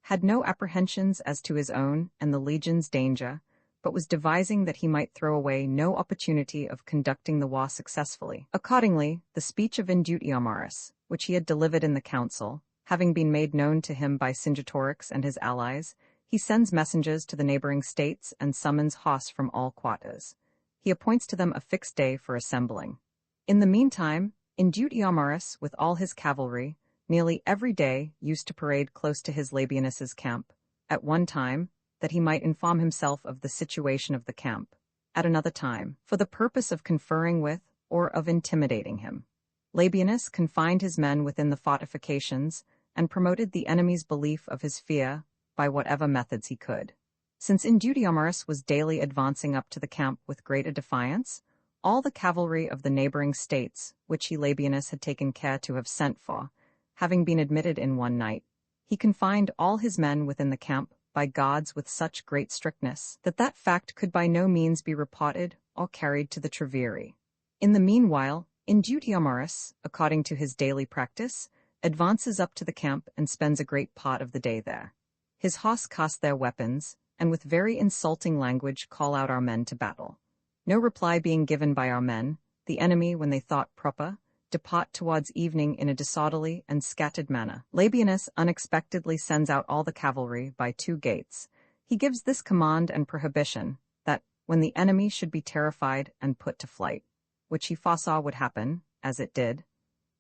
had no apprehensions as to his own and the legion's danger, but was devising that he might throw away no opportunity of conducting the war successfully. Accordingly, the speech of Indutiomarus, which he had delivered in the council, having been made known to him by Cingetorix and his allies, he sends messengers to the neighboring states and summons hosts from all quarters. He appoints to them a fixed day for assembling. In the meantime, Indutiomarus, with all his cavalry, nearly every day used to parade close to his Labienus's camp, at one time, that he might inform himself of the situation of the camp, at another time, for the purpose of conferring with or of intimidating him. Labienus confined his men within the fortifications and promoted the enemy's belief of his fear by whatever methods he could. Since Indutiomarus was daily advancing up to the camp with greater defiance, all the cavalry of the neighboring states, which he Labienus had taken care to have sent for, having been admitted in one night, he confined all his men within the camp by guards with such great strictness that that fact could by no means be reported or carried to the Treveri. In the meanwhile, Indutiomarus, according to his daily practice, advances up to the camp and spends a great part of the day there. His hosts cast their weapons, and with very insulting language call out our men to battle. No reply being given by our men, the enemy, when they thought proper, depart towards evening in a disorderly and scattered manner. Labienus unexpectedly sends out all the cavalry by 2 gates. He gives this command and prohibition, that, when the enemy should be terrified and put to flight, which he foresaw would happen, as it did,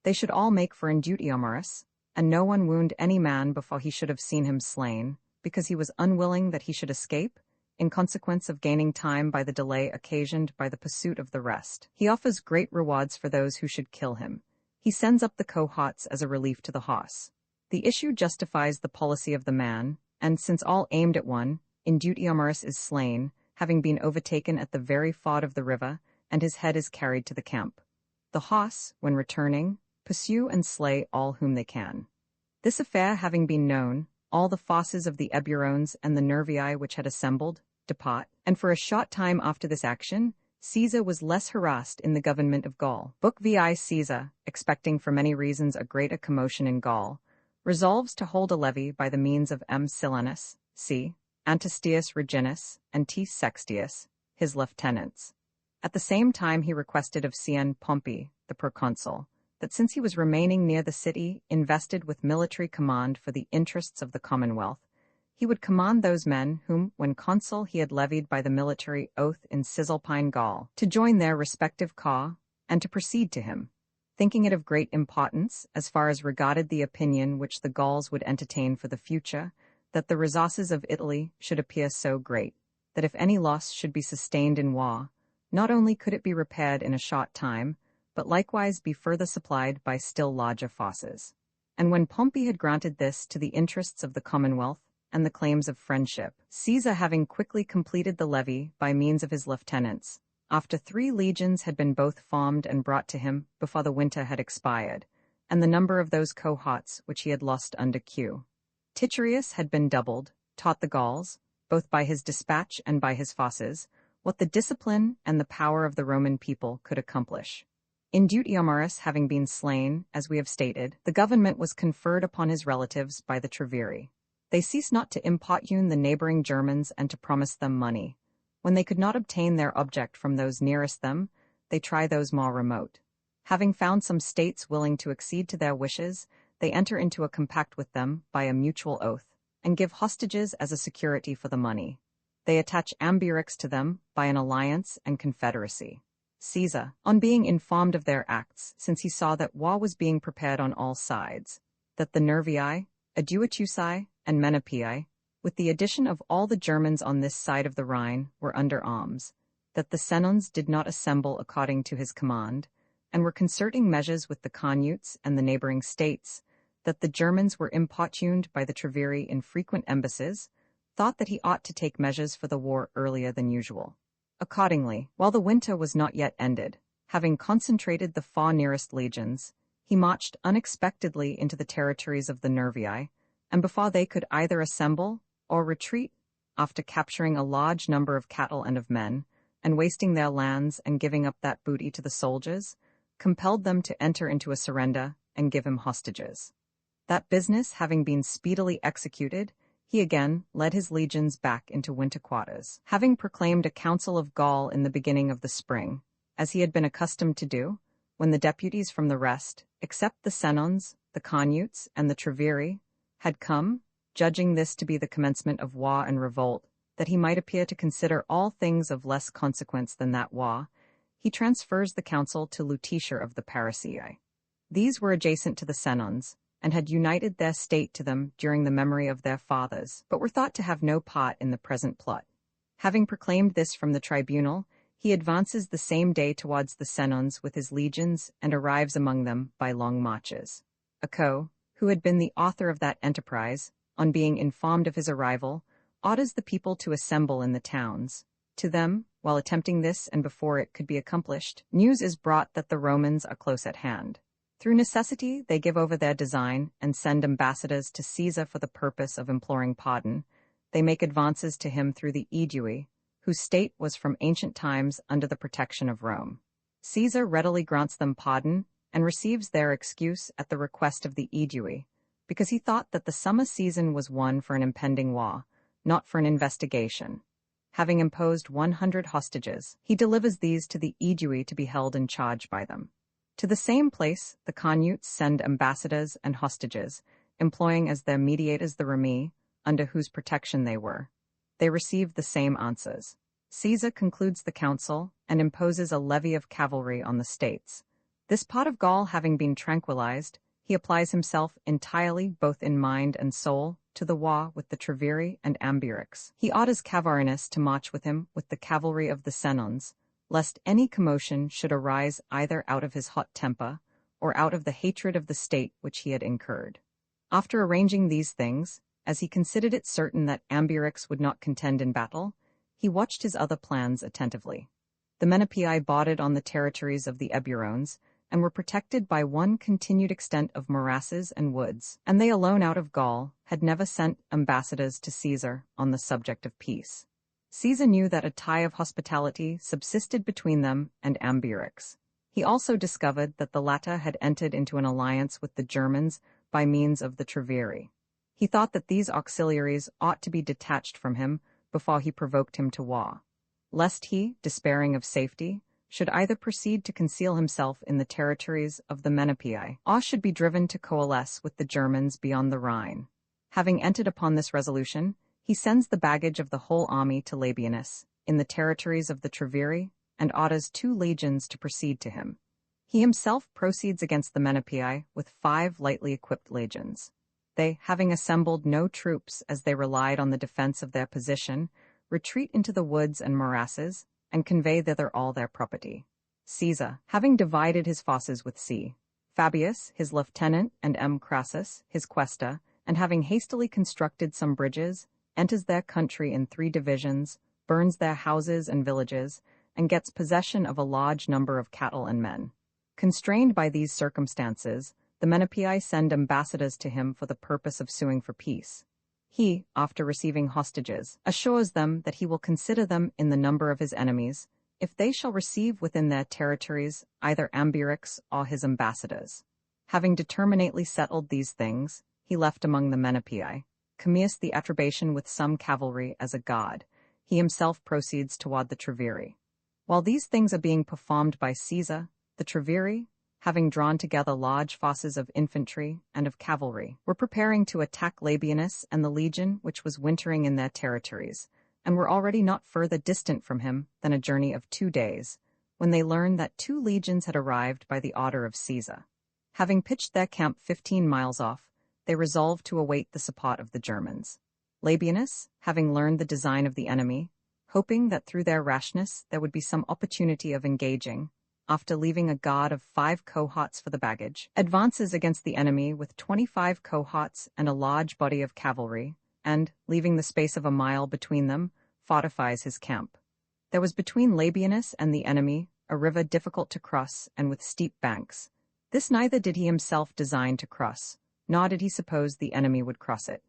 they should all make for Indutiomarus, and no one wound any man before he should have seen him slain, because he was unwilling that he should escape, in consequence of gaining time by the delay occasioned by the pursuit of the rest. He offers great rewards for those who should kill him. He sends up the cohorts as a relief to the horse. The issue justifies the policy of the man, and since all aimed at one, Indutiomarus is slain, having been overtaken at the very ford of the river, and his head is carried to the camp. The horse, when returning, pursue and slay all whom they can. This affair having been known, all the forces of the Eburones and the Nervii which had assembled depart, and for a short time after this action, Caesar was less harassed in the government of Gaul. Book vi Caesar, expecting for many reasons a greater commotion in Gaul, resolves to hold a levy by the means of M. Silenus, C. Antistius Reginus, and T. Sextius, his lieutenants. At the same time he requested of Cn. Pompey, the proconsul, that since he was remaining near the city invested with military command for the interests of the Commonwealth, he would command those men whom, when consul, he had levied by the military oath in Cisalpine Gaul, to join their respective corps, and to proceed to him, thinking it of great importance, as far as regarded the opinion which the Gauls would entertain for the future, that the resources of Italy should appear so great, that if any loss should be sustained in war, not only could it be repaired in a short time, but likewise be further supplied by still larger forces. And when Pompey had granted this to the interests of the Commonwealth, and the claims of friendship, Caesar having quickly completed the levy by means of his lieutenants, after 3 legions had been both formed and brought to him before the winter had expired, and the number of those cohorts which he had lost under Q. Titurius had been doubled, taught the Gauls, both by his dispatch and by his forces, what the discipline and the power of the Roman people could accomplish. Indutiomarus having been slain, as we have stated, the government was conferred upon his relatives by the Treveri. They ceased not to importune the neighboring Germans and to promise them money. When they could not obtain their object from those nearest them, they try those more remote. Having found some states willing to accede to their wishes, they enter into a compact with them by a mutual oath, and give hostages as a security for the money. They attach Ambiorix to them by an alliance and confederacy. Caesar, on being informed of their acts, since he saw that war was being prepared on all sides, that the Nervii, Aduatusi, and Menapii, with the addition of all the Germans on this side of the Rhine, were under arms, that the Senons did not assemble according to his command, and were concerting measures with the Conutes and the neighboring states, that the Germans were importuned by the Treveri in frequent embassies, thought that he ought to take measures for the war earlier than usual. Accordingly, while the winter was not yet ended, having concentrated the 4 nearest legions, he marched unexpectedly into the territories of the Nervii, and before they could either assemble or retreat, after capturing a large number of cattle and of men, and wasting their lands and giving up that booty to the soldiers, compelled them to enter into a surrender and give him hostages. That business having been speedily executed, he again led his legions back into winter quarters. Having proclaimed a council of Gaul in the beginning of the spring, as he had been accustomed to do, when the deputies from the rest, except the Senons, the Carnutes, and the Treviri, had come, judging this to be the commencement of war and revolt, that he might appear to consider all things of less consequence than that war, he transfers the council to Lutetia of the Parisii. These were adjacent to the Senons, and had united their state to them during the memory of their fathers, but were thought to have no part in the present plot. Having proclaimed this from the tribunal, he advances the same day towards the Senons with his legions and arrives among them by long marches. Acco, who had been the author of that enterprise, on being informed of his arrival, orders the people to assemble in the towns. To them, while attempting this and before it could be accomplished, news is brought that the Romans are close at hand. Through necessity, they give over their design and send ambassadors to Caesar for the purpose of imploring pardon. They make advances to him through the Aedui, whose state was from ancient times under the protection of Rome. Caesar readily grants them pardon and receives their excuse at the request of the Aedui, because he thought that the summer season was one for an impending war, not for an investigation. Having imposed 100 hostages, he delivers these to the Aedui to be held in charge by them. To the same place, the Carnutes send ambassadors and hostages, employing as their mediators the Remi, under whose protection they were. They receive the same answers. Caesar concludes the council and imposes a levy of cavalry on the states. This part of Gaul having been tranquilized, he applies himself entirely, both in mind and soul, to the war with the Treviri and Ambiorix. He orders Cavarinus to march with him with the cavalry of the Senons, lest any commotion should arise either out of his hot temper or out of the hatred of the state which he had incurred. After arranging these things, as he considered it certain that Ambiorix would not contend in battle, he watched his other plans attentively. The Menapii boarded on the territories of the Eburones, and were protected by one continued extent of morasses and woods, and they alone out of Gaul had never sent ambassadors to Caesar on the subject of peace. Caesar knew that a tie of hospitality subsisted between them and Ambiorix. He also discovered that the latter had entered into an alliance with the Germans by means of the Treviri. He thought that these auxiliaries ought to be detached from him before he provoked him to war, lest he, despairing of safety, should either proceed to conceal himself in the territories of the Menapii, or should be driven to coalesce with the Germans beyond the Rhine. Having entered upon this resolution, he sends the baggage of the whole army to Labienus, in the territories of the Treviri, and orders 2 legions to proceed to him. He himself proceeds against the Menapii with 5 lightly equipped legions. They, having assembled no troops as they relied on the defense of their position, retreat into the woods and morasses, and convey thither all their property. Caesar, having divided his forces with C. Fabius, his lieutenant, and M. Crassus, his quaestor, and having hastily constructed some bridges, enters their country in 3 divisions, burns their houses and villages, and gets possession of a large number of cattle and men. Constrained by these circumstances, the Menapii send ambassadors to him for the purpose of suing for peace. He, after receiving hostages, assures them that he will consider them in the number of his enemies, if they shall receive within their territories either Ambiorix or his ambassadors. Having determinately settled these things, he left among the Menapii Commius the Atrebatian with some cavalry as a god. He himself proceeds toward the Treviri. While these things are being performed by Caesar, the Treviri, having drawn together large forces of infantry and of cavalry, were preparing to attack Labienus and the legion which was wintering in their territories, and were already not further distant from him than a journey of 2 days, when they learned that 2 legions had arrived by the order of Caesar. Having pitched their camp 15 miles off, they resolved to await the support of the Germans. Labienus, having learned the design of the enemy, hoping that through their rashness there would be some opportunity of engaging, after leaving a guard of 5 cohorts for the baggage, advances against the enemy with 25 cohorts and a large body of cavalry, and, leaving the space of a mile between them, fortifies his camp. There was between Labienus and the enemy a river difficult to cross and with steep banks. This neither did he himself design to cross, nor did he suppose the enemy would cross it.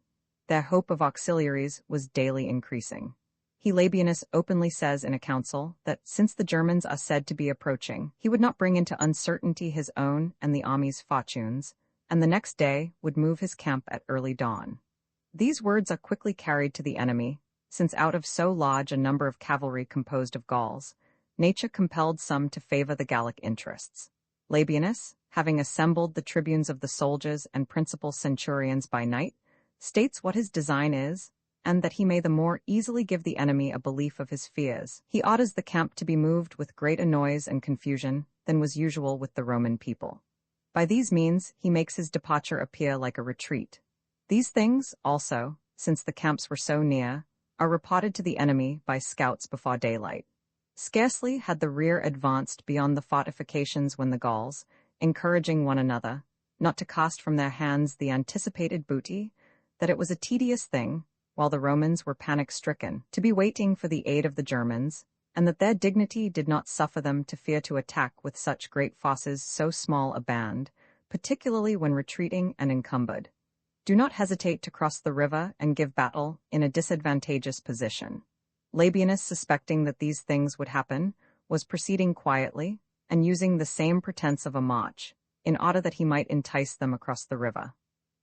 Their hope of auxiliaries was daily increasing. Labienus openly says in a council that since the Germans are said to be approaching, he would not bring into uncertainty his own and the army's fortunes, and the next day would move his camp at early dawn. These words are quickly carried to the enemy, since out of so large a number of cavalry composed of Gauls, nature compelled some to favor the Gallic interests. Labienus, having assembled the tribunes of the soldiers and principal centurions by night, states what his design is, and that he may the more easily give the enemy a belief of his fears. He orders the camp to be moved with greater noise and confusion than was usual with the Roman people. By these means he makes his departure appear like a retreat. These things, also, since the camps were so near, are reported to the enemy by scouts before daylight. Scarcely had the rear advanced beyond the fortifications when the Gauls, encouraging one another, not to cast from their hands the anticipated booty, that it was a tedious thing, while the Romans were panic-stricken, to be waiting for the aid of the Germans, and that their dignity did not suffer them to fear to attack with such great forces so small a band, particularly when retreating and encumbered. Do not hesitate to cross the river and give battle in a disadvantageous position. Labienus, suspecting that these things would happen, was proceeding quietly, and using the same pretense of a march, in order that he might entice them across the river.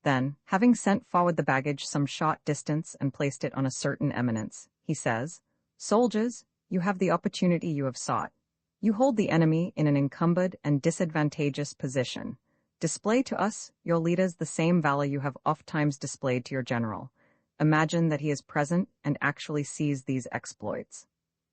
Then, having sent forward the baggage some short distance and placed it on a certain eminence, he says, "Soldiers, you have the opportunity you have sought. You hold the enemy in an encumbered and disadvantageous position. Display to us, your leaders, the same valor you have ofttimes displayed to your general. Imagine that he is present and actually sees these exploits."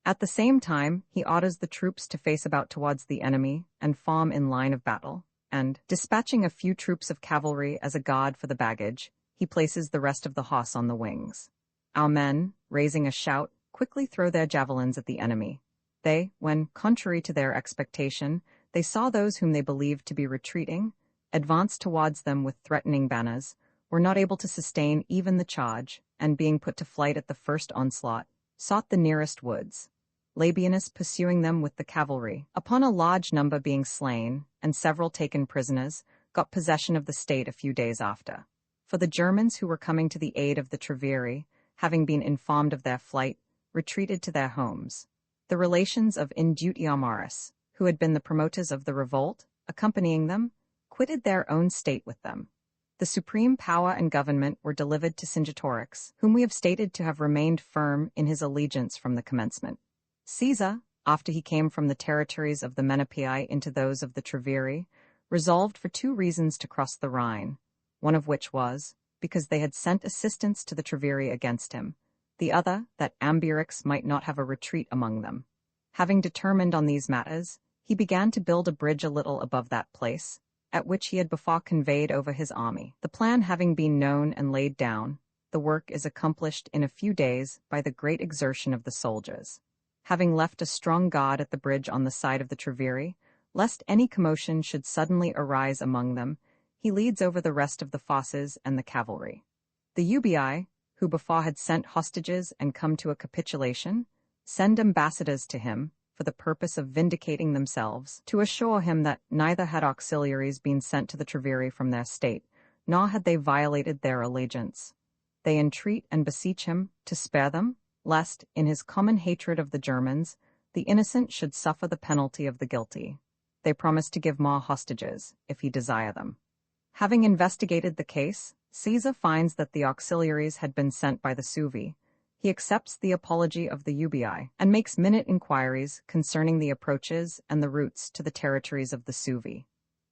At the same time, he orders the troops to face about towards the enemy and form in line of battle, and, dispatching a few troops of cavalry as a guard for the baggage, he places the rest of the horse on the wings. Our men, raising a shout, quickly throw their javelins at the enemy. They, when, contrary to their expectation, they saw those whom they believed to be retreating, advanced towards them with threatening banners, were not able to sustain even the charge, and being put to flight at the first onslaught, sought the nearest woods. Labienus pursuing them with the cavalry, upon a large number being slain, and several taken prisoners, got possession of the state a few days after. For the Germans who were coming to the aid of the Treveri, having been informed of their flight, retreated to their homes. The relations of Indutiamaris, who had been the promoters of the revolt, accompanying them, quitted their own state with them. The supreme power and government were delivered to Cingetorix, whom we have stated to have remained firm in his allegiance from the commencement. Caesar, after he came from the territories of the Menapii into those of the Treveri, resolved for 2 reasons to cross the Rhine, one of which was, because they had sent assistance to the Treveri against him, the other, that Ambiorix might not have a retreat among them. Having determined on these matters, he began to build a bridge a little above that place, at which he had before conveyed over his army. The plan having been known and laid down, the work is accomplished in a few days by the great exertion of the soldiers. Having left a strong guard at the bridge on the side of the Treveri, lest any commotion should suddenly arise among them, he leads over the rest of the fosses and the cavalry. The Ubii, who before had sent hostages and come to a capitulation, send ambassadors to him, for the purpose of vindicating themselves, to assure him that neither had auxiliaries been sent to the Treveri from their state, nor had they violated their allegiance. They entreat and beseech him to spare them, lest, in his common hatred of the Germans, the innocent should suffer the penalty of the guilty. They promise to give more hostages, if he desire them. Having investigated the case, Caesar finds that the auxiliaries had been sent by the Suevi. He accepts the apology of the Ubii, and makes minute inquiries concerning the approaches and the routes to the territories of the Suevi.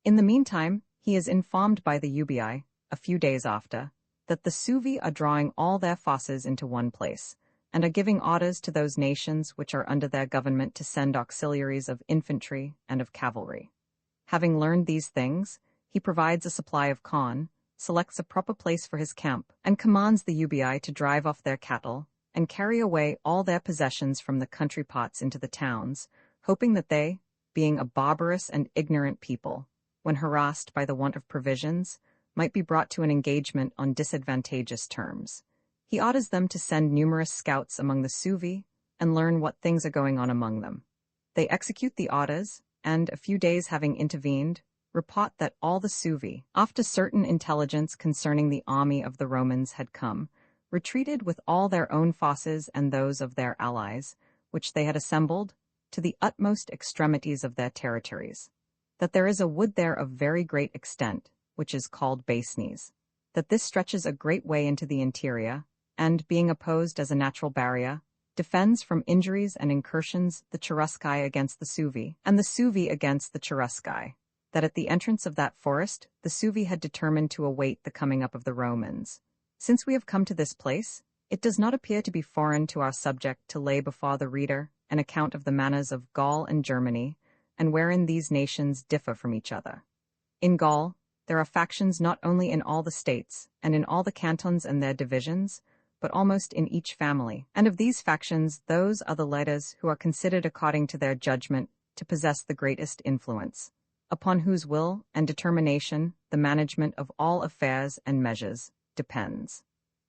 In the meantime, he is informed by the Ubii, a few days after, that the Suevi are drawing all their forces into one place, and are giving orders to those nations which are under their government to send auxiliaries of infantry and of cavalry. Having learned these things, he provides a supply of corn, selects a proper place for his camp, and commands the Ubii to drive off their cattle and carry away all their possessions from the country pots into the towns, hoping that they, being a barbarous and ignorant people, when harassed by the want of provisions, might be brought to an engagement on disadvantageous terms. He orders them to send numerous scouts among the Suevi and learn what things are going on among them. They execute the orders, and, a few days having intervened, report that all the Suevi, after certain intelligence concerning the army of the Romans had come, retreated with all their own forces and those of their allies, which they had assembled, to the utmost extremities of their territories. That there is a wood there of very great extent, which is called Basenes. That this stretches a great way into the interior, and, being opposed as a natural barrier, defends from injuries and incursions the Cherusci against the Suevi, and the Suevi against the Cherusci. That at the entrance of that forest, the Suevi had determined to await the coming up of the Romans. Since we have come to this place, it does not appear to be foreign to our subject to lay before the reader an account of the manners of Gaul and Germany, and wherein these nations differ from each other. In Gaul, there are factions not only in all the states, and in all the cantons and their divisions, but almost in each family. And of these factions, those are the leaders who are considered according to their judgment to possess the greatest influence, upon whose will and determination the management of all affairs and measures depends.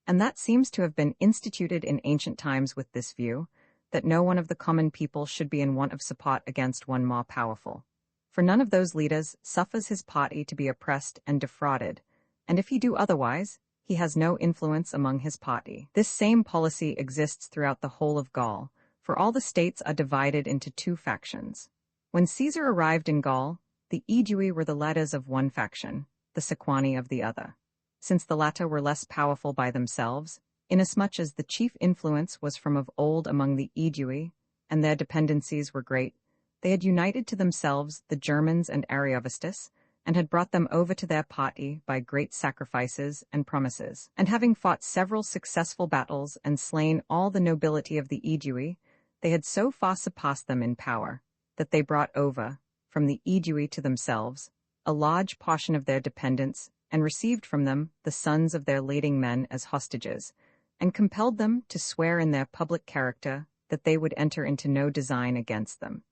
And that seems to have been instituted in ancient times with this view, that no one of the common people should be in want of support against one more powerful. For none of those leaders suffers his party to be oppressed and defrauded, and if he do otherwise, he has no influence among his party. This same policy exists throughout the whole of Gaul, for all the states are divided into two factions. When Caesar arrived in Gaul, the Aedui were the leaders of one faction, the Sequani of the other. Since the latter were less powerful by themselves, inasmuch as the chief influence was from of old among the Aedui, and their dependencies were great, they had united to themselves the Germans and Ariovistus, and had brought them over to their party by great sacrifices and promises. And having fought several successful battles and slain all the nobility of the Aedui, they had so far surpassed them in power, that they brought over, from the Aedui to themselves, a large portion of their dependents, and received from them the sons of their leading men as hostages, and compelled them to swear in their public character that they would enter into no design against them,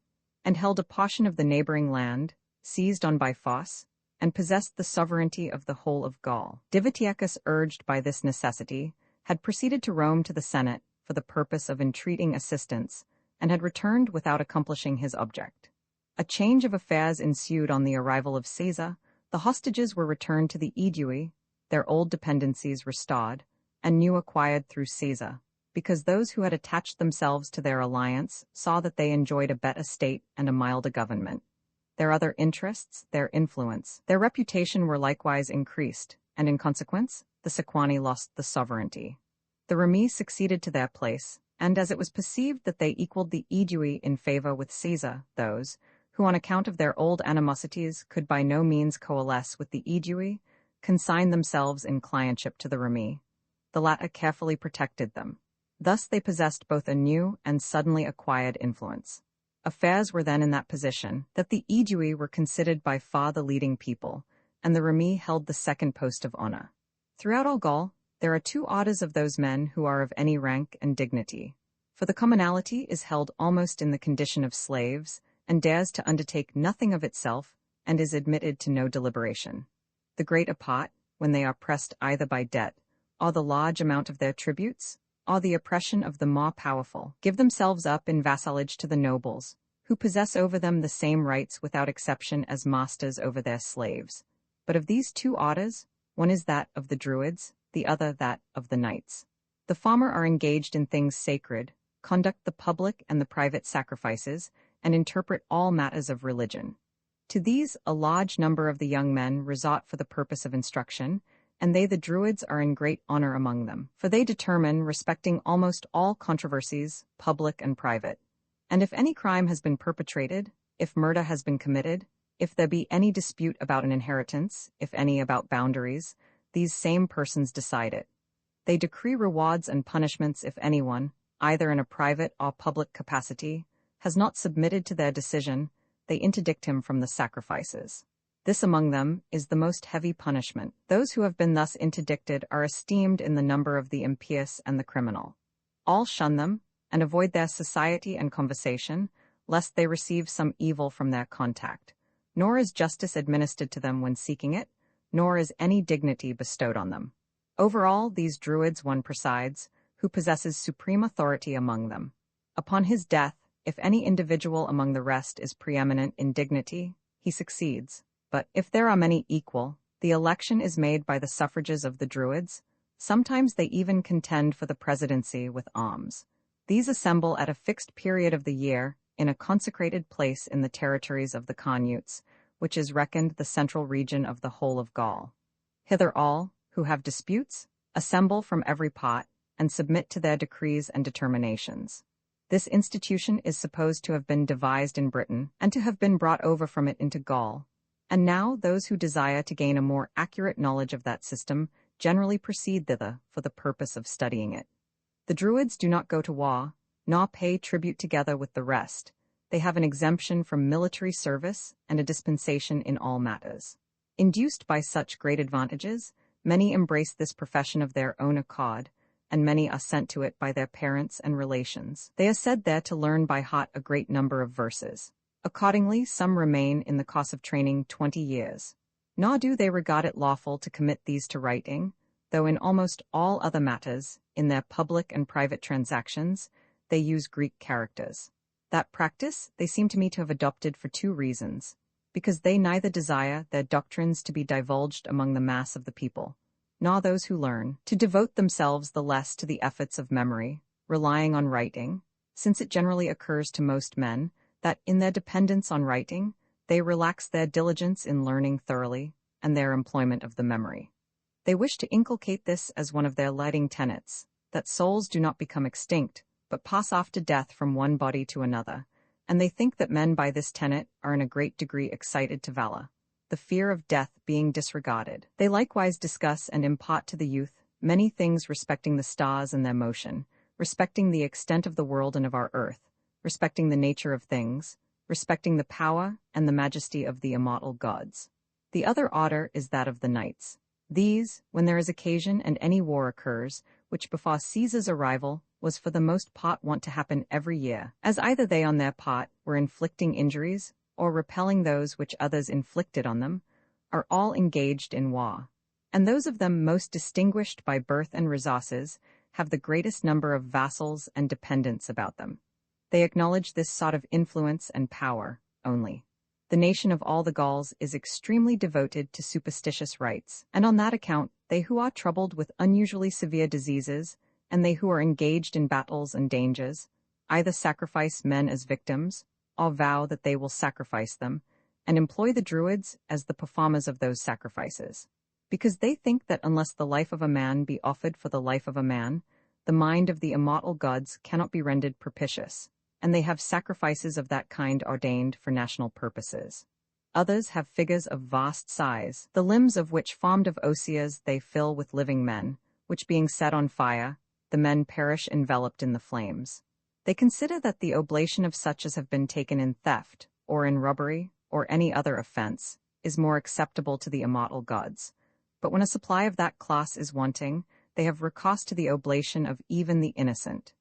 and held a portion of the neighboring land, seized on by force, and possessed the sovereignty of the whole of Gaul. Divitiacus, urged by this necessity, had proceeded to Rome to the Senate for the purpose of entreating assistance, and had returned without accomplishing his object. A change of affairs ensued on the arrival of Caesar. The hostages were returned to the Aedui, their old dependencies restored, and new acquired through Caesar, because those who had attached themselves to their alliance saw that they enjoyed a better state and a milder government. Their other interests, their influence, their reputation were likewise increased, and in consequence, the Sequani lost the sovereignty. The Remi succeeded to their place, and as it was perceived that they equaled the Aedui in favor with Caesar, those, who on account of their old animosities could by no means coalesce with the Aedui, consigned themselves in clientship to the Remi. The latter carefully protected them. Thus they possessed both a new and suddenly acquired influence. Affairs were then in that position that the Aedui were considered by far the leading people, and the Remi held the second post of honor. Throughout all Gaul, there are two orders of those men who are of any rank and dignity, for the commonalty is held almost in the condition of slaves, and dares to undertake nothing of itself, and is admitted to no deliberation. The great apart, when they are pressed either by debt, or the large amount of their tributes, or the oppression of the more powerful, give themselves up in vassalage to the nobles, who possess over them the same rights without exception as masters over their slaves. But of these two orders, one is that of the Druids, the other that of the knights. The former are engaged in things sacred, conduct the public and the private sacrifices, and interpret all matters of religion. To these a large number of the young men resort for the purpose of instruction, and they the Druids are in great honor among them, for they determine respecting almost all controversies, public and private. And if any crime has been perpetrated, if murder has been committed, if there be any dispute about an inheritance, if any about boundaries, these same persons decide it. They decree rewards and punishments if anyone, either in a private or public capacity, has not submitted to their decision, they interdict him from the sacrifices. This among them is the most heavy punishment. Those who have been thus interdicted are esteemed in the number of the impious and the criminal. All shun them, and avoid their society and conversation, lest they receive some evil from their contact. Nor is justice administered to them when seeking it, nor is any dignity bestowed on them. Over all these Druids one presides, who possesses supreme authority among them. Upon his death, if any individual among the rest is preeminent in dignity, he succeeds. But if there are many equal, the election is made by the suffrages of the Druids. Sometimes they even contend for the presidency with arms. These assemble at a fixed period of the year in a consecrated place in the territories of the Carnutes, which is reckoned the central region of the whole of Gaul. Hither all, who have disputes, assemble from every part, and submit to their decrees and determinations. This institution is supposed to have been devised in Britain, and to have been brought over from it into Gaul. And now those who desire to gain a more accurate knowledge of that system generally proceed thither for the purpose of studying it. The Druids do not go to war, nor pay tribute together with the rest. They have an exemption from military service and a dispensation in all matters. Induced by such great advantages, many embrace this profession of their own accord, and many are sent to it by their parents and relations. They are said there to learn by heart a great number of verses. Accordingly, some remain in the course of training 20 years. Nor do they regard it lawful to commit these to writing, though in almost all other matters, in their public and private transactions, they use Greek characters. That practice they seem to me to have adopted for two reasons: because they neither desire their doctrines to be divulged among the mass of the people, nor those who learn, to devote themselves the less to the efforts of memory, relying on writing, since it generally occurs to most men that in their dependence on writing, they relax their diligence in learning thoroughly, and their employment of the memory. They wish to inculcate this as one of their leading tenets, that souls do not become extinct, but pass off to death from one body to another, and they think that men by this tenet are in a great degree excited to valor, the fear of death being disregarded. They likewise discuss and impart to the youth many things respecting the stars and their motion, respecting the extent of the world and of our earth, respecting the nature of things, respecting the power and the majesty of the immortal gods. The other order is that of the knights. These, when there is occasion and any war occurs, which before Caesar's arrival was for the most part wont to happen every year, as either they on their part were inflicting injuries, or repelling those which others inflicted on them, are all engaged in war. And those of them most distinguished by birth and resources have the greatest number of vassals and dependents about them. They acknowledge this sort of influence and power only. The nation of all the Gauls is extremely devoted to superstitious rites, and on that account they who are troubled with unusually severe diseases, and they who are engaged in battles and dangers, either sacrifice men as victims, or vow that they will sacrifice them, and employ the Druids as the performers of those sacrifices, because they think that unless the life of a man be offered for the life of a man, the mind of the immortal gods cannot be rendered propitious, and they have sacrifices of that kind ordained for national purposes. Others have figures of vast size, the limbs of which formed of osiers they fill with living men, which being set on fire, the men perish enveloped in the flames. They consider that the oblation of such as have been taken in theft, or in robbery, or any other offense, is more acceptable to the immortal gods. But when a supply of that class is wanting, they have recourse to the oblation of even the innocent.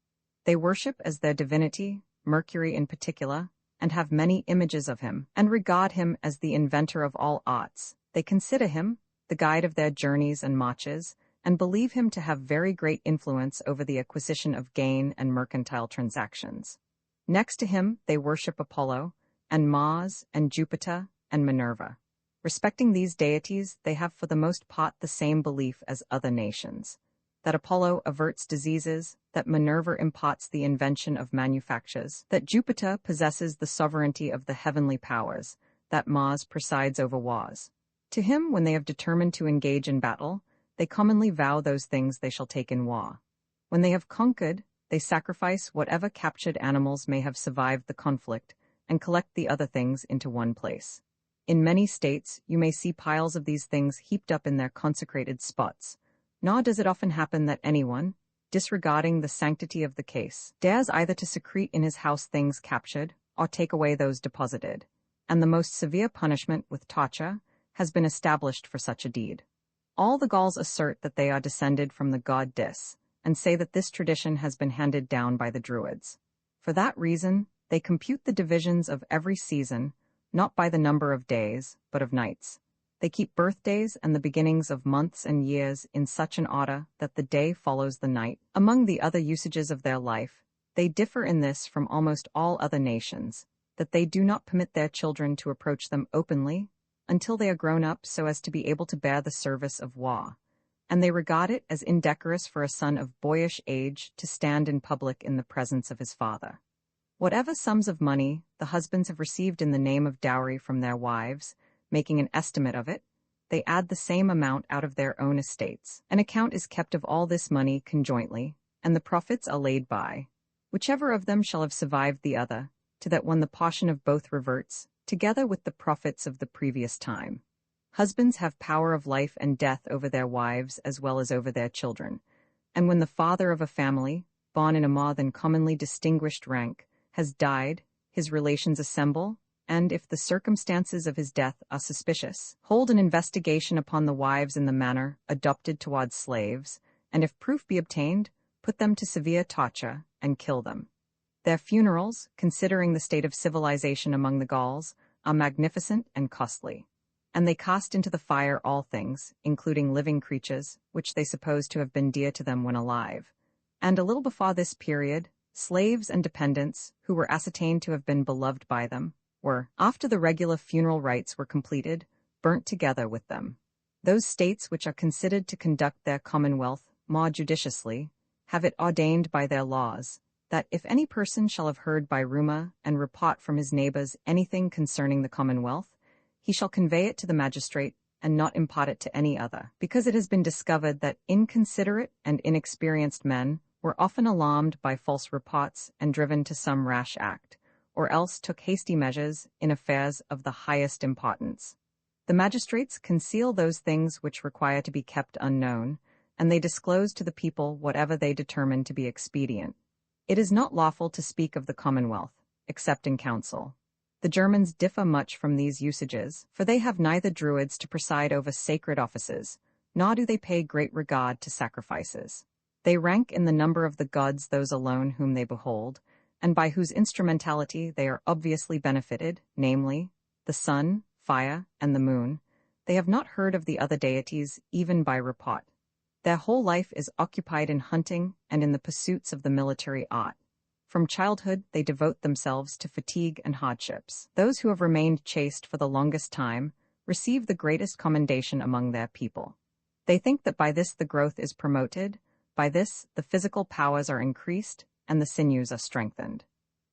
They worship as their divinity Mercury in particular, and have many images of him, and regard him as the inventor of all arts. They consider him the guide of their journeys and marches, and believe him to have very great influence over the acquisition of gain and mercantile transactions. Next to him they worship Apollo, and Mars, and Jupiter, and Minerva. Respecting these deities, they have for the most part the same belief as other nations: that Apollo averts diseases, that Minerva imparts the invention of manufactures, that Jupiter possesses the sovereignty of the heavenly powers, that Mars presides over wars. To him, when they have determined to engage in battle, they commonly vow those things they shall take in war. When they have conquered, they sacrifice whatever captured animals may have survived the conflict, and collect the other things into one place. In many states, you may see piles of these things heaped up in their consecrated spots, nor does it often happen that anyone, disregarding the sanctity of the case, dares either to secrete in his house things captured, or take away those deposited, and the most severe punishment with torture has been established for such a deed. All the Gauls assert that they are descended from the god Dis, and say that this tradition has been handed down by the Druids. For that reason, they compute the divisions of every season, not by the number of days, but of nights. They keep birthdays and the beginnings of months and years in such an order that the day follows the night. Among the other usages of their life, they differ in this from almost all other nations, that they do not permit their children to approach them openly, until they are grown up so as to be able to bear the service of war, and they regard it as indecorous for a son of boyish age to stand in public in the presence of his father. Whatever sums of money the husbands have received in the name of dowry from their wives, making an estimate of it, they add the same amount out of their own estates. An account is kept of all this money conjointly, and the profits are laid by, whichever of them shall have survived the other, to that one the portion of both reverts, together with the profits of the previous time. Husbands have power of life and death over their wives as well as over their children, and when the father of a family, born in a more than commonly distinguished rank, has died, his relations assemble, and if the circumstances of his death are suspicious, hold an investigation upon the wives in the manner adopted towards slaves, and if proof be obtained, put them to severe torture and kill them. Their funerals, considering the state of civilization among the Gauls, are magnificent and costly, and they cast into the fire all things, including living creatures, which they suppose to have been dear to them when alive. And a little before this period, slaves and dependents, who were ascertained to have been beloved by them, were, after the regular funeral rites were completed, burnt together with them. Those states which are considered to conduct their commonwealth more judiciously have it ordained by their laws, that if any person shall have heard by rumor and report from his neighbors anything concerning the commonwealth, he shall convey it to the magistrate and not impart it to any other, because it has been discovered that inconsiderate and inexperienced men were often alarmed by false reports and driven to some rash act, or else took hasty measures in affairs of the highest importance. The magistrates conceal those things which require to be kept unknown, and they disclose to the people whatever they determine to be expedient. It is not lawful to speak of the commonwealth, except in council. The Germans differ much from these usages, for they have neither druids to preside over sacred offices, nor do they pay great regard to sacrifices. They rank in the number of the gods those alone whom they behold, and by whose instrumentality they are obviously benefited, namely, the sun, fire, and the moon. They have not heard of the other deities even by report. Their whole life is occupied in hunting and in the pursuits of the military art. From childhood they devote themselves to fatigue and hardships. Those who have remained chaste for the longest time receive the greatest commendation among their people. They think that by this the growth is promoted, by this the physical powers are increased, and the sinews are strengthened.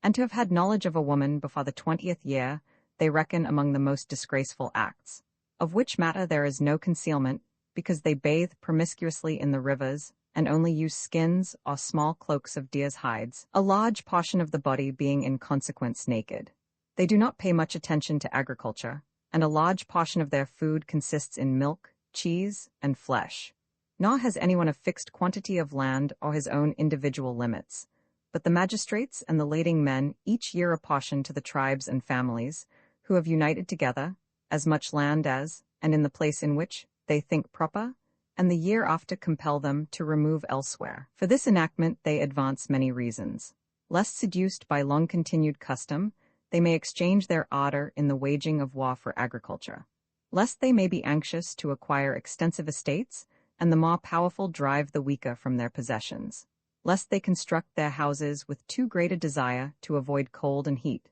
And to have had knowledge of a woman before the 20th year they reckon among the most disgraceful acts, of which matter there is no concealment, because they bathe promiscuously in the rivers, and only use skins or small cloaks of deer's hides, a large portion of the body being in consequence naked. They do not pay much attention to agriculture, and a large portion of their food consists in milk, cheese, and flesh. Nor has anyone a fixed quantity of land or his own individual limits, but the magistrates and the lading men each year apportion to the tribes and families, who have united together, as much land as, and in the place in which, they think proper, and the year after compel them to remove elsewhere. For this enactment they advance many reasons. Lest seduced by long-continued custom, they may exchange their ardor in the waging of war for agriculture. Lest they may be anxious to acquire extensive estates, and the more powerful drive the weaker from their possessions. Lest they construct their houses with too great a desire to avoid cold and heat.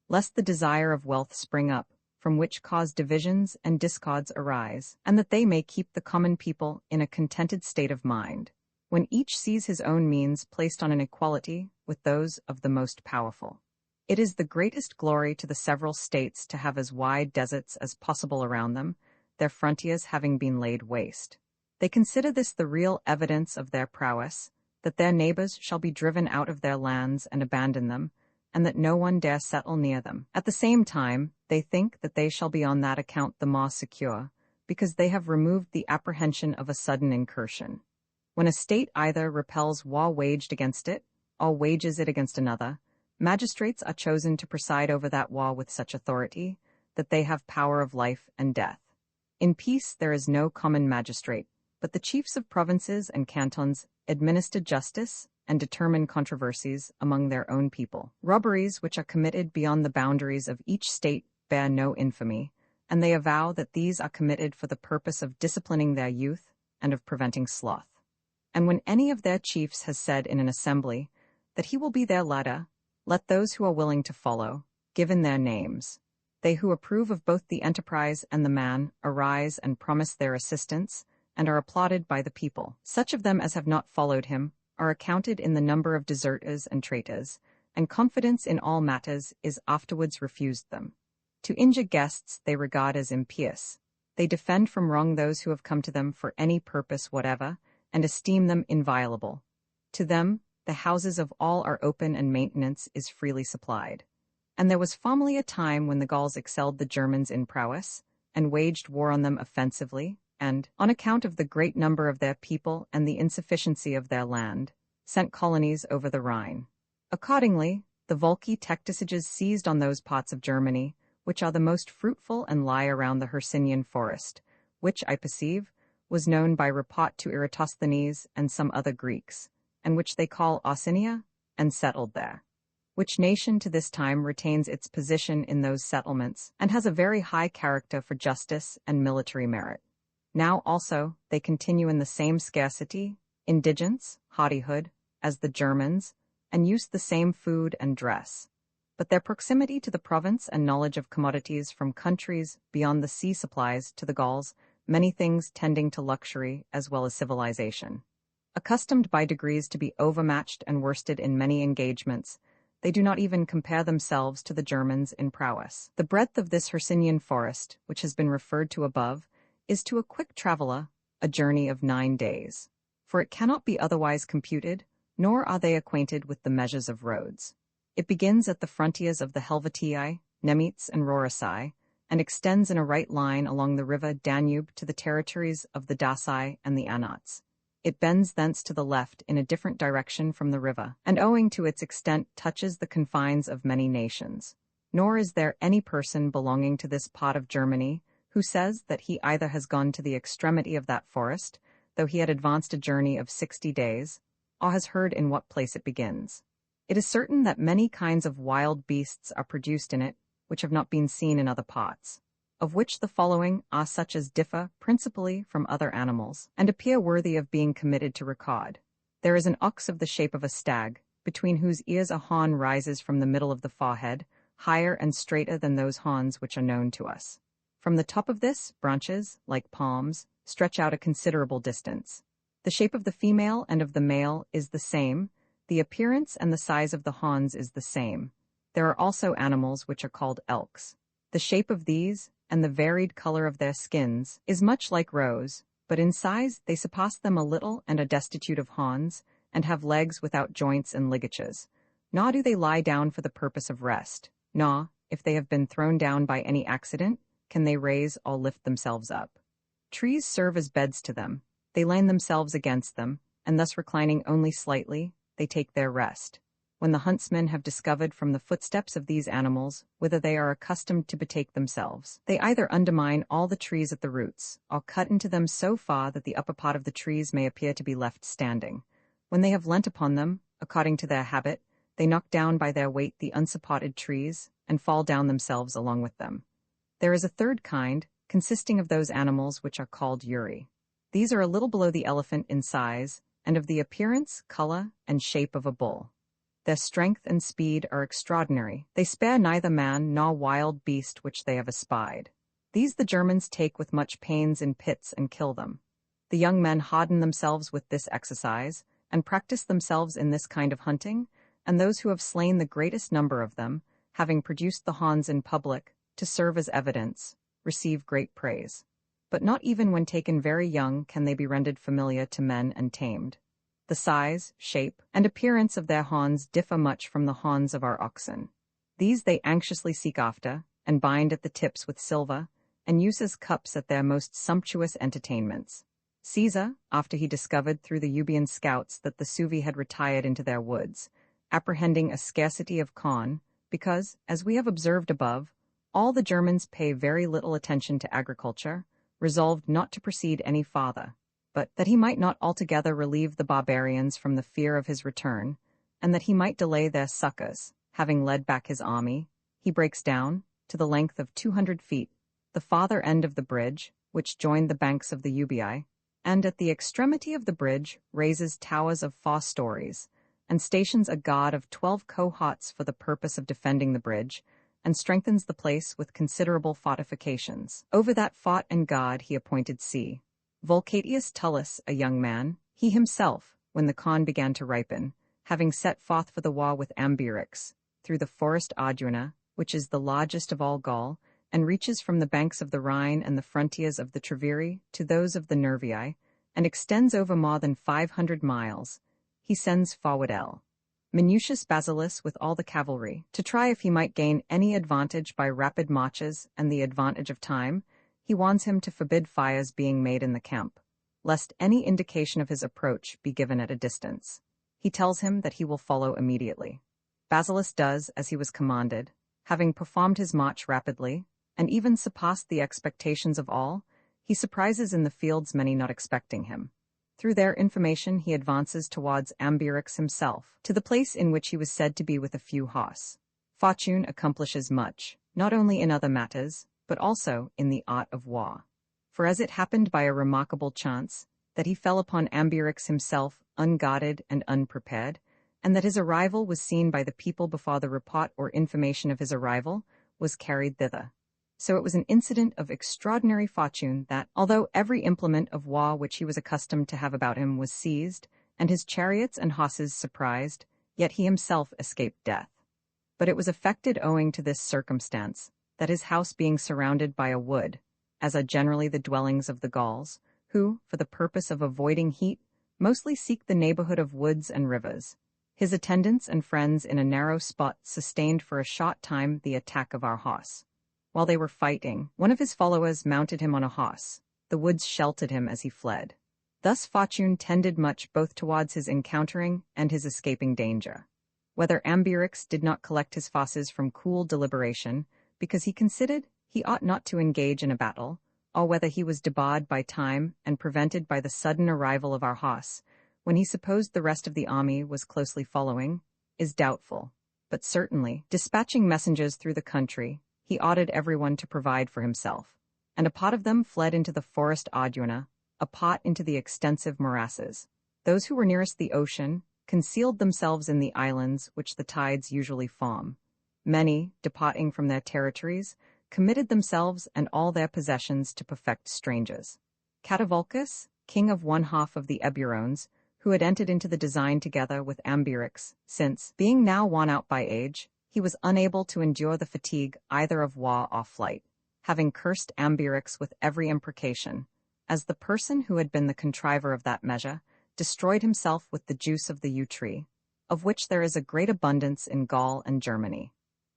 Lest the desire of wealth spring up, from which cause divisions and discords arise, and that they may keep the common people in a contented state of mind, when each sees his own means placed on an equality with those of the most powerful. It is the greatest glory to the several states to have as wide deserts as possible around them, their frontiers having been laid waste. They consider this the real evidence of their prowess, that their neighbors shall be driven out of their lands and abandon them, and that no one dare settle near them. At the same time, they think that they shall be on that account the more secure, because they have removed the apprehension of a sudden incursion. When a state either repels war waged against it, or wages it against another, magistrates are chosen to preside over that war with such authority, that they have power of life and death. In peace there is no common magistrate, but the chiefs of provinces and cantons administer justice and determine controversies among their own people. Robberies which are committed beyond the boundaries of each state bear no infamy, and they avow that these are committed for the purpose of disciplining their youth and of preventing sloth. And when any of their chiefs has said in an assembly that he will be their leader, let those who are willing to follow give in their names. They who approve of both the enterprise and the man arise and promise their assistance, and are applauded by the people. Such of them as have not followed him are accounted in the number of deserters and traitors, and confidence in all matters is afterwards refused them. To injure guests they regard as impious. They defend from wrong those who have come to them for any purpose whatever, and esteem them inviolable. To them the houses of all are open and maintenance is freely supplied. And there was formerly a time when the Gauls excelled the Germans in prowess, and waged war on them offensively, and, on account of the great number of their people and the insufficiency of their land, sent colonies over the Rhine. Accordingly, the Volcae Tecticiges seized on those parts of Germany which are the most fruitful and lie around the Hercynian forest, which, I perceive, was known by report to Eratosthenes and some other Greeks, and which they call Ausinia, and settled there. Which nation to this time retains its position in those settlements, and has a very high character for justice and military merit. Now also they continue in the same scarcity, indigence, hardihood, as the Germans, and use the same food and dress. But their proximity to the province and knowledge of commodities from countries beyond the sea supplies to the Gauls many things tending to luxury as well as civilization. Accustomed by degrees to be overmatched and worsted in many engagements, they do not even compare themselves to the Germans in prowess. The breadth of this Hercynian forest, which has been referred to above, is to a quick traveller a journey of 9 days. For it cannot be otherwise computed, nor are they acquainted with the measures of roads. It begins at the frontiers of the Helvetii, Nemetes, and Roricai, and extends in a right line along the river Danube to the territories of the Daci and the Anats. It bends thence to the left in a different direction from the river, and owing to its extent touches the confines of many nations. Nor is there any person belonging to this part of Germany who says that he either has gone to the extremity of that forest, though he had advanced a journey of 60 days, or has heard in what place it begins. It is certain that many kinds of wild beasts are produced in it, which have not been seen in other parts, of which the following are such as differ principally from other animals, and appear worthy of being committed to record. There is an ox of the shape of a stag, between whose ears a horn rises from the middle of the forehead, higher and straighter than those horns which are known to us. From the top of this, branches, like palms, stretch out a considerable distance. The shape of the female and of the male is the same, the appearance and the size of the horns is the same. There are also animals which are called elks. The shape of these, and the varied color of their skins, is much like roes, but in size they surpass them a little and are destitute of horns, and have legs without joints and ligatures. Nor do they lie down for the purpose of rest, nor, if they have been thrown down by any accident, can they raise or lift themselves up. Trees serve as beds to them. They lean themselves against them, and thus reclining only slightly, they take their rest. When the huntsmen have discovered from the footsteps of these animals whither they are accustomed to betake themselves, they either undermine all the trees at the roots, or cut into them so far that the upper part of the trees may appear to be left standing. When they have leant upon them, according to their habit, they knock down by their weight the unsupported trees, and fall down themselves along with them. There is a third kind, consisting of those animals which are called Uri. These are a little below the elephant in size, and of the appearance, color, and shape of a bull. Their strength and speed are extraordinary. They spare neither man nor wild beast which they have espied. These the Germans take with much pains in pits and kill them. The young men harden themselves with this exercise, and practice themselves in this kind of hunting, and those who have slain the greatest number of them, having produced the horns in public, to serve as evidence, receive great praise. But not even when taken very young can they be rendered familiar to men and tamed. The size, shape, and appearance of their horns differ much from the horns of our oxen. These they anxiously seek after, and bind at the tips with silver, and use as cups at their most sumptuous entertainments. Caesar, after he discovered through the Euboean scouts that the Suevi had retired into their woods, apprehending a scarcity of corn, because, as we have observed above, all the Germans pay very little attention to agriculture, resolved not to proceed any farther, but that he might not altogether relieve the barbarians from the fear of his return, and that he might delay their succors, having led back his army, he breaks down, to the length of 200 feet, the farther end of the bridge, which joined the banks of the Euboea, and at the extremity of the bridge raises towers of 4 stories, and stations a guard of 12 cohorts for the purpose of defending the bridge, and strengthens the place with considerable fortifications. Over that fought and guard he appointed C. Vulcatius Tullus, a young man, he himself, when the corn began to ripen, having set forth for the war with Ambiorix, through the forest Arduina, which is the largest of all Gaul, and reaches from the banks of the Rhine and the frontiers of the Treviri to those of the Nervii, and extends over more than 500 miles, he sends forward L. Minucius Basilis with all the cavalry, to try if he might gain any advantage by rapid marches and the advantage of time. He warns him to forbid fires being made in the camp, lest any indication of his approach be given at a distance. He tells him that he will follow immediately. Basilis does as he was commanded, having performed his march rapidly, and even surpassed the expectations of all. He surprises in the fields many not expecting him. Through their information he advances towards Ambiorix himself, to the place in which he was said to be with a few horse. Fortune accomplishes much, not only in other matters, but also in the art of war. For as it happened by a remarkable chance, that he fell upon Ambiorix himself unguarded and unprepared, and that his arrival was seen by the people before the report or information of his arrival was carried thither. So it was an incident of extraordinary fortune that, although every implement of war which he was accustomed to have about him was seized, and his chariots and horses surprised, yet he himself escaped death. But it was effected owing to this circumstance, that his house being surrounded by a wood, as are generally the dwellings of the Gauls, who, for the purpose of avoiding heat, mostly seek the neighborhood of woods and rivers, his attendants and friends in a narrow spot sustained for a short time the attack of our horse. While they were fighting, one of his followers mounted him on a horse. The woods sheltered him as he fled. Thus fortune tended much both towards his encountering and his escaping danger. Whether Ambiorix did not collect his forces from cool deliberation, because he considered he ought not to engage in a battle, or whether he was debarred by time and prevented by the sudden arrival of our horse, when he supposed the rest of the army was closely following, is doubtful. But certainly, dispatching messengers through the country, he ordered everyone to provide for himself, and a part of them fled into the forest Arduina, a part into the extensive morasses. Those who were nearest the ocean concealed themselves in the islands which the tides usually form. Many, departing from their territories, committed themselves and all their possessions to perfect strangers. Catavolcus, king of one half of the Eburones, who had entered into the design together with Ambiorix, since, being now worn out by age, he was unable to endure the fatigue either of war or flight, having cursed Ambiorix with every imprecation, as the person who had been the contriver of that measure destroyed himself with the juice of the yew tree, of which there is a great abundance in Gaul and Germany.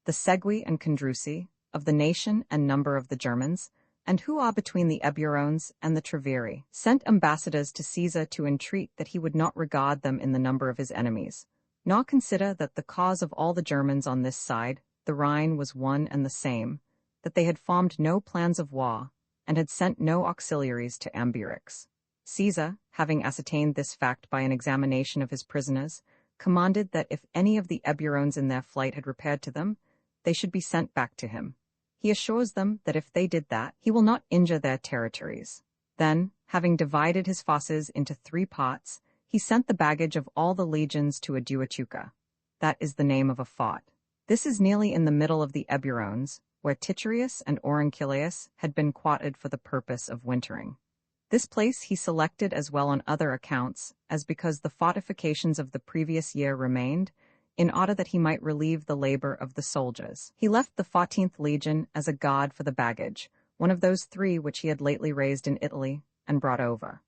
The Segui and Condrusi, of the nation and number of the Germans, and who are between the Eburones and the Treviri, sent ambassadors to Caesar to entreat that he would not regard them in the number of his enemies, nor consider that the cause of all the Germans on this side, the Rhine, was one and the same, that they had formed no plans of war, and had sent no auxiliaries to Ambiorix. Caesar, having ascertained this fact by an examination of his prisoners, commanded that if any of the Eburones in their flight had repaired to them, they should be sent back to him. He assures them that if they did that, he will not injure their territories. Then, having divided his forces into 3 parts, he sent the baggage of all the legions to Aduatuca. That is the name of a fort. This is nearly in the middle of the Eburones, where Titurius and Aurunculeus had been quartered for the purpose of wintering. This place he selected as well on other accounts, as because the fortifications of the previous year remained, in order that he might relieve the labor of the soldiers. He left the 14th Legion as a guard for the baggage, one of those 3 which he had lately raised in Italy, and brought over.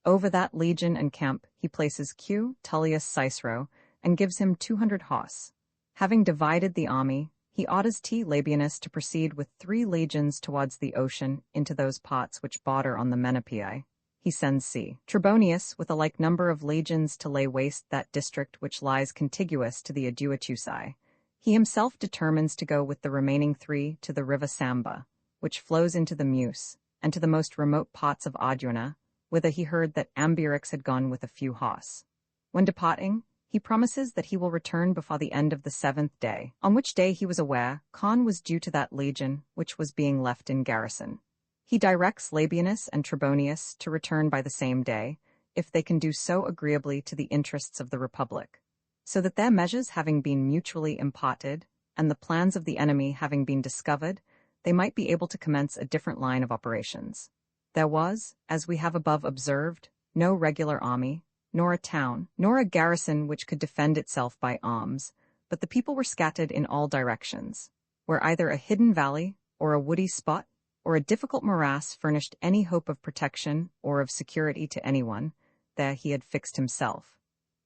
Over that legion and camp he places Q. Tullius Cicero, and gives him 200 horse. Having divided the army, he orders T. Labienus to proceed with 3 legions towards the ocean into those parts which border on the Menapii. He sends C. Trebonius with a like number of legions to lay waste that district which lies contiguous to the Aduatuci. He himself determines to go with the remaining 3 to the river Samba, which flows into the Meuse, and to the most remote parts of Arduina, whither he heard that Ambiorix had gone with a few horse. When departing, he promises that he will return before the end of the 7th day, on which day he was aware Con was due to that legion which was being left in garrison. He directs Labienus and Trebonius to return by the same day, if they can do so agreeably to the interests of the Republic, so that their measures having been mutually imparted, and the plans of the enemy having been discovered, they might be able to commence a different line of operations. There was, as we have above observed, no regular army, nor a town, nor a garrison which could defend itself by arms, but the people were scattered in all directions, where either a hidden valley, or a woody spot, or a difficult morass furnished any hope of protection or of security to anyone, there he had fixed himself.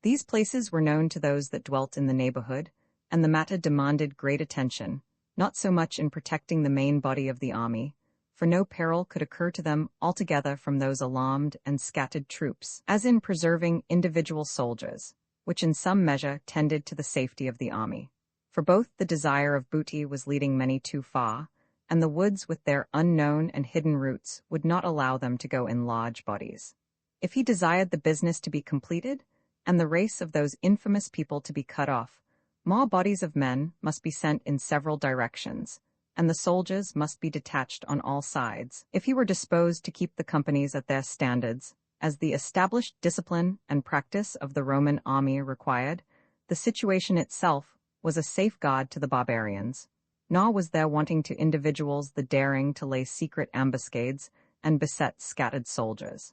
These places were known to those that dwelt in the neighborhood, and the matter demanded great attention, not so much in protecting the main body of the army, for no peril could occur to them altogether from those alarmed and scattered troops, as in preserving individual soldiers, which in some measure tended to the safety of the army. For both the desire of booty was leading many too far, and the woods with their unknown and hidden routes would not allow them to go in large bodies. If he desired the business to be completed, and the race of those infamous people to be cut off, more bodies of men must be sent in several directions, and the soldiers must be detached on all sides, if he were disposed to keep the companies at their standards, as the established discipline and practice of the Roman army required. The situation itself was a safeguard to the barbarians, nor was there wanting to individuals the daring to lay secret ambuscades and beset scattered soldiers.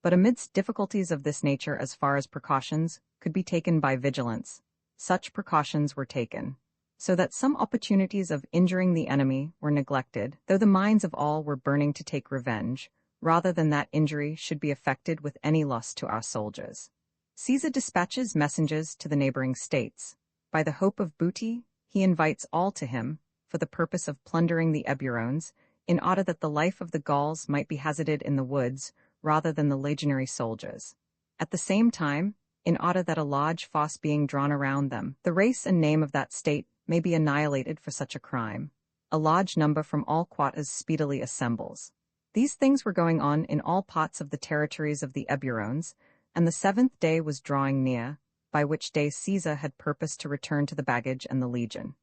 But amidst difficulties of this nature, as far as precautions could be taken by vigilance, such precautions were taken, so that some opportunities of injuring the enemy were neglected, though the minds of all were burning to take revenge, rather than that injury should be effected with any loss to our soldiers. Caesar dispatches messengers to the neighboring states. By the hope of booty, he invites all to him, for the purpose of plundering the Eburones, in order that the life of the Gauls might be hazarded in the woods, rather than the legionary soldiers. At the same time, in order that a large force being drawn around them, the race and name of that state may be annihilated for such a crime, a large number from all quarters speedily assembles. These things were going on in all parts of the territories of the Eburones, and the 7th day was drawing near, by which day Caesar had purposed to return to the baggage and the legion.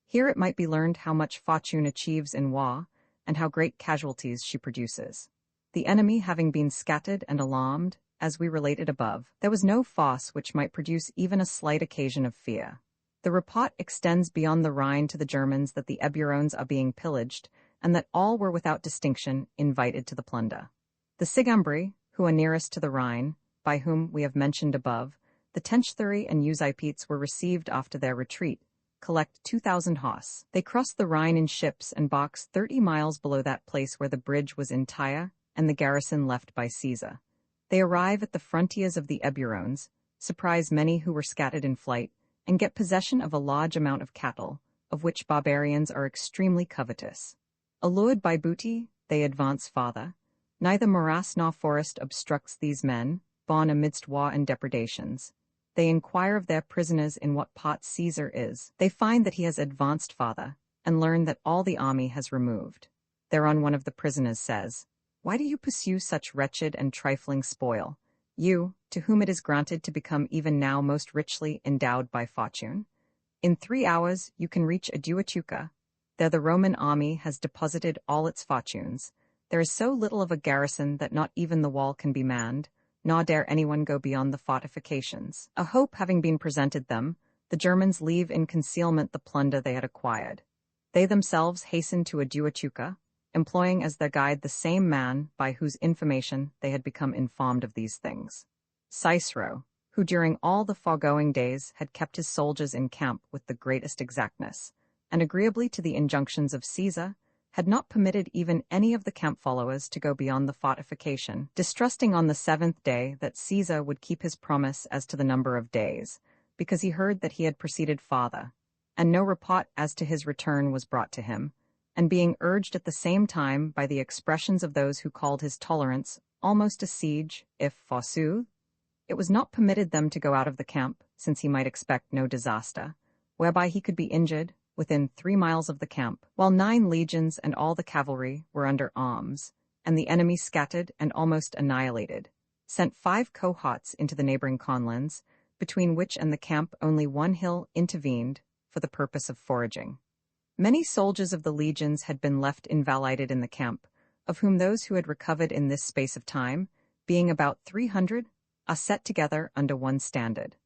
Here it might be learned how much fortune achieves in war, and how great casualties she produces. The enemy having been scattered and alarmed, as we related above, there was no force which might produce even a slight occasion of fear. The report extends beyond the Rhine to the Germans that the Eburones are being pillaged, and that all were without distinction invited to the plunder. The Sigambri, who are nearest to the Rhine, by whom we have mentioned above, the Tenchthuri and Usipetes were received after their retreat, collect 2,000 horse. They crossed the Rhine in ships and box 30 miles below that place where the bridge was entire and the garrison left by Caesar. They arrive at the frontiers of the Eburones, surprise many who were scattered in flight, and get possession of a large amount of cattle, of which barbarians are extremely covetous. Allured by booty, they advance farther. Neither morass nor forest obstructs these men, born amidst war and depredations. They inquire of their prisoners in what part Caesar is. They find that he has advanced farther, and learn that all the army has removed. Thereon one of the prisoners says, "Why do you pursue such wretched and trifling spoil, you, to whom it is granted to become even now most richly endowed by fortune? In 3 hours you can reach Aduatuca. There the Roman army has deposited all its fortunes. There is so little of a garrison that not even the wall can be manned, nor dare anyone go beyond the fortifications." A hope having been presented them, the Germans leave in concealment the plunder they had acquired. They themselves hasten to Aduatuca, employing as their guide the same man by whose information they had become informed of these things. Cicero, who during all the foregoing days had kept his soldiers in camp with the greatest exactness, and agreeably to the injunctions of Caesar, had not permitted even any of the camp followers to go beyond the fortification, distrusting on the 7th day that Caesar would keep his promise as to the number of days, because he heard that he had proceeded farther, and no report as to his return was brought to him, and being urged at the same time by the expressions of those who called his tolerance almost a siege, if, forsooth, it was not permitted them to go out of the camp, since he might expect no disaster, whereby he could be injured, within 3 miles of the camp, while 9 legions and all the cavalry were under arms, and the enemy scattered and almost annihilated, sent 5 cohorts into the neighboring conlands, between which and the camp only one hill intervened, for the purpose of foraging. Many soldiers of the legions had been left invalided in the camp, of whom those who had recovered in this space of time, being about 300, are set together under one standard.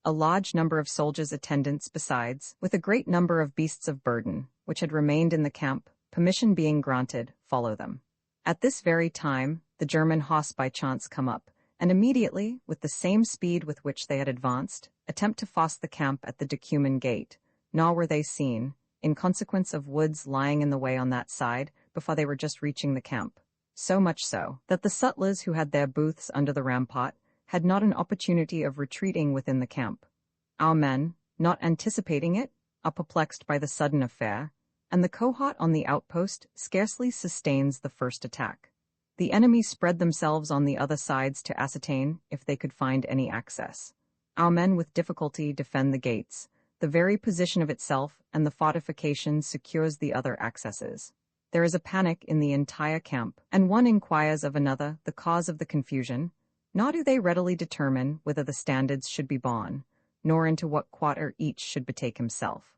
a large number of soldiers' attendants besides, with a great number of beasts of burden, which had remained in the camp, permission being granted, follow them. At this very time, the German hosts by chance come up, and immediately, with the same speed with which they had advanced, attempt to force the camp at the decuman gate, nor were they seen, in consequence of woods lying in the way on that side, before they were just reaching the camp. So much so, that the sutlers who had their booths under the rampart had not an opportunity of retreating within the camp. Our men, not anticipating it, are perplexed by the sudden affair, and the cohort on the outpost scarcely sustains the first attack. The enemy spread themselves on the other sides to ascertain if they could find any access. Our men with difficulty defend the gates. The very position of itself and the fortification secures the other accesses. There is a panic in the entire camp, and one inquires of another the cause of the confusion, nor do they readily determine whether the standards should be borne, nor into what quarter each should betake himself.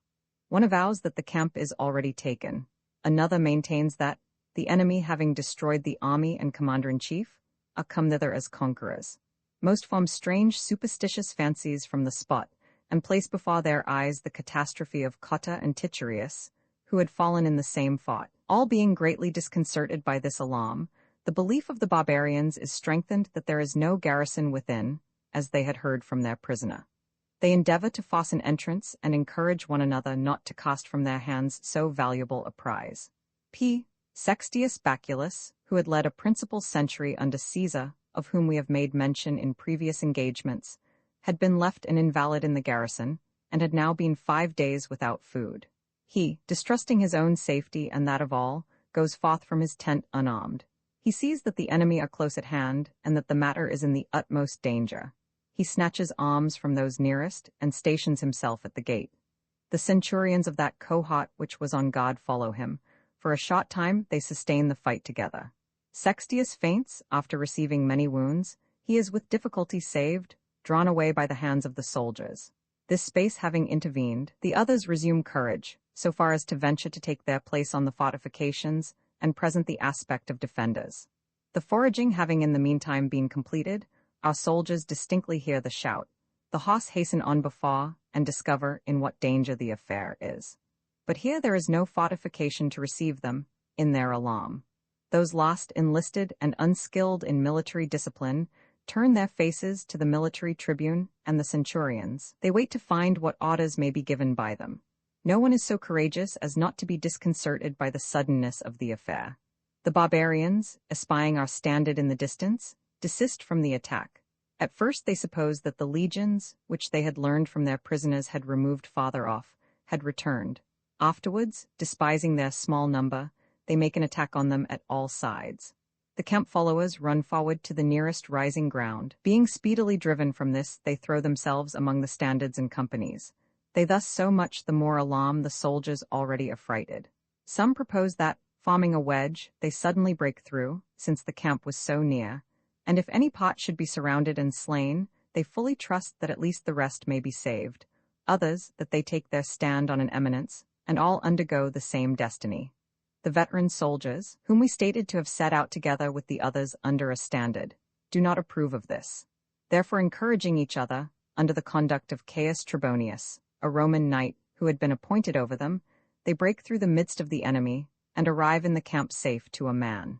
One avows that the camp is already taken. Another maintains that, the enemy having destroyed the army and commander-in-chief, are come thither as conquerors. Most form strange superstitious fancies from the spot, and place before their eyes the catastrophe of Cotta and Titurius, who had fallen in the same fight. All being greatly disconcerted by this alarm, the belief of the barbarians is strengthened that there is no garrison within, as they had heard from their prisoner. They endeavor to force an entrance and encourage one another not to cast from their hands so valuable a prize. P. Sextius Baculus, who had led a principal sentry under Caesar, of whom we have made mention in previous engagements, had been left an invalid in the garrison, and had now been 5 days without food. He, distrusting his own safety and that of all, goes forth from his tent unarmed. He sees that the enemy are close at hand, and that the matter is in the utmost danger. He snatches arms from those nearest, and stations himself at the gate. The centurions of that cohort which was on guard follow him. For a short time they sustain the fight together. Sextius faints, after receiving many wounds. He is with difficulty saved, drawn away by the hands of the soldiers. This space having intervened, the others resume courage, so far as to venture to take their place on the fortifications, and present the aspect of defenders. The foraging having in the meantime been completed, our soldiers distinctly hear the shout. The horse hasten on before, and discover in what danger the affair is. But here there is no fortification to receive them, in their alarm. Those lost, enlisted, and unskilled in military discipline turn their faces to the military tribune and the centurions. They wait to find what orders may be given by them. No one is so courageous as not to be disconcerted by the suddenness of the affair. The barbarians, espying our standard in the distance, desist from the attack. At first they suppose that the legions, which they had learned from their prisoners had removed farther off, had returned. Afterwards, despising their small number, they make an attack on them at all sides. The camp followers run forward to the nearest rising ground. Being speedily driven from this, they throw themselves among the standards and companies. They thus so much the more alarm the soldiers already affrighted. Some propose that, forming a wedge, they suddenly break through, since the camp was so near, and if any part should be surrounded and slain, they fully trust that at least the rest may be saved. Others, that they take their stand on an eminence, and all undergo the same destiny. The veteran soldiers, whom we stated to have set out together with the others under a standard, do not approve of this. Therefore, encouraging each other, under the conduct of Caius Trebonius, a Roman knight who had been appointed over them, they break through the midst of the enemy, and arrive in the camp safe to a man.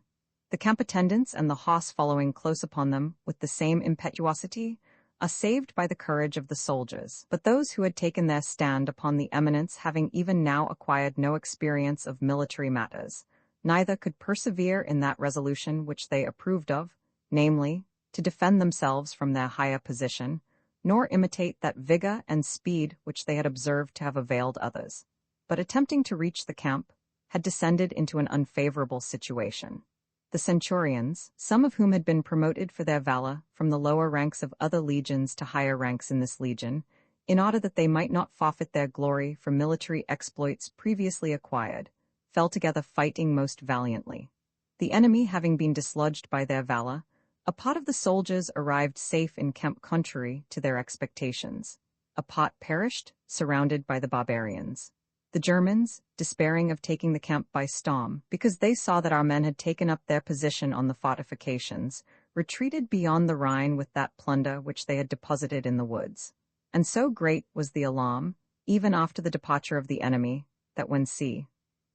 The camp attendants and the horse following close upon them with the same impetuosity are saved by the courage of the soldiers. But those who had taken their stand upon the eminence, having even now acquired no experience of military matters, neither could persevere in that resolution which they approved of, namely, to defend themselves from their higher position, nor imitate that vigor and speed which they had observed to have availed others, but attempting to reach the camp, had descended into an unfavorable situation. The centurions, some of whom had been promoted for their valor from the lower ranks of other legions to higher ranks in this legion, in order that they might not forfeit their glory for military exploits previously acquired, fell together fighting most valiantly. The enemy having been dislodged by their valor, a part of the soldiers arrived safe in camp contrary to their expectations. A part perished, surrounded by the barbarians. The Germans, despairing of taking the camp by storm, because they saw that our men had taken up their position on the fortifications, retreated beyond the Rhine with that plunder which they had deposited in the woods. And so great was the alarm, even after the departure of the enemy, that when C.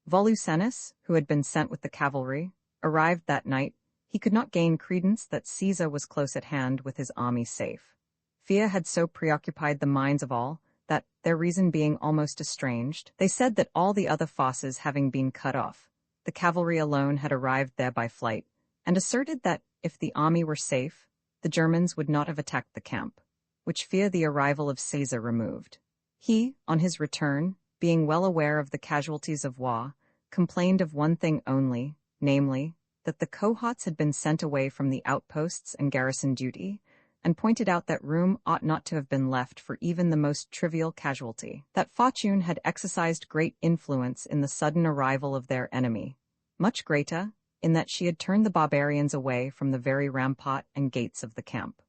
Volusenus, who had been sent with the cavalry, arrived that night, he could not gain credence that Caesar was close at hand with his army safe. Fear had so preoccupied the minds of all, that, their reason being almost estranged, they said that all the other forces having been cut off, the cavalry alone had arrived there by flight, and asserted that, if the army were safe, the Germans would not have attacked the camp, which fear the arrival of Caesar removed. He, on his return, being well aware of the casualties of war, complained of one thing only, namely, that the cohorts had been sent away from the outposts and garrison duty, and pointed out that room ought not to have been left for even the most trivial casualty, that fortune had exercised great influence in the sudden arrival of their enemy, much greater, in that she had turned the barbarians away from the very rampart and gates of the camp.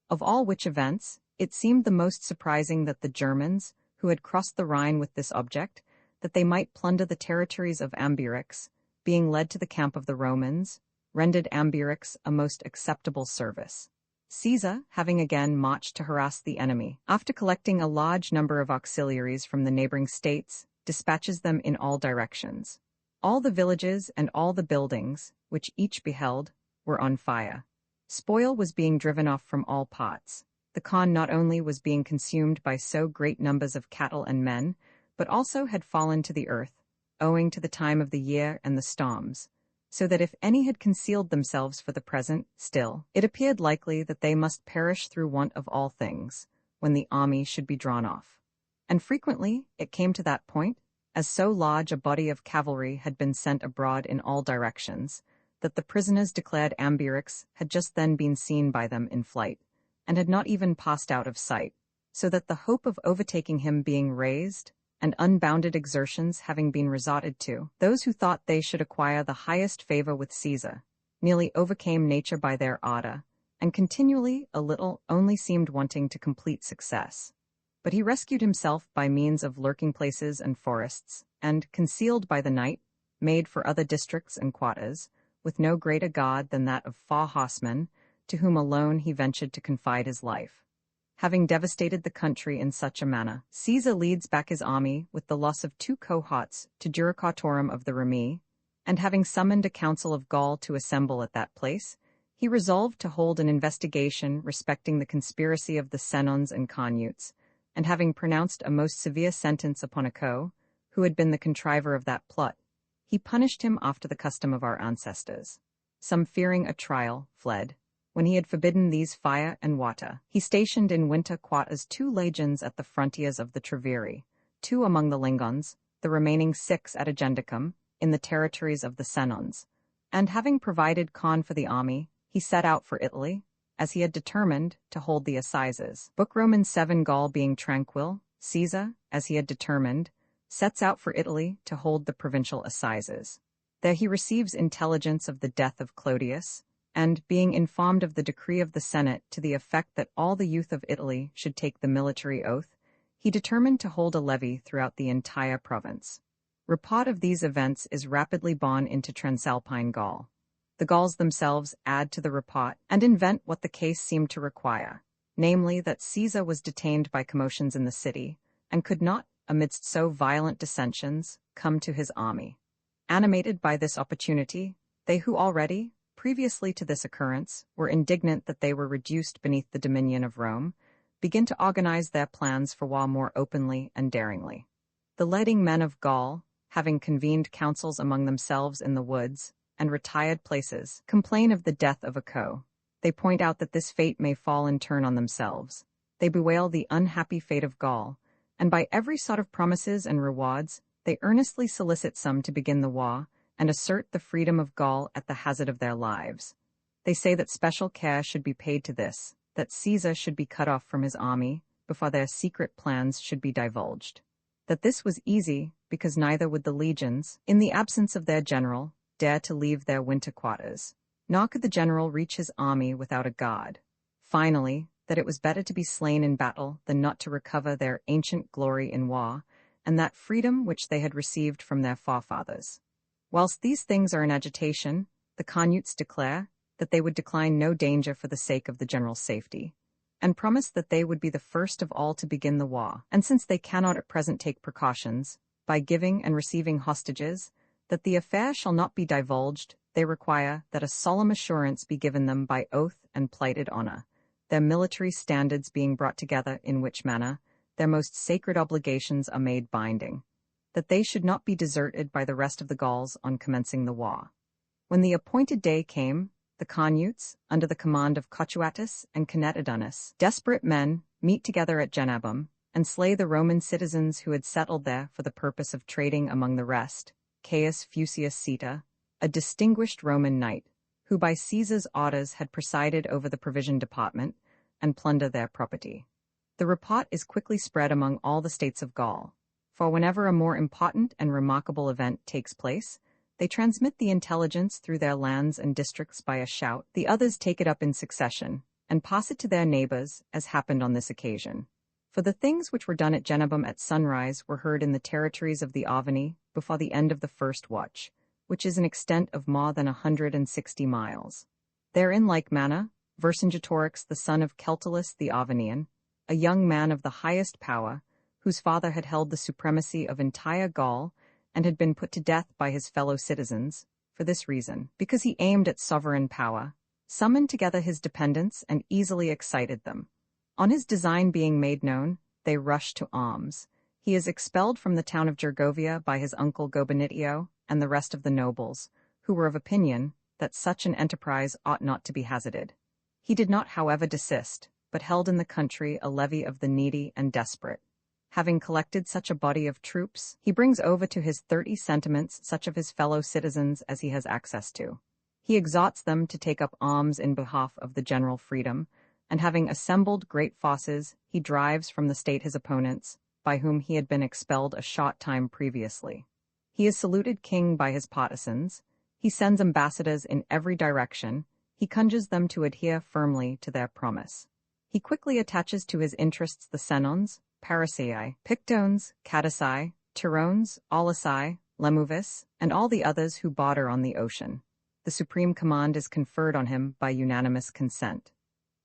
Of all which events, it seemed the most surprising that the Germans, who had crossed the Rhine with this object, that they might plunder the territories of Ambiorix, being led to the camp of the Romans, rendered Ambiorix a most acceptable service. Caesar, having again marched to harass the enemy, after collecting a large number of auxiliaries from the neighboring states, dispatches them in all directions. All the villages and all the buildings, which each beheld, were on fire. Spoil was being driven off from all parts. The khan not only was being consumed by so great numbers of cattle and men, but also had fallen to the earth, owing to the time of the year and the storms, so that if any had concealed themselves for the present, still, it appeared likely that they must perish through want of all things, when the army should be drawn off. And frequently it came to that point, as so large a body of cavalry had been sent abroad in all directions, that the prisoners declared Ambiorix had just then been seen by them in flight, and had not even passed out of sight, so that the hope of overtaking him being raised, and unbounded exertions having been resorted to, those who thought they should acquire the highest favor with Caesar, nearly overcame nature by their ardor, and continually, a little, only seemed wanting to complete success. But he rescued himself by means of lurking places and forests, and, concealed by the night, made for other districts and quarters, with no greater guard than that of far horsemen, to whom alone he ventured to confide his life. Having devastated the country in such a manner, Caesar leads back his army with the loss of 2 cohorts to Juricatorum of the Remi, and having summoned a council of Gaul to assemble at that place, he resolved to hold an investigation respecting the conspiracy of the Senons and Carnutes, and having pronounced a most severe sentence upon a who had been the contriver of that plot, he punished him after the custom of our ancestors. Some fearing a trial, fled. When he had forbidden these fire and water, he stationed in winter quarters 2 legions at the frontiers of the Treveri, 2 among the Lingons, the remaining 6 at Agendicum, in the territories of the Senons. And having provided corn for the army, he set out for Italy, as he had determined, to hold the assizes. Book Romans 7. Gaul being tranquil, Caesar, as he had determined, sets out for Italy to hold the provincial assizes. There he receives intelligence of the death of Clodius, and, being informed of the decree of the Senate to the effect that all the youth of Italy should take the military oath, he determined to hold a levy throughout the entire province. Report of these events is rapidly borne into Transalpine Gaul. The Gauls themselves add to the report and invent what the case seemed to require, namely that Caesar was detained by commotions in the city, and could not, amidst so violent dissensions, come to his army. Animated by this opportunity, they who already, previously to this occurrence, were indignant that they were reduced beneath the dominion of Rome, begin to organize their plans for war more openly and daringly. The leading men of Gaul, having convened councils among themselves in the woods and retired places, complain of the death of a They point out that this fate may fall in turn on themselves. They bewail the unhappy fate of Gaul, and by every sort of promises and rewards, they earnestly solicit some to begin the war, and assert the freedom of Gaul at the hazard of their lives. They say that special care should be paid to this, that Caesar should be cut off from his army, before their secret plans should be divulged. That this was easy, because neither would the legions, in the absence of their general, dare to leave their winter quarters, nor could the general reach his army without a guard. Finally, that it was better to be slain in battle than not to recover their ancient glory in war, and that freedom which they had received from their forefathers. Whilst these things are in agitation, the Carnutes declare that they would decline no danger for the sake of the general safety. and promised that they would be the first of all to begin the war. And since they cannot at present take precautions, by giving and receiving hostages, that the affair shall not be divulged, they require that a solemn assurance be given them by oath and plighted honor, their military standards being brought together in which manner their most sacred obligations are made binding, that they should not be deserted by the rest of the Gauls on commencing the war. When the appointed day came, the Carnutes, under the command of Cotuatus and Canetidunus, desperate men, meet together at Genabum, and slay the Roman citizens who had settled there for the purpose of trading among the rest, Caius Fusius Sita, a distinguished Roman knight, who by Caesar's orders had presided over the provision department, and plunder their property. The report is quickly spread among all the states of Gaul, for whenever a more important and remarkable event takes place, they transmit the intelligence through their lands and districts by a shout, the others take it up in succession, and pass it to their neighbors, as happened on this occasion. For the things which were done at Genabum at sunrise were heard in the territories of the Arvani before the end of the first watch, which is an extent of more than 160 miles. There in like manner, Vercingetorix the son of Celtulus the Arvanian, a young man of the highest power, whose father had held the supremacy of entire Gaul, and had been put to death by his fellow citizens, for this reason, because he aimed at sovereign power, summoned together his dependents and easily excited them. On his design being made known, they rushed to arms. He is expelled from the town of Gergovia by his uncle Gobonitio and the rest of the nobles, who were of opinion that such an enterprise ought not to be hazarded. He did not, however, desist, but held in the country a levy of the needy and desperate. Having collected such a body of troops, he brings over to his 30 sentiments such of his fellow citizens as he has access to. He exhorts them to take up arms in behalf of the general freedom, and having assembled great forces, he drives from the state his opponents, by whom he had been expelled a short time previously. He is saluted king by his partisans, he sends ambassadors in every direction, he conjures them to adhere firmly to their promise. He quickly attaches to his interests the Senons, Parasiae, Pictones, Cadici, Tyrones, Aulici, Lemuvis, and all the others who border on the ocean. The supreme command is conferred on him by unanimous consent.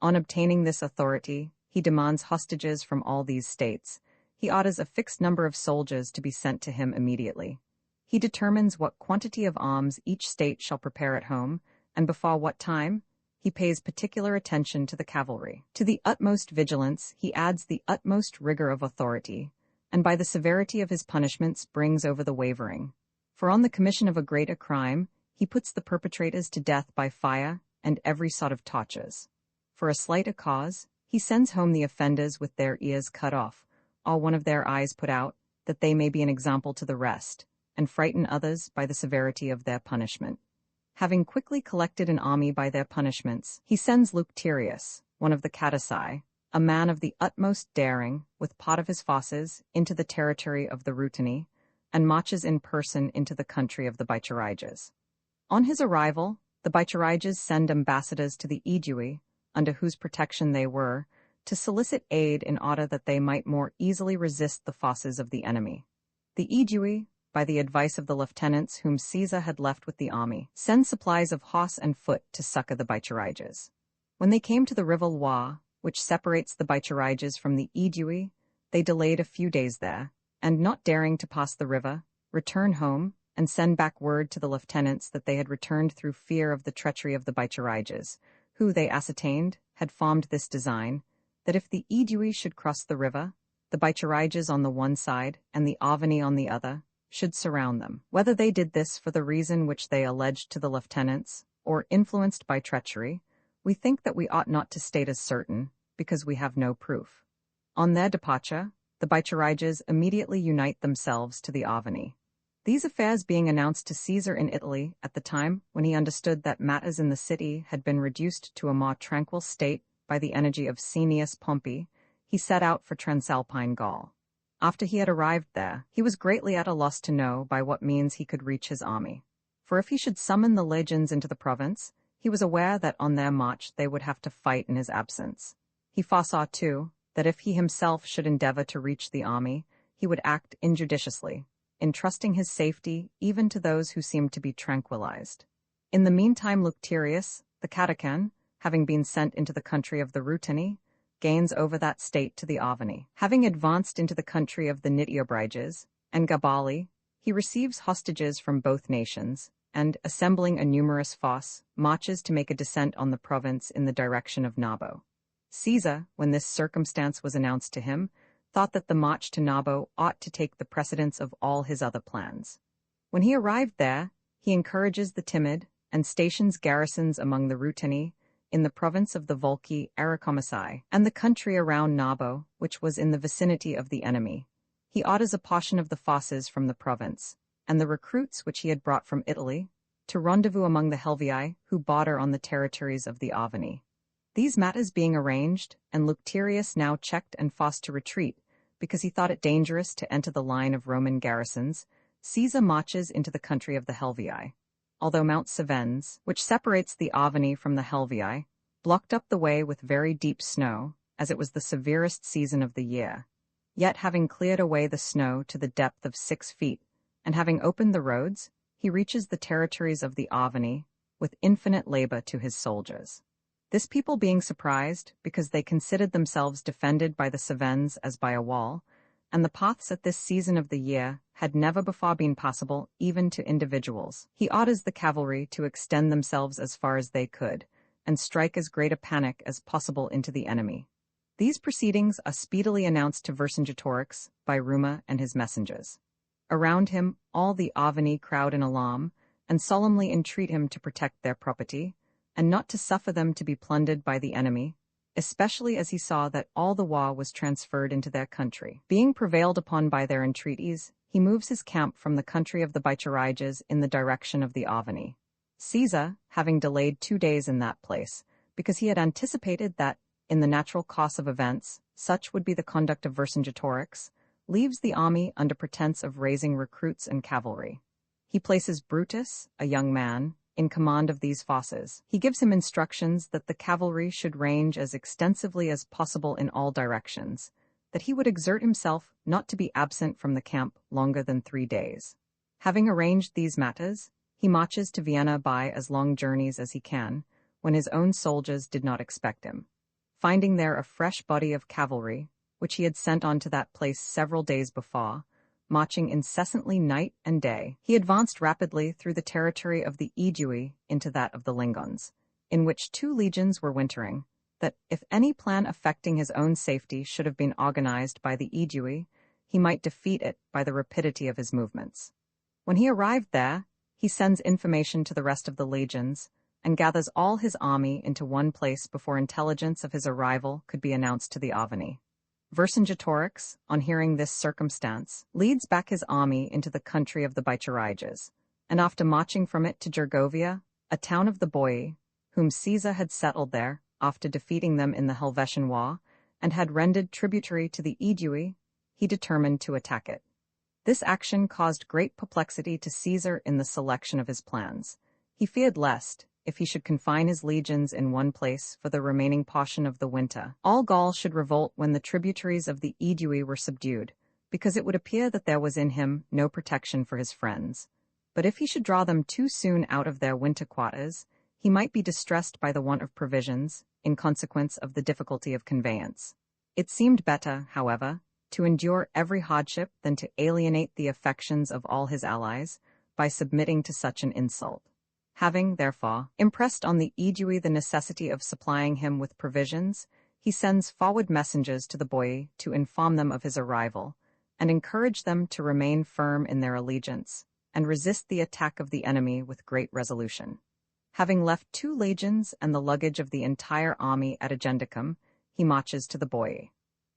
On obtaining this authority, he demands hostages from all these states. He orders a fixed number of soldiers to be sent to him immediately. He determines what quantity of arms each state shall prepare at home, and before what time. He pays particular attention to the cavalry. To the utmost vigilance he adds the utmost rigor of authority, and by the severity of his punishments brings over the wavering. For on the commission of a greater crime, he puts the perpetrators to death by fire and every sort of tortures. For a slighter cause, he sends home the offenders with their ears cut off, or one of their eyes put out, that they may be an example to the rest, and frighten others by the severity of their punishment. Having quickly collected an army by their punishments, he sends Lucterius, one of the Cadici, a man of the utmost daring, with part of his forces, into the territory of the Ruteni, and marches in person into the country of the Bituriges. On his arrival, the Bituriges send ambassadors to the Aedui, under whose protection they were, to solicit aid in order that they might more easily resist the forces of the enemy. The Aedui, by the advice of the lieutenants whom Caesar had left with the army, send supplies of horse and foot to succor the Bituriges. When they came to the river Loire, which separates the Bituriges from the Aedui, they delayed a few days there, and not daring to pass the river, return home, and send back word to the lieutenants that they had returned through fear of the treachery of the Bituriges, who, they ascertained, had formed this design, that if the Aedui should cross the river, the Bituriges on the one side and the Arvani on the other, should surround them. Whether they did this for the reason which they alleged to the lieutenants, or influenced by treachery, we think that we ought not to state as certain, because we have no proof. On their departure, the Bituriges immediately unite themselves to the Arvani. These affairs being announced to Caesar in Italy at the time when he understood that matters in the city had been reduced to a more tranquil state by the energy of Cneus Pompey, he set out for Transalpine Gaul. After he had arrived there, he was greatly at a loss to know by what means he could reach his army. For if he should summon the legions into the province, he was aware that on their march they would have to fight in his absence. He foresaw, too, that if he himself should endeavor to reach the army, he would act injudiciously, entrusting his safety even to those who seemed to be tranquilized. In the meantime Lucterius, the Catachan, having been sent into the country of the Ruteni, gains over that state to the Avani. Having advanced into the country of the Nityobriges and Gabali, he receives hostages from both nations, and, assembling a numerous force, marches to make a descent on the province in the direction of Nabo. Caesar, when this circumstance was announced to him, thought that the march to Nabo ought to take the precedence of all his other plans. When he arrived there, he encourages the timid and stations garrisons among the Ruteni in the province of the Volki Arakomasi and the country around Nabo, which was in the vicinity of the enemy. He orders a portion of the forces from the province, and the recruits which he had brought from Italy, to rendezvous among the Helvii, who border on the territories of the Avani. These matters being arranged, and Lucterius now checked and forced to retreat, because he thought it dangerous to enter the line of Roman garrisons, Caesar marches into the country of the Helvii. Although Mount Cevennes, which separates the Avani from the Helvii, blocked up the way with very deep snow, as it was the severest season of the year, yet having cleared away the snow to the depth of 6 feet, and having opened the roads, he reaches the territories of the Avani with infinite labor to his soldiers. This people being surprised, because they considered themselves defended by the Cevennes as by a wall, and the paths at this season of the year had never before been possible even to individuals, he orders the cavalry to extend themselves as far as they could, and strike as great a panic as possible into the enemy. These proceedings are speedily announced to Vercingetorix by Ruma and his messengers. Around him all the Avani crowd in alarm, and solemnly entreat him to protect their property, and not to suffer them to be plundered by the enemy, especially as he saw that all the war was transferred into their country. Being prevailed upon by their entreaties, he moves his camp from the country of the Bychariges in the direction of the Avani. Caesar, having delayed 2 days in that place, because he had anticipated that, in the natural course of events, such would be the conduct of Vercingetorix, leaves the army under pretense of raising recruits and cavalry. He places Brutus, a young man, in command of these forces. He gives him instructions that the cavalry should range as extensively as possible in all directions, that he would exert himself not to be absent from the camp longer than 3 days. Having arranged these matters, he marches to Vienna by as long journeys as he can, when his own soldiers did not expect him. Finding there a fresh body of cavalry, which he had sent on to that place several days before, marching incessantly night and day, he advanced rapidly through the territory of the Aedui into that of the Lingons, in which 2 legions were wintering, that if any plan affecting his own safety should have been organized by the Aedui, he might defeat it by the rapidity of his movements. When he arrived there, he sends information to the rest of the legions, and gathers all his army into one place before intelligence of his arrival could be announced to the Avani. Vercingetorix, on hearing this circumstance, leads back his army into the country of the Bychariges, and after marching from it to Gergovia, a town of the Boii, whom Caesar had settled there after defeating them in the Helvetian War, and had rendered tributary to the Aedui, he determined to attack it. This action caused great perplexity to Caesar in the selection of his plans. He feared lest, if he should confine his legions in one place for the remaining portion of the winter, all Gaul should revolt when the tributaries of the Aedui were subdued, because it would appear that there was in him no protection for his friends. But if he should draw them too soon out of their winter quarters, he might be distressed by the want of provisions, in consequence of the difficulty of conveyance. It seemed better, however, to endure every hardship than to alienate the affections of all his allies by submitting to such an insult. Having, therefore, impressed on the Aedui the necessity of supplying him with provisions, he sends forward messengers to the Boii to inform them of his arrival, and encourage them to remain firm in their allegiance, and resist the attack of the enemy with great resolution. Having left 2 legions and the luggage of the entire army at Agendicum, he marches to the Boii.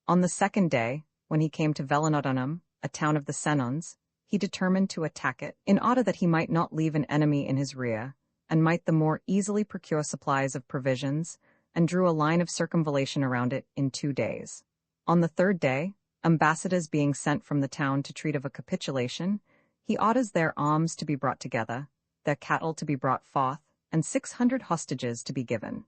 On the 2nd day, when he came to Velinodunum, a town of the Senons, he determined to attack it, in order that he might not leave an enemy in his rear, and might the more easily procure supplies of provisions, and drew a line of circumvallation around it in 2 days. On the 3rd day, ambassadors being sent from the town to treat of a capitulation, he orders their arms to be brought together, their cattle to be brought forth, and 600 hostages to be given.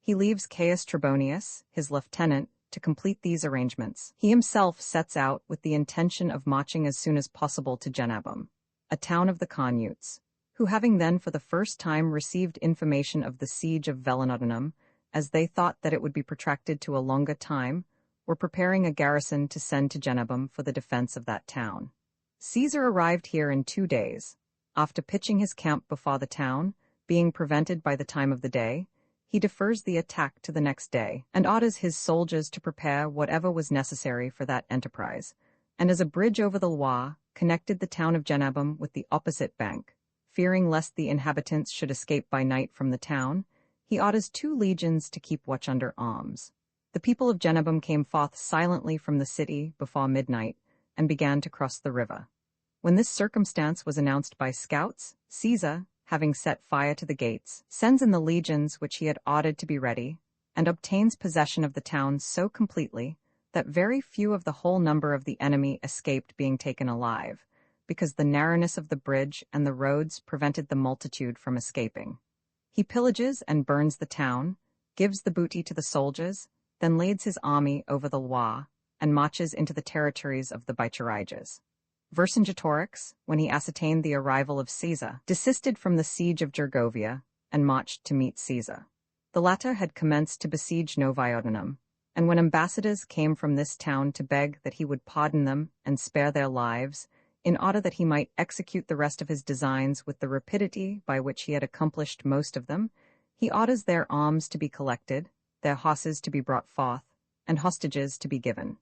He leaves Caius Trebonius, his lieutenant, to complete these arrangements. He himself sets out with the intention of marching as soon as possible to Genabum, a town of the Carnutes, who having then for the first time received information of the siege of Velinodunum, as they thought that it would be protracted to a longer time, were preparing a garrison to send to Genabum for the defense of that town. Caesar arrived here in 2 days. After pitching his camp before the town, being prevented by the time of the day, he defers the attack to the next day, and orders his soldiers to prepare whatever was necessary for that enterprise, and as a bridge over the Loire connected the town of Genabum with the opposite bank. Fearing lest the inhabitants should escape by night from the town, he orders 2 legions to keep watch under arms. The people of Genabum came forth silently from the city before midnight, and began to cross the river. When this circumstance was announced by scouts, Caesar, having set fire to the gates, sends in the legions which he had ordered to be ready, and obtains possession of the town so completely that very few of the whole number of the enemy escaped being taken alive, because the narrowness of the bridge and the roads prevented the multitude from escaping. He pillages and burns the town, gives the booty to the soldiers, then leads his army over the Loire, and marches into the territories of the Bicheriges. Vercingetorix, when he ascertained the arrival of Caesar, desisted from the siege of Gergovia, and marched to meet Caesar. The latter had commenced to besiege Noviodenum, and when ambassadors came from this town to beg that he would pardon them and spare their lives, in order that he might execute the rest of his designs with the rapidity by which he had accomplished most of them, he orders their arms to be collected, their horses to be brought forth, and hostages to be given.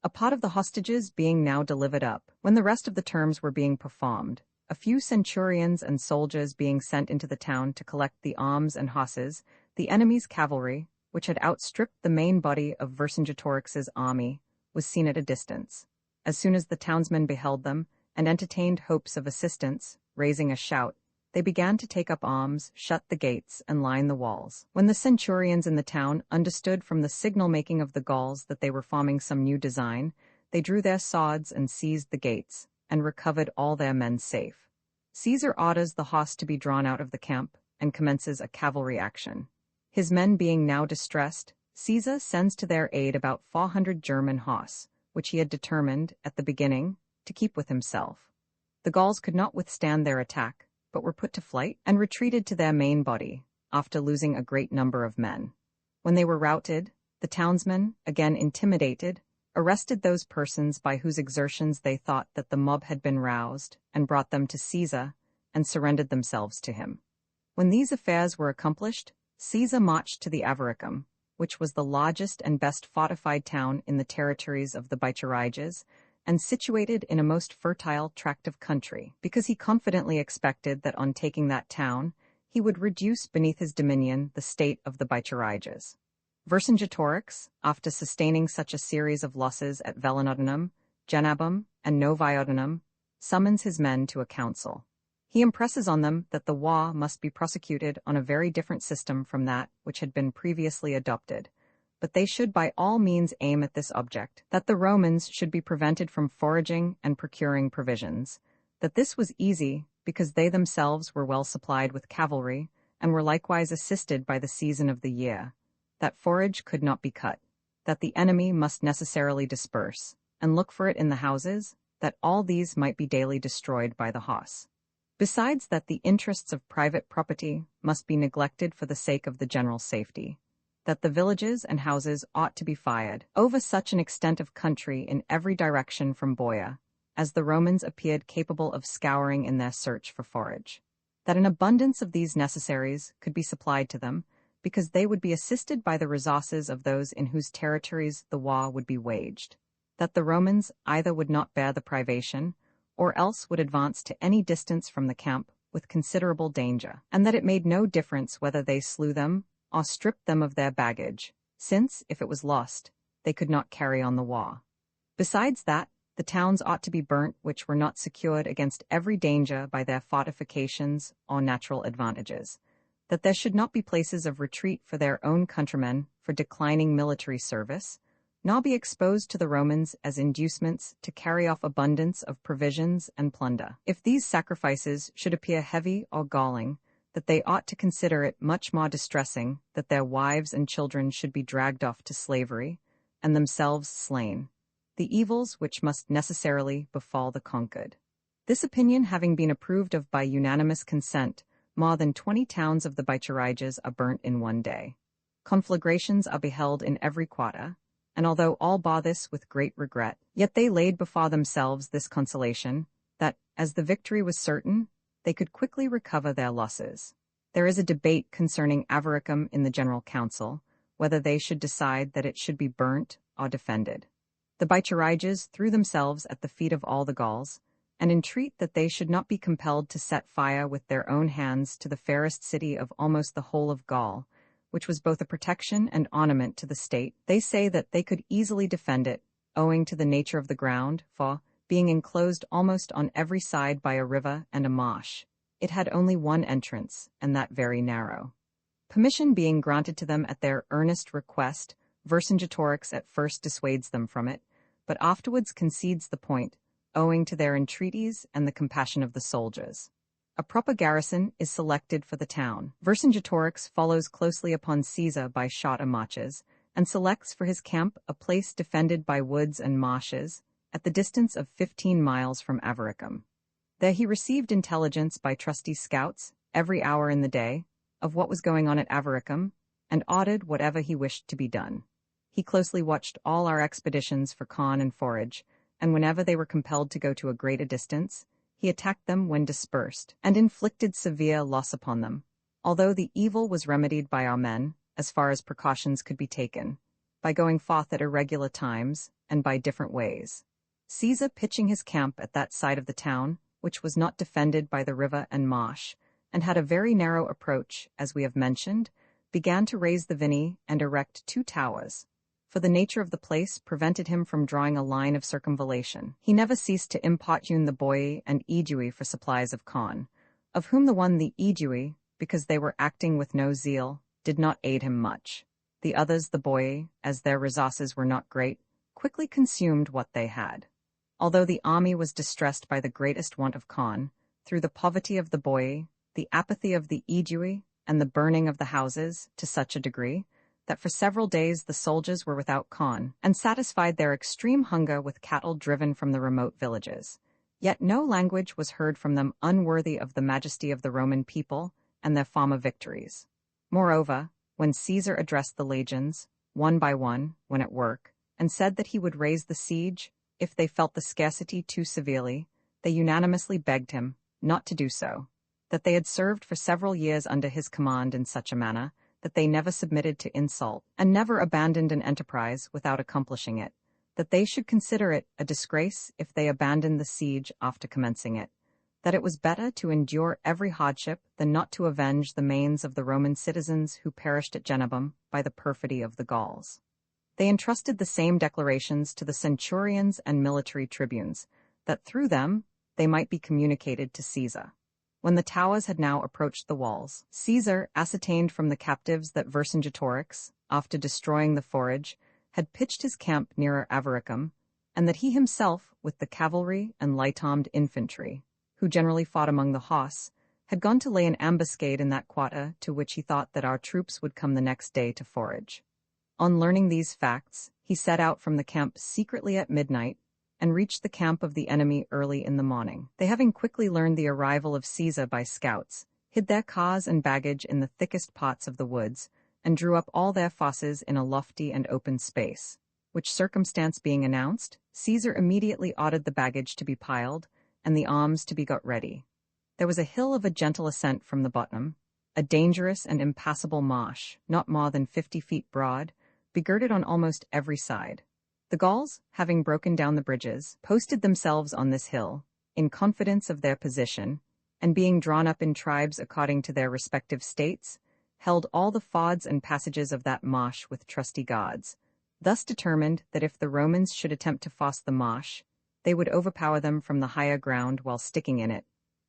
A part of the hostages being now delivered up, when the rest of the terms were being performed, a few centurions and soldiers being sent into the town to collect the arms and horses, the enemy's cavalry, which had outstripped the main body of Vercingetorix's army, was seen at a distance. As soon as the townsmen beheld them, and entertained hopes of assistance, raising a shout, they began to take up arms, shut the gates, and line the walls. When the centurions in the town understood from the signal-making of the Gauls that they were forming some new design, they drew their swords and seized the gates, and recovered all their men safe. Caesar orders the horse to be drawn out of the camp, and commences a cavalry action. His men being now distressed, Caesar sends to their aid about 400 German horse, which he had determined, at the beginning, to keep with himself. The Gauls could not withstand their attack, but were put to flight, and retreated to their main body, after losing a great number of men. When they were routed, the townsmen, again intimidated, arrested those persons by whose exertions they thought that the mob had been roused, and brought them to Caesar, and surrendered themselves to him. When these affairs were accomplished, Caesar marched to the Avaricum, which was the largest and best fortified town in the territories of the Bicheriges, and situated in a most fertile tract of country, because he confidently expected that on taking that town, he would reduce beneath his dominion the state of the Bicheriges. Vercingetorix, after sustaining such a series of losses at Velinodenum, Genabum, and Noviodenum, summons his men to a council. He impresses on them that the war must be prosecuted on a very different system from that which had been previously adopted, but they should by all means aim at this object, that the Romans should be prevented from foraging and procuring provisions, that this was easy because they themselves were well supplied with cavalry, and were likewise assisted by the season of the year, that forage could not be cut, that the enemy must necessarily disperse, and look for it in the houses, that all these might be daily destroyed by the horse. Besides that the interests of private property must be neglected for the sake of the general safety, that the villages and houses ought to be fired over such an extent of country in every direction from Boia, as the Romans appeared capable of scouring in their search for forage, that an abundance of these necessaries could be supplied to them, because they would be assisted by the resources of those in whose territories the war would be waged, that the Romans either would not bear the privation, or else would advance to any distance from the camp with considerable danger, and that it made no difference whether they slew them or stripped them of their baggage, since, if it was lost, they could not carry on the war. Besides that, the towns ought to be burnt which were not secured against every danger by their fortifications or natural advantages, that there should not be places of retreat for their own countrymen for declining military service, nor be exposed to the Romans as inducements to carry off abundance of provisions and plunder. If these sacrifices should appear heavy or galling, that they ought to consider it much more distressing that their wives and children should be dragged off to slavery, and themselves slain, the evils which must necessarily befall the conquered. This opinion having been approved of by unanimous consent, more than 20 towns of the Bicheriges are burnt in one day. Conflagrations are beheld in every quarter, and although all bore this with great regret, yet they laid before themselves this consolation, that, as the victory was certain, they could quickly recover their losses. There is a debate concerning Avaricum in the General Council, whether they should decide that it should be burnt or defended. The Bichariges threw themselves at the feet of all the Gauls, and entreat that they should not be compelled to set fire with their own hands to the fairest city of almost the whole of Gaul, which was both a protection and ornament to the state. They say that they could easily defend it, owing to the nature of the ground, for, being enclosed almost on every side by a river and a marsh, it had only one entrance, and that very narrow. Permission being granted to them at their earnest request, Vercingetorix at first dissuades them from it, but afterwards concedes the point, owing to their entreaties and the compassion of the soldiers. A proper garrison is selected for the town. Vercingetorix follows closely upon Caesar by shorter marches, and selects for his camp a place defended by woods and marshes, at the distance of 15 miles from Avaricum. There he received intelligence by trusty scouts, every hour in the day, of what was going on at Avaricum, and ordered whatever he wished to be done. He closely watched all our expeditions for corn and forage, and whenever they were compelled to go to a greater distance, he attacked them when dispersed, and inflicted severe loss upon them, although the evil was remedied by our men, as far as precautions could be taken, by going forth at irregular times, and by different ways. Caesar pitching his camp at that side of the town, which was not defended by the river and marsh, and had a very narrow approach, as we have mentioned, began to raise the Vini and erect 2 towers, for the nature of the place prevented him from drawing a line of circumvallation. He never ceased to importune the Boii and Aedui for supplies of corn, of whom the one, the Aedui, because they were acting with no zeal, did not aid him much. The others, the Boii, as their resources were not great, quickly consumed what they had. Although the army was distressed by the greatest want of corn, through the poverty of the Boii, the apathy of the Aedui, and the burning of the houses, to such a degree, that for several days the soldiers were without corn, and satisfied their extreme hunger with cattle driven from the remote villages. Yet no language was heard from them unworthy of the majesty of the Roman people and their former victories. Moreover, when Caesar addressed the legions, one by one, when at work, and said that he would raise the siege, if they felt the scarcity too severely, they unanimously begged him not to do so, that they had served for several years under his command in such a manner that they never submitted to insult, and never abandoned an enterprise without accomplishing it, that they should consider it a disgrace if they abandoned the siege after commencing it, that it was better to endure every hardship than not to avenge the manes of the Roman citizens who perished at Genabum by the perfidy of the Gauls. They entrusted the same declarations to the centurions and military tribunes, that through them they might be communicated to Caesar. When the towers had now approached the walls, Caesar ascertained from the captives that Vercingetorix, after destroying the forage, had pitched his camp nearer Avaricum, and that he himself, with the cavalry and light-armed infantry, who generally fought among the horse, had gone to lay an ambuscade in that quarter to which he thought that our troops would come the next day to forage. On learning these facts, he set out from the camp secretly at midnight, and reached the camp of the enemy early in the morning. They, having quickly learned the arrival of Caesar by scouts, hid their cars and baggage in the thickest parts of the woods, and drew up all their forces in a lofty and open space, which circumstance being announced, Caesar immediately ordered the baggage to be piled, and the arms to be got ready. There was a hill of a gentle ascent from the bottom, a dangerous and impassable marsh, not more than 50 feet broad, begirded on almost every side. The Gauls, having broken down the bridges, posted themselves on this hill, in confidence of their position, and being drawn up in tribes according to their respective states, held all the fords and passages of that marsh with trusty guards, thus determined that if the Romans should attempt to force the marsh, they would overpower them from the higher ground while sticking in it,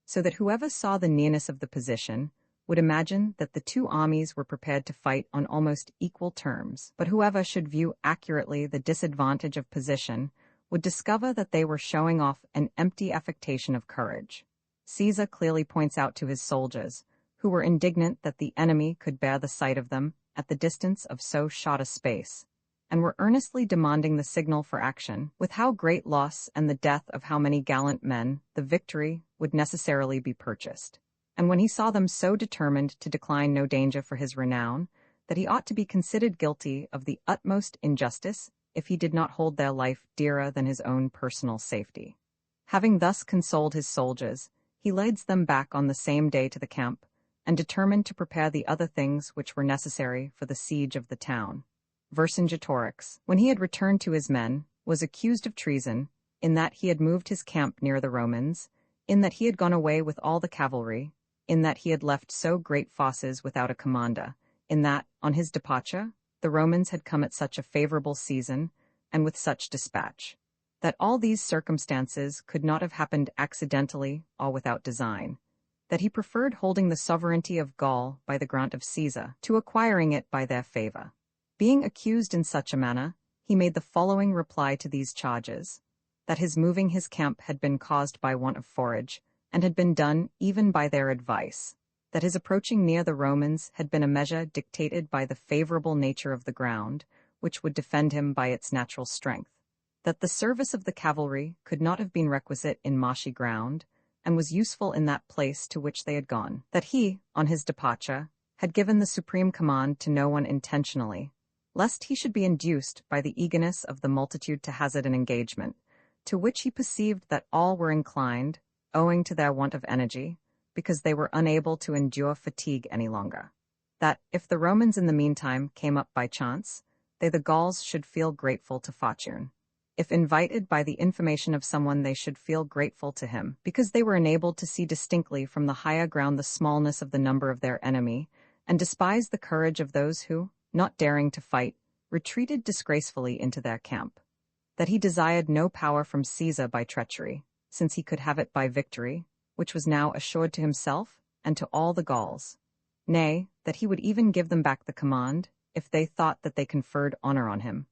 so that whoever saw the nearness of the position would imagine that the 2 armies were prepared to fight on almost equal terms, but whoever should view accurately the disadvantage of position would discover that they were showing off an empty affectation of courage. Caesar clearly points out to his soldiers, who were indignant that the enemy could bear the sight of them at the distance of so short a space, and were earnestly demanding the signal for action, with how great loss and the death of how many gallant men the victory would necessarily be purchased. And when he saw them so determined to decline no danger for his renown, that he ought to be considered guilty of the utmost injustice if he did not hold their life dearer than his own personal safety. Having thus consoled his soldiers, he leads them back on the same day to the camp, and determined to prepare the other things which were necessary for the siege of the town. Vercingetorix, when he had returned to his men, was accused of treason, in that he had moved his camp near the Romans, in that he had gone away with all the cavalry, in that he had left so great forces without a commander, in that, on his departure, the Romans had come at such a favorable season, and with such dispatch, that all these circumstances could not have happened accidentally or without design, that he preferred holding the sovereignty of Gaul by the grant of Caesar to acquiring it by their favor. Being accused in such a manner, he made the following reply to these charges: that his moving his camp had been caused by want of forage, and had been done even by their advice; that his approaching near the Romans had been a measure dictated by the favorable nature of the ground, which would defend him by its natural strength; that the service of the cavalry could not have been requisite in marshy ground, and was useful in that place to which they had gone; that he, on his departure, had given the supreme command to no one intentionally, lest he should be induced by the eagerness of the multitude to hazard an engagement, to which he perceived that all were inclined, owing to their want of energy, because they were unable to endure fatigue any longer; that, if the Romans in the meantime came up by chance, they the Gauls should feel grateful to fortune; if invited by the information of someone, they should feel grateful to him, because they were enabled to see distinctly from the higher ground the smallness of the number of their enemy, and despise the courage of those who, not daring to fight, retreated disgracefully into their camp; that he desired no power from Caesar by treachery, since he could have it by victory, which was now assured to himself and to all the Gauls; nay, that he would even give them back the command, if they thought that they conferred honor on him,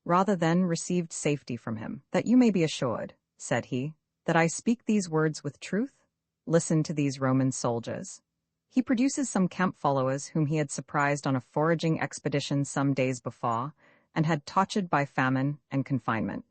rather than received safety from him. That you may be assured, said he, that I speak these words with truth. Listen to these Roman soldiers. He produces some camp followers whom he had surprised on a foraging expedition some days before, and had tortured by famine and confinement.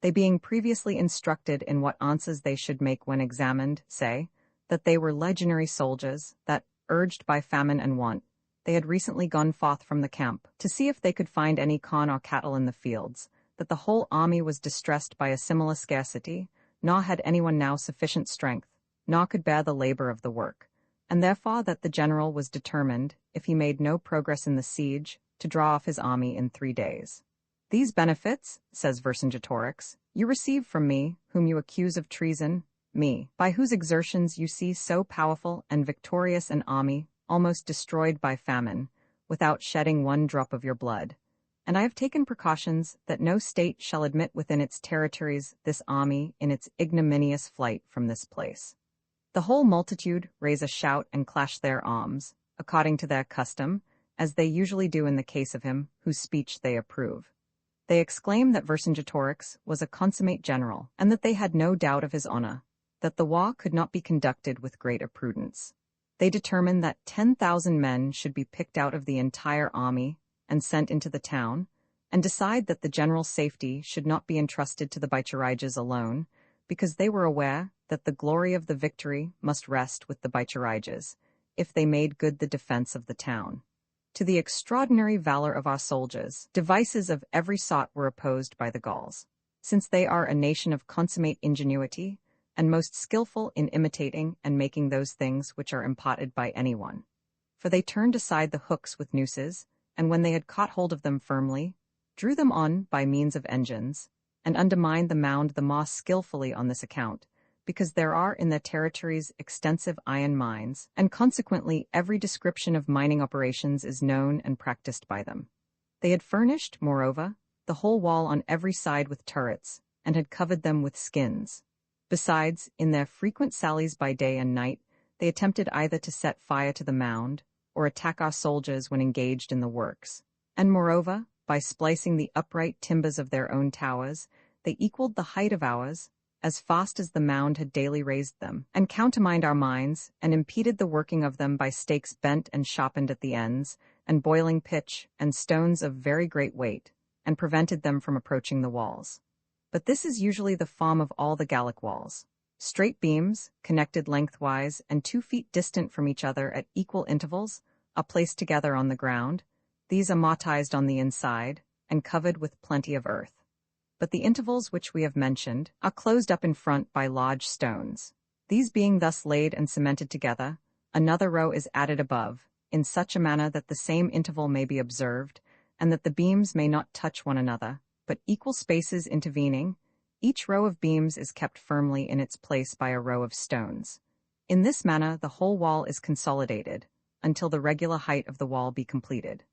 They being previously instructed in what answers they should make when examined, say, that they were legionary soldiers, that, urged by famine and want, they had recently gone forth from the camp, to see if they could find any corn or cattle in the fields, that the whole army was distressed by a similar scarcity, nor had anyone now sufficient strength, nor could bear the labor of the work, and therefore that the general was determined, if he made no progress in the siege, to draw off his army in 3 days. These benefits, says Vercingetorix, you receive from me, whom you accuse of treason, me, by whose exertions you see so powerful and victorious an army, almost destroyed by famine, without shedding one drop of your blood. And I have taken precautions that no state shall admit within its territories this army in its ignominious flight from this place. The whole multitude raise a shout and clash their arms, according to their custom, as they usually do in the case of him whose speech they approve. They exclaim that Vercingetorix was a consummate general, and that they had no doubt of his honor, that the war could not be conducted with greater prudence. They determine that 10,000 men should be picked out of the entire army and sent into the town, and decide that the general safety should not be entrusted to the Bicheriges alone, because they were aware that the glory of the victory must rest with the Bicheriges, if they made good the defense of the town. To the extraordinary valor of our soldiers, devices of every sort were opposed by the Gauls, since they are a nation of consummate ingenuity, and most skillful in imitating and making those things which are imparted by anyone. For they turned aside the hooks with nooses, and when they had caught hold of them firmly, drew them on by means of engines, and undermined the mound the more skillfully on this account, because there are in their territories extensive iron mines, and consequently every description of mining operations is known and practiced by them. They had furnished, moreover, the whole wall on every side with turrets, and had covered them with skins. Besides, in their frequent sallies by day and night, they attempted either to set fire to the mound, or attack our soldiers when engaged in the works, and moreover, by splicing the upright timbers of their own towers, they equaled the height of ours, as fast as the mound had daily raised them, and countermined our mines, and impeded the working of them by stakes bent and sharpened at the ends, and boiling pitch, and stones of very great weight, and prevented them from approaching the walls. But this is usually the form of all the Gallic walls. Straight beams, connected lengthwise and 2 feet distant from each other at equal intervals, are placed together on the ground, These are mortised on the inside and covered with plenty of earth. But the intervals which we have mentioned are closed up in front by large stones. These being thus laid and cemented together, another row is added above, in such a manner that the same interval may be observed, and that the beams may not touch one another, but equal spaces intervening. Each row of beams is kept firmly in its place by a row of stones. In this manner the whole wall is consolidated, until the regular height of the wall be completed.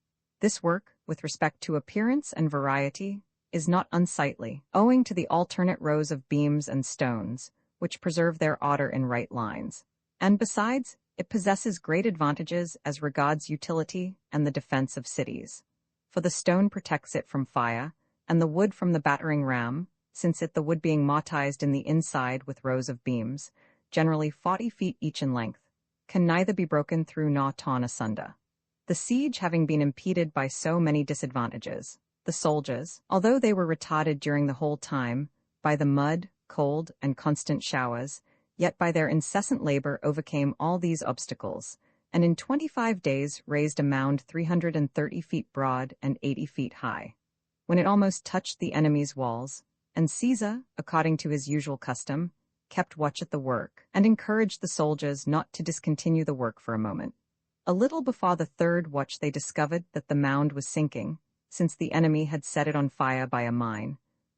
This work, with respect to appearance and variety, is not unsightly, owing to the alternate rows of beams and stones, which preserve their order in right lines. And besides, it possesses great advantages as regards utility and the defense of cities. For the stone protects it from fire, and the wood from the battering ram, since the wood being mortised in the inside with rows of beams, generally 40 feet each in length, can neither be broken through nor torn asunder. The siege having been impeded by so many disadvantages, the soldiers, although they were retarded during the whole time, by the mud, cold, and constant showers, yet by their incessant labor overcame all these obstacles, and in 25 days raised a mound 330 feet broad and 80 feet high. When it almost touched the enemy's walls, and Caesar, according to his usual custom, kept watch at the work, and encouraged the soldiers not to discontinue the work for a moment. A little before the third watch they discovered that the mound was sinking, since the enemy had set it on fire by a mine,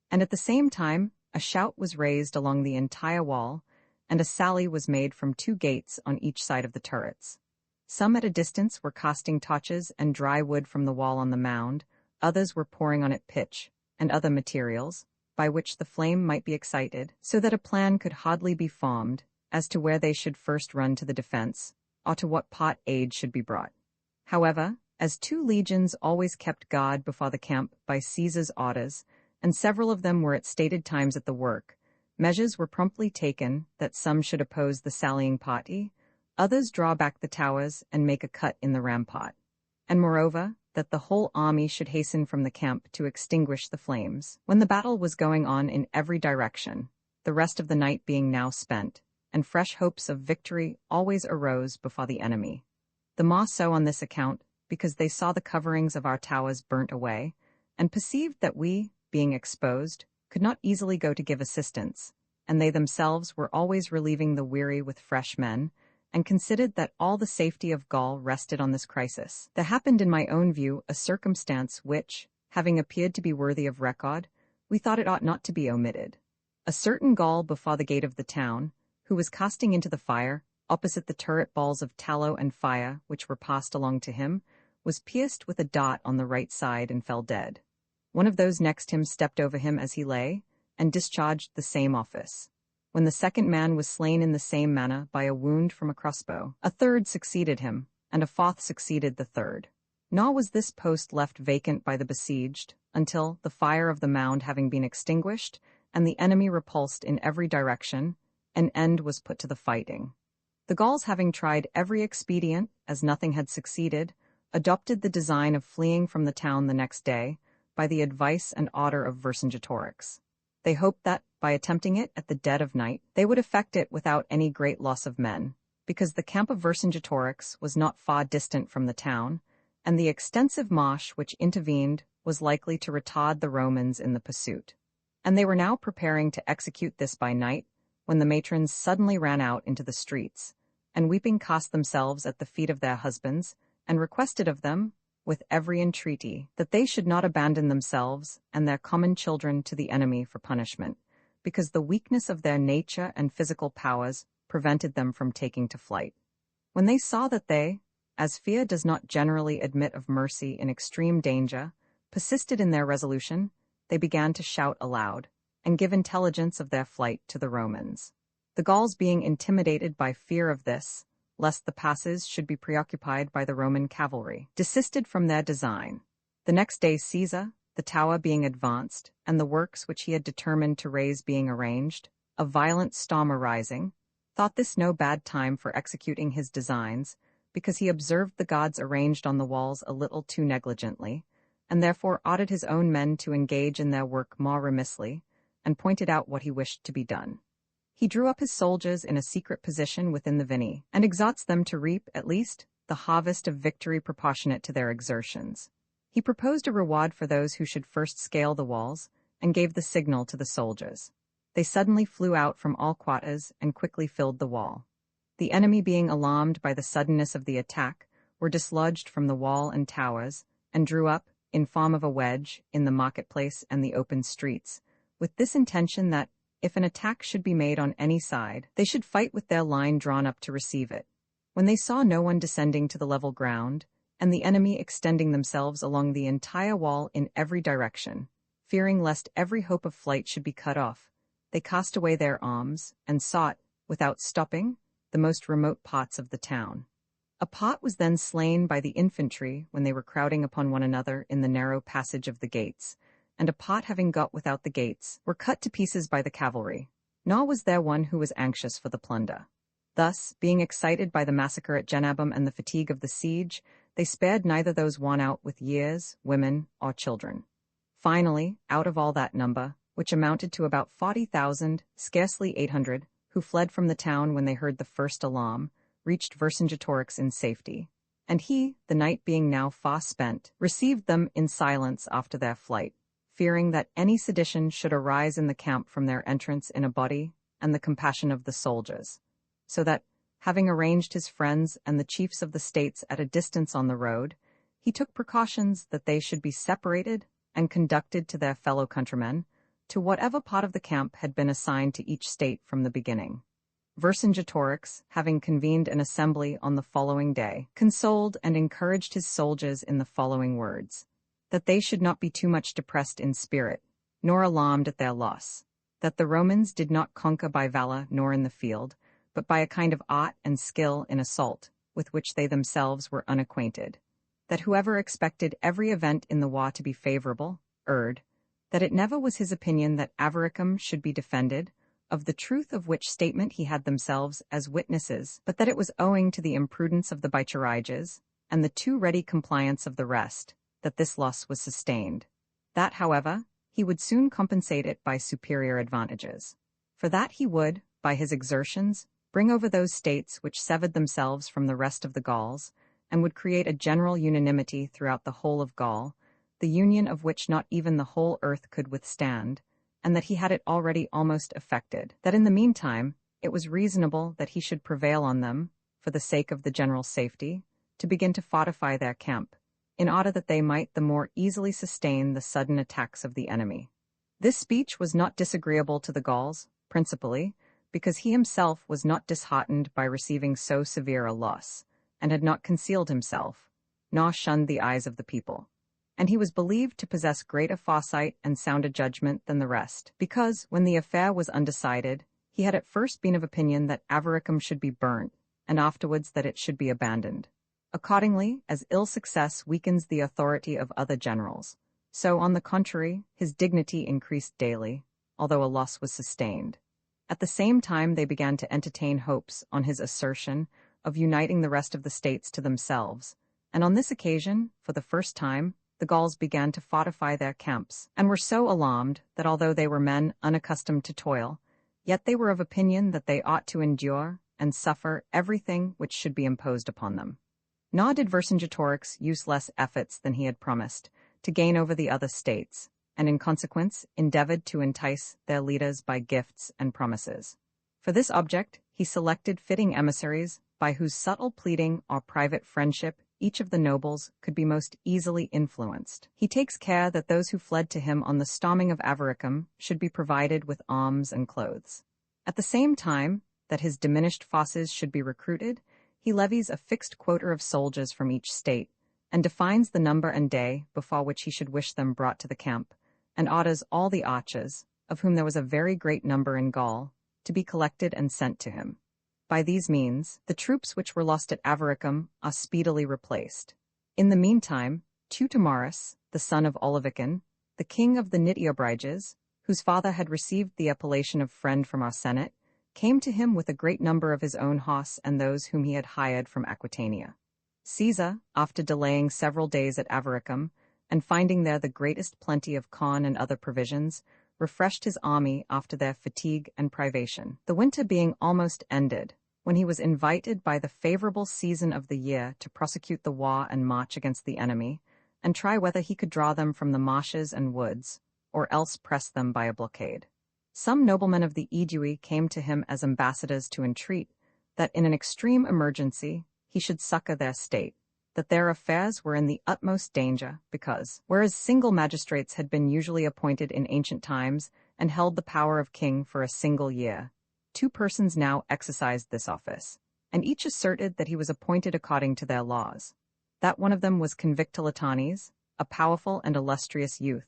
and at the same time a shout was raised along the entire wall, and a sally was made from 2 gates on each side of the turrets. Some at a distance were casting torches and dry wood from the wall on the mound, others were pouring on it pitch, and other materials, by which the flame might be excited, so that a plan could hardly be formed as to where they should first run to the defense, or to what part aid should be brought. However, as 2 legions always kept guard before the camp by Caesar's orders, and several of them were at stated times at the work, measures were promptly taken that some should oppose the sallying party, others draw back the towers and make a cut in the rampart, and moreover, that the whole army should hasten from the camp to extinguish the flames. When the battle was going on in every direction, the rest of the night being now spent, and fresh hopes of victory always arose before the enemy. The more so on this account, because they saw the coverings of our towers burnt away, and perceived that we, being exposed, could not easily go to give assistance, and they themselves were always relieving the weary with fresh men, and considered that all the safety of Gaul rested on this crisis. There happened in my own view a circumstance which, having appeared to be worthy of record, we thought it ought not to be omitted. A certain Gaul before the gate of the town, who was casting into the fire, opposite the turret balls of tallow and fire which were passed along to him, was pierced with a dart on the right side and fell dead. One of those next him stepped over him as he lay, and discharged the same office. When the second man was slain in the same manner by a wound from a crossbow, a third succeeded him, and a fourth succeeded the third. Nor was this post left vacant by the besieged, until, the fire of the mound having been extinguished, and the enemy repulsed in every direction, an end was put to the fighting. The Gauls, having tried every expedient, as nothing had succeeded, adopted the design of fleeing from the town the next day, by the advice and order of Vercingetorix. They hoped that, by attempting it at the dead of night, they would effect it without any great loss of men, because the camp of Vercingetorix was not far distant from the town, and the extensive marsh which intervened was likely to retard the Romans in the pursuit. And they were now preparing to execute this by night, when the matrons suddenly ran out into the streets, and weeping cast themselves at the feet of their husbands, and requested of them, with every entreaty, that they should not abandon themselves and their common children to the enemy for punishment, because the weakness of their nature and physical powers prevented them from taking to flight. When they saw that they, as fear does not generally admit of mercy in extreme danger, persisted in their resolution, they began to shout aloud, and give intelligence of their flight to the Romans. The Gauls, being intimidated by fear of this, lest the passes should be preoccupied by the Roman cavalry, desisted from their design. The next day Caesar, the tower being advanced, and the works which he had determined to raise being arranged, a violent storm arising, thought this no bad time for executing his designs, because he observed the gods arranged on the walls a little too negligently, and therefore ordered his own men to engage in their work more remissly, and pointed out what he wished to be done. He drew up his soldiers in a secret position within the vinney, and exhorts them to reap, at least, the harvest of victory proportionate to their exertions. He proposed a reward for those who should first scale the walls, and gave the signal to the soldiers. They suddenly flew out from all quarters and quickly filled the wall. The enemy, being alarmed by the suddenness of the attack, were dislodged from the wall and towers, and drew up, in form of a wedge, in the marketplace and the open streets, with this intention that, if an attack should be made on any side, they should fight with their line drawn up to receive it. When they saw no one descending to the level ground, and the enemy extending themselves along the entire wall in every direction, fearing lest every hope of flight should be cut off, they cast away their arms, and sought, without stopping, the most remote parts of the town. A part was then slain by the infantry when they were crowding upon one another in the narrow passage of the gates, and a part having got without the gates, were cut to pieces by the cavalry. Nor was there one who was anxious for the plunder. Thus, being excited by the massacre at Genabum and the fatigue of the siege, they spared neither those worn out with years, women, or children. Finally, out of all that number, which amounted to about 40,000, scarcely 800, who fled from the town when they heard the first alarm, reached Vercingetorix in safety. And he, the night being now far spent, received them in silence after their flight, fearing that any sedition should arise in the camp from their entrance in a body, and the compassion of the soldiers. So that, having arranged his friends and the chiefs of the states at a distance on the road, he took precautions that they should be separated and conducted to their fellow countrymen, to whatever part of the camp had been assigned to each state from the beginning. Vercingetorix, having convened an assembly on the following day, consoled and encouraged his soldiers in the following words: that they should not be too much depressed in spirit, nor alarmed at their loss, that the Romans did not conquer by valor nor in the field, but by a kind of art and skill in assault, with which they themselves were unacquainted, that whoever expected every event in the war to be favorable, erred, that it never was his opinion that Avaricum should be defended, of the truth of which statement he had themselves as witnesses, but that it was owing to the imprudence of the Bituriges, and the too ready compliance of the rest, that this loss was sustained. That, however, he would soon compensate it by superior advantages. For that he would, by his exertions, bring over those states which severed themselves from the rest of the Gauls, and would create a general unanimity throughout the whole of Gaul, the union of which not even the whole earth could withstand, and that he had it already almost effected, that in the meantime it was reasonable that he should prevail on them, for the sake of the general safety, to begin to fortify their camp, in order that they might the more easily sustain the sudden attacks of the enemy. This speech was not disagreeable to the Gauls, principally, because he himself was not disheartened by receiving so severe a loss, and had not concealed himself, nor shunned the eyes of the people. And he was believed to possess greater foresight and sounder judgment than the rest, because, when the affair was undecided, he had at first been of opinion that Avaricum should be burnt, and afterwards that it should be abandoned. Accordingly, as ill success weakens the authority of other generals, so, on the contrary, his dignity increased daily, although a loss was sustained. At the same time they began to entertain hopes, on his assertion, of uniting the rest of the states to themselves, and on this occasion, for the first time, the Gauls began to fortify their camps, and were so alarmed that although they were men unaccustomed to toil, yet they were of opinion that they ought to endure and suffer everything which should be imposed upon them. Nor did Vercingetorix use less efforts than he had promised to gain over the other states, and in consequence endeavored to entice their leaders by gifts and promises. For this object he selected fitting emissaries by whose subtle pleading or private friendship each of the nobles could be most easily influenced. He takes care that those who fled to him on the storming of Avaricum should be provided with arms and clothes. At the same time that his diminished forces should be recruited, he levies a fixed quota of soldiers from each state, and defines the number and day before which he should wish them brought to the camp, and orders all the archers, of whom there was a very great number in Gaul, to be collected and sent to him. By these means, the troops which were lost at Avaricum are speedily replaced. In the meantime, Teutomarus, the son of Olovicon, the king of the Nitiobriges, whose father had received the appellation of friend from our senate, came to him with a great number of his own horse and those whom he had hired from Aquitania. Caesar, after delaying several days at Avaricum, and finding there the greatest plenty of corn and other provisions, refreshed his army after their fatigue and privation. The winter being almost ended, when he was invited by the favorable season of the year to prosecute the war and march against the enemy, and try whether he could draw them from the marshes and woods, or else press them by a blockade. Some noblemen of the Aedui came to him as ambassadors to entreat that in an extreme emergency he should succor their state, that their affairs were in the utmost danger, because, whereas single magistrates had been usually appointed in ancient times and held the power of king for a single year, 2 persons now exercised this office, and each asserted that he was appointed according to their laws. That one of them was Convictilitanes, a powerful and illustrious youth,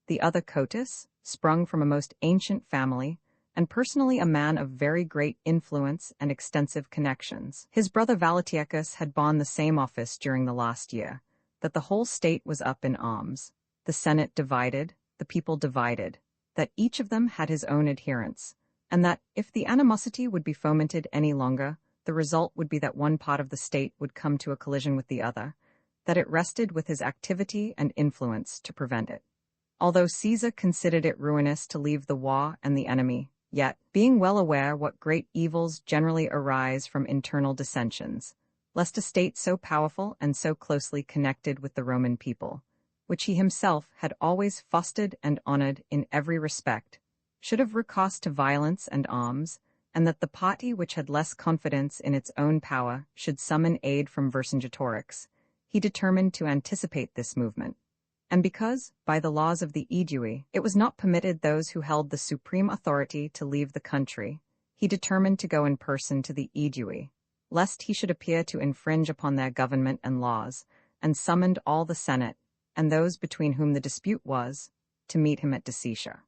the other Cotus, sprung from a most ancient family, and personally a man of very great influence and extensive connections. His brother Valetiacus had borne the same office during the last year, that the whole state was up in arms, the Senate divided, the people divided, that each of them had his own adherents, and that, if the animosity would be fomented any longer, the result would be that one part of the state would come to a collision with the other, that it rested with his activity and influence to prevent it. Although Caesar considered it ruinous to leave the war and the enemy, yet, being well aware what great evils generally arise from internal dissensions, lest a state so powerful and so closely connected with the Roman people, which he himself had always fostered and honored in every respect, should have recourse to violence and arms, and that the party which had less confidence in its own power should summon aid from Vercingetorix, he determined to anticipate this movement. And because, by the laws of the Aedui, it was not permitted those who held the supreme authority to leave the country, he determined to go in person to the Aedui, lest he should appear to infringe upon their government and laws, and summoned all the Senate, and those between whom the dispute was, to meet him at Decicia.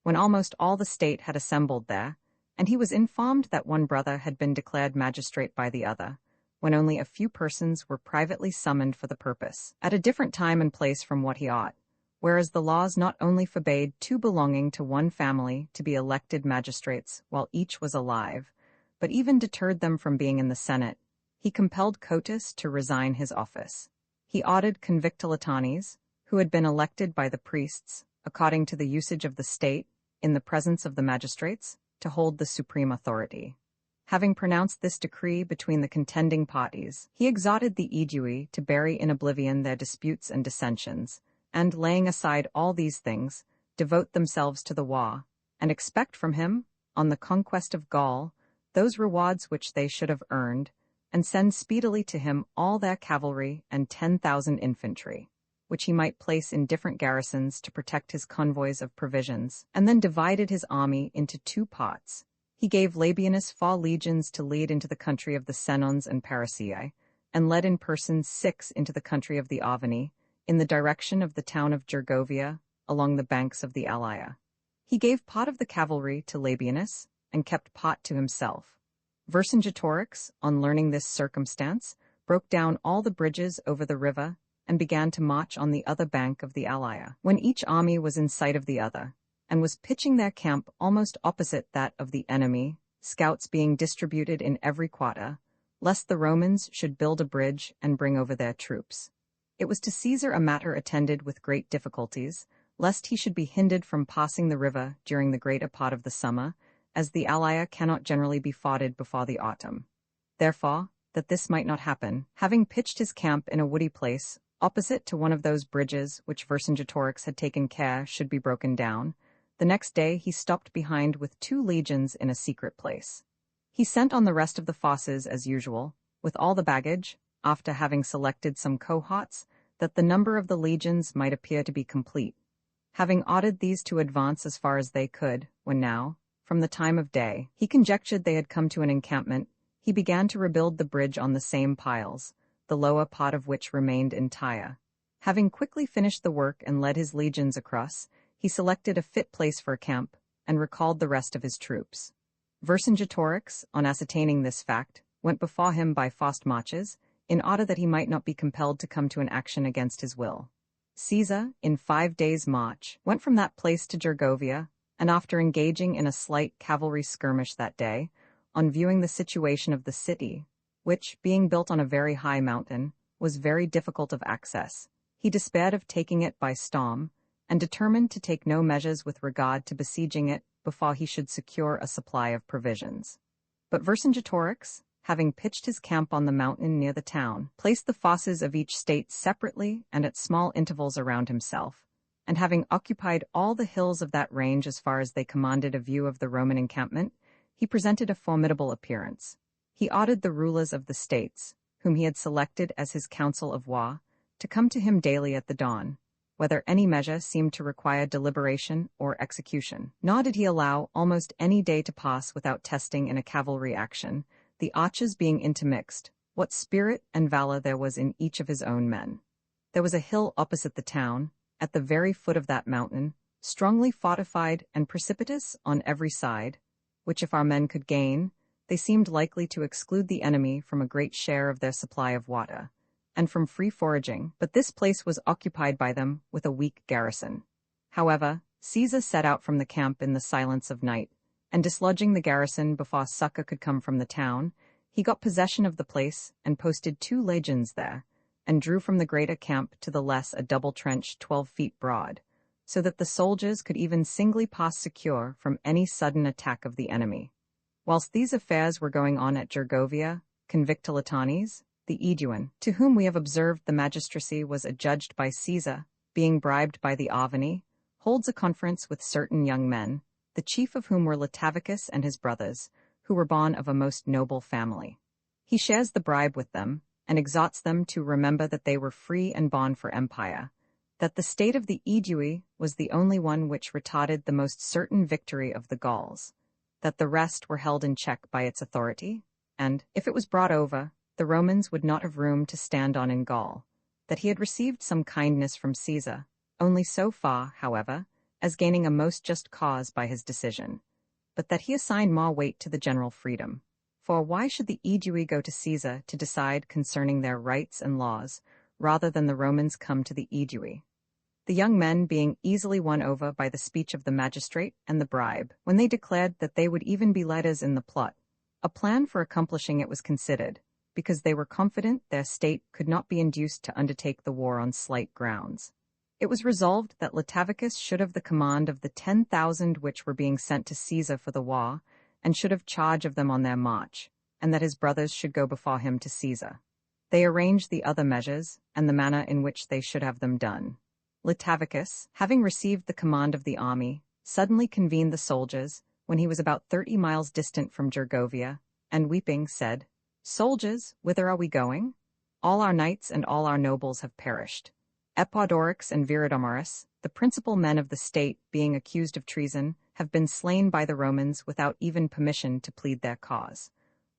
When almost all the state had assembled there, and he was informed that one brother had been declared magistrate by the other, when only a few persons were privately summoned for the purpose, at a different time and place from what he ought, whereas the laws not only forbade 2 belonging to one family to be elected magistrates while each was alive, but even deterred them from being in the Senate, he compelled Cotus to resign his office. He ordered Convictilitanes, who had been elected by the priests, according to the usage of the state, in the presence of the magistrates, to hold the supreme authority. Having pronounced this decree between the contending parties, he exhorted the Aedui to bury in oblivion their disputes and dissensions, and, laying aside all these things, devote themselves to the war, and expect from him, on the conquest of Gaul, those rewards which they should have earned, and send speedily to him all their cavalry and 10,000 infantry, which he might place in different garrisons to protect his convoys of provisions, and then divided his army into 2 parts. He gave Labienus 4 legions to lead into the country of the Senons and Parisii, and led in person 6 into the country of the Avani, in the direction of the town of Gergovia, along the banks of the Alaia. He gave part of the cavalry to Labienus, and kept part to himself. Vercingetorix, on learning this circumstance, broke down all the bridges over the river, and began to march on the other bank of the Alaia, when each army was in sight of the other, and was pitching their camp almost opposite that of the enemy, scouts being distributed in every quarter, lest the Romans should build a bridge and bring over their troops. It was to Caesar a matter attended with great difficulties, lest he should be hindered from passing the river during the greater part of the summer, as the Alaia cannot generally be forded before the autumn. Therefore, that this might not happen, having pitched his camp in a woody place, opposite to one of those bridges which Vercingetorix had taken care should be broken down, the next day he stopped behind with 2 legions in a secret place. He sent on the rest of the forces as usual, with all the baggage, after having selected some cohorts, that the number of the legions might appear to be complete. Having ordered these to advance as far as they could, when now, from the time of day, he conjectured they had come to an encampment, he began to rebuild the bridge on the same piles, the lower part of which remained entire. Having quickly finished the work and led his legions across, he selected a fit place for a camp, and recalled the rest of his troops. Vercingetorix, on ascertaining this fact, went before him by fast marches, in order that he might not be compelled to come to an action against his will. Caesar, in 5 days' march, went from that place to Gergovia, and after engaging in a slight cavalry skirmish that day, on viewing the situation of the city, which, being built on a very high mountain, was very difficult of access, he despaired of taking it by storm, and determined to take no measures with regard to besieging it before he should secure a supply of provisions. But Vercingetorix, having pitched his camp on the mountain near the town, placed the fosses of each state separately and at small intervals around himself, and having occupied all the hills of that range as far as they commanded a view of the Roman encampment, he presented a formidable appearance. He ordered the rulers of the states, whom he had selected as his council of war, to come to him daily at the dawn, whether any measure seemed to require deliberation or execution. Nor did he allow almost any day to pass without testing in a cavalry action, the archers being intermixed, what spirit and valor there was in each of his own men. There was a hill opposite the town, at the very foot of that mountain, strongly fortified and precipitous on every side, which if our men could gain, they seemed likely to exclude the enemy from a great share of their supply of water, and from free foraging, but this place was occupied by them with a weak garrison. However, Caesar set out from the camp in the silence of night, and dislodging the garrison before succor could come from the town, he got possession of the place and posted 2 legions there, and drew from the greater camp to the less a double trench 12 feet broad, so that the soldiers could even singly pass secure from any sudden attack of the enemy. Whilst these affairs were going on at Gergovia, Convictolitanes, the Aeduan, to whom we have observed the magistracy was adjudged by Caesar, being bribed by the Arvani, holds a conference with certain young men, the chief of whom were Latavicus and his brothers, who were born of a most noble family. He shares the bribe with them, and exhorts them to remember that they were free and bond for empire, that the state of the Aedui was the only one which retarded the most certain victory of the Gauls, that the rest were held in check by its authority, and, if it was brought over, the Romans would not have room to stand on in Gaul, that he had received some kindness from Caesar, only so far, however, as gaining a most just cause by his decision, but that he assigned more weight to the general freedom. For why should the Aedui go to Caesar to decide concerning their rights and laws, rather than the Romans come to the Aedui? The young men being easily won over by the speech of the magistrate and the bribe, when they declared that they would even be leaders in the plot, a plan for accomplishing it was considered, because they were confident their state could not be induced to undertake the war on slight grounds. It was resolved that Latavicus should have the command of the 10,000 which were being sent to Caesar for the war, and should have charge of them on their march, and that his brothers should go before him to Caesar. They arranged the other measures, and the manner in which they should have them done. Latavicus, having received the command of the army, suddenly convened the soldiers, when he was about 30 miles distant from Gergovia, and weeping said, "Soldiers, whither are we going? All our knights and all our nobles have perished. Epidorix and Viridomarus, the principal men of the state, being accused of treason, have been slain by the Romans without even permission to plead their cause.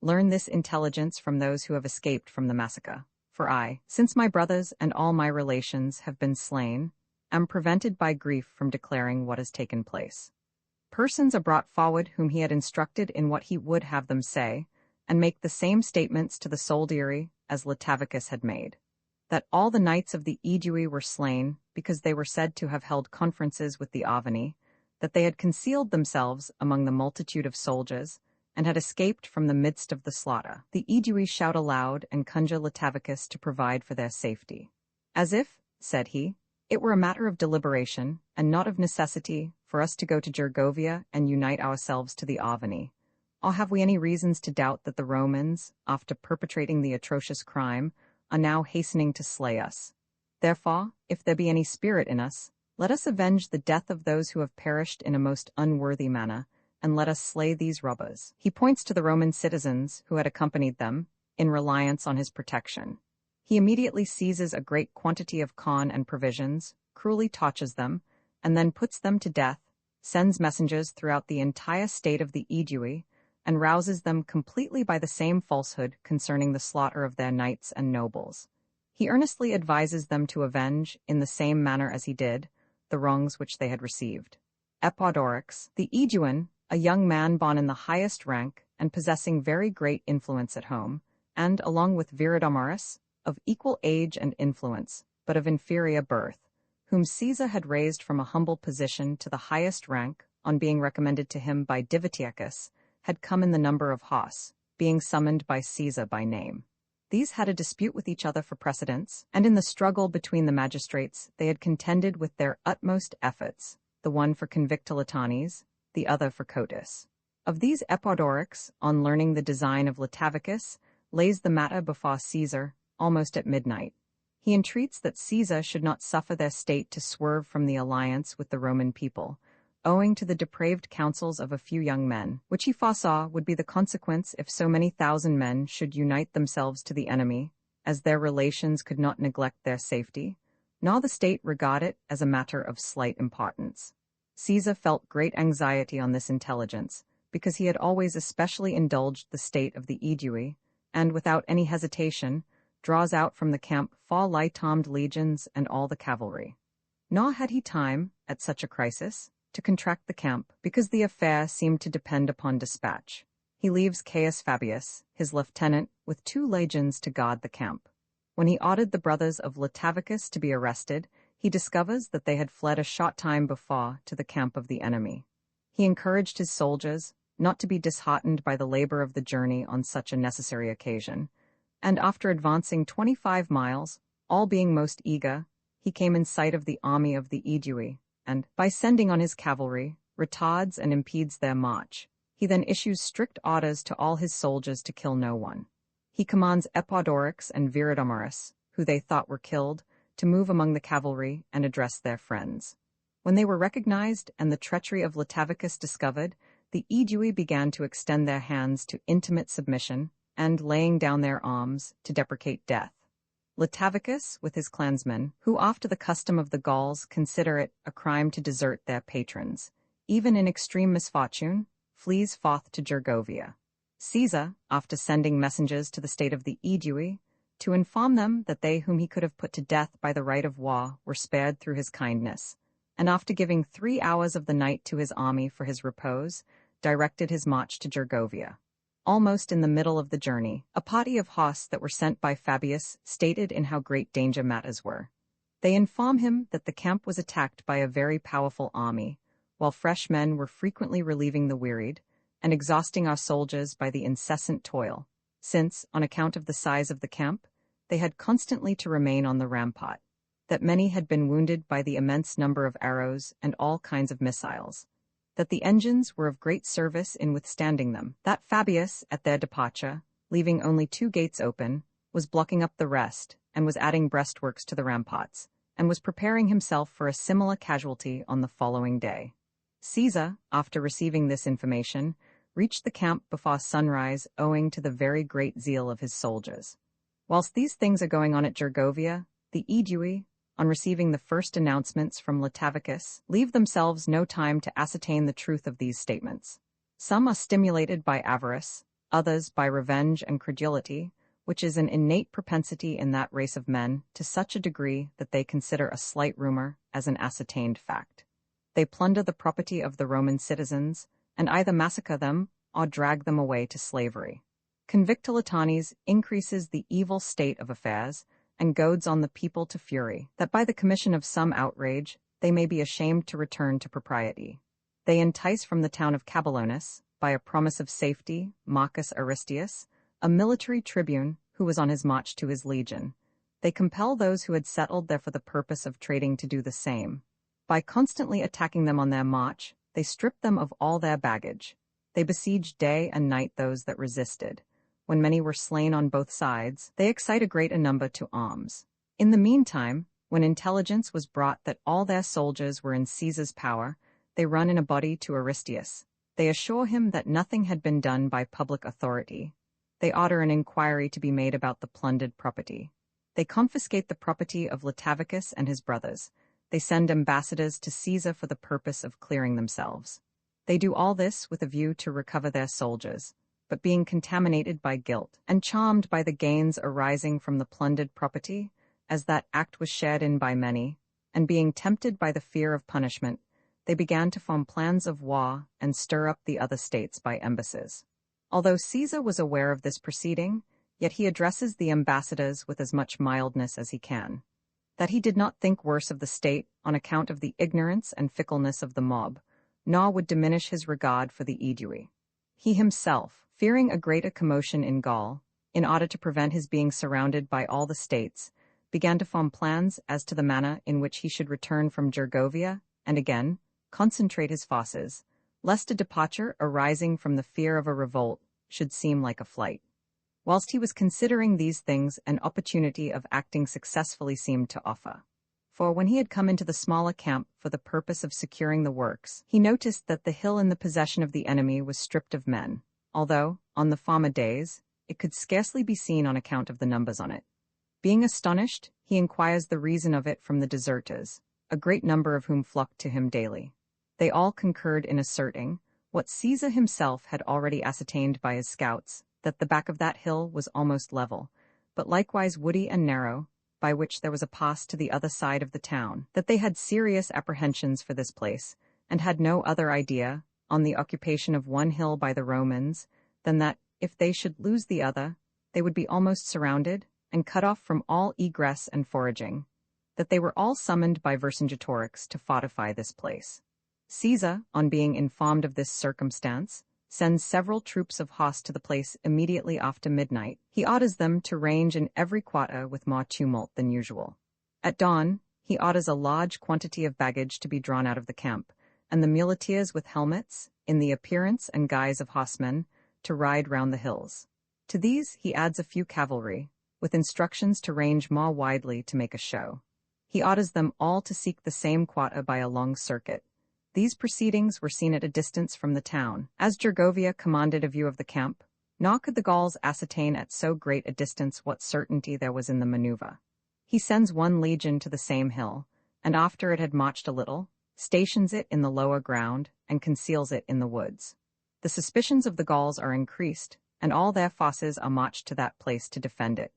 Learn this intelligence from those who have escaped from the massacre. For I, since my brothers and all my relations have been slain, am prevented by grief from declaring what has taken place." Persons are brought forward whom he had instructed in what he would have them say, and make the same statements to the soldiery as Latavicus had made, that all the knights of the Aedui were slain because they were said to have held conferences with the Arvani, that they had concealed themselves among the multitude of soldiers, and had escaped from the midst of the slaughter. The Aedui shout aloud and conjure Latavicus to provide for their safety. "As if," said he, "it were a matter of deliberation, and not of necessity, for us to go to Gergovia and unite ourselves to the Arvani. Or have we any reasons to doubt that the Romans, after perpetrating the atrocious crime, are now hastening to slay us? Therefore, if there be any spirit in us, let us avenge the death of those who have perished in a most unworthy manner, and let us slay these robbers." He points to the Roman citizens who had accompanied them, in reliance on his protection. He immediately seizes a great quantity of corn and provisions, cruelly tortures them, and then puts them to death, sends messengers throughout the entire state of the Aedui, and rouses them completely by the same falsehood concerning the slaughter of their knights and nobles. He earnestly advises them to avenge, in the same manner as he did, the wrongs which they had received. Epidorix, the Aeduan, a young man born in the highest rank and possessing very great influence at home, and, along with Viridomarus, of equal age and influence, but of inferior birth, whom Caesar had raised from a humble position to the highest rank on being recommended to him by Divitiacus, had come in the number of horse, being summoned by Caesar by name. These had a dispute with each other for precedence, and in the struggle between the magistrates they had contended with their utmost efforts, the one for Convictolitanes, the other for Cotus. Of these Epidorix, on learning the design of Latavicus, lays the matter before Caesar, almost at midnight. He entreats that Caesar should not suffer their state to swerve from the alliance with the Roman people, owing to the depraved counsels of a few young men, which he foresaw would be the consequence if so many thousand men should unite themselves to the enemy, as their relations could not neglect their safety, nor the state regard it as a matter of slight importance. Caesar felt great anxiety on this intelligence, because he had always especially indulged the state of the Aedui, and without any hesitation, draws out from the camp 4 light-armed legions and all the cavalry. Nor had he time, at such a crisis, to contract the camp, because the affair seemed to depend upon dispatch. He leaves Caius Fabius, his lieutenant, with 2 legions to guard the camp. When he ordered the brothers of Latavicus to be arrested, he discovers that they had fled a short time before to the camp of the enemy. He encouraged his soldiers not to be disheartened by the labor of the journey on such a necessary occasion, and after advancing 25 miles, all being most eager, he came in sight of the army of the Aedui, and, by sending on his cavalry, retards and impedes their march. He then issues strict orders to all his soldiers to kill no one. He commands Epidorix and Viridomarus, who they thought were killed, to move among the cavalry and address their friends. When they were recognized and the treachery of Latavicus discovered, the Aedui began to extend their hands to intimate submission and, laying down their arms, to deprecate death. Latavicus, with his clansmen, who after the custom of the Gauls consider it a crime to desert their patrons, even in extreme misfortune, flees forth to Gergovia. Caesar, after sending messengers to the state of the Aedui, to inform them that they whom he could have put to death by the right of war were spared through his kindness, and after giving 3 hours of the night to his army for his repose, directed his march to Gergovia. Almost in the middle of the journey, a party of horse that were sent by Fabius stated in how great danger matters were. They inform him that the camp was attacked by a very powerful army, while fresh men were frequently relieving the wearied, and exhausting our soldiers by the incessant toil, since, on account of the size of the camp, they had constantly to remain on the rampart, that many had been wounded by the immense number of arrows and all kinds of missiles, that the engines were of great service in withstanding them, that Fabius, at their departure, leaving only 2 gates open, was blocking up the rest, and was adding breastworks to the ramparts, and was preparing himself for a similar casualty on the following day. Caesar, after receiving this information, reached the camp before sunrise owing to the very great zeal of his soldiers. Whilst these things are going on at Gergovia, the Aedui, on receiving the first announcements from Latavicus, leave themselves no time to ascertain the truth of these statements. Some are stimulated by avarice, others by revenge and credulity, which is an innate propensity in that race of men to such a degree that they consider a slight rumor as an ascertained fact. They plunder the property of the Roman citizens, and either massacre them or drag them away to slavery. Convictolitanes increases the evil state of affairs, and goads on the people to fury, that by the commission of some outrage they may be ashamed to return to propriety. They entice from the town of Cabellonus, by a promise of safety, Marcus Aristeus, a military tribune who was on his march to his legion. They compel those who had settled there for the purpose of trading to do the same. By constantly attacking them on their march, they strip them of all their baggage. They besiege day and night those that resisted. When many were slain on both sides, they excite a great number to arms. In the meantime, when intelligence was brought that all their soldiers were in Caesar's power, they run in a body to Aristeus. They assure him that nothing had been done by public authority. They order an inquiry to be made about the plundered property. They confiscate the property of Latavicus and his brothers. They send ambassadors to Caesar for the purpose of clearing themselves. They do all this with a view to recover their soldiers, but being contaminated by guilt, and charmed by the gains arising from the plundered property, as that act was shared in by many, and being tempted by the fear of punishment, they began to form plans of war and stir up the other states by embassies. Although Caesar was aware of this proceeding, yet he addresses the ambassadors with as much mildness as he can. That he did not think worse of the state on account of the ignorance and fickleness of the mob, nor would diminish his regard for the Aedui. He himself, fearing a greater commotion in Gaul, in order to prevent his being surrounded by all the states, began to form plans as to the manner in which he should return from Gergovia, and again, concentrate his forces, lest a departure arising from the fear of a revolt should seem like a flight. Whilst he was considering these things, an opportunity of acting successfully seemed to offer. For when he had come into the smaller camp for the purpose of securing the works, he noticed that the hill in the possession of the enemy was stripped of men, although, on the former days, it could scarcely be seen on account of the numbers on it. Being astonished, he inquires the reason of it from the deserters, a great number of whom flocked to him daily. They all concurred in asserting, what Caesar himself had already ascertained by his scouts, that the back of that hill was almost level, but likewise woody and narrow, by which there was a pass to the other side of the town, that they had serious apprehensions for this place, and had no other idea, on the occupation of one hill by the Romans, than that, if they should lose the other, they would be almost surrounded, and cut off from all egress and foraging, that they were all summoned by Vercingetorix to fortify this place. Caesar, on being informed of this circumstance, sends several troops of horse to the place immediately after midnight. He orders them to range in every quarter with more tumult than usual. At dawn, he orders a large quantity of baggage to be drawn out of the camp, and the muleteers with helmets, in the appearance and guise of horsemen, to ride round the hills. To these he adds a few cavalry, with instructions to range more widely to make a show. He orders them all to seek the same quarter by a long circuit. These proceedings were seen at a distance from the town, as Gergovia commanded a view of the camp, nor could the Gauls ascertain at so great a distance what certainty there was in the maneuver. He sends one legion to the same hill, and after it had marched a little, stations it in the lower ground, and conceals it in the woods. The suspicions of the Gauls are increased, and all their forces are marched to that place to defend it.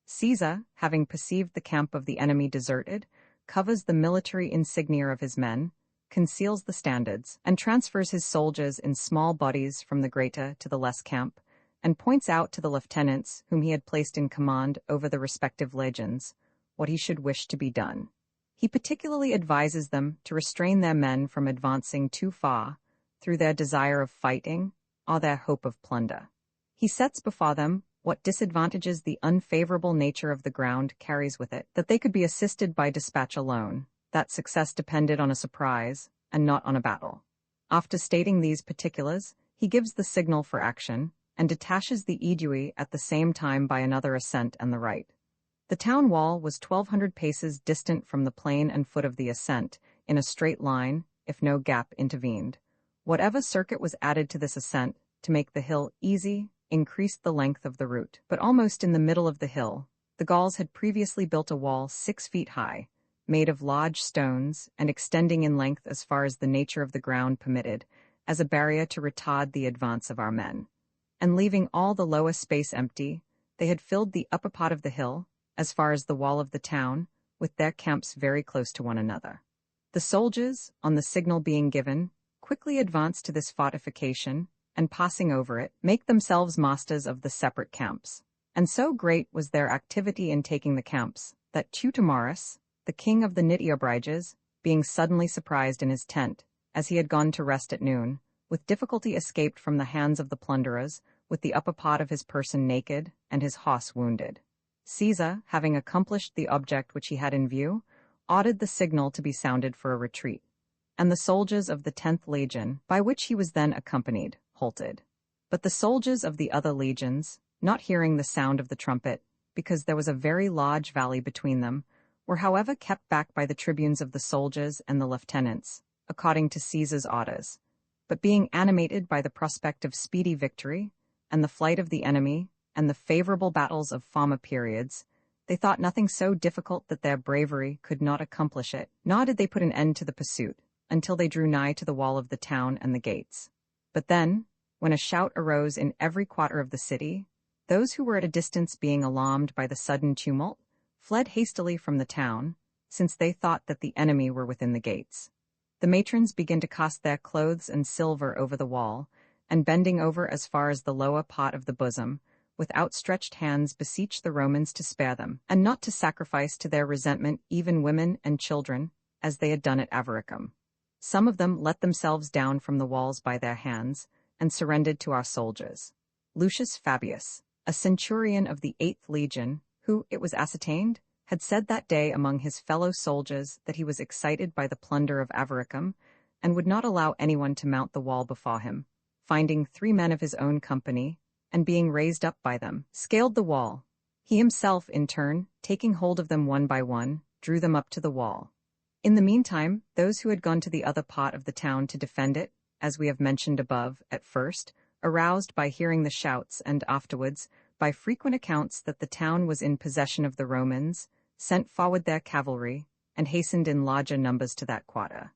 Caesar, having perceived the camp of the enemy deserted, covers the military insignia of his men, conceals the standards, and transfers his soldiers in small bodies from the greater to the less camp, and points out to the lieutenants whom he had placed in command over the respective legions what he should wish to be done. He particularly advises them to restrain their men from advancing too far through their desire of fighting or their hope of plunder. He sets before them what disadvantages the unfavorable nature of the ground carries with it, that they could be assisted by dispatch alone, that success depended on a surprise, and not on a battle. After stating these particulars, he gives the signal for action, and detaches the aedui at the same time by another ascent and the right. The town wall was 1,200 paces distant from the plain and foot of the ascent, in a straight line, if no gap intervened. Whatever circuit was added to this ascent, to make the hill easy, increased the length of the route. But almost in the middle of the hill, the Gauls had previously built a wall 6 feet high, made of large stones, and extending in length as far as the nature of the ground permitted, as a barrier to retard the advance of our men. And leaving all the lower space empty, they had filled the upper part of the hill, as far as the wall of the town, with their camps very close to one another. The soldiers, on the signal being given, quickly advance to this fortification, and passing over it, make themselves masters of the separate camps. And so great was their activity in taking the camps, that Teutomarus, the king of the Nitiobriges, being suddenly surprised in his tent, as he had gone to rest at noon, with difficulty escaped from the hands of the plunderers, with the upper part of his person naked, and his horse wounded. Caesar, having accomplished the object which he had in view, ordered the signal to be sounded for a retreat, and the soldiers of the 10th legion, by which he was then accompanied, halted. But the soldiers of the other legions, not hearing the sound of the trumpet, because there was a very large valley between them, were however kept back by the tribunes of the soldiers and the lieutenants, according to Caesar's orders. But being animated by the prospect of speedy victory, and the flight of the enemy, and the favorable battles of former periods, they thought nothing so difficult that their bravery could not accomplish it, nor did they put an end to the pursuit, until they drew nigh to the wall of the town and the gates. But then, when a shout arose in every quarter of the city, those who were at a distance being alarmed by the sudden tumult, fled hastily from the town, since they thought that the enemy were within the gates. The matrons began to cast their clothes and silver over the wall, and bending over as far as the lower part of the bosom, with outstretched hands beseech the Romans to spare them, and not to sacrifice to their resentment even women and children, as they had done at Avaricum. Some of them let themselves down from the walls by their hands, and surrendered to our soldiers. Lucius Fabius, a centurion of the 8th legion, who, it was ascertained, had said that day among his fellow soldiers that he was excited by the plunder of Avaricum, and would not allow anyone to mount the wall before him, finding 3 men of his own company, and being raised up by them, scaled the wall. He himself, in turn, taking hold of them one by one, drew them up to the wall. In the meantime, those who had gone to the other part of the town to defend it, as we have mentioned above, at first, aroused by hearing the shouts and afterwards, by frequent accounts that the town was in possession of the Romans, sent forward their cavalry, and hastened in larger numbers to that quarter.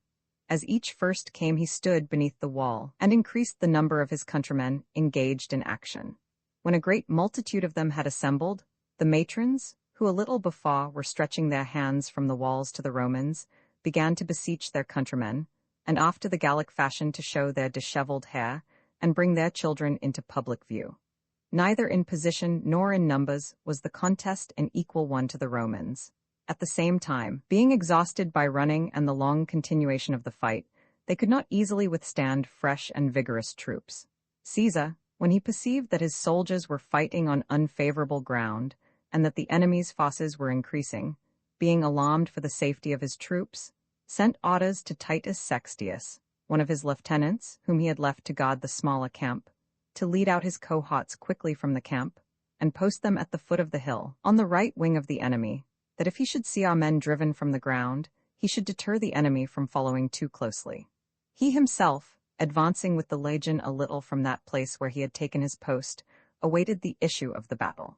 As each first came he stood beneath the wall, and increased the number of his countrymen engaged in action. When a great multitude of them had assembled, the matrons, who a little before were stretching their hands from the walls to the Romans, began to beseech their countrymen, and after the Gallic fashion to show their dishevelled hair, and bring their children into public view. Neither in position nor in numbers was the contest an equal one to the Romans. At the same time, being exhausted by running and the long continuation of the fight, they could not easily withstand fresh and vigorous troops. Caesar, when he perceived that his soldiers were fighting on unfavorable ground, and that the enemy's forces were increasing, being alarmed for the safety of his troops, sent orders to Titus Sextius, one of his lieutenants, whom he had left to guard the smaller camp, to lead out his cohorts quickly from the camp, and post them at the foot of the hill, on the right wing of the enemy, that if he should see our men driven from the ground, he should deter the enemy from following too closely. He himself, advancing with the legion a little from that place where he had taken his post, awaited the issue of the battle.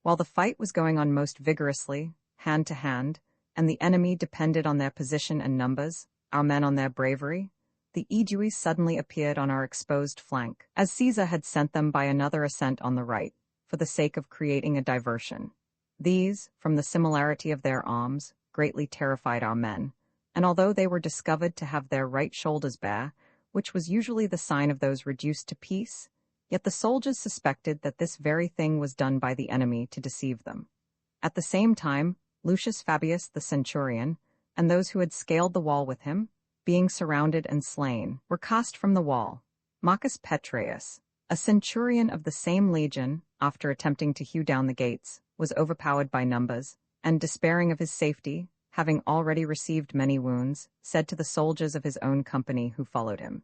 While the fight was going on most vigorously, hand to hand, and the enemy depended on their position and numbers, our men on their bravery, the Aedui suddenly appeared on our exposed flank, as Caesar had sent them by another ascent on the right, for the sake of creating a diversion. These, from the similarity of their arms, greatly terrified our men, and although they were discovered to have their right shoulders bare, which was usually the sign of those reduced to peace, yet the soldiers suspected that this very thing was done by the enemy to deceive them. At the same time, Lucius Fabius the centurion, and those who had scaled the wall with him, being surrounded and slain, were cast from the wall. Marcus Petreius, a centurion of the same legion, after attempting to hew down the gates, was overpowered by numbers, and despairing of his safety, having already received many wounds, said to the soldiers of his own company who followed him,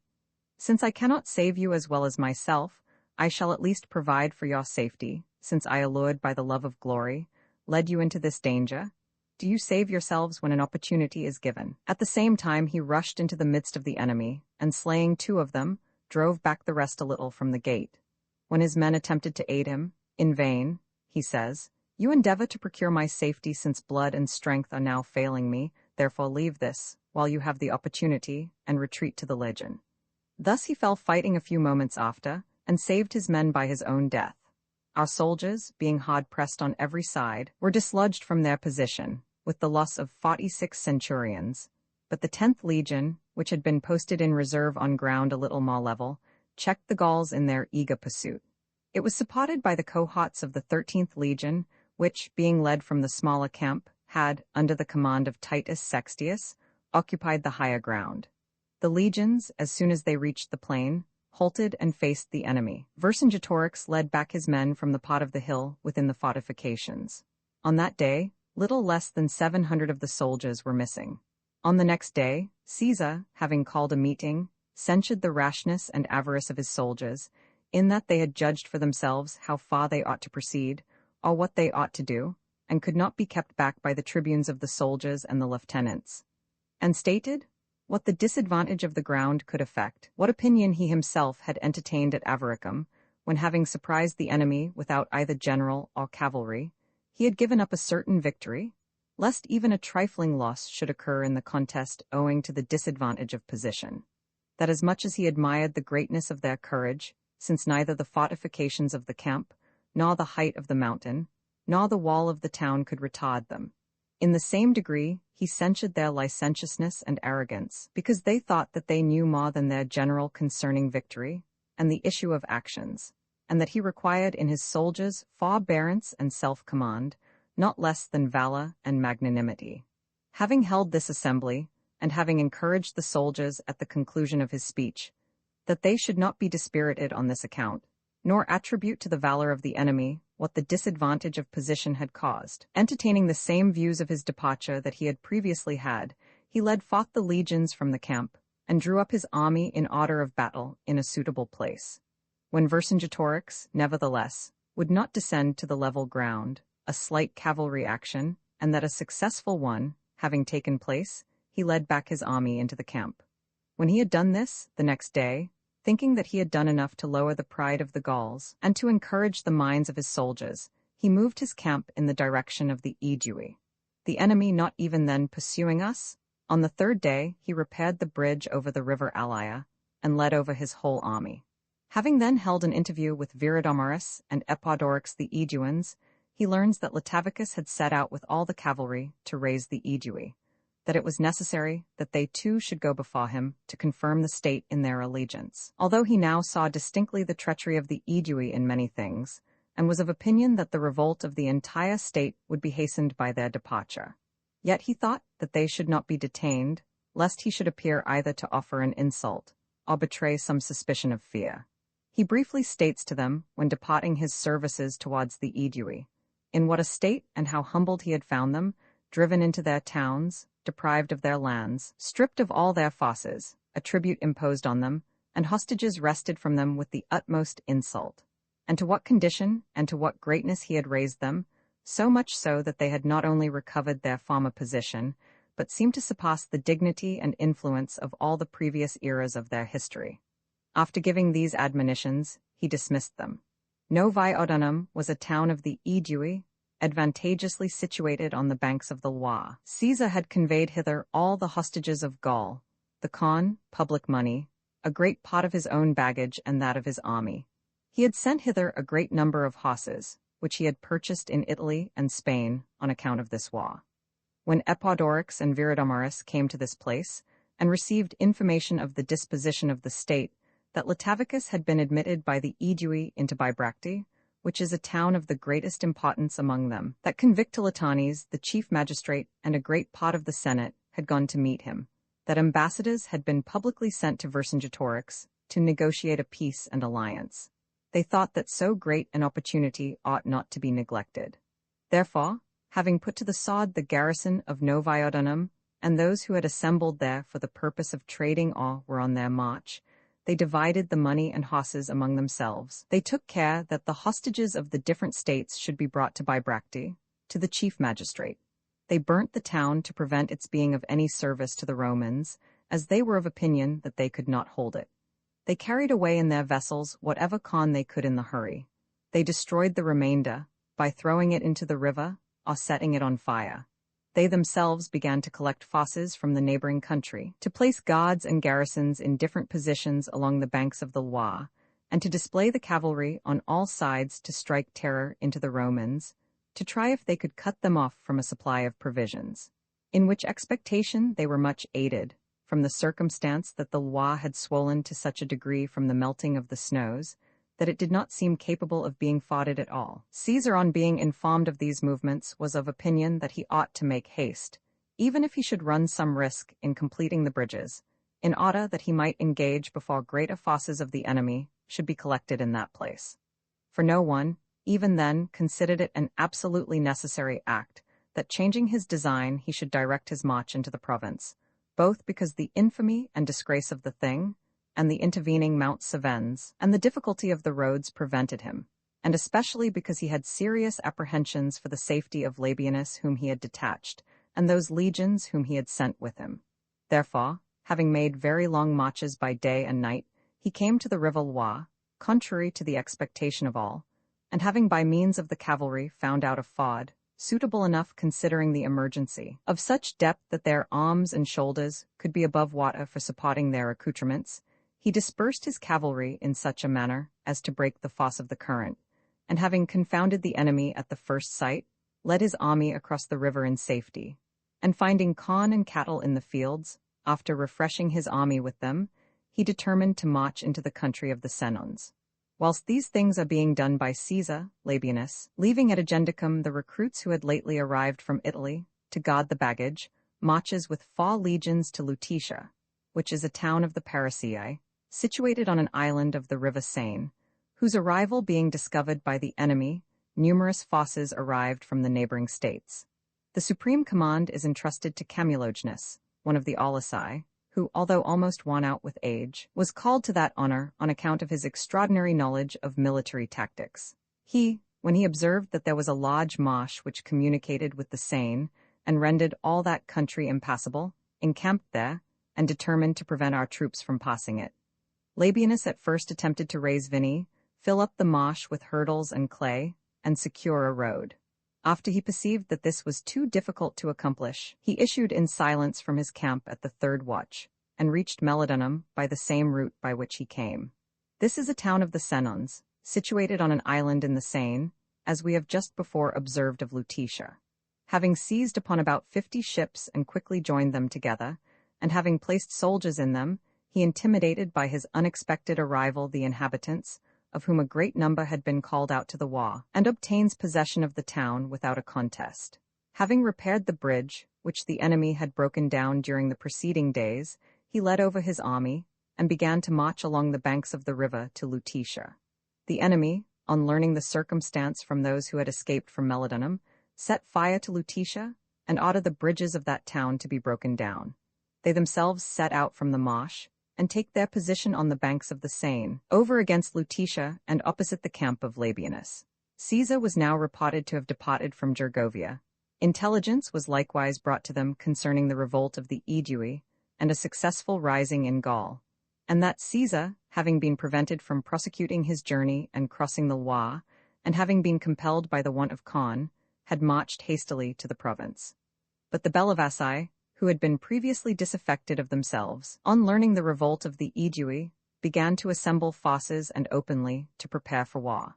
"Since I cannot save you as well as myself, I shall at least provide for your safety, since I, allured by the love of glory, led you into this danger. Do you save yourselves when an opportunity is given." At the same time he rushed into the midst of the enemy, and slaying 2 of them, drove back the rest a little from the gate. When his men attempted to aid him, in vain, he says, "You endeavor to procure my safety, since blood and strength are now failing me, therefore leave this, while you have the opportunity, and retreat to the legion." Thus he fell fighting a few moments after, and saved his men by his own death. Our soldiers, being hard pressed on every side, were dislodged from their position, with the loss of 46 centurions, but the 10th Legion, which had been posted in reserve on ground a little more level, checked the Gauls in their eager pursuit. It was supported by the cohorts of the 13th Legion, which, being led from the smaller camp, had, under the command of Titus Sextius, occupied the higher ground. The legions, as soon as they reached the plain, halted and faced the enemy. Vercingetorix led back his men from the pot of the hill within the fortifications. On that day, little less than 700 of the soldiers were missing. On the next day, Caesar, having called a meeting, censured the rashness and avarice of his soldiers, in that they had judged for themselves how far they ought to proceed, or what they ought to do, and could not be kept back by the tribunes of the soldiers and the lieutenants, and stated what the disadvantage of the ground could effect, what opinion he himself had entertained at Avaricum, when having surprised the enemy without either general or cavalry, he had given up a certain victory, lest even a trifling loss should occur in the contest owing to the disadvantage of position. That as much as he admired the greatness of their courage, since neither the fortifications of the camp, nor the height of the mountain, nor the wall of the town could retard them, in the same degree he censured their licentiousness and arrogance, because they thought that they knew more than their general concerning victory, and the issue of actions, and that he required in his soldiers forbearance and self-command, not less than valor and magnanimity. Having held this assembly, and having encouraged the soldiers at the conclusion of his speech, that they should not be dispirited on this account, nor attribute to the valor of the enemy what the disadvantage of position had caused. Entertaining the same views of his departure that he had previously had, he led forth the legions from the camp, and drew up his army in order of battle in a suitable place. When Vercingetorix, nevertheless, would not descend to the level ground, a slight cavalry action, and that a successful one, having taken place, he led back his army into the camp. When he had done this, the next day, thinking that he had done enough to lower the pride of the Gauls and to encourage the minds of his soldiers, he moved his camp in the direction of the Aedui. The enemy not even then pursuing us, on the third day he repaired the bridge over the river Allia and led over his whole army. Having then held an interview with Viridomarus and Epidorix the Aeduans, he learns that Latavicus had set out with all the cavalry to raise the Aedui, that it was necessary that they too should go before him to confirm the state in their allegiance. Although he now saw distinctly the treachery of the Aedui in many things, and was of opinion that the revolt of the entire state would be hastened by their departure, yet he thought that they should not be detained, lest he should appear either to offer an insult or betray some suspicion of fear. He briefly states to them, when departing his services towards the Aedui, in what a state and how humbled he had found them, driven into their towns, deprived of their lands, stripped of all their fosses, a tribute imposed on them, and hostages wrested from them with the utmost insult, and to what condition and to what greatness he had raised them, so much so that they had not only recovered their former position, but seemed to surpass the dignity and influence of all the previous eras of their history. After giving these admonitions, he dismissed them. Novae Odunum was a town of the Aedui, advantageously situated on the banks of the Loire. Caesar had conveyed hither all the hostages of Gaul, the corn, public money, a great part of his own baggage and that of his army. He had sent hither a great number of horses, which he had purchased in Italy and Spain on account of this war. When Epidorix and Viridomarus came to this place, and received information of the disposition of the state, that Latavicus had been admitted by the Aedui into Bibracte, which is a town of the greatest importance among them, that Convictolitanes, the chief magistrate, and a great part of the Senate had gone to meet him, that ambassadors had been publicly sent to Vercingetorix to negotiate a peace and alliance. They thought that so great an opportunity ought not to be neglected. Therefore, having put to the sword the garrison of Novae Odunum, and those who had assembled there for the purpose of trading or were on their march, they divided the money and horses among themselves. They took care that the hostages of the different states should be brought to Bibracte, to the chief magistrate. They burnt the town to prevent its being of any service to the Romans, as they were of opinion that they could not hold it. They carried away in their vessels whatever corn they could in the hurry. They destroyed the remainder by throwing it into the river or setting it on fire. They themselves began to collect fosses from the neighboring country, to place guards and garrisons in different positions along the banks of the Loire, and to display the cavalry on all sides to strike terror into the Romans, to try if they could cut them off from a supply of provisions, in which expectation they were much aided, from the circumstance that the Loire had swollen to such a degree from the melting of the snows, that it did not seem capable of being forded at all. Caesar, on being informed of these movements, was of opinion that he ought to make haste, even if he should run some risk in completing the bridges, in order that he might engage before greater forces of the enemy should be collected in that place. For no one, even then, considered it an absolutely necessary act, that changing his design he should direct his march into the province, both because the infamy and disgrace of the thing, and the intervening Mount Cevennes, and the difficulty of the roads prevented him, and especially because he had serious apprehensions for the safety of Labienus whom he had detached, and those legions whom he had sent with him. Therefore, having made very long marches by day and night, he came to the river Loire, contrary to the expectation of all, and having by means of the cavalry found out a ford, suitable enough considering the emergency, of such depth that their arms and shoulders could be above water for supporting their accoutrements, he dispersed his cavalry in such a manner as to break the fosse of the current, and having confounded the enemy at the first sight, led his army across the river in safety, and finding corn and cattle in the fields, after refreshing his army with them, he determined to march into the country of the Senons. Whilst these things are being done by Caesar, Labienus, leaving at Agendicum the recruits who had lately arrived from Italy to guard the baggage, marches with 4 legions to Lutetia, which is a town of the Parisii, situated on an island of the river Seine, whose arrival being discovered by the enemy, numerous fosses arrived from the neighboring states. The supreme command is entrusted to Camulogenus, one of the Aulici, who, although almost worn out with age, was called to that honor on account of his extraordinary knowledge of military tactics. He, when he observed that there was a large marsh which communicated with the Seine, and rendered all that country impassable, encamped there, and determined to prevent our troops from passing it. Labienus at first attempted to raise Vinny, fill up the marsh with hurdles and clay, and secure a road. After he perceived that this was too difficult to accomplish, he issued in silence from his camp at the third watch, and reached Melodonum by the same route by which he came. This is a town of the Senons, situated on an island in the Seine, as we have just before observed of Lutetia. Having seized upon about 50 ships and quickly joined them together, and having placed soldiers in them, he intimidated by his unexpected arrival the inhabitants, of whom a great number had been called out to the war, and obtains possession of the town without a contest. Having repaired the bridge, which the enemy had broken down during the preceding days, he led over his army, and began to march along the banks of the river to Lutetia. The enemy, on learning the circumstance from those who had escaped from Melodonum, set fire to Lutetia, and ordered the bridges of that town to be broken down. They themselves set out from the marsh, and take their position on the banks of the Seine, over against Lutetia and opposite the camp of Labienus. Caesar was now reported to have departed from Gergovia. Intelligence was likewise brought to them concerning the revolt of the Aedui, and a successful rising in Gaul, and that Caesar, having been prevented from prosecuting his journey and crossing the Loire, and having been compelled by the want of corn, had marched hastily to the province. But the Bellovaci, who had been previously disaffected of themselves, on learning the revolt of the Aedui, began to assemble forces and openly to prepare for war.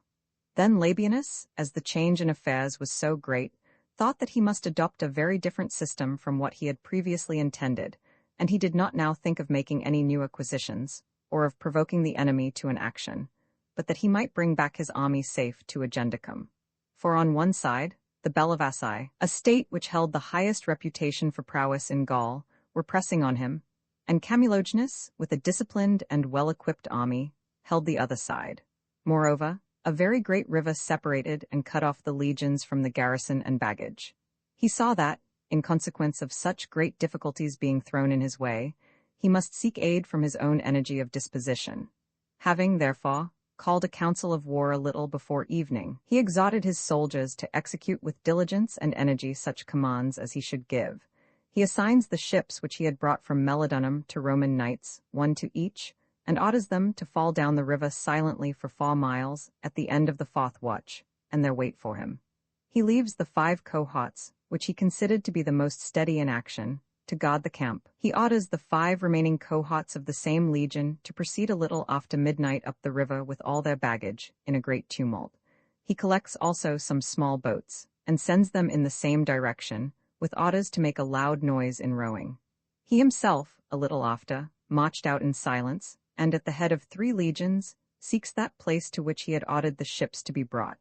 Then Labienus, as the change in affairs was so great, thought that he must adopt a very different system from what he had previously intended, and he did not now think of making any new acquisitions, or of provoking the enemy to an action, but that he might bring back his army safe to Agendicum. For on one side, the Bellovaci, a state which held the highest reputation for prowess in Gaul, were pressing on him, and Camulogenus, with a disciplined and well-equipped army, held the other side. Moreover, a very great river separated and cut off the legions from the garrison and baggage. He saw that, in consequence of such great difficulties being thrown in his way, he must seek aid from his own energy of disposition. Having, therefore, called a council of war a little before evening, he exhorted his soldiers to execute with diligence and energy such commands as he should give. He assigns the ships which he had brought from Melodonum to Roman knights, one to each, and orders them to fall down the river silently for 4 miles at the end of the 4th watch, and there wait for him. He leaves the 5 cohorts, which he considered to be the most steady in action, to guard the camp. He orders the 5 remaining cohorts of the same legion to proceed a little after midnight up the river with all their baggage, in a great tumult. He collects also some small boats, and sends them in the same direction, with orders to make a loud noise in rowing. He himself, a little after, marched out in silence, and at the head of 3 legions, seeks that place to which he had ordered the ships to be brought.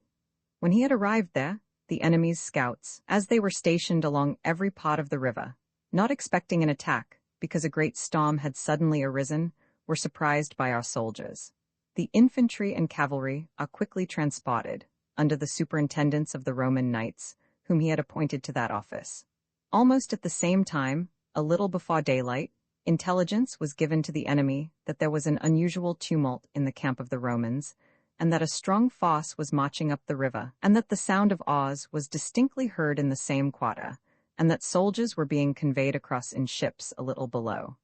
When he had arrived there, the enemy's scouts, as they were stationed along every part of the river, not expecting an attack, because a great storm had suddenly arisen, were surprised by our soldiers. The infantry and cavalry are quickly transported, under the superintendence of the Roman knights, whom he had appointed to that office. Almost at the same time, a little before daylight, intelligence was given to the enemy that there was an unusual tumult in the camp of the Romans, and that a strong force was marching up the river, and that the sound of oars was distinctly heard in the same quarter, and that soldiers were being conveyed across in ships a little below.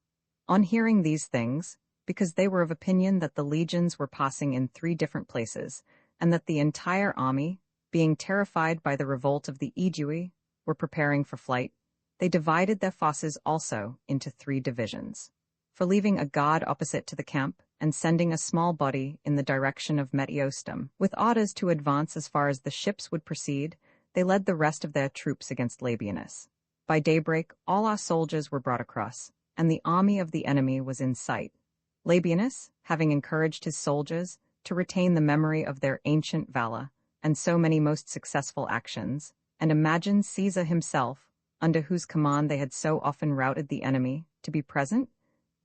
On hearing these things, because they were of opinion that the legions were passing in 3 different places, and that the entire army, being terrified by the revolt of the Aedui, were preparing for flight, they divided their forces also into 3 divisions. For leaving a guard opposite to the camp, and sending a small body in the direction of Metiostum, with orders to advance as far as the ships would proceed, they led the rest of their troops against Labienus. By daybreak, all our soldiers were brought across, and the army of the enemy was in sight. Labienus, having encouraged his soldiers to retain the memory of their ancient valor and so many most successful actions, and imagined Caesar himself, under whose command they had so often routed the enemy, to be present,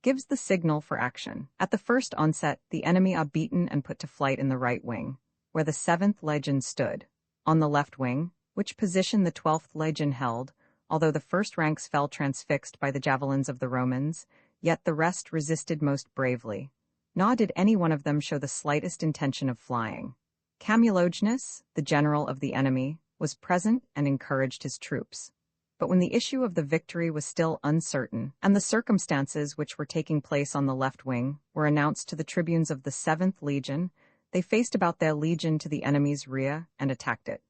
gives the signal for action. At the first onset, the enemy are beaten and put to flight in the right wing, where the 7th legion stood. On the left wing, which position the 12th legion held, although the first ranks fell transfixed by the javelins of the Romans, Yet the rest resisted most bravely, nor did any one of them show the slightest intention of flying. Camulogenius, the general of the enemy, was present and encouraged his troops. But when the issue of the victory was still uncertain, and the circumstances which were taking place on the left wing were announced to the tribunes of the 7th Legion, they faced about their legion to the enemy's rear and attacked it.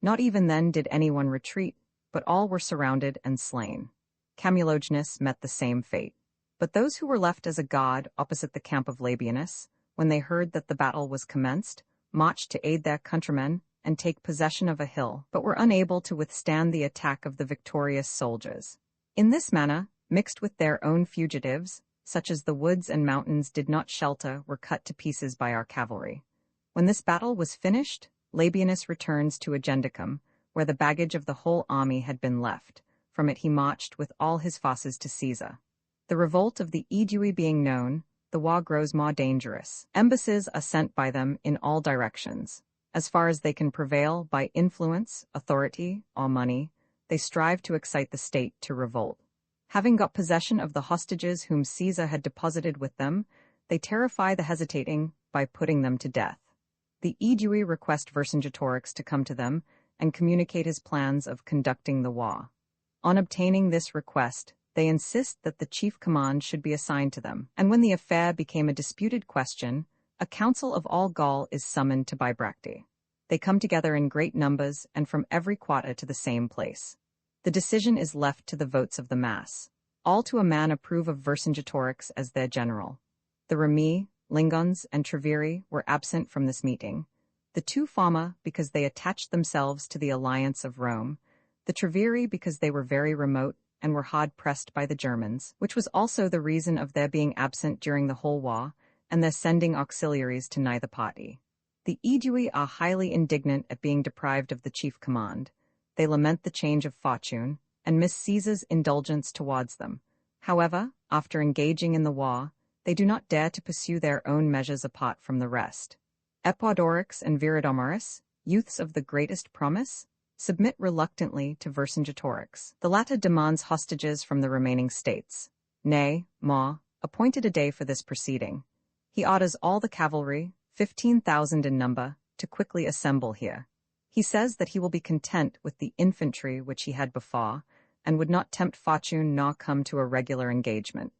Not even then did anyone retreat, but all were surrounded and slain. Camulogenius met the same fate. But those who were left as a guard opposite the camp of Labienus, when they heard that the battle was commenced, marched to aid their countrymen and take possession of a hill, but were unable to withstand the attack of the victorious soldiers. In this manner, mixed with their own fugitives, such as the woods and mountains did not shelter, were cut to pieces by our cavalry. When this battle was finished, Labienus returns to Agendicum, where the baggage of the whole army had been left. From it he marched with all his forces to Caesar. The revolt of the Aedui being known, the war grows more dangerous. Embassies are sent by them in all directions. As far as they can prevail by influence, authority, or money, they strive to excite the state to revolt. Having got possession of the hostages whom Caesar had deposited with them, they terrify the hesitating by putting them to death. The Aedui request Vercingetorix to come to them and communicate his plans of conducting the war. On obtaining this request, they insist that the chief command should be assigned to them, and when the affair became a disputed question, a council of all Gaul is summoned to Bibracte. They come together in great numbers and from every quarter to the same place. The decision is left to the votes of the mass. All to a man approve of Vercingetorix as their general. The Remi, Lingons, and Treviri were absent from this meeting. The two former because they attached themselves to the alliance of Rome, the Treviri because they were very remote and were hard-pressed by the Germans, which was also the reason of their being absent during the whole war, and their sending auxiliaries to neither party. The Aedui are highly indignant at being deprived of the chief command. They lament the change of fortune, and miss Caesar's indulgence towards them. However, after engaging in the war, they do not dare to pursue their own measures apart from the rest. Epaudorix and Viridomarus, youths of the greatest promise, submit reluctantly to Vercingetorix. The latter demands hostages from the remaining states. Nay, more, appointed a day for this proceeding. He orders all the cavalry, 15,000 in number, to quickly assemble here. He says that he will be content with the infantry which he had before, and would not tempt fortune nor come to a regular engagement.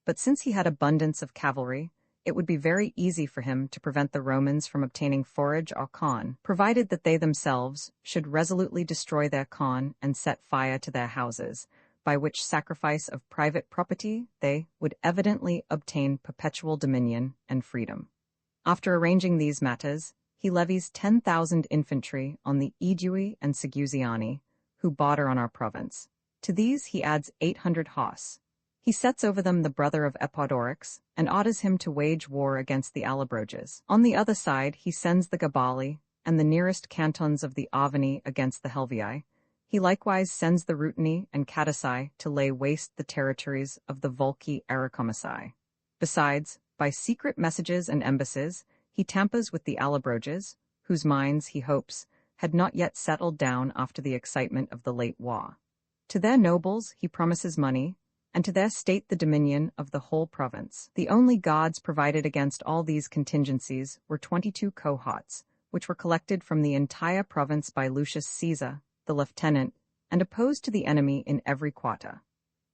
But since he had abundance of cavalry, it would be very easy for him to prevent the Romans from obtaining forage or corn, provided that they themselves should resolutely destroy their corn and set fire to their houses, by which sacrifice of private property they would evidently obtain perpetual dominion and freedom. After arranging these matters, he levies 10,000 infantry on the Aedui and Segusiani, who border on our province. To these he adds 800 horse. He sets over them the brother of Epaudorix, and orders him to wage war against the Allobroges. On the other side he sends the Gabali and the nearest cantons of the Avani against the Helvii. He likewise sends the Ruteni and Cadasai to lay waste the territories of the Volci Aracomasai. Besides, by secret messages and embassies, he tampers with the Allobroges, whose minds, he hopes, had not yet settled down after the excitement of the late war. To their nobles he promises money, and to their state the dominion of the whole province. The only guards provided against all these contingencies were 22 cohorts, which were collected from the entire province by Lucius Caesar, the lieutenant, and opposed to the enemy in every quarter.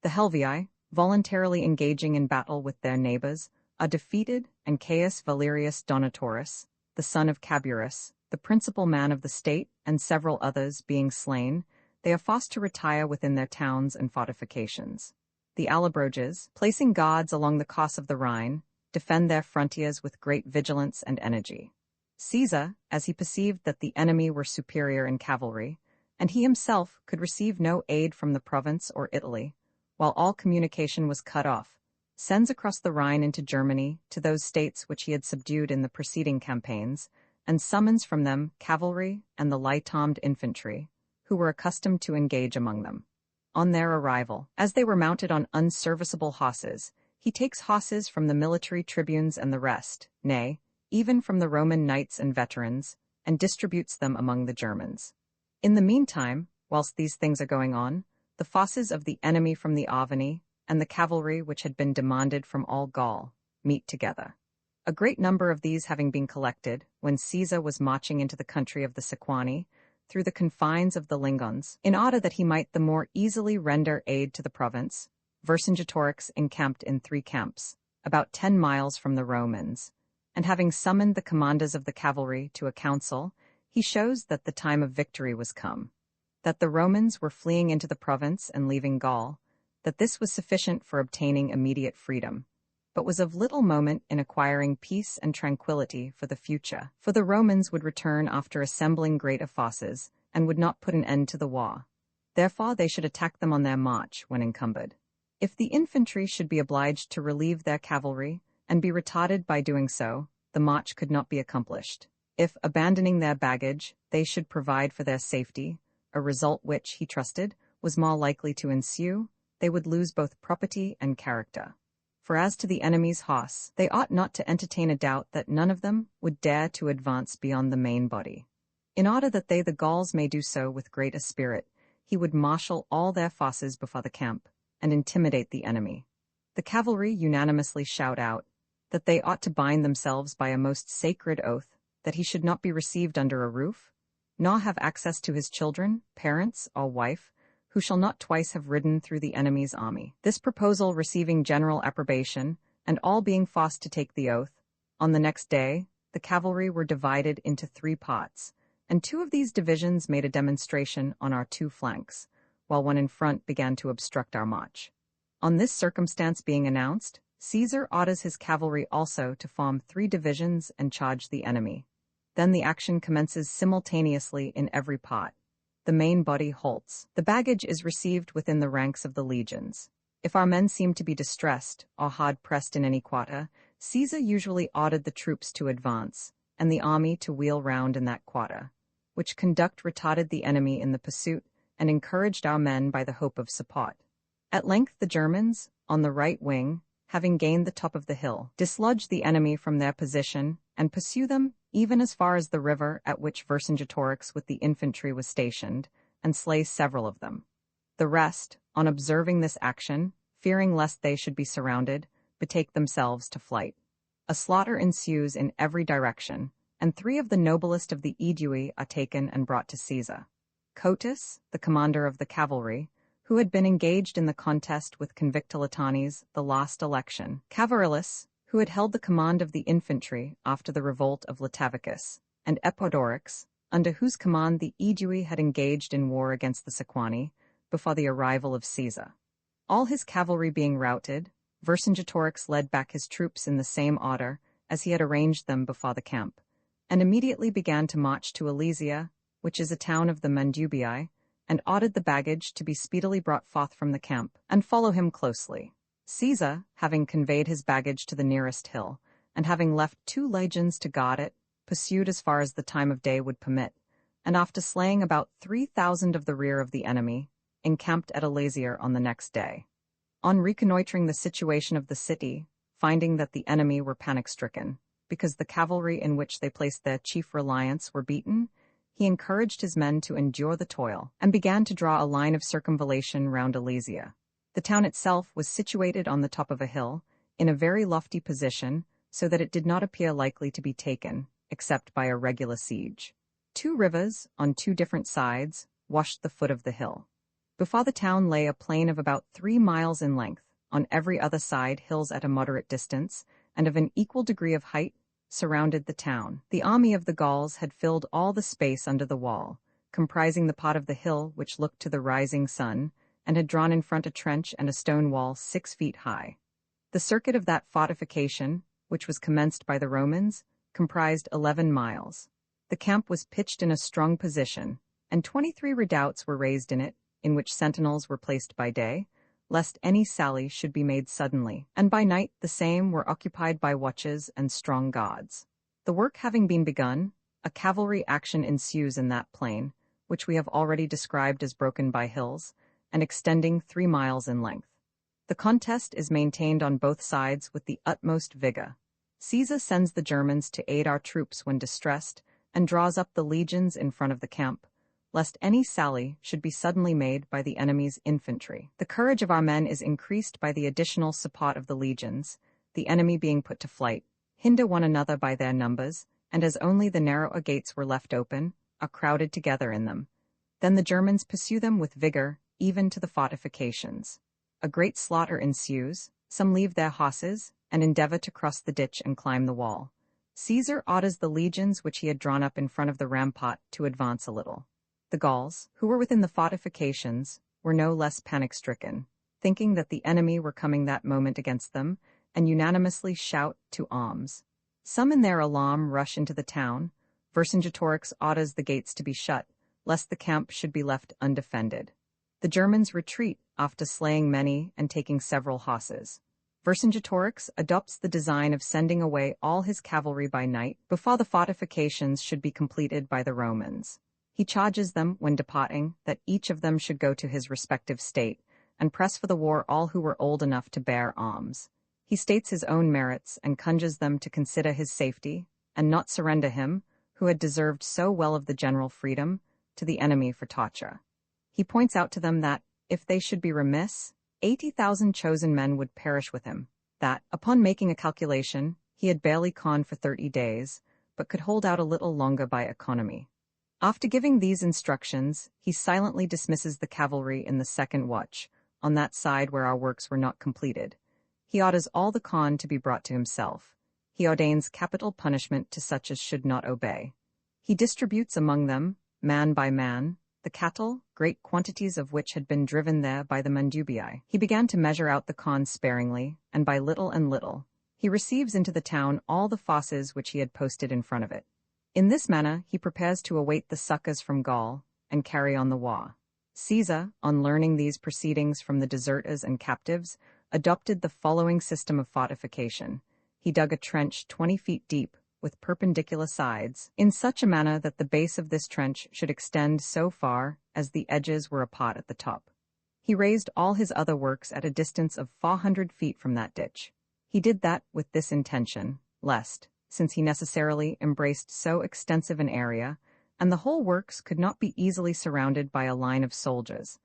The Helvii, voluntarily engaging in battle with their neighbors, are defeated, and Caius Valerius Donatorus, the son of Caburus, the principal man of the state, and several others being slain, they are forced to retire within their towns and fortifications. The Allobroges, placing guards along the course of the Rhine, defend their frontiers with great vigilance and energy. Caesar, as he perceived that the enemy were superior in cavalry, and he himself could receive no aid from the province or Italy, while all communication was cut off, sends across the Rhine into Germany to those states which he had subdued in the preceding campaigns, and summons from them cavalry and the light-armed infantry, who were accustomed to engage among them. On their arrival, as they were mounted on unserviceable horses, he takes horses from the military tribunes and the rest, nay, even from the Roman knights and veterans, and distributes them among the Germans. In the meantime, whilst these things are going on, the forces of the enemy from the Avani and the cavalry which had been demanded from all Gaul, meet together. A great number of these having been collected, when Caesar was marching into the country of the Sequani, through the confines of the Lingons, in order that he might the more easily render aid to the province, Vercingetorix encamped in 3 camps, about 10 miles from the Romans, and having summoned the commanders of the cavalry to a council, he shows that the time of victory was come, that the Romans were fleeing into the province and leaving Gaul, that this was sufficient for obtaining immediate freedom, but was of little moment in acquiring peace and tranquility for the future, for the Romans would return after assembling great forces, and would not put an end to the war. Therefore they should attack them on their march when encumbered. If the infantry should be obliged to relieve their cavalry, and be retarded by doing so, the march could not be accomplished. If, abandoning their baggage, they should provide for their safety, a result which, he trusted, was more likely to ensue, they would lose both property and character. For as to the enemy's horse, they ought not to entertain a doubt that none of them would dare to advance beyond the main body. In order that they the Gauls may do so with greater spirit, he would marshal all their forces before the camp, and intimidate the enemy. The cavalry unanimously shout out that they ought to bind themselves by a most sacred oath, that he should not be received under a roof, nor have access to his children, parents, or wife, who shall not twice have ridden through the enemy's army. This proposal receiving general approbation, and all being forced to take the oath, on the next day, the cavalry were divided into 3 parts, and 2 of these divisions made a demonstration on our 2 flanks, while one in front began to obstruct our march. On this circumstance being announced, Caesar orders his cavalry also to form 3 divisions and charge the enemy. Then the action commences simultaneously in every part. The main body halts. The baggage is received within the ranks of the legions. If our men seem to be distressed or hard-pressed in any quarter, Caesar usually ordered the troops to advance, and the army to wheel round in that quarter, which conduct retarded the enemy in the pursuit, and encouraged our men by the hope of support. At length the Germans, on the right wing, having gained the top of the hill, dislodge the enemy from their position, and pursue them even as far as the river at which Vercingetorix with the infantry was stationed, and slay several of them. The rest, on observing this action, fearing lest they should be surrounded, betake themselves to flight. A slaughter ensues in every direction, and 3 of the noblest of the Aedui are taken and brought to Caesar. Cotus, the commander of the cavalry, who had been engaged in the contest with Convictolitanes the last election, Cavarilus, who had held the command of the infantry after the revolt of Latavicus, and Epidorix, under whose command the Aedui had engaged in war against the Sequani before the arrival of Caesar. All his cavalry being routed, Vercingetorix led back his troops in the same order as he had arranged them before the camp, and immediately began to march to Alesia, which is a town of the Mandubii, and ordered the baggage to be speedily brought forth from the camp, and follow him closely. Caesar, having conveyed his baggage to the nearest hill, and having left 2 legions to guard it, pursued as far as the time of day would permit, and after slaying about 3,000 of the rear of the enemy, encamped at Alesia on the next day. On reconnoitering the situation of the city, finding that the enemy were panic-stricken, because the cavalry in which they placed their chief reliance were beaten, he encouraged his men to endure the toil, and began to draw a line of circumvallation round Alesia. The town itself was situated on the top of a hill, in a very lofty position, so that it did not appear likely to be taken, except by a regular siege. 2 rivers, on 2 different sides, washed the foot of the hill. Before the town lay a plain of about 3 miles in length, on every other side hills at a moderate distance, and of an equal degree of height, surrounded the town. The army of the Gauls had filled all the space under the wall, comprising the part of the hill which looked to the rising sun, and had drawn in front a trench and a stone wall 6 feet high. The circuit of that fortification, which was commenced by the Romans, comprised 11 miles. The camp was pitched in a strong position, and 23 redoubts were raised in it, in which sentinels were placed by day, lest any sally should be made suddenly, and by night the same were occupied by watches and strong guards. The work having been begun, a cavalry action ensues in that plain, which we have already described as broken by hills, and extending 3 miles in length. The contest is maintained on both sides with the utmost vigor. Caesar sends the Germans to aid our troops when distressed, and draws up the legions in front of the camp, lest any sally should be suddenly made by the enemy's infantry. The courage of our men is increased by the additional support of the legions, the enemy being put to flight, hinder one another by their numbers, and as only the narrower gates were left open, are crowded together in them. Then the Germans pursue them with vigor, even to the fortifications. A great slaughter ensues, some leave their horses, and endeavor to cross the ditch and climb the wall. Caesar orders the legions which he had drawn up in front of the rampart to advance a little. The Gauls, who were within the fortifications, were no less panic-stricken, thinking that the enemy were coming that moment against them, and unanimously shout to arms. Some in their alarm rush into the town. Vercingetorix orders the gates to be shut, lest the camp should be left undefended. The Germans retreat after slaying many and taking several horses. Vercingetorix adopts the design of sending away all his cavalry by night before the fortifications should be completed by the Romans. He charges them, when departing, that each of them should go to his respective state, and press for the war all who were old enough to bear arms. He states his own merits and conjures them to consider his safety, and not surrender him, who had deserved so well of the general freedom, to the enemy for torture. He points out to them that, if they should be remiss, 80,000 chosen men would perish with him, that, upon making a calculation, he had barely conned for 30 days, but could hold out a little longer by economy. After giving these instructions, he silently dismisses the cavalry in the second watch, on that side where our works were not completed. He orders all the con to be brought to himself. He ordains capital punishment to such as should not obey. He distributes among them, man by man, the cattle, great quantities of which had been driven there by the Mandubii. He began to measure out the con sparingly, and by little and little, he receives into the town all the forces which he had posted in front of it. In this manner he prepares to await the succors from Gaul, and carry on the war. Caesar, on learning these proceedings from the deserters and captives, adopted the following system of fortification. He dug a trench 20 feet deep, with perpendicular sides, in such a manner that the base of this trench should extend so far as the edges were apart at the top. He raised all his other works at a distance of 400 feet from that ditch. He did that with this intention, lest, since he necessarily embraced so extensive an area, and the whole works could not be easily surrounded by a line of soldiers,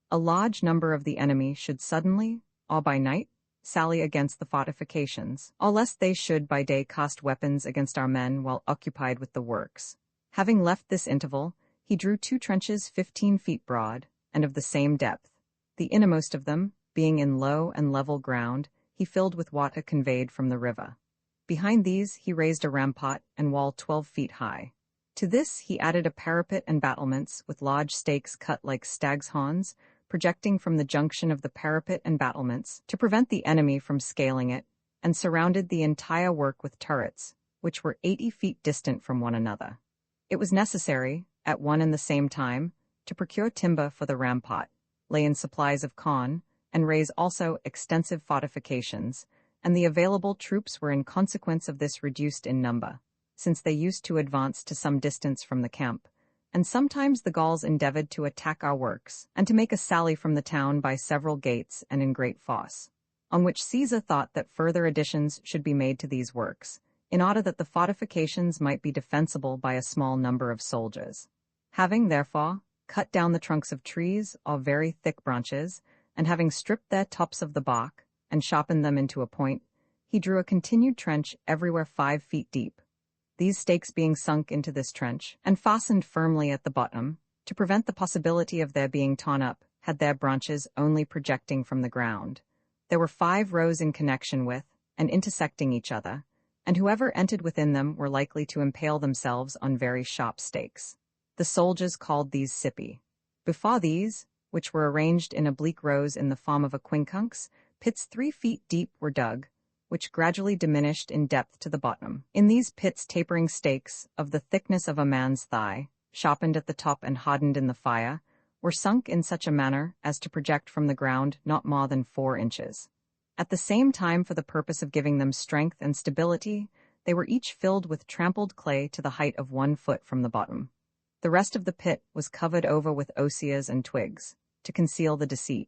a large number of the enemy should suddenly, or by night, sally against the fortifications, or lest they should by day cast weapons against our men while occupied with the works. Having left this interval, he drew 2 trenches 15 feet broad, and of the same depth. The innermost of them, being in low and level ground, he filled with water conveyed from the river. Behind these he raised a rampart and wall 12 feet high. To this he added a parapet and battlements with large stakes cut like stag's horns, projecting from the junction of the parapet and battlements to prevent the enemy from scaling it, and surrounded the entire work with turrets, which were 80 feet distant from one another. It was necessary, at one and the same time, to procure timber for the rampart, lay in supplies of corn, and raise also extensive fortifications, and the available troops were in consequence of this reduced in number, since they used to advance to some distance from the camp, and sometimes the Gauls endeavored to attack our works, and to make a sally from the town by several gates and in great force, on which Caesar thought that further additions should be made to these works, in order that the fortifications might be defensible by a small number of soldiers. Having, therefore, cut down the trunks of trees or very thick branches, and having stripped their tops of the bark, and sharpened them into a point, he drew a continued trench everywhere 5 feet deep, these stakes being sunk into this trench, and fastened firmly at the bottom, to prevent the possibility of their being torn up, had their branches only projecting from the ground. There were 5 rows in connection with, and intersecting each other, and whoever entered within them were likely to impale themselves on very sharp stakes. The soldiers called these cipi. Before these, which were arranged in oblique rows in the form of a quincunx, pits 3 feet deep were dug, which gradually diminished in depth to the bottom. In these pits tapering stakes, of the thickness of a man's thigh, sharpened at the top and hardened in the fire, were sunk in such a manner as to project from the ground not more than 4 inches. At the same time, for the purpose of giving them strength and stability, they were each filled with trampled clay to the height of 1 foot from the bottom. The rest of the pit was covered over with osiers and twigs, to conceal the deceit.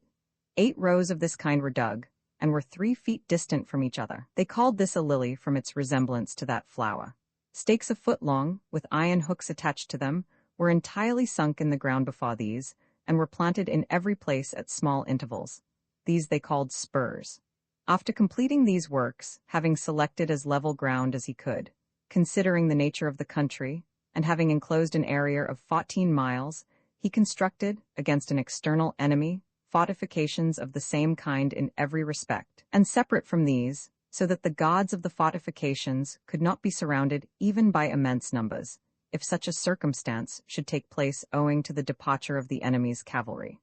8 rows of this kind were dug, and were 3 feet distant from each other. They called this a lily from its resemblance to that flower. Stakes a foot long, with iron hooks attached to them, were entirely sunk in the ground before these, and were planted in every place at small intervals. These they called spurs. After completing these works, having selected as level ground as he could, considering the nature of the country, and having enclosed an area of 14 miles, he constructed, against an external enemy, fortifications of the same kind in every respect, and separate from these, so that the gods of the fortifications could not be surrounded even by immense numbers, if such a circumstance should take place owing to the departure of the enemy's cavalry.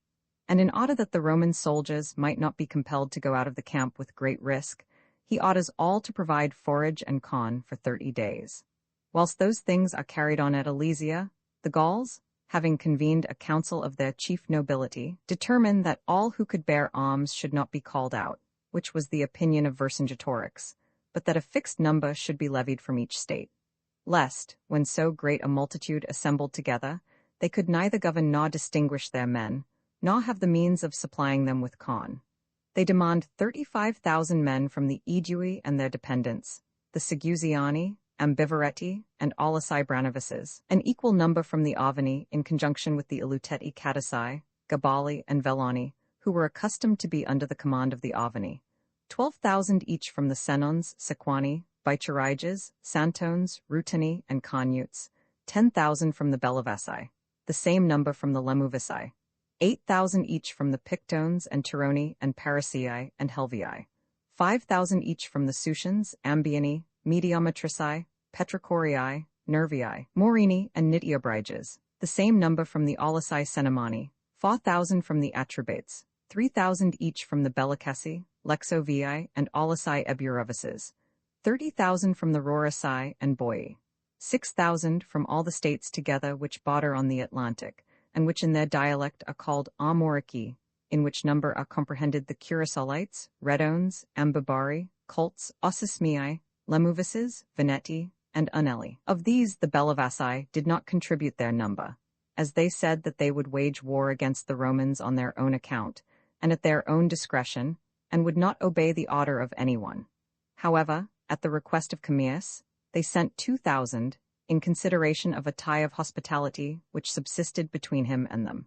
And in order that the Roman soldiers might not be compelled to go out of the camp with great risk, he orders all to provide forage and corn for 30 days. Whilst those things are carried on at Alesia, the Gauls, having convened a council of their chief nobility, determined that all who could bear arms should not be called out, which was the opinion of Vercingetorix, but that a fixed number should be levied from each state, lest, when so great a multitude assembled together, they could neither govern nor distinguish their men, nor have the means of supplying them with corn. They demand 35,000 men from the Aedui and their dependents, the Segusiani, Ambivaretti, and Aulici Branovices, an equal number from the Avani in conjunction with the Iluteti Catasai, Gabali, and Velani, who were accustomed to be under the command of the Avani, 12,000 each from the Senons, Sequani, Bichariges, Santones, Rutani, and Carnutes, 10,000 from the Bellavesi, the same number from the Lemuvisi, 8,000 each from the Pictones and Tironi and Parisii and Helvii, 5,000 each from the Susians, Ambiani, Mediometrici, Petricorii, Nervii, Morini, and Nitiobriges, the same number from the Aulici Senemani, 4,000 from the Atrebates, 3,000 each from the Bellicessi, Lexovii, and Aulici Eburovices, 30,000 from the Rorici and Boii, 6,000 from all the states together which border on the Atlantic, and which in their dialect are called Armorici, in which number are comprehended the Curasolites, Redones, Ambibari, Colts, Ossismii, Lemuvices, Veneti, and Unelli. Of these the Bellavasi did not contribute their number, as they said that they would wage war against the Romans on their own account, and at their own discretion, and would not obey the order of anyone. However, at the request of Commius, they sent 2,000, in consideration of a tie of hospitality which subsisted between him and them.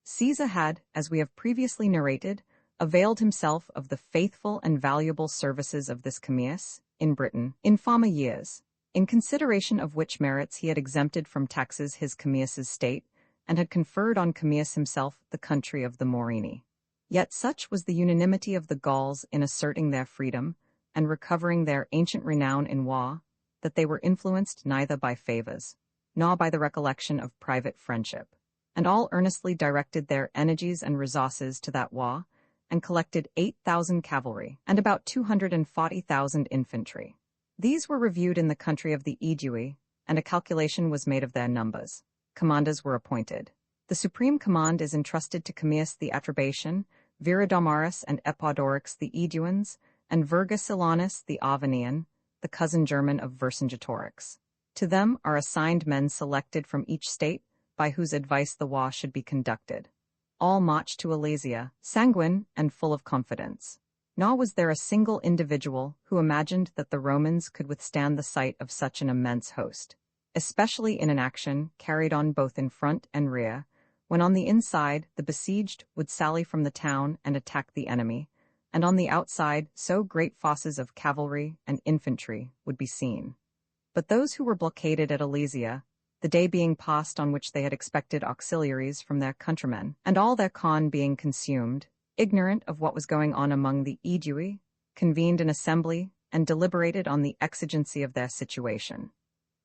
Caesar had, as we have previously narrated, availed himself of the faithful and valuable services of this Commius, in Britain, in former years, in consideration of which merits he had exempted from taxes his Commius's state, and had conferred on Commius himself the country of the Morini. Yet such was the unanimity of the Gauls in asserting their freedom, and recovering their ancient renown in war, that they were influenced neither by favors, nor by the recollection of private friendship, and all earnestly directed their energies and resources to that war, and collected 8,000 cavalry, and about 240,000 infantry. These were reviewed in the country of the Aedui, and a calculation was made of their numbers. Commanders were appointed. The supreme command is entrusted to Commius the Atrebatian, Viridomarus and Epodorix the Aeduans, and Vergesilanus the Avanian, the cousin German of Vercingetorix. To them are assigned men selected from each state, by whose advice the war should be conducted. All marched to Alesia, sanguine and full of confidence. Nor was there a single individual who imagined that the Romans could withstand the sight of such an immense host, especially in an action carried on both in front and rear, when on the inside the besieged would sally from the town and attack the enemy, and on the outside so great forces of cavalry and infantry would be seen. But those who were blockaded at Alesia, the day being past on which they had expected auxiliaries from their countrymen, and all their corn being consumed, ignorant of what was going on among the Aedui, convened an assembly and deliberated on the exigency of their situation.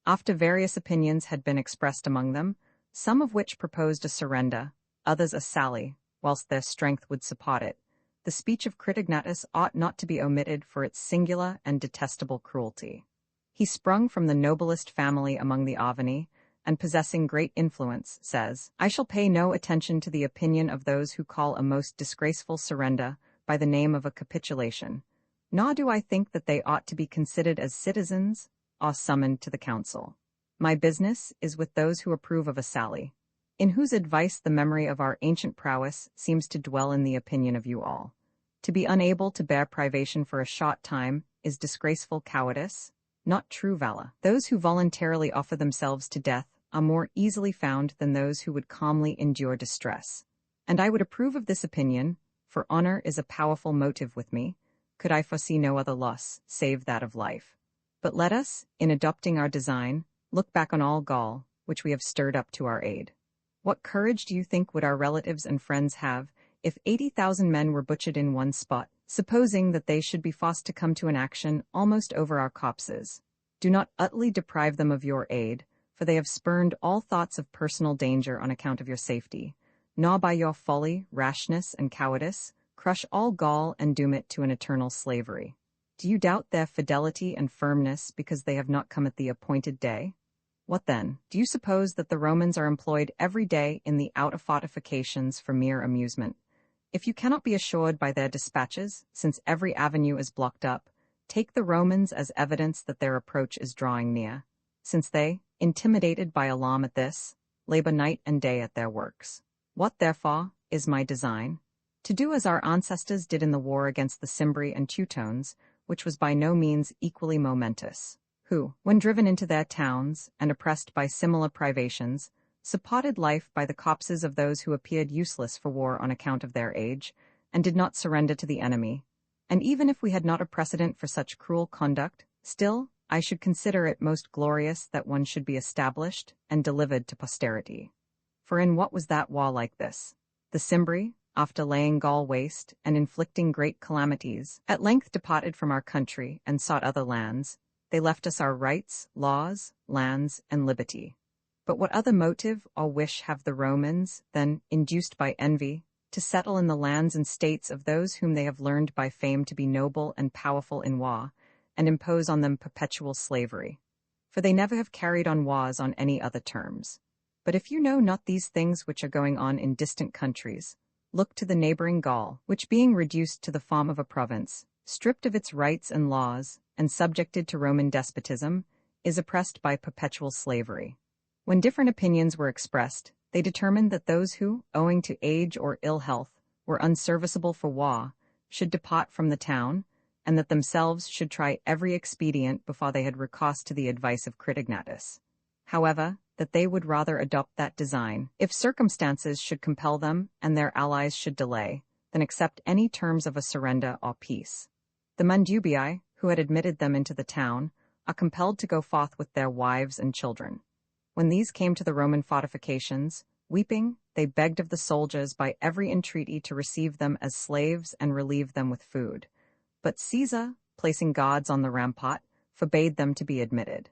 After various opinions had been expressed among them, some of which proposed a surrender, others a sally, whilst their strength would support it, the speech of Critignatus ought not to be omitted for its singular and detestable cruelty. He sprung from the noblest family among the Avani, and possessing great influence, says, "I shall pay no attention to the opinion of those who call a most disgraceful surrender by the name of a capitulation, nor do I think that they ought to be considered as citizens or summoned to the council. My business is with those who approve of a sally, in whose advice the memory of our ancient prowess seems to dwell in the opinion of you all. To be unable to bear privation for a short time is disgraceful cowardice, not true valor. Those who voluntarily offer themselves to death are more easily found than those who would calmly endure distress. And I would approve of this opinion, for honor is a powerful motive with me, could I foresee no other loss, save that of life. But let us, in adopting our design, look back on all Gaul, which we have stirred up to our aid. What courage do you think would our relatives and friends have, if 80,000 men were butchered in one spot, supposing that they should be forced to come to an action almost over our corpses? Do not utterly deprive them of your aid, for they have spurned all thoughts of personal danger on account of your safety, nor by your folly, rashness, and cowardice, crush all Gaul and doom it to an eternal slavery. Do you doubt their fidelity and firmness because they have not come at the appointed day? What then? Do you suppose that the Romans are employed every day in the outer fortifications for mere amusement? If you cannot be assured by their dispatches, since every avenue is blocked up, take the Romans as evidence that their approach is drawing near, since they, intimidated by alarm at this, labor night and day at their works. What, therefore, is my design? To do as our ancestors did in the war against the Cimbri and Teutones, which was by no means equally momentous, who, when driven into their towns and oppressed by similar privations, supported life by the corpses of those who appeared useless for war on account of their age, and did not surrender to the enemy. And even if we had not a precedent for such cruel conduct, still, I should consider it most glorious that one should be established and delivered to posterity. For in what was that war like this? The Cimbri, after laying Gaul waste and inflicting great calamities, at length departed from our country and sought other lands. They left us our rights, laws, lands, and liberty. But what other motive or wish have the Romans, than, induced by envy, to settle in the lands and states of those whom they have learned by fame to be noble and powerful in war, and impose on them perpetual slavery? For they never have carried on wars on any other terms. But if you know not these things which are going on in distant countries, look to the neighboring Gaul, which being reduced to the form of a province, stripped of its rights and laws, and subjected to Roman despotism, is oppressed by perpetual slavery. When different opinions were expressed, they determined that those who, owing to age or ill health, were unserviceable for war, should depart from the town, and that themselves should try every expedient before they had recourse to the advice of Critignatus. However, that they would rather adopt that design, if circumstances should compel them and their allies should delay, than accept any terms of a surrender or peace. The Mandubii, who had admitted them into the town, are compelled to go forth with their wives and children. When these came to the Roman fortifications, weeping, they begged of the soldiers by every entreaty to receive them as slaves and relieve them with food. But Caesar, placing guards on the rampart, forbade them to be admitted.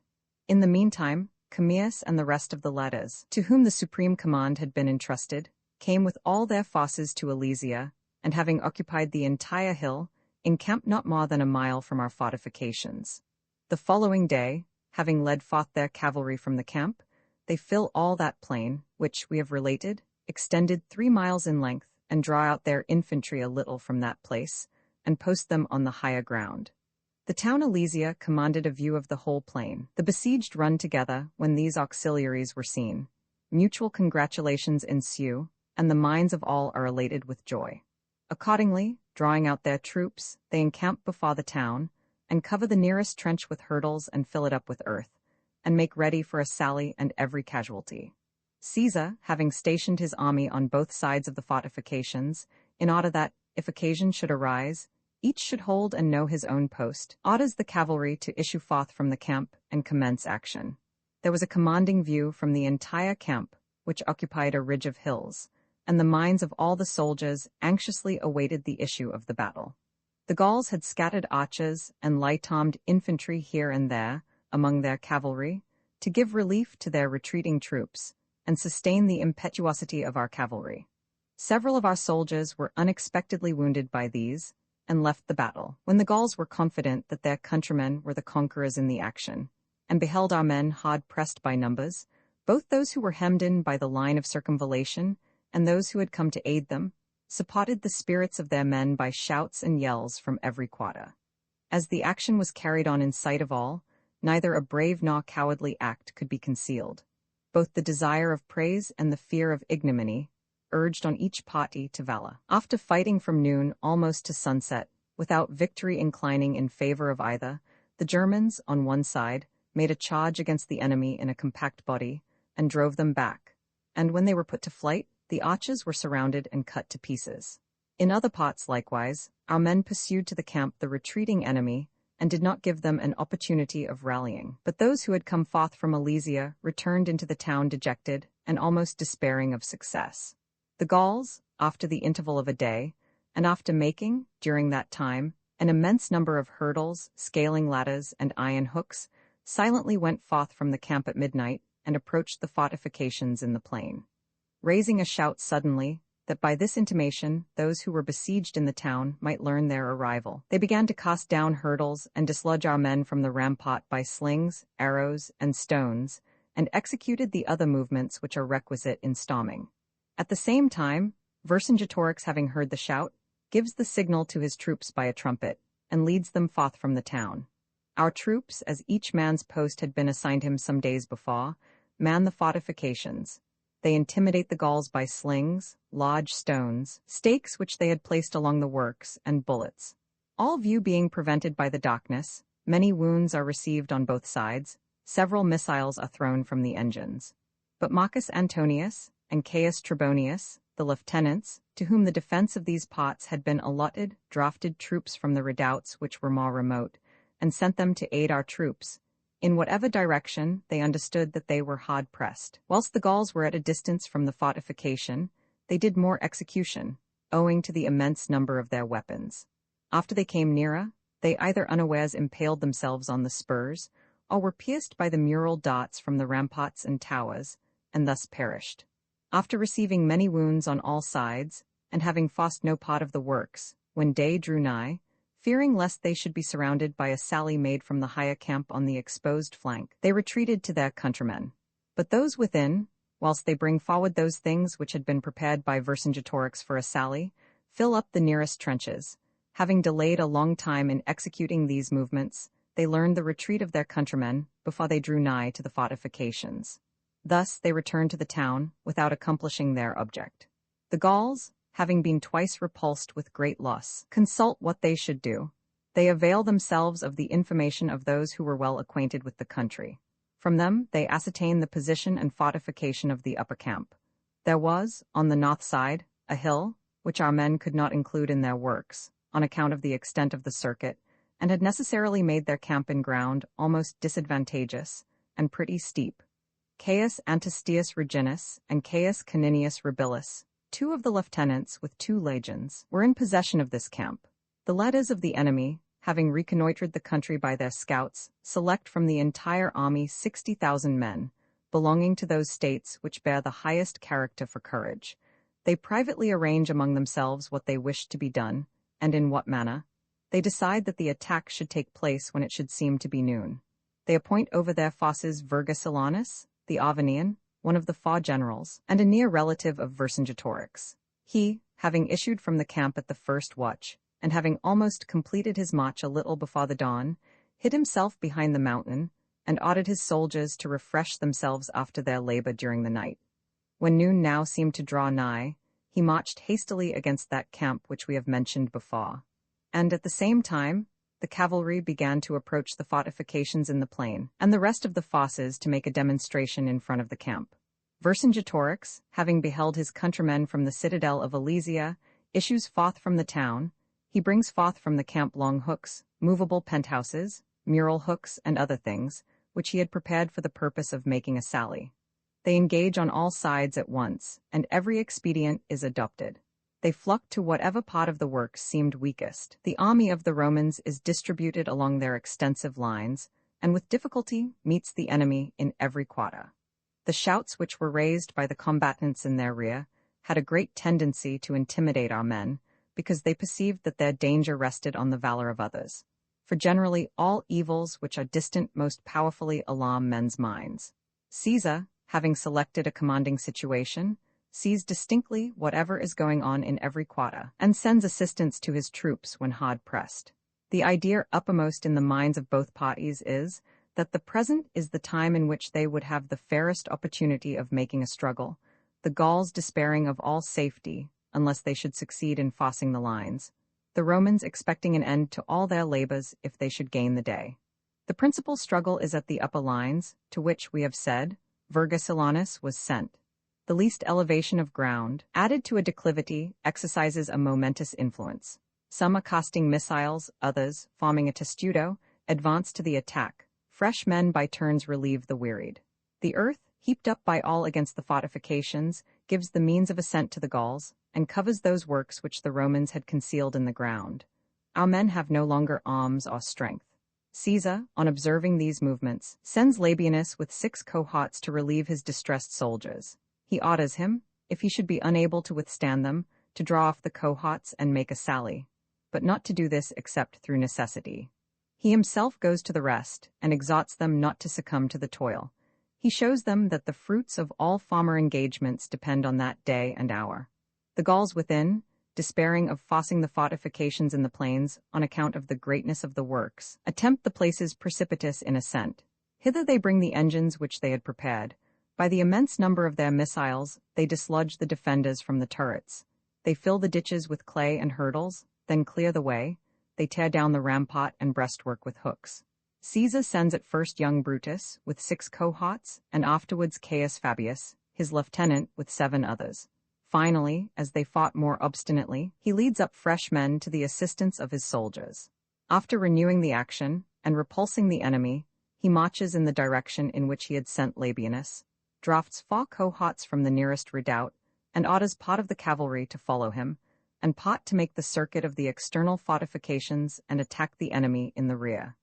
In the meantime, Commius and the rest of the letters, to whom the supreme command had been entrusted, came with all their forces to Alesia, and having occupied the entire hill, encamped not more than a mile from our fortifications. The following day, having led forth their cavalry from the camp, they fill all that plain, which, we have related, extended 3 miles in length, and draw out their infantry a little from that place, and post them on the higher ground. The town Alesia commanded a view of the whole plain. The besieged run together when these auxiliaries were seen. Mutual congratulations ensue, and the minds of all are elated with joy. Accordingly, drawing out their troops, they encamp before the town, and cover the nearest trench with hurdles and fill it up with earth, and make ready for a sally and every casualty. Caesar, having stationed his army on both sides of the fortifications, in order that, if occasion should arise, each should hold and know his own post, orders the cavalry to issue forth from the camp and commence action. There was a commanding view from the entire camp, which occupied a ridge of hills, and the minds of all the soldiers anxiously awaited the issue of the battle. The Gauls had scattered archers and light-armed infantry here and there among their cavalry, to give relief to their retreating troops, and sustain the impetuosity of our cavalry. Several of our soldiers were unexpectedly wounded by these, and left the battle, when the Gauls were confident that their countrymen were the conquerors in the action, and beheld our men hard-pressed by numbers, both those who were hemmed in by the line of circumvallation, and those who had come to aid them, supported the spirits of their men by shouts and yells from every quarter. As the action was carried on in sight of all, neither a brave nor cowardly act could be concealed. Both the desire of praise and the fear of ignominy urged on each party to valor. After fighting from noon almost to sunset, without victory inclining in favor of either, the Germans, on one side, made a charge against the enemy in a compact body, and drove them back. And when they were put to flight, the archers were surrounded and cut to pieces. In other parts likewise, our men pursued to the camp the retreating enemy, and did not give them an opportunity of rallying. But those who had come forth from Alesia returned into the town dejected and almost despairing of success. The Gauls, after the interval of a day, and after making, during that time, an immense number of hurdles, scaling ladders, and iron hooks, silently went forth from the camp at midnight and approached the fortifications in the plain, raising a shout suddenly, that by this intimation those who were besieged in the town might learn their arrival. They began to cast down hurdles and dislodge our men from the rampart by slings, arrows, and stones, and executed the other movements which are requisite in storming. At the same time, Vercingetorix, having heard the shout, gives the signal to his troops by a trumpet, and leads them forth from the town. Our troops, as each man's post had been assigned him some days before, man the fortifications. They intimidate the Gauls by slings, large stones, stakes which they had placed along the works, and bullets. All view being prevented by the darkness, many wounds are received on both sides, several missiles are thrown from the engines. But Marcus Antonius and Caius Trebonius, the lieutenants, to whom the defense of these parts had been allotted, drafted troops from the redoubts which were more remote, and sent them to aid our troops. In whatever direction, they understood that they were hard-pressed. Whilst the Gauls were at a distance from the fortification, they did more execution, owing to the immense number of their weapons. After they came nearer, they either unawares impaled themselves on the spurs, or were pierced by the mural darts from the ramparts and towers, and thus perished. After receiving many wounds on all sides, and having forced no part of the works, when day drew nigh, fearing lest they should be surrounded by a sally made from the higher camp on the exposed flank, they retreated to their countrymen. But those within, whilst they bring forward those things which had been prepared by Vercingetorix for a sally, fill up the nearest trenches. Having delayed a long time in executing these movements, they learned the retreat of their countrymen before they drew nigh to the fortifications. Thus they returned to the town without accomplishing their object. The Gauls, having been twice repulsed with great loss, consult what they should do. They avail themselves of the information of those who were well acquainted with the country. From them they ascertain the position and fortification of the upper camp. There was, on the north side, a hill, which our men could not include in their works, on account of the extent of the circuit, and had necessarily made their camp in ground almost disadvantageous, and pretty steep. Caius Antistius Reginus and Caius Caninius Rebilus, two of the lieutenants with 2 legions, were in possession of this camp. The leaders of the enemy, having reconnoitred the country by their scouts, select from the entire army 60,000 men, belonging to those states which bear the highest character for courage. They privately arrange among themselves what they wish to be done, and in what manner. They decide that the attack should take place when it should seem to be noon. They appoint over their forces Vergesilanus, the Arvanian, one of the 4 generals, and a near relative of Vercingetorix. He, having issued from the camp at the first watch, and having almost completed his march a little before the dawn, hid himself behind the mountain, and ordered his soldiers to refresh themselves after their labor during the night. When noon now seemed to draw nigh, he marched hastily against that camp which we have mentioned before. And at the same time, the cavalry began to approach the fortifications in the plain, and the rest of the forces to make a demonstration in front of the camp. Vercingetorix, having beheld his countrymen from the citadel of Alesia, issues forth from the town. He brings forth from the camp long hooks, movable penthouses, mural hooks, and other things, which he had prepared for the purpose of making a sally. They engage on all sides at once, and every expedient is adopted. They flock to whatever part of the works seemed weakest. The army of the Romans is distributed along their extensive lines, and with difficulty meets the enemy in every quarter. The shouts which were raised by the combatants in their rear had a great tendency to intimidate our men, because they perceived that their danger rested on the valor of others. For generally all evils which are distant most powerfully alarm men's minds. Caesar, having selected a commanding situation, sees distinctly whatever is going on in every quarter, and sends assistance to his troops when hard pressed. The idea uppermost in the minds of both parties is that the present is the time in which they would have the fairest opportunity of making a struggle, the Gauls despairing of all safety unless they should succeed in forcing the lines, the Romans expecting an end to all their labors if they should gain the day. The principal struggle is at the upper lines, to which, we have said, Vergicilanus was sent. The least elevation of ground, added to a declivity, exercises a momentous influence. Some accosting missiles, others, forming a testudo, advance to the attack. Fresh men by turns relieve the wearied. The earth, heaped up by all against the fortifications, gives the means of ascent to the Gauls, and covers those works which the Romans had concealed in the ground. Our men have no longer arms or strength. Caesar, on observing these movements, sends Labienus with 6 cohorts to relieve his distressed soldiers. He orders him, if he should be unable to withstand them, to draw off the cohorts and make a sally, but not to do this except through necessity. He himself goes to the rest, and exhorts them not to succumb to the toil. He shows them that the fruits of all former engagements depend on that day and hour. The Gauls within, despairing of forcing the fortifications in the plains on account of the greatness of the works, attempt the places precipitous in ascent. Hither they bring the engines which they had prepared. By the immense number of their missiles, they dislodge the defenders from the turrets. They fill the ditches with clay and hurdles, then clear the way. They tear down the rampart and breastwork with hooks. Caesar sends at first young Brutus, with 6 cohorts, and afterwards Caius Fabius, his lieutenant, with 7 others. Finally, as they fought more obstinately, he leads up fresh men to the assistance of his soldiers. After renewing the action, and repulsing the enemy, he marches in the direction in which he had sent Labienus, drafts 4 cohorts from the nearest redoubt, and orders part of the cavalry to follow him, and part to make the circuit of the external fortifications and attack the enemy in the rear.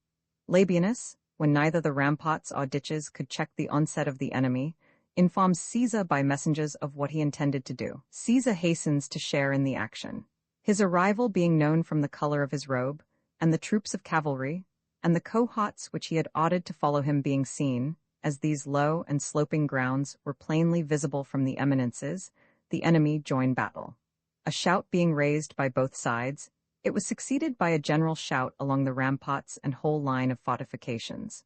Labienus, when neither the ramparts or ditches could check the onset of the enemy, informs Caesar by messengers of what he intended to do. Caesar hastens to share in the action. His arrival being known from the color of his robe, and the troops of cavalry, and the cohorts which he had ordered to follow him being seen, as these low and sloping grounds were plainly visible from the eminences, the enemy joined battle. A shout being raised by both sides, it was succeeded by a general shout along the ramparts and whole line of fortifications.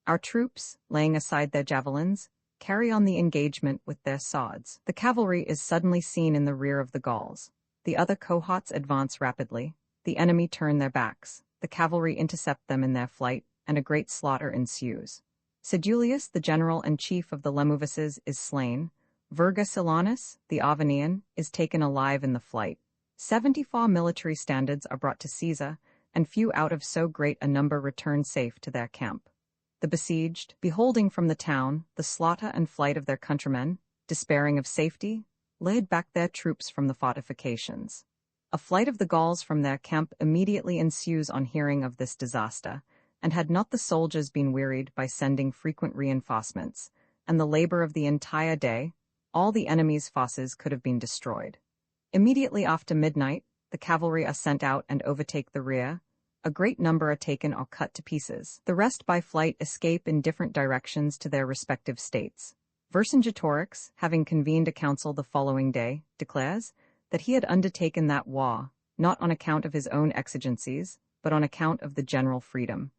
Our troops, laying aside their javelins, carry on the engagement with their swords. The cavalry is suddenly seen in the rear of the Gauls. The other cohorts advance rapidly. The enemy turn their backs. The cavalry intercept them in their flight, and a great slaughter ensues. Julius, the general and chief of the Lemuvices, is slain. Vergicilanus, the Arvanian, is taken alive in the flight. 74 military standards are brought to Caesar, and few out of so great a number return safe to their camp. The besieged, beholding from the town the slaughter and flight of their countrymen, despairing of safety, led back their troops from the fortifications. A flight of the Gauls from their camp immediately ensues on hearing of this disaster, and had not the soldiers been wearied by sending frequent reinforcements, and the labor of the entire day, all the enemy's forces could have been destroyed. Immediately after midnight, the cavalry are sent out and overtake the rear. A great number are taken or cut to pieces. The rest by flight escape in different directions to their respective states. Vercingetorix, having convened a council the following day, declares that he had undertaken that war, not on account of his own exigencies, but on account of the general freedom.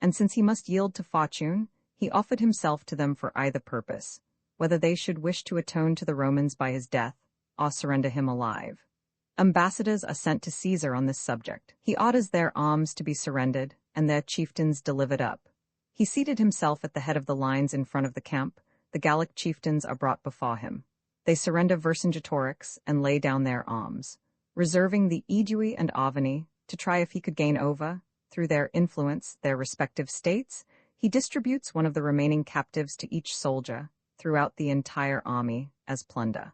And since he must yield to fortune, he offered himself to them for either purpose, whether they should wish to atone to the Romans by his death, or surrender him alive. Ambassadors are sent to Caesar on this subject. He orders their arms to be surrendered, and their chieftains delivered up. He seated himself at the head of the lines in front of the camp. The Gallic chieftains are brought before him. They surrender Vercingetorix and lay down their arms, reserving the Aedui and Arvani to try if he could gain over, through their influence, their respective states. He distributes one of the remaining captives to each soldier throughout the entire army as plunder.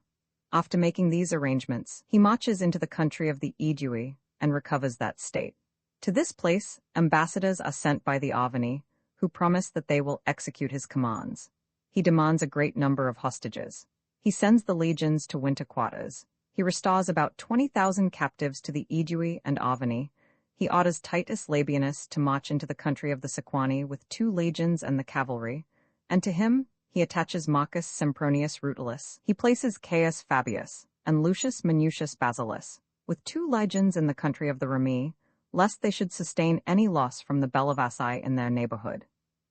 After making these arrangements, he marches into the country of the Aedui and recovers that state. To this place, ambassadors are sent by the Arvani, who promise that they will execute his commands. He demands a great number of hostages. He sends the legions to winter quarters. He restores about 20,000 captives to the Aedui and Arvani. He orders Titus Labienus to march into the country of the Sequani with 2 legions and the cavalry, and to him he attaches Marcus Sempronius Rutilius. He places Caius Fabius and Lucius Minucius Basilis, with 2 legions in the country of the Remi, lest they should sustain any loss from the Bellovaci in their neighborhood.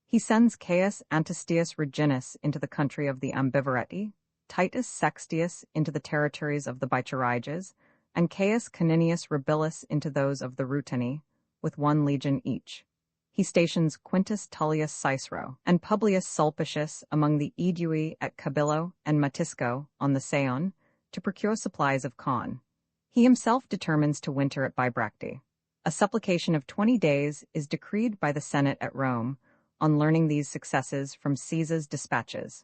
He sends Caius Antistius Reginus into the country of the Ambivereti, Titus Sextius into the territories of the Bituriges, and Caius Caninius Rebilus into those of the Ruteni, with 1 legion each. He stations Quintus Tullius Cicero and Publius Sulpicius among the Aedui at Cabillo and Matisco on the Saone to procure supplies of corn. He himself determines to winter at Bibracte. A supplication of 20 days is decreed by the Senate at Rome on learning these successes from Caesar's dispatches.